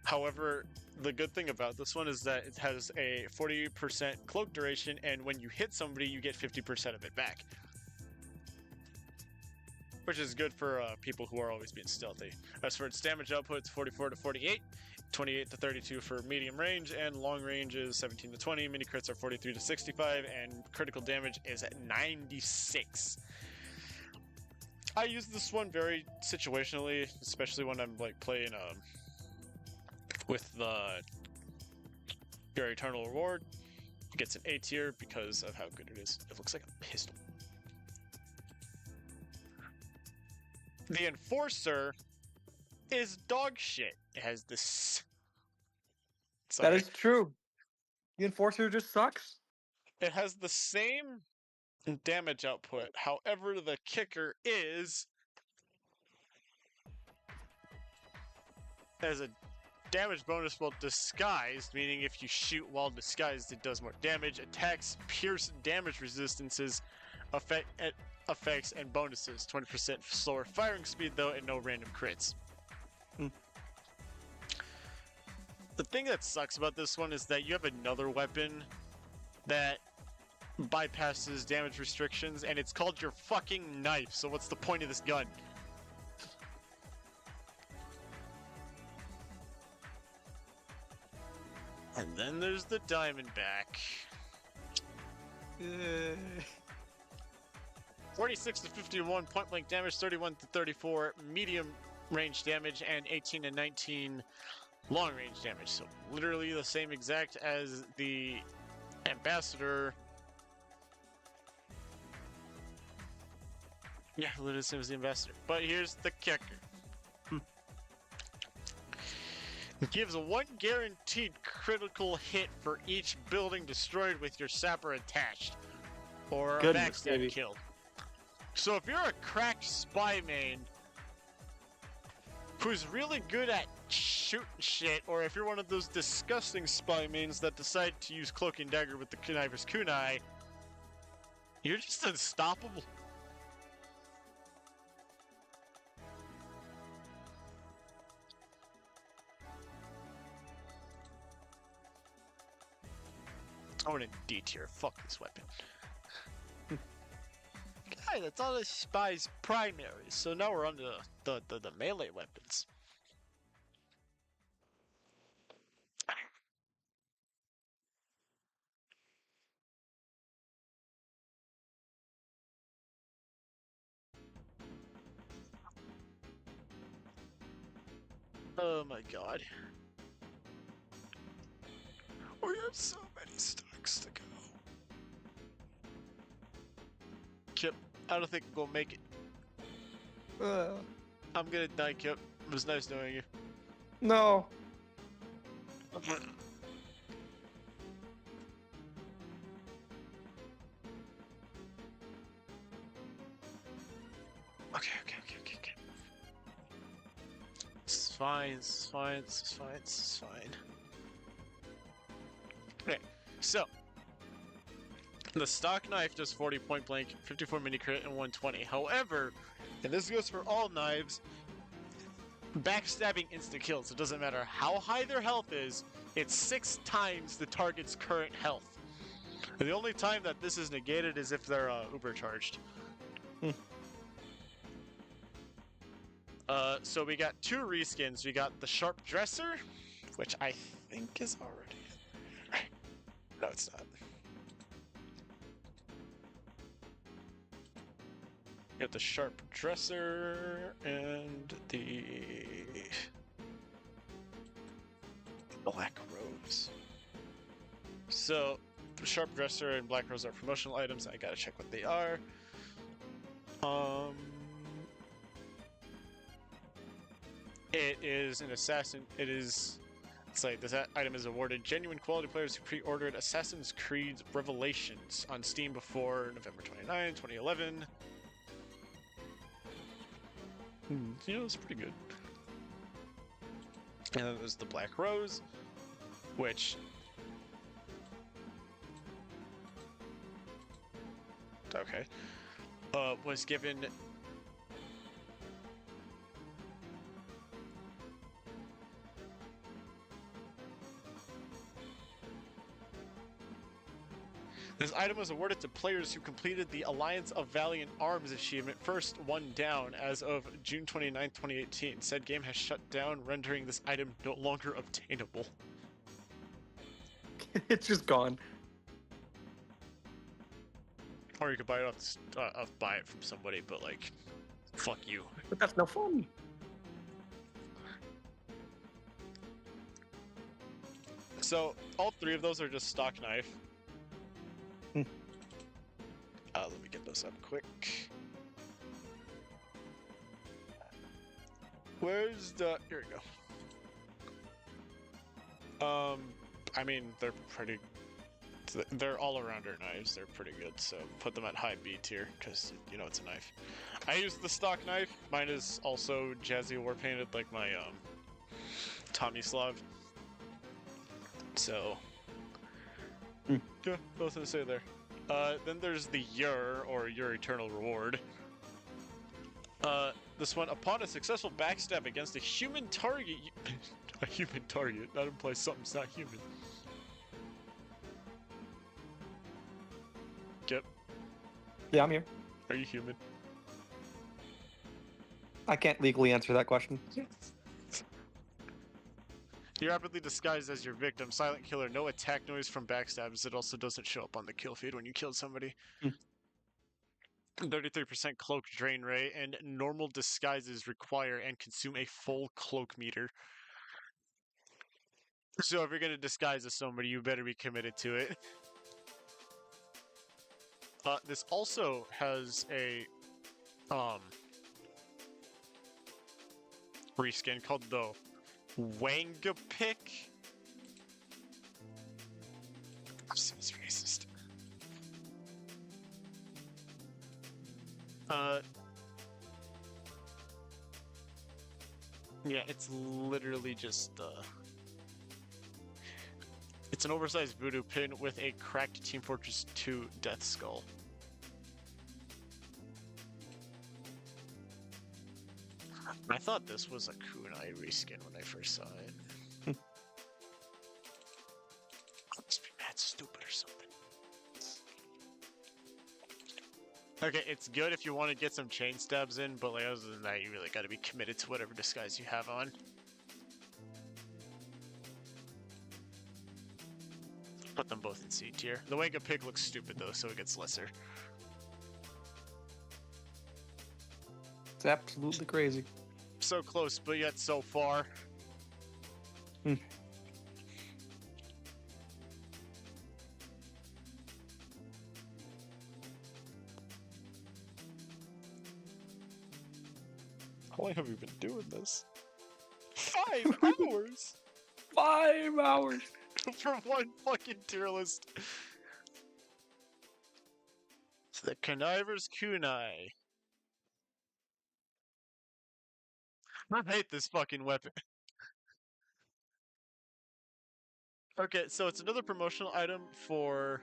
A: However, the good thing about this one is that it has a 40% cloak duration, and when you hit somebody, you get 50% of it back. Which is good for people who are always being stealthy. As for its damage output, it's 44 to 48, 28 to 32 for medium range, and long range is 17 to 20. Mini crits are 43 to 65, and critical damage is at 96. I use this one very situationally, especially when I'm like playing with the your Eternal Reward. It gets an A tier because of how good it is. It looks like a pistol. The Enforcer is dog shit. It has this.
B: That is true. The Enforcer just sucks.
A: It has the same damage output. However, the kicker is as a damage bonus while disguised, meaning if you shoot while disguised, it does more damage. Attacks, pierce, damage resistances, effects, and bonuses. 20% slower firing speed, though, and no random crits. The thing that sucks about this one is that you have another weapon that bypasses damage restrictions, and it's called your fucking knife. So what's the point of this gun? And then there's the Diamondback. 46 to 51 point blank damage, 31 to 34 medium range damage, and 18 to 19 long range damage. So literally the same exact as the Ambassador. Yeah, literally the same as the Ambassador. But here's the kicker. It gives a 1 guaranteed critical hit for each building destroyed with your sapper attached, or a backstab kill. So if you're a cracked spy main who's really good at shooting shit, or if you're one of those disgusting spy mains that decide to use Cloak and Dagger with the Kniver's Kunai, you're just unstoppable. I want a D tier. Fuck this weapon. Guy, that's all the spy's primaries. So now we're on to the melee weapons. Oh my god. We have so many stocks to go. Kip, I don't think we'll make it. I'm gonna die, Kip. It was nice knowing you.
B: No.
A: Okay. It's fine, it's fine, it's fine, it's fine. Okay, so the stock knife does 40 point blank, 54 mini crit, and 120. However, and this goes for all knives, backstabbing insta kills. It doesn't matter how high their health is, it's 6 times the target's current health. The only time that this is negated is if they're uber charged. So we got 2 reskins. We got the Sharp Dresser, which I think is already in there. No, it's not. We got the Sharp Dresser and the Black Rose. So, the Sharp Dresser and Black Rose are promotional items. I gotta check what they are. It is an assassin. It's like this item is awarded genuine quality players who pre-ordered Assassin's Creed Revelations on Steam before November 29, 2011. You know, it's pretty good. And then there's the Black Rose, which... Okay. Was given... This item was awarded to players who completed the Alliance of Valiant Arms achievement first one down as of June 29, 2018. Said game has shut down, rendering this item no longer obtainable.
B: It's just gone.
A: Or you could buy it buy it from somebody, but like, fuck you.
B: But that's no fun.
A: So all three of those are just stock knife. Let me get this up quick. Where's the... Here we go. I mean, they're pretty... They're all-arounder knives. They're pretty good, so put them at high B tier, because, you know, it's a knife. I use the stock knife. Mine is also Jazzy War painted, like my, Tomislav. So... Yeah, nothing to say there. Then there's the or Your Eternal Reward. This one, upon a successful backstab against a human target... a human target? That implies something's not human. Yep.
B: Yeah, I'm here.
A: Are you human?
B: I can't legally answer that question.
A: You're rapidly disguised as your victim. Silent killer, no attack noise from backstabs. It also doesn't show up on the kill feed when you killed somebody. 33% cloak drain rate, and normal disguises require and consume a full cloak meter. So if you're gonna disguise as somebody, you better be committed to it. This also has a reskin called the Wangapick. Seems racist. Yeah, it's literally just it's an oversized voodoo pin with a cracked Team Fortress 2 Death Skull. I thought this was a kunai reskin when I first saw it. Must be mad stupid or something. Okay, it's good if you want to get some chain stabs in, but like other than that, you really got to be committed to whatever disguise you have on. Put them both in C tier. The Wanga Pig looks stupid though, so it gets lesser.
B: It's absolutely crazy.
A: So close, but yet so far. How long have you been doing this? 5 hours!
B: 5 hours!
A: For one fucking tier list. It's the Conniver's Kunai. I hate this fucking weapon. Okay, so it's another promotional item for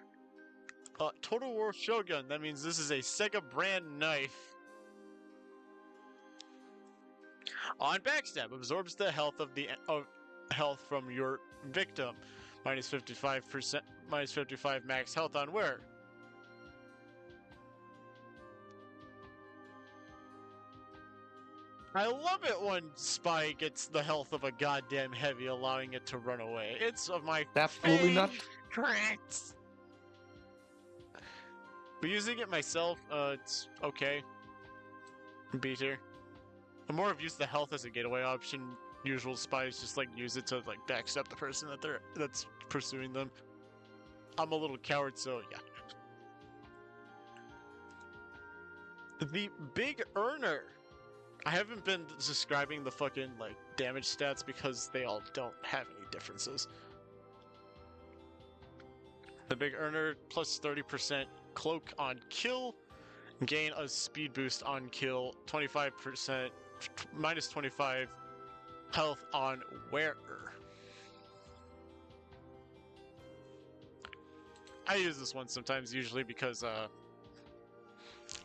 A: Total War Shogun. That means this is a Sega brand knife. On backstab, absorbs the health of the health from your victim. Minus 55%, minus 55 max health on wear. I love it when Spy gets the health of a goddamn heavy, allowing it to run away. It's of my
B: Absolutely not.
A: favorites. But using it myself, it's okay. B tier. The more I've used the health as a getaway option, usual spies just like use it to like backstab the person that's pursuing them. I'm a little coward, so yeah. The Big Earner. I haven't been describing the fucking like damage stats because they all don't have any differences. The Big Earner plus 30% cloak on kill, gain a speed boost on kill, 25%, minus 25 Health on wearer. I use this one sometimes, usually because, I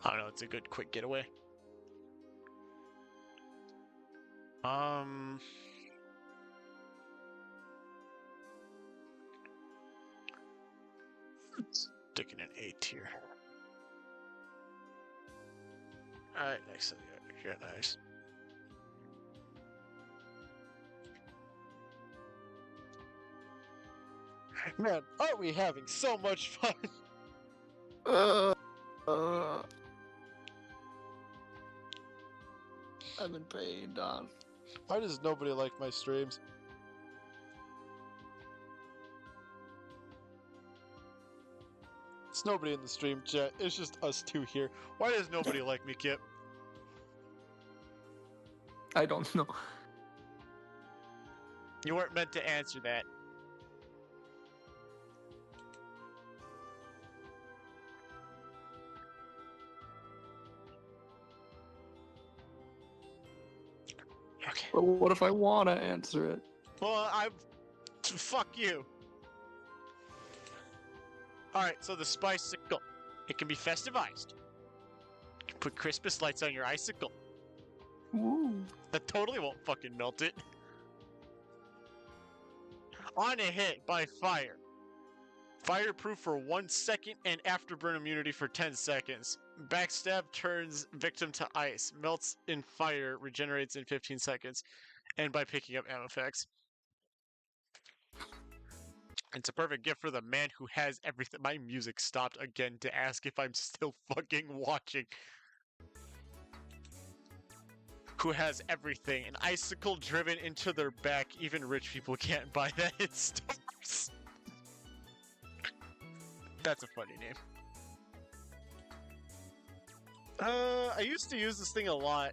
A: don't know, it's a good quick getaway. Sticking an A tier. Alright, nice. Yeah, nice. Man, aren't we having so much fun?
B: I'm in pain, Don.
A: Why does nobody like my streams? It's nobody in the stream chat. It's just us two here. Why does nobody like me, Kip?
B: I don't know.
A: You weren't meant to answer that. Okay.
B: But what if I want to answer it?
A: Well, fuck you. Alright, so the Spicicle. It can be festivized. You can put Christmas lights on your icicle.
B: Ooh.
A: That totally won't fucking melt it. On a hit by fire. Fireproof for 1 second and afterburn immunity for 10 seconds. Backstab turns victim to ice. Melts in fire. Regenerates in 15 seconds. And by picking up ammo effects. It's a perfect gift for the man who has everything. My music stopped again to ask if I'm still fucking watching. Who has everything. An icicle driven into their back. Even rich people can't buy that in stores. That's a funny name. I used to use this thing a lot.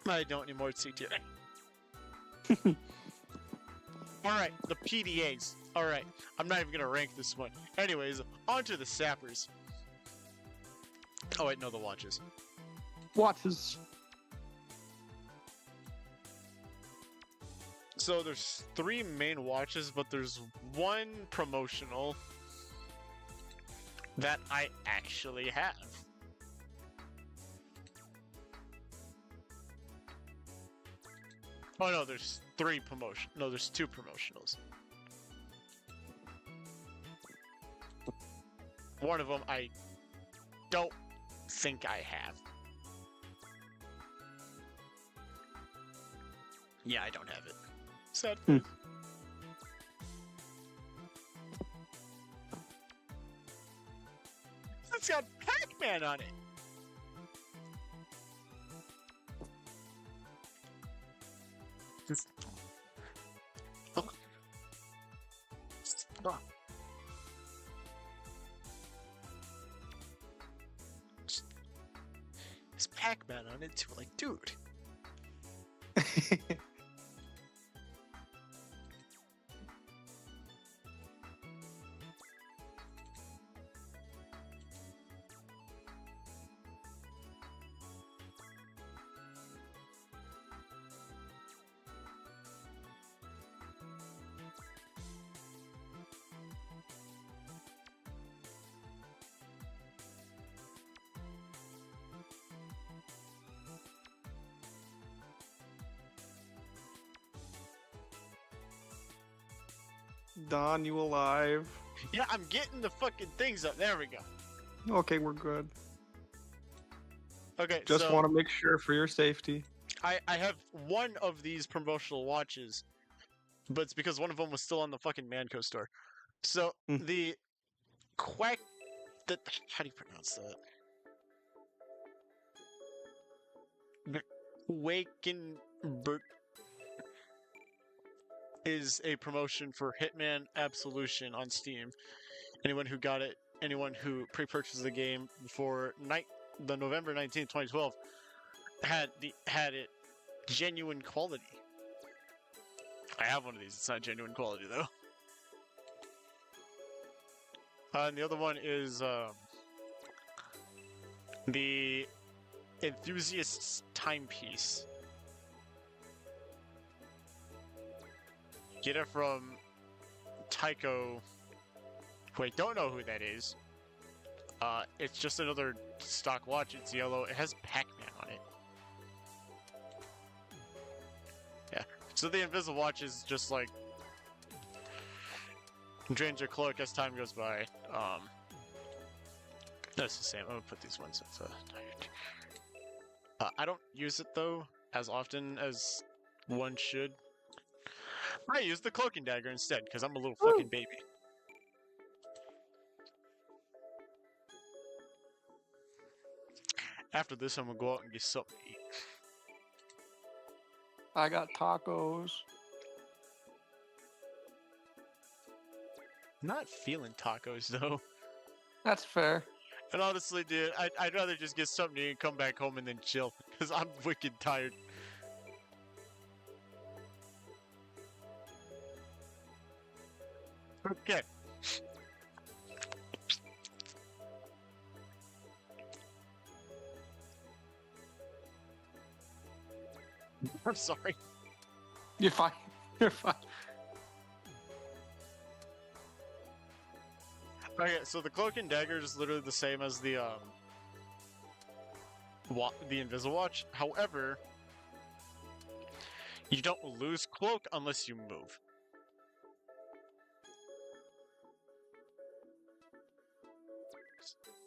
A: I don't anymore, it's CTA. Alright, the PDAs. Alright, I'm not even gonna rank this one. Anyways, on to the sappers. Oh wait, no, the watches.
B: Watches.
A: So there's 3 main watches, but there's one promotional that I actually have. Oh no, there's 3 promotion. No, there's 2 promotionals. One of them I don't think I have. Yeah, I don't have it. Sad. It's got Pac-Man on it. Just... Oh. Stop. There's Pac-Man on it too. Like, dude.
B: Don, you alive?
A: Yeah, I'm getting the fucking things up. There we go.
B: Okay, we're good.
A: Okay,
B: Just
A: so
B: want to make sure for your safety.
A: I have one of these promotional watches, but it's because one of them was still on the fucking Manco store. So the quack, how do you pronounce that? Wakenberg is a promotion for Hitman Absolution on Steam. Anyone who got it, anyone who pre-purchased the game before the November 19th, 2012, had it genuine quality. I have one of these. It's not genuine quality though. And the other one is the Enthusiast's Timepiece. get it from Tycho, who I don't know who that is. It's just another stock watch. It's yellow. It has Pac-Man on it. Yeah. So the invisible watch is just like drains your cloak as time goes by. That's the same. I'm gonna put these ones at I don't use it though as often as one should. I use the cloaking dagger instead because I'm a little fucking baby. After this, I'm gonna go out and get something to eat.
D: I got tacos.
A: Not feeling tacos though.
D: That's fair.
A: And honestly, dude, I'd rather just get something to eat and come back home and then chill because I'm wicked tired. Okay. I'm sorry.
D: You're fine. You're fine.
A: Okay, so the cloak and dagger is literally the same as the invisible watch. However, you don't lose cloak unless you move.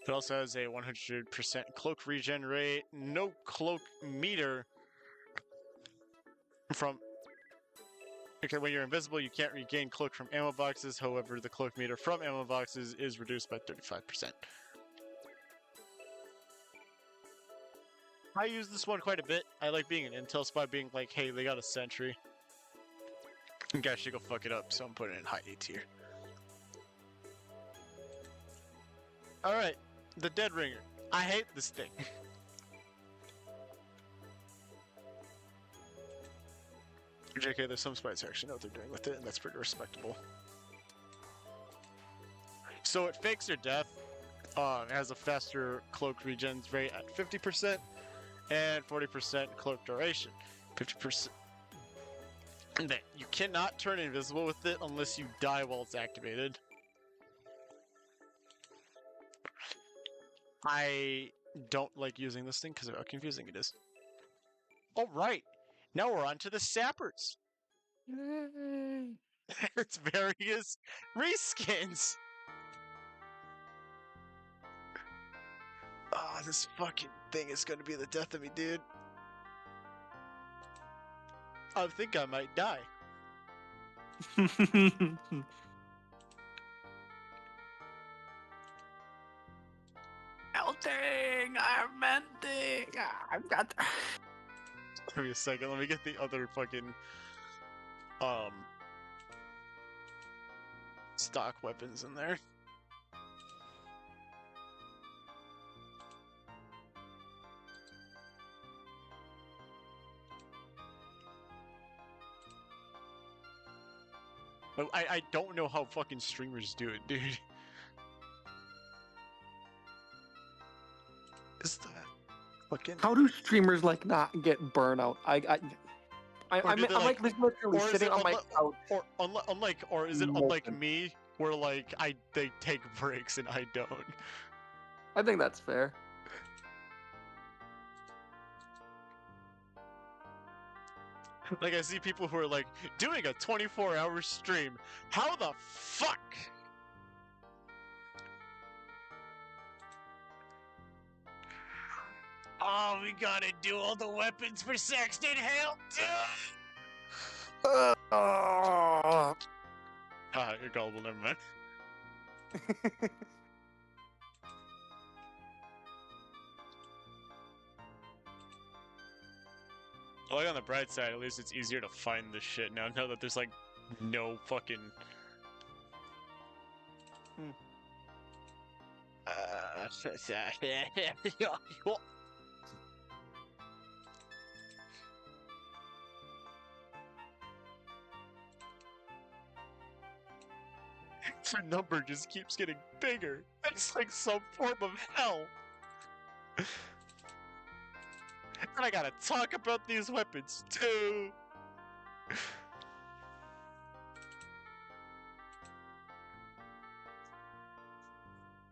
A: It also has a 100% cloak regen rate, no cloak meter from... Okay, when you're invisible, you can't regain cloak from ammo boxes. However, the cloak meter from ammo boxes is reduced by 35%. I use this one quite a bit. I like being an intel spy, being like, hey, they got a sentry. You guys should go fuck it up, so I'm putting it in high A tier. Alright, the Dead Ringer. I hate this thing. JK, there's some spies who actually know what they're doing with it, and that's pretty respectable. So it fakes your death. It has a faster cloak regen rate at 50% and 40% cloak duration. 50%. And then you cannot turn invisible with it unless you die while it's activated. I don't like using this thing because of how confusing it is. Alright, now we're on to the sappers. It's various reskins. Oh, this fucking thing is gonna be the death of me, dude. I think I might die.
D: Melting! I'm melting! I've got...
A: Give me a second, let me get the other fucking stock weapons in there. I don't know how fucking streamers do it, dude. Is that fucking...
D: How do streamers like not get burnout? I'm like literally sitting on my couch.
A: Or is it unlike me, where like they take breaks and I don't?
D: I think that's fair.
A: Like I see people who are like doing a 24-hour stream. How the fuck? Oh, we gotta do all the weapons for Saxton. Help! Ah, you're gullible. Never mind. Well, like on the bright side, at least it's easier to find this shit now. Now that there's like no fucking. The number just keeps getting bigger. It's like some form of hell. And I gotta talk about these weapons too.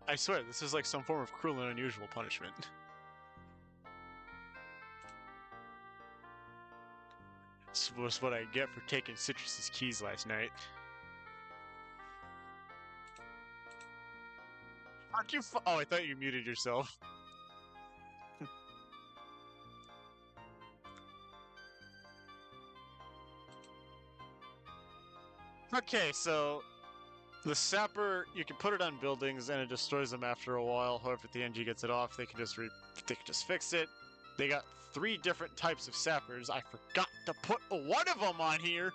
A: I swear, this is like some form of cruel and unusual punishment. This was what I get for taking Citrus's keys last night. Aren't you oh, I thought you muted yourself. Okay, so the sapper, you can put it on buildings and it destroys them after a while. However, if the NG gets it off, they can just fix it. They got 3 different types of sappers. I forgot to put one of them on here.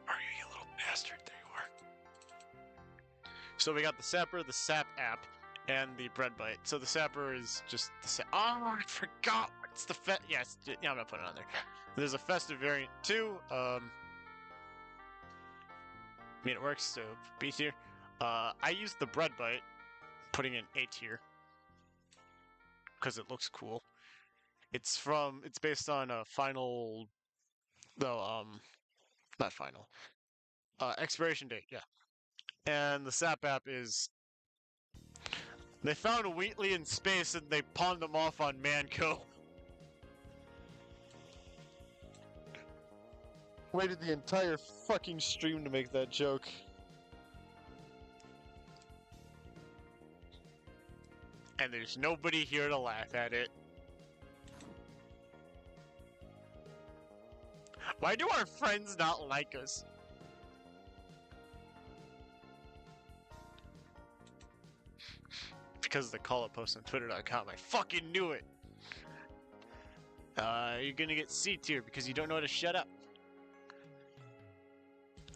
A: Are you little bastard? There you are. So we got the sapper, the sap app, and the bread bite. So the sapper is just the oh, I forgot. What's the yes, yeah, I'm gonna put it on there. There's a festive variant too. I mean, it works, so B tier. I used the bread bite, putting in A tier, because it looks cool. It's based on a final, no, not final, expiration date, yeah. And the SAP app is, they found a Wheatley in space and they pawned them off on Manco. Waited the entire fucking stream to make that joke. And there's nobody here to laugh at it. Why do our friends not like us? Because of the call-up post on twitter.com. I fucking knew it! You're gonna get C tier because you don't know how to shut up.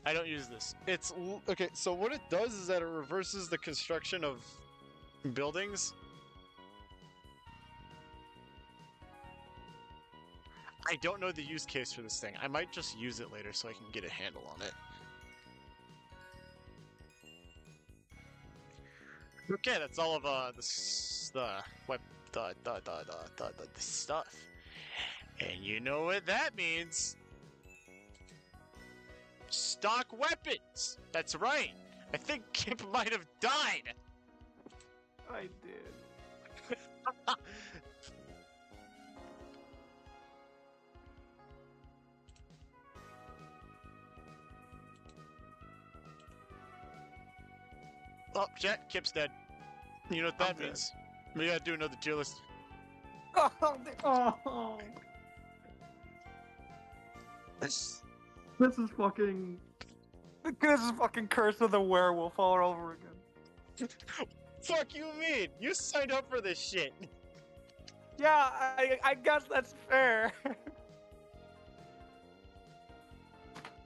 A: I don't use this. Okay, so what it does is that it reverses the construction of buildings. I don't know the use case for this thing. I might just use it later so I can get a handle on it. Okay, that's all of the stuff. And you know what that means? Stock weapons! That's right! I think Kip might have died!
D: I did.
A: Oh, chat, Kip's dead. You know what that means? We gotta do another tier list.
B: Oh. This is fucking. This is fucking Curse of the Werewolf all over again.
A: Fuck you mean? You signed up for this shit.
B: Yeah, I guess that's fair.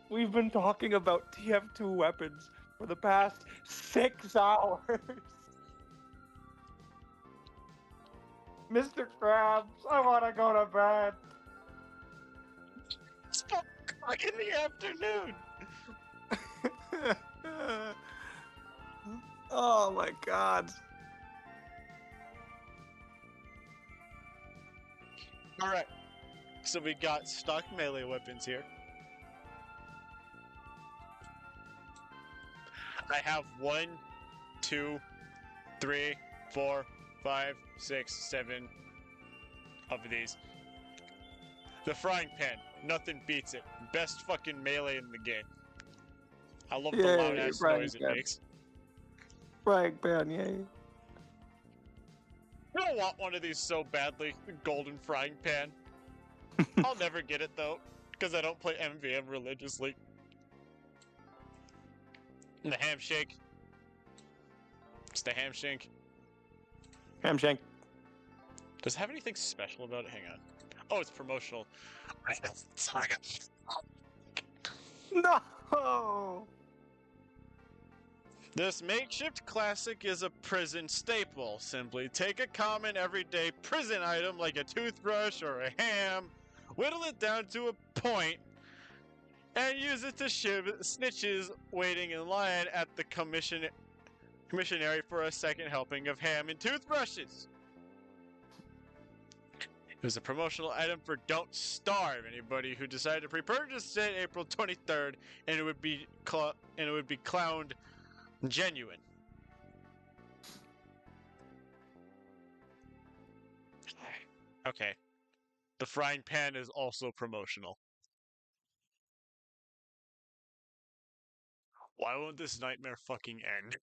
B: We've been talking about TF2 weapons for the past 6 hours. Mr. Krabs, I want to go to bed.
A: It's 4 o'clock in the afternoon.
B: Oh my god.
A: Alright. So we got stock melee weapons here. I have 1, 2, 3, 4, 5, 6, 7 of these. The frying pan, nothing beats it. Best fucking melee in the game. I love the loud ass noise it makes.
B: Frying pan, yay.
A: I don't want one of these so badly. Golden frying pan. I'll never get it though, because I don't play MVM religiously. And the ham shake. It's the ham shank.
B: Ham shank.
A: Does it have anything special about it? Hang on. Oh, it's promotional.
B: No!
A: This makeshift classic is a prison staple. Simply take a common everyday prison item like a toothbrush or a ham, whittle it down to a point, and use it to shiv snitches waiting in line at the commissionary for a second helping of ham and toothbrushes. It was a promotional item for Don't Starve. Anybody who decided to pre-purchase it April 23rd, and it would be clowned genuine. Okay. The frying pan is also promotional. Why won't this nightmare fucking end?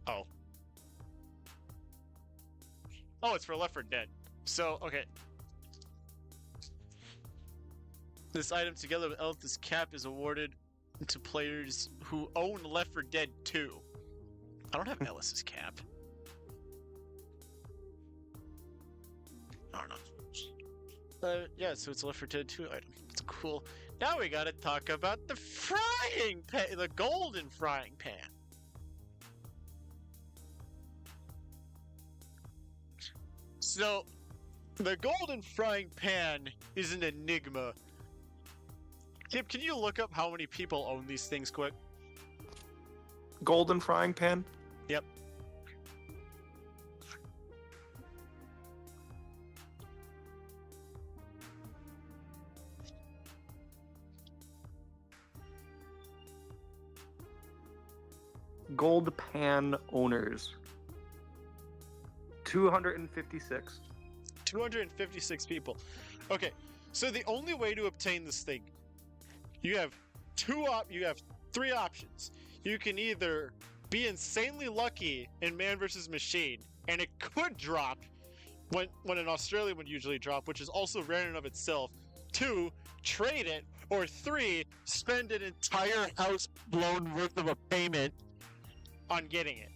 A: Oh. Oh, it's for Left 4 Dead. So, okay. This item, together with Elith's cap, is awarded to players who own Left 4 Dead 2. I don't have Ellis's cap. I don't know. Yeah, so it's a Left 4 Dead 2 item. It's cool. Now we gotta talk about the frying pan, the golden frying pan. So, the golden frying pan is an enigma. Kip, can you look up how many people own these things quick?
B: Golden frying pan?
A: Yep.
B: Gold pan owners. 256.
A: 256 people. Okay, so the only way to obtain this thing, you have three options. You can either be insanely lucky in Man vs. Machine, and it could drop when an Australian would usually drop, which is also rare in and of itself. 2, trade it, or 3, spend an entire house loan worth of a payment on getting it.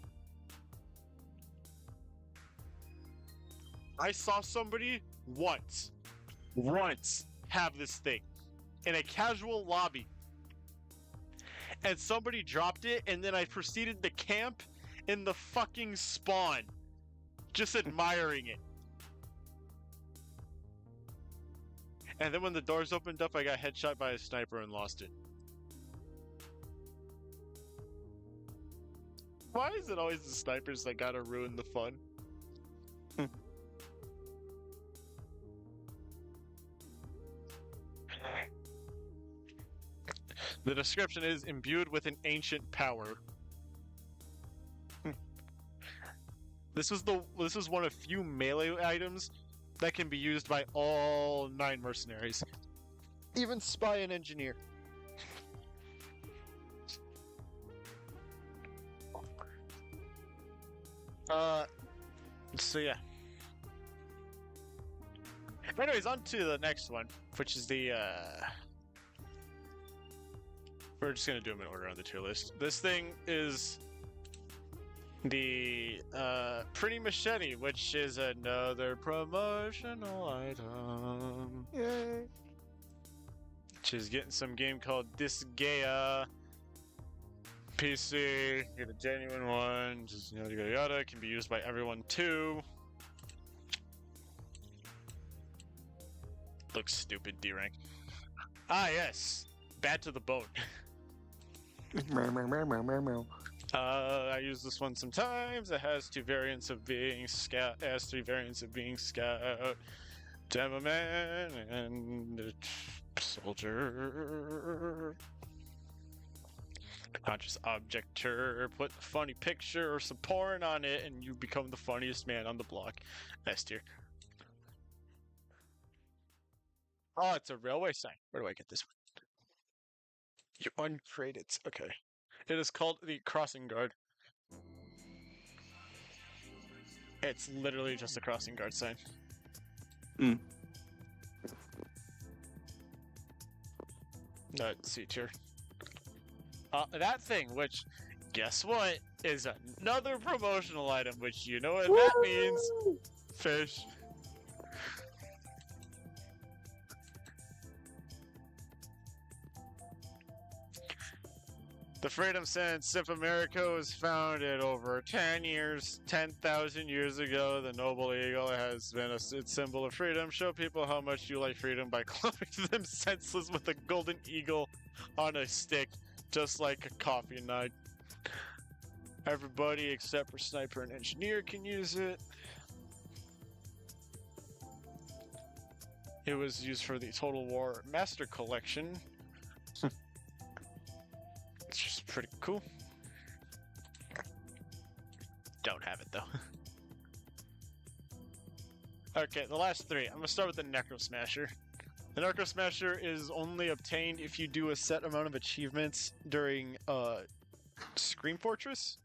A: I saw somebody once have this thing in a casual lobby. And somebody dropped it, and then I proceeded to camp in the fucking spawn. Just admiring it. And then when the doors opened up, I got headshot by a sniper and lost it. Why is it always the snipers that gotta ruin the fun? The description is imbued with an ancient power. This is one of few melee items that can be used by all 9 mercenaries. Even spy and engineer. So yeah. Anyways, on to the next one, which is the, we're just gonna do them in order on the tier list. This thing is the, Pretty Machete, which is another promotional item.
B: Yay.
A: Which is getting some game called Disgaea. PC, get a genuine one, just yada yada yada, can be used by everyone too. Looks stupid, D-rank. Ah yes, bad to the bone. I use this one sometimes. It has 2 variants of being scout, it has 3 variants of being scout, demo man, and soldier. Conscious objector, put a funny picture or some porn on it, and you become the funniest man on the block. S tier. Oh, it's a railway sign. Where do I get this one? You uncrate it. Okay. It is called the crossing guard. It's literally just a crossing guard sign. C tier. That thing, which, guess what, is another promotional item, which you know what that means. Fish. The Freedom Sense of America was founded over 10,000 years ago. The noble eagle has been its symbol of freedom. Show people how much you like freedom by clubbing them senseless with a golden eagle on a stick. Just like a coffee nut. Everybody except for Sniper and Engineer can use it. It was used for the Total War Master Collection. It's just pretty cool. Don't have it though. Okay, the last three. I'm gonna start with the Necro Smasher. The Necro Smasher is only obtained if you do a set amount of achievements during Scream Fortress.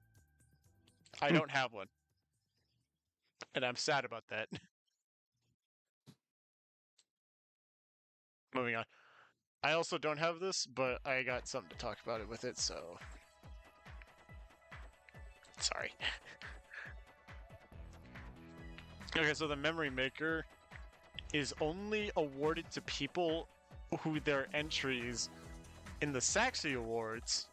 A: I don't have one. And I'm sad about that. Moving on. I also don't have this, but I got something to talk about it with it, so... Sorry. Okay, so the Memory Maker is only awarded to people who their entries in the Saxy Awards...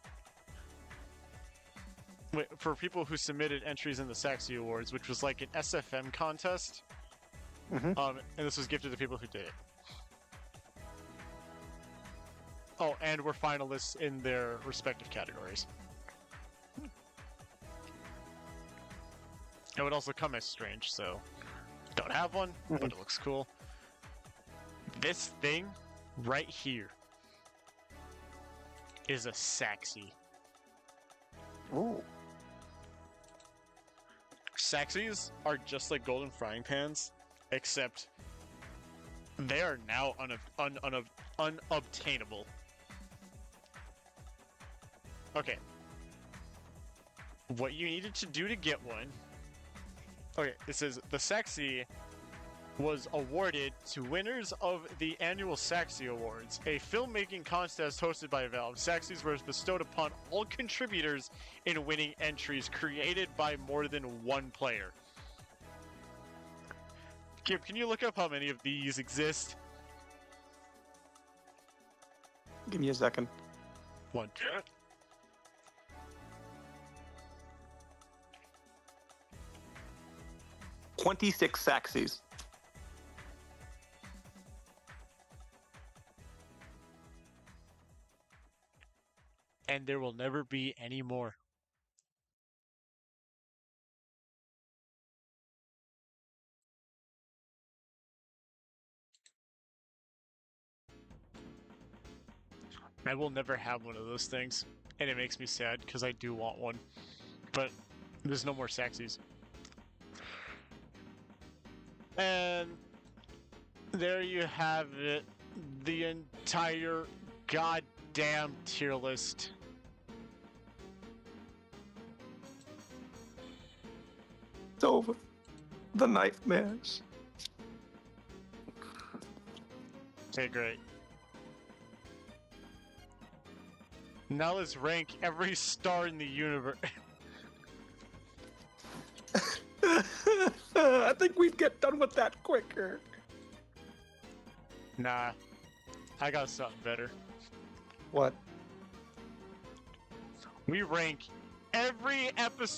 A: Wait, for people who submitted entries in the Saxy Awards, which was like an SFM contest.
B: Mhm.
A: And this was gifted to people who did it. Oh, and were finalists in their respective categories. It would also come as strange, so don't have one, but it looks cool. This thing right here is a Saxy.
B: Ooh.
A: Saxies are just like golden frying pans, except they are now unobtainable. Okay. What you needed to do to get one... Okay, it says, the Saxy was awarded to winners of the annual Saxy Awards, a filmmaking contest hosted by Valve. Saxys were bestowed upon all contributors in winning entries created by more than one player. Kip, can you look up how many of these exist?
B: Give me a second.
A: One.
B: 26 Saxys.
A: And there will never be any more. I will never have one of those things, and it makes me sad because I do want one. But there's no more Saxys. And there you have it. The entire goddamn tier list.
B: It's over. The nightmares.
A: Okay, great. Now let's rank every star in the universe.
B: I think we'd get done with that quicker.
A: Nah, I got something better.
B: What?
A: We rank every episode